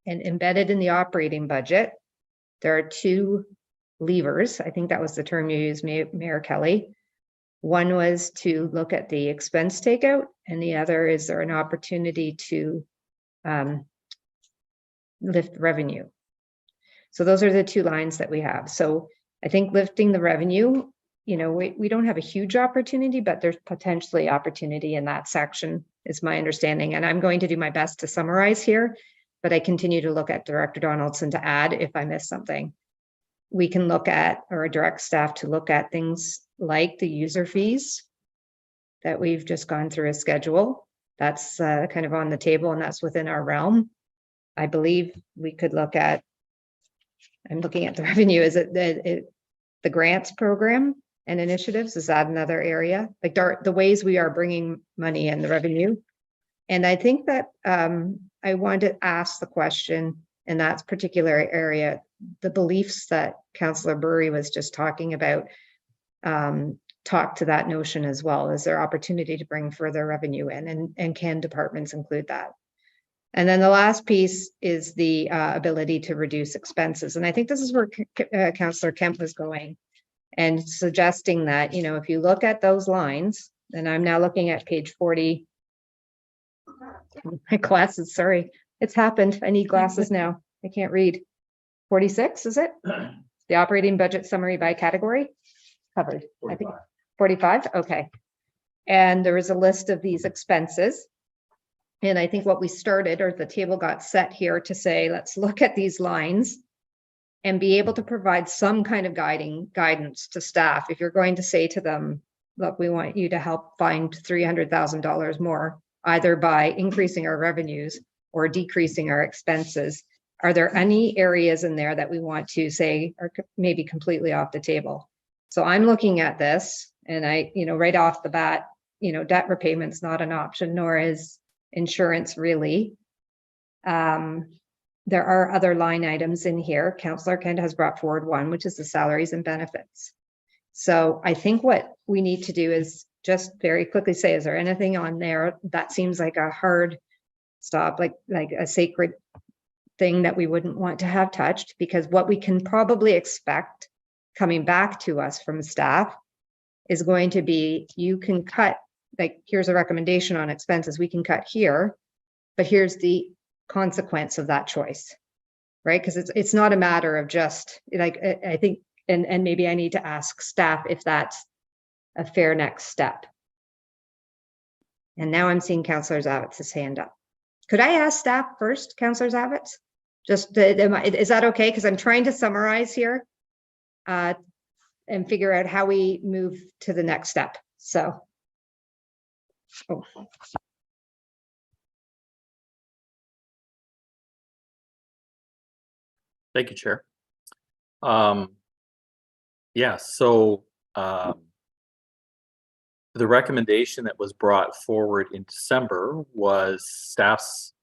and embedded in the operating budget, there are 2 levers. I think that was the term you used, Mayor Kelly. One was to look at the expense takeout, and the other is there an opportunity to lift revenue. So those are the 2 lines that we have. So I think lifting the revenue, you know, we don't have a huge opportunity, but there's potentially opportunity in that section, is my understanding. And I'm going to do my best to summarize here, but I continue to look at Director Donaldson to add if I miss something. We can look at, or direct staff to look at things like the user fees that we've just gone through a schedule. That's kind of on the table, and that's within our realm. I believe we could look at, I'm looking at the revenue, is it the grants program and initiatives? Is that another area? Like the ways we are bringing money in, the revenue. And I think that I want to ask the question in that particular area, the beliefs that Councillor Burry was just talking about, talk to that notion as well. Is there opportunity to bring further revenue in, and can departments include that? And then the last piece is the ability to reduce expenses. And I think this is where Councillor Kemp was going, and suggesting that, you know, if you look at those lines, and I'm now looking at page 40. My glasses, sorry, it's happened. I need glasses now. I can't read. 46, is it? The operating budget summary by category covered. 45. I think 45. Okay. And there is a list of these expenses. And I think what we started, or the table got set here to say, let's look at these lines and be able to provide some kind of guidance to staff. If you're going to say to them, look, we want you to help find $300,000 more, either by increasing our revenues or decreasing our expenses. Are there any areas in there that we want to say are maybe completely off the table? So I'm looking at this, And right off the bat, debt repayment's not an option, nor is insurance really. There are other line items in here. Councillor Kent has brought forward one, which is the salaries and benefits. So I think what we need to do is just very quickly say, is there anything on there that seems like a hard stop, like a sacred thing that we wouldn't want to have touched? Because what we can probably expect coming back to us from staff is going to be, you can cut, like, here's a recommendation on expenses, we can cut here, but here's the consequence of that choice, right? Because it's not a matter of just like, I think, and maybe I need to ask staff if that's a fair next step. And now I'm seeing Councillor Zavitz' hand up. Could I ask staff first, Councillor Zavitz? Just, is that okay? Because I'm trying to summarize here and figure out how we move to the next step. So, oh. Thank you, Chair. Yeah, so the recommendation that was brought forward in December was staff's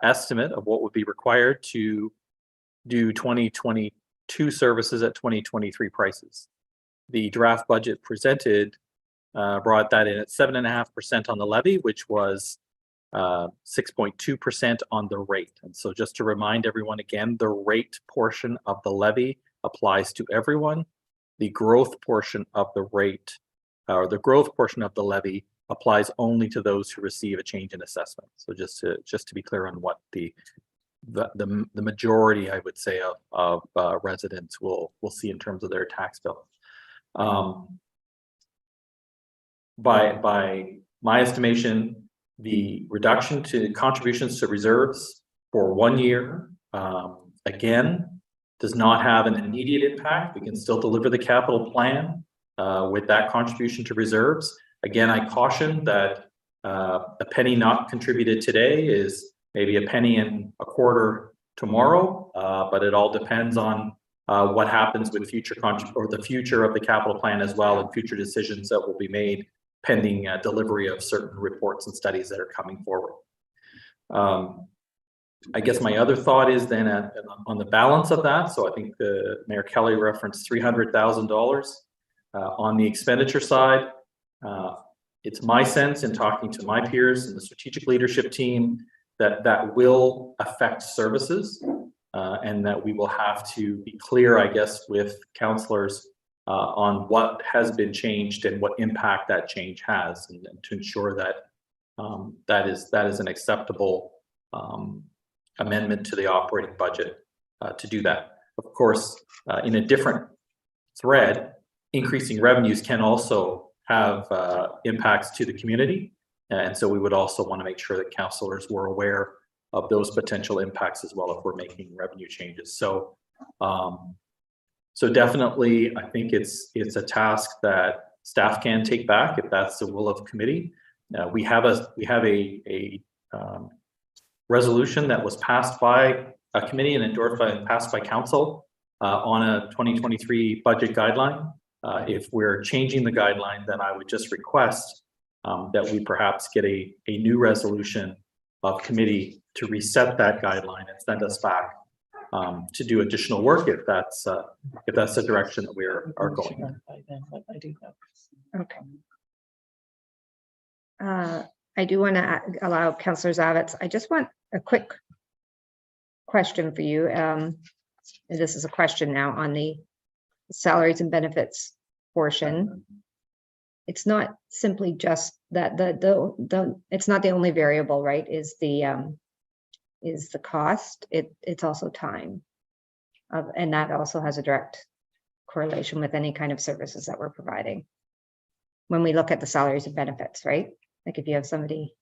estimate of what would be required to do 2022 services at 2023 prices. The draft budget presented brought that in at 7.5% on the levy, which was 6.2% on the rate. And so just to remind everyone again, the rate portion of the levy applies to everyone. The growth portion of the rate, or the growth portion of the levy, applies only to those who receive a change in assessment. So just to be clear on what the majority, I would say, of residents will see in terms of their tax bill. By my estimation, the reduction to contributions to reserves for 1 year, again, does not have an immediate impact. We can still deliver the capital plan with that contribution to reserves. Again, I caution that a penny not contributed today is maybe a penny and a quarter tomorrow, but it all depends on what happens with future or the future of the capital plan as well, and future decisions that will be made pending delivery of certain reports and studies that are coming forward. I guess my other thought is then on the balance of that. So I think Mayor Kelly referenced $300,000 on the expenditure side. It's my sense in talking to my peers and the strategic leadership team that will affect services and that we will have to be clear, I guess, with councillors on what has been changed and what impact that change has, and to ensure that that is an acceptable amendment to the operating budget to do that. Of course, in a different thread, increasing revenues can also have impacts to the community. And so we would also want to make sure that councillors were aware of those potential impacts as well if we're making revenue changes. So so definitely, I think it's a task that staff can take back if that's the will of committee. We have a resolution that was passed by a committee and endorsed by passed by council on a 2023 budget guideline. If we're changing the guideline, then I would just request that we perhaps get a new resolution of committee to reset that guideline and send us back to do additional work if that's the direction that we are going in. Okay. I do want to allow Councillor Zavitz. I just want a quick question for you. And this is a question now on the salaries and benefits portion. It's not simply just that it's not the only variable, right? Is the cost. It's also time, and that also has a direct correlation with any kind of services that we're providing. When we look at the salaries and benefits, right? Like if you have somebody,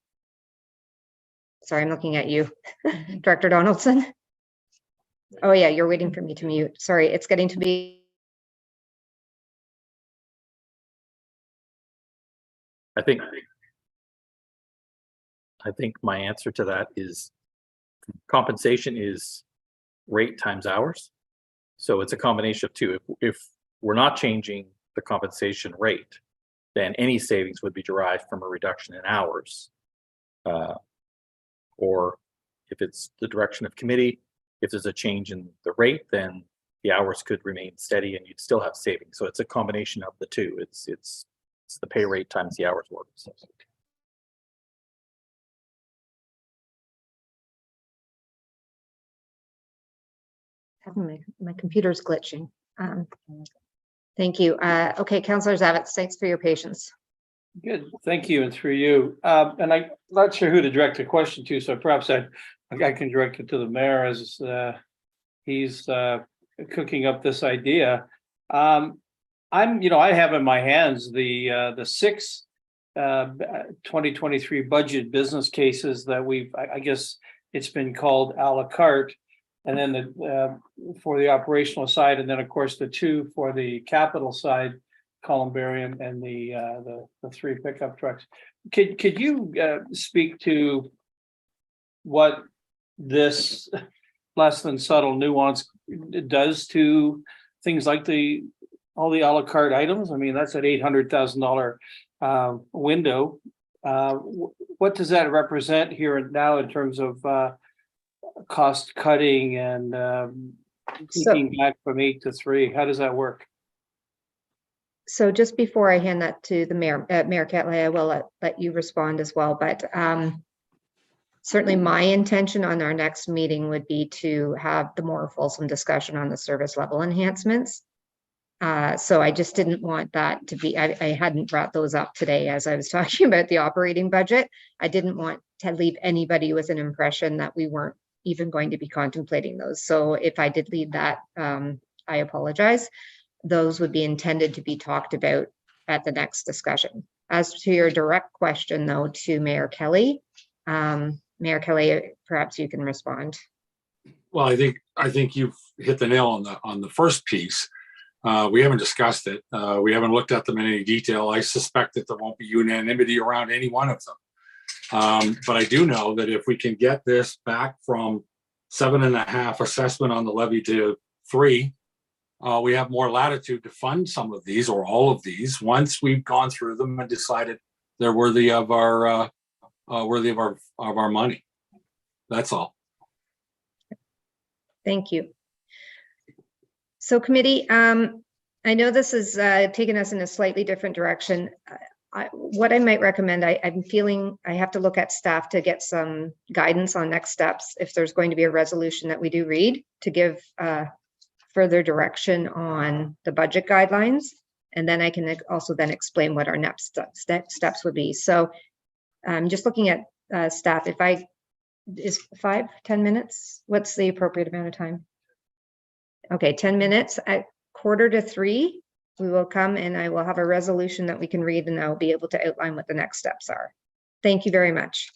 sorry, I'm looking at you, Director Donaldson. Oh yeah, you're waiting for me to mute. Sorry, it's getting to be. I think my answer to that is compensation is rate times hours. So it's a combination of two. If we're not changing the compensation rate, then any savings would be derived from a reduction in hours. Or if it's the direction of committee, if there's a change in the rate, then the hours could remain steady and you'd still have savings. So it's a combination of the two. It's the pay rate times the hours worked. So. My computer's glitching. Thank you. Okay, Councillor Zavitz, thanks for your patience. Good, thank you, and through you. And I'm not sure who to direct the question to, so perhaps I can direct it to the mayor as he's cooking up this idea. I have in my hands the 6 2023 budget business cases that I guess it's been called a la carte, and then the for the operational side, and then of course the 2 for the capital side, Columbarium and the 3 pickup trucks. Could you speak to what this less than subtle nuance does to things like all the a la carte items? I mean, that's an $800,000 window. What does that represent here and now in terms of cost cutting and keeping back from 8 to 3? How does that work? So just before I hand that to the mayor, Mayor Catley, I will let you respond as well. But certainly my intention on our next meeting would be to have the more fulsome discussion on the service level enhancements. So I just didn't want that to be, I hadn't brought those up today as I was talking about the operating budget. I didn't want to leave anybody with an impression that we weren't even going to be contemplating those. So if I did leave that, I apologize. Those would be intended to be talked about at the next discussion. As to your direct question, though, to Mayor Kelly, Mayor Kelly, perhaps you can respond. Well, I think you've hit the nail on the first piece. We haven't discussed it. We haven't looked at them in any detail. I suspect that there won't be unanimity around any one of them. But I do know that if we can get this back from 7.5 assessment on the levy to 3, we have more latitude to fund some of these or all of these once we've gone through them and decided they're worthy of our money. That's all. Thank you. So committee, I know this is taking us in a slightly different direction. What I might recommend, I'm feeling I have to look at staff to get some guidance on next steps. If there's going to be a resolution that we do read to give further direction on the budget guidelines, and then I can also then explain what our next steps would be. So I'm just looking at staff. Is 5, 10 minutes? What's the appropriate amount of time? Okay, 10 minutes. At 2:45, we will come and I will have a resolution that we can read, and I'll be able to outline what the next steps are. Thank you very much.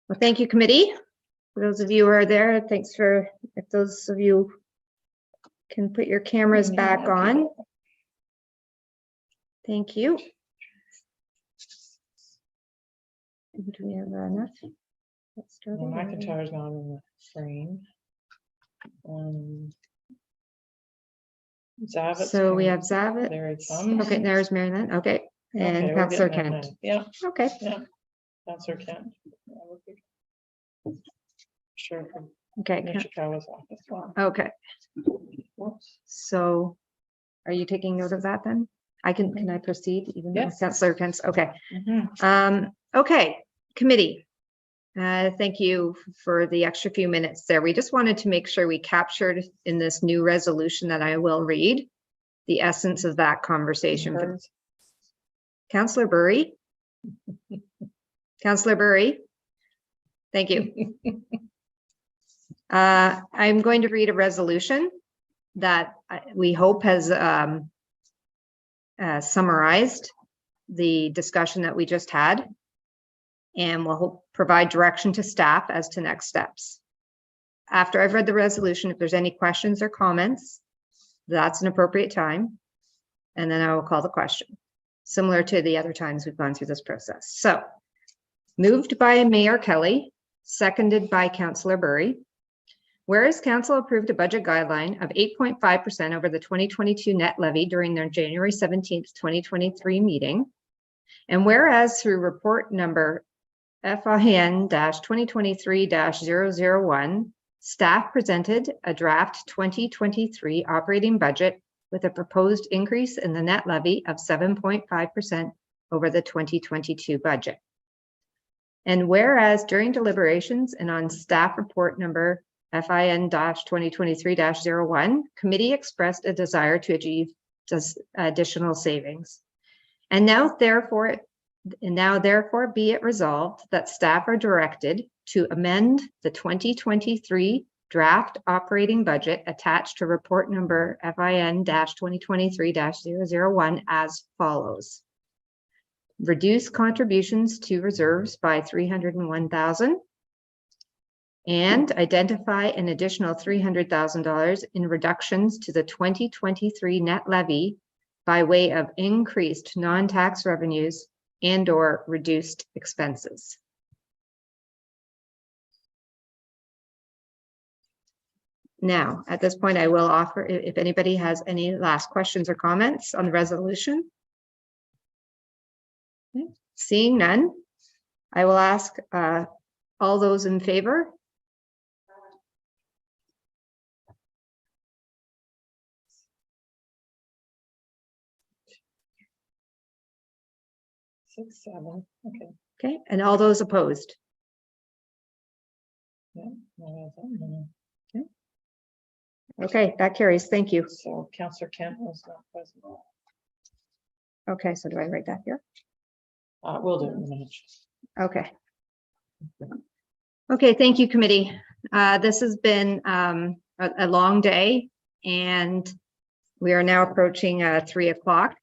Well, thank you, committee. For those of you who are there, thanks for, if those of you can put your cameras back on. Thank you. Do we have enough? Let's start Well, over. McIntyre's not in the frame. Zavitz So we coming. have Zavit. There he comes. Okay, there's Marilyn. Okay. And Okay, we're Councillor getting there Kent. now. Yeah, Okay. yeah. Councillor Kent. Yeah, we'll be- Sure. from Okay. Nishikawa's office. Wow. Okay. Whoops. So are you taking note of that then? Can I proceed even though Yes. Councillor Kent's, okay. Mhm. Okay, committee. Thank you for the extra few minutes there. We just wanted to make sure we captured in this new resolution that I will read the essence of that conversation. Councillor Burry. Councillor Burry. Thank you. I'm going to read a resolution that we hope has summarized the discussion that we just had, and will provide direction to staff as to next steps. After I've read the resolution, if there's any questions or comments, that's an appropriate time, and then I will call the question, similar to the other times we've gone through this process. So, moved by Mayor Kelly, seconded by Councillor Burry. Whereas Council approved a budget guideline of 8.5% over the 2022 net levy during their January 17th, 2023 meeting, and whereas through report number FIN-2023-001, staff presented a draft 2023 operating budget with a proposed increase in the net levy of 7.5% over the 2022 budget. And whereas during deliberations and on staff report number FIN-2023-01, committee expressed a desire to achieve additional savings. And now therefore be it resolved that staff are directed to amend the 2023 draft operating budget attached to report number FIN-2023-001 as follows. Reduce contributions to reserves by $301,000 and identify an additional $300,000 in reductions to the 2023 net levy by way of increased non-tax revenues and/or reduced expenses. Now, at this point, I will offer, if anybody has any last questions or comments on the resolution. Okay. Seeing none, I will ask all those in favor. Six, seven, okay. Okay, and all those opposed. Yeah. No, that's all. Okay. Okay, that carries. Thank you. So Councillor Kent was not present. Okay, so do I write that here? We'll do it in a minute. Okay. Okay, thank you, committee. This has been a long day, and we are now approaching 3 o'clock.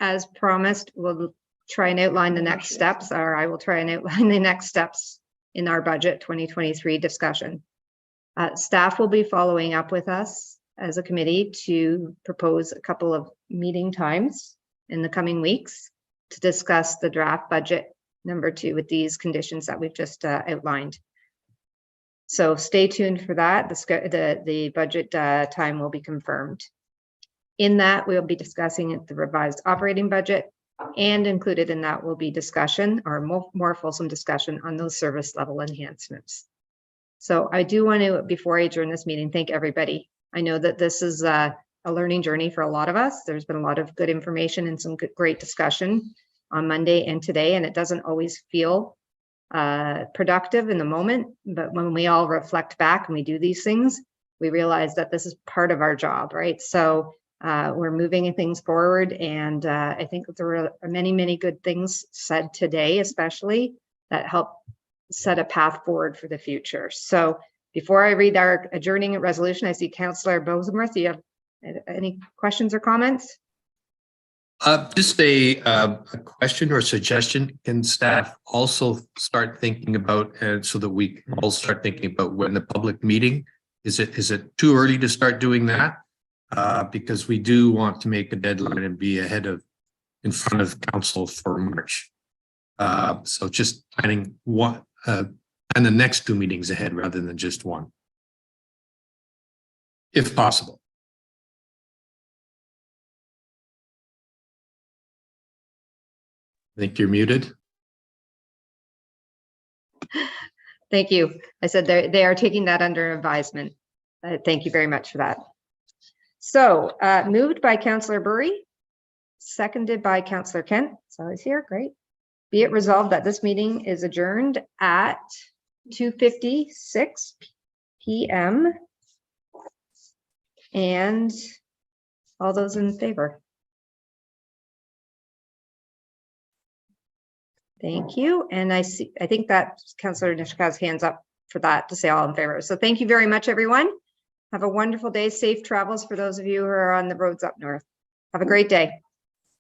As promised, we'll try and outline the next steps, or I will try and outline the next steps in our budget 2023 discussion. Staff will be following up with us as a committee to propose a couple of meeting times in the coming weeks to discuss the draft budget number 2 with these conditions that we've just outlined. So stay tuned for that. The budget time will be confirmed. In that, we'll be discussing the revised operating budget, and included in that will be discussion or more fulsome discussion on those service level enhancements. So I do want to, before I adjourn this meeting, thank everybody. I know that this is a learning journey for a lot of us. There's been a lot of good information and some great discussion on Monday and today, and it doesn't always feel productive in the moment, but when we all reflect back and we do these things, we realize that this is part of our job, right? So we're moving things forward, and I think there were many, many good things said today, especially that help set a path forward for the future. So before I read our adjourning resolution, I see Councillor Bosenworth. Do you have any questions or comments? Just a question or suggestion. Can staff also start thinking about, and so that we can all start thinking about when the public meeting, is it too early to start doing that? Because we do want to make a deadline and be in front of council for March. So just planning one, and the next two meetings ahead rather than just one. If possible. I think you're muted. Thank you. I said they are taking that under advisement. Thank you very much for that. So moved by Councillor Burry, seconded by Councillor Kent. So he's here. Great. Be it resolved that this meeting is adjourned at 2:56 p.m. And all those in favor? Thank you. And I think that Councillor Nishika's hands up for that to say all in favor. So thank you very much, everyone. Have a wonderful day. Safe travels for those of you who are on the roads up north. Have a great day.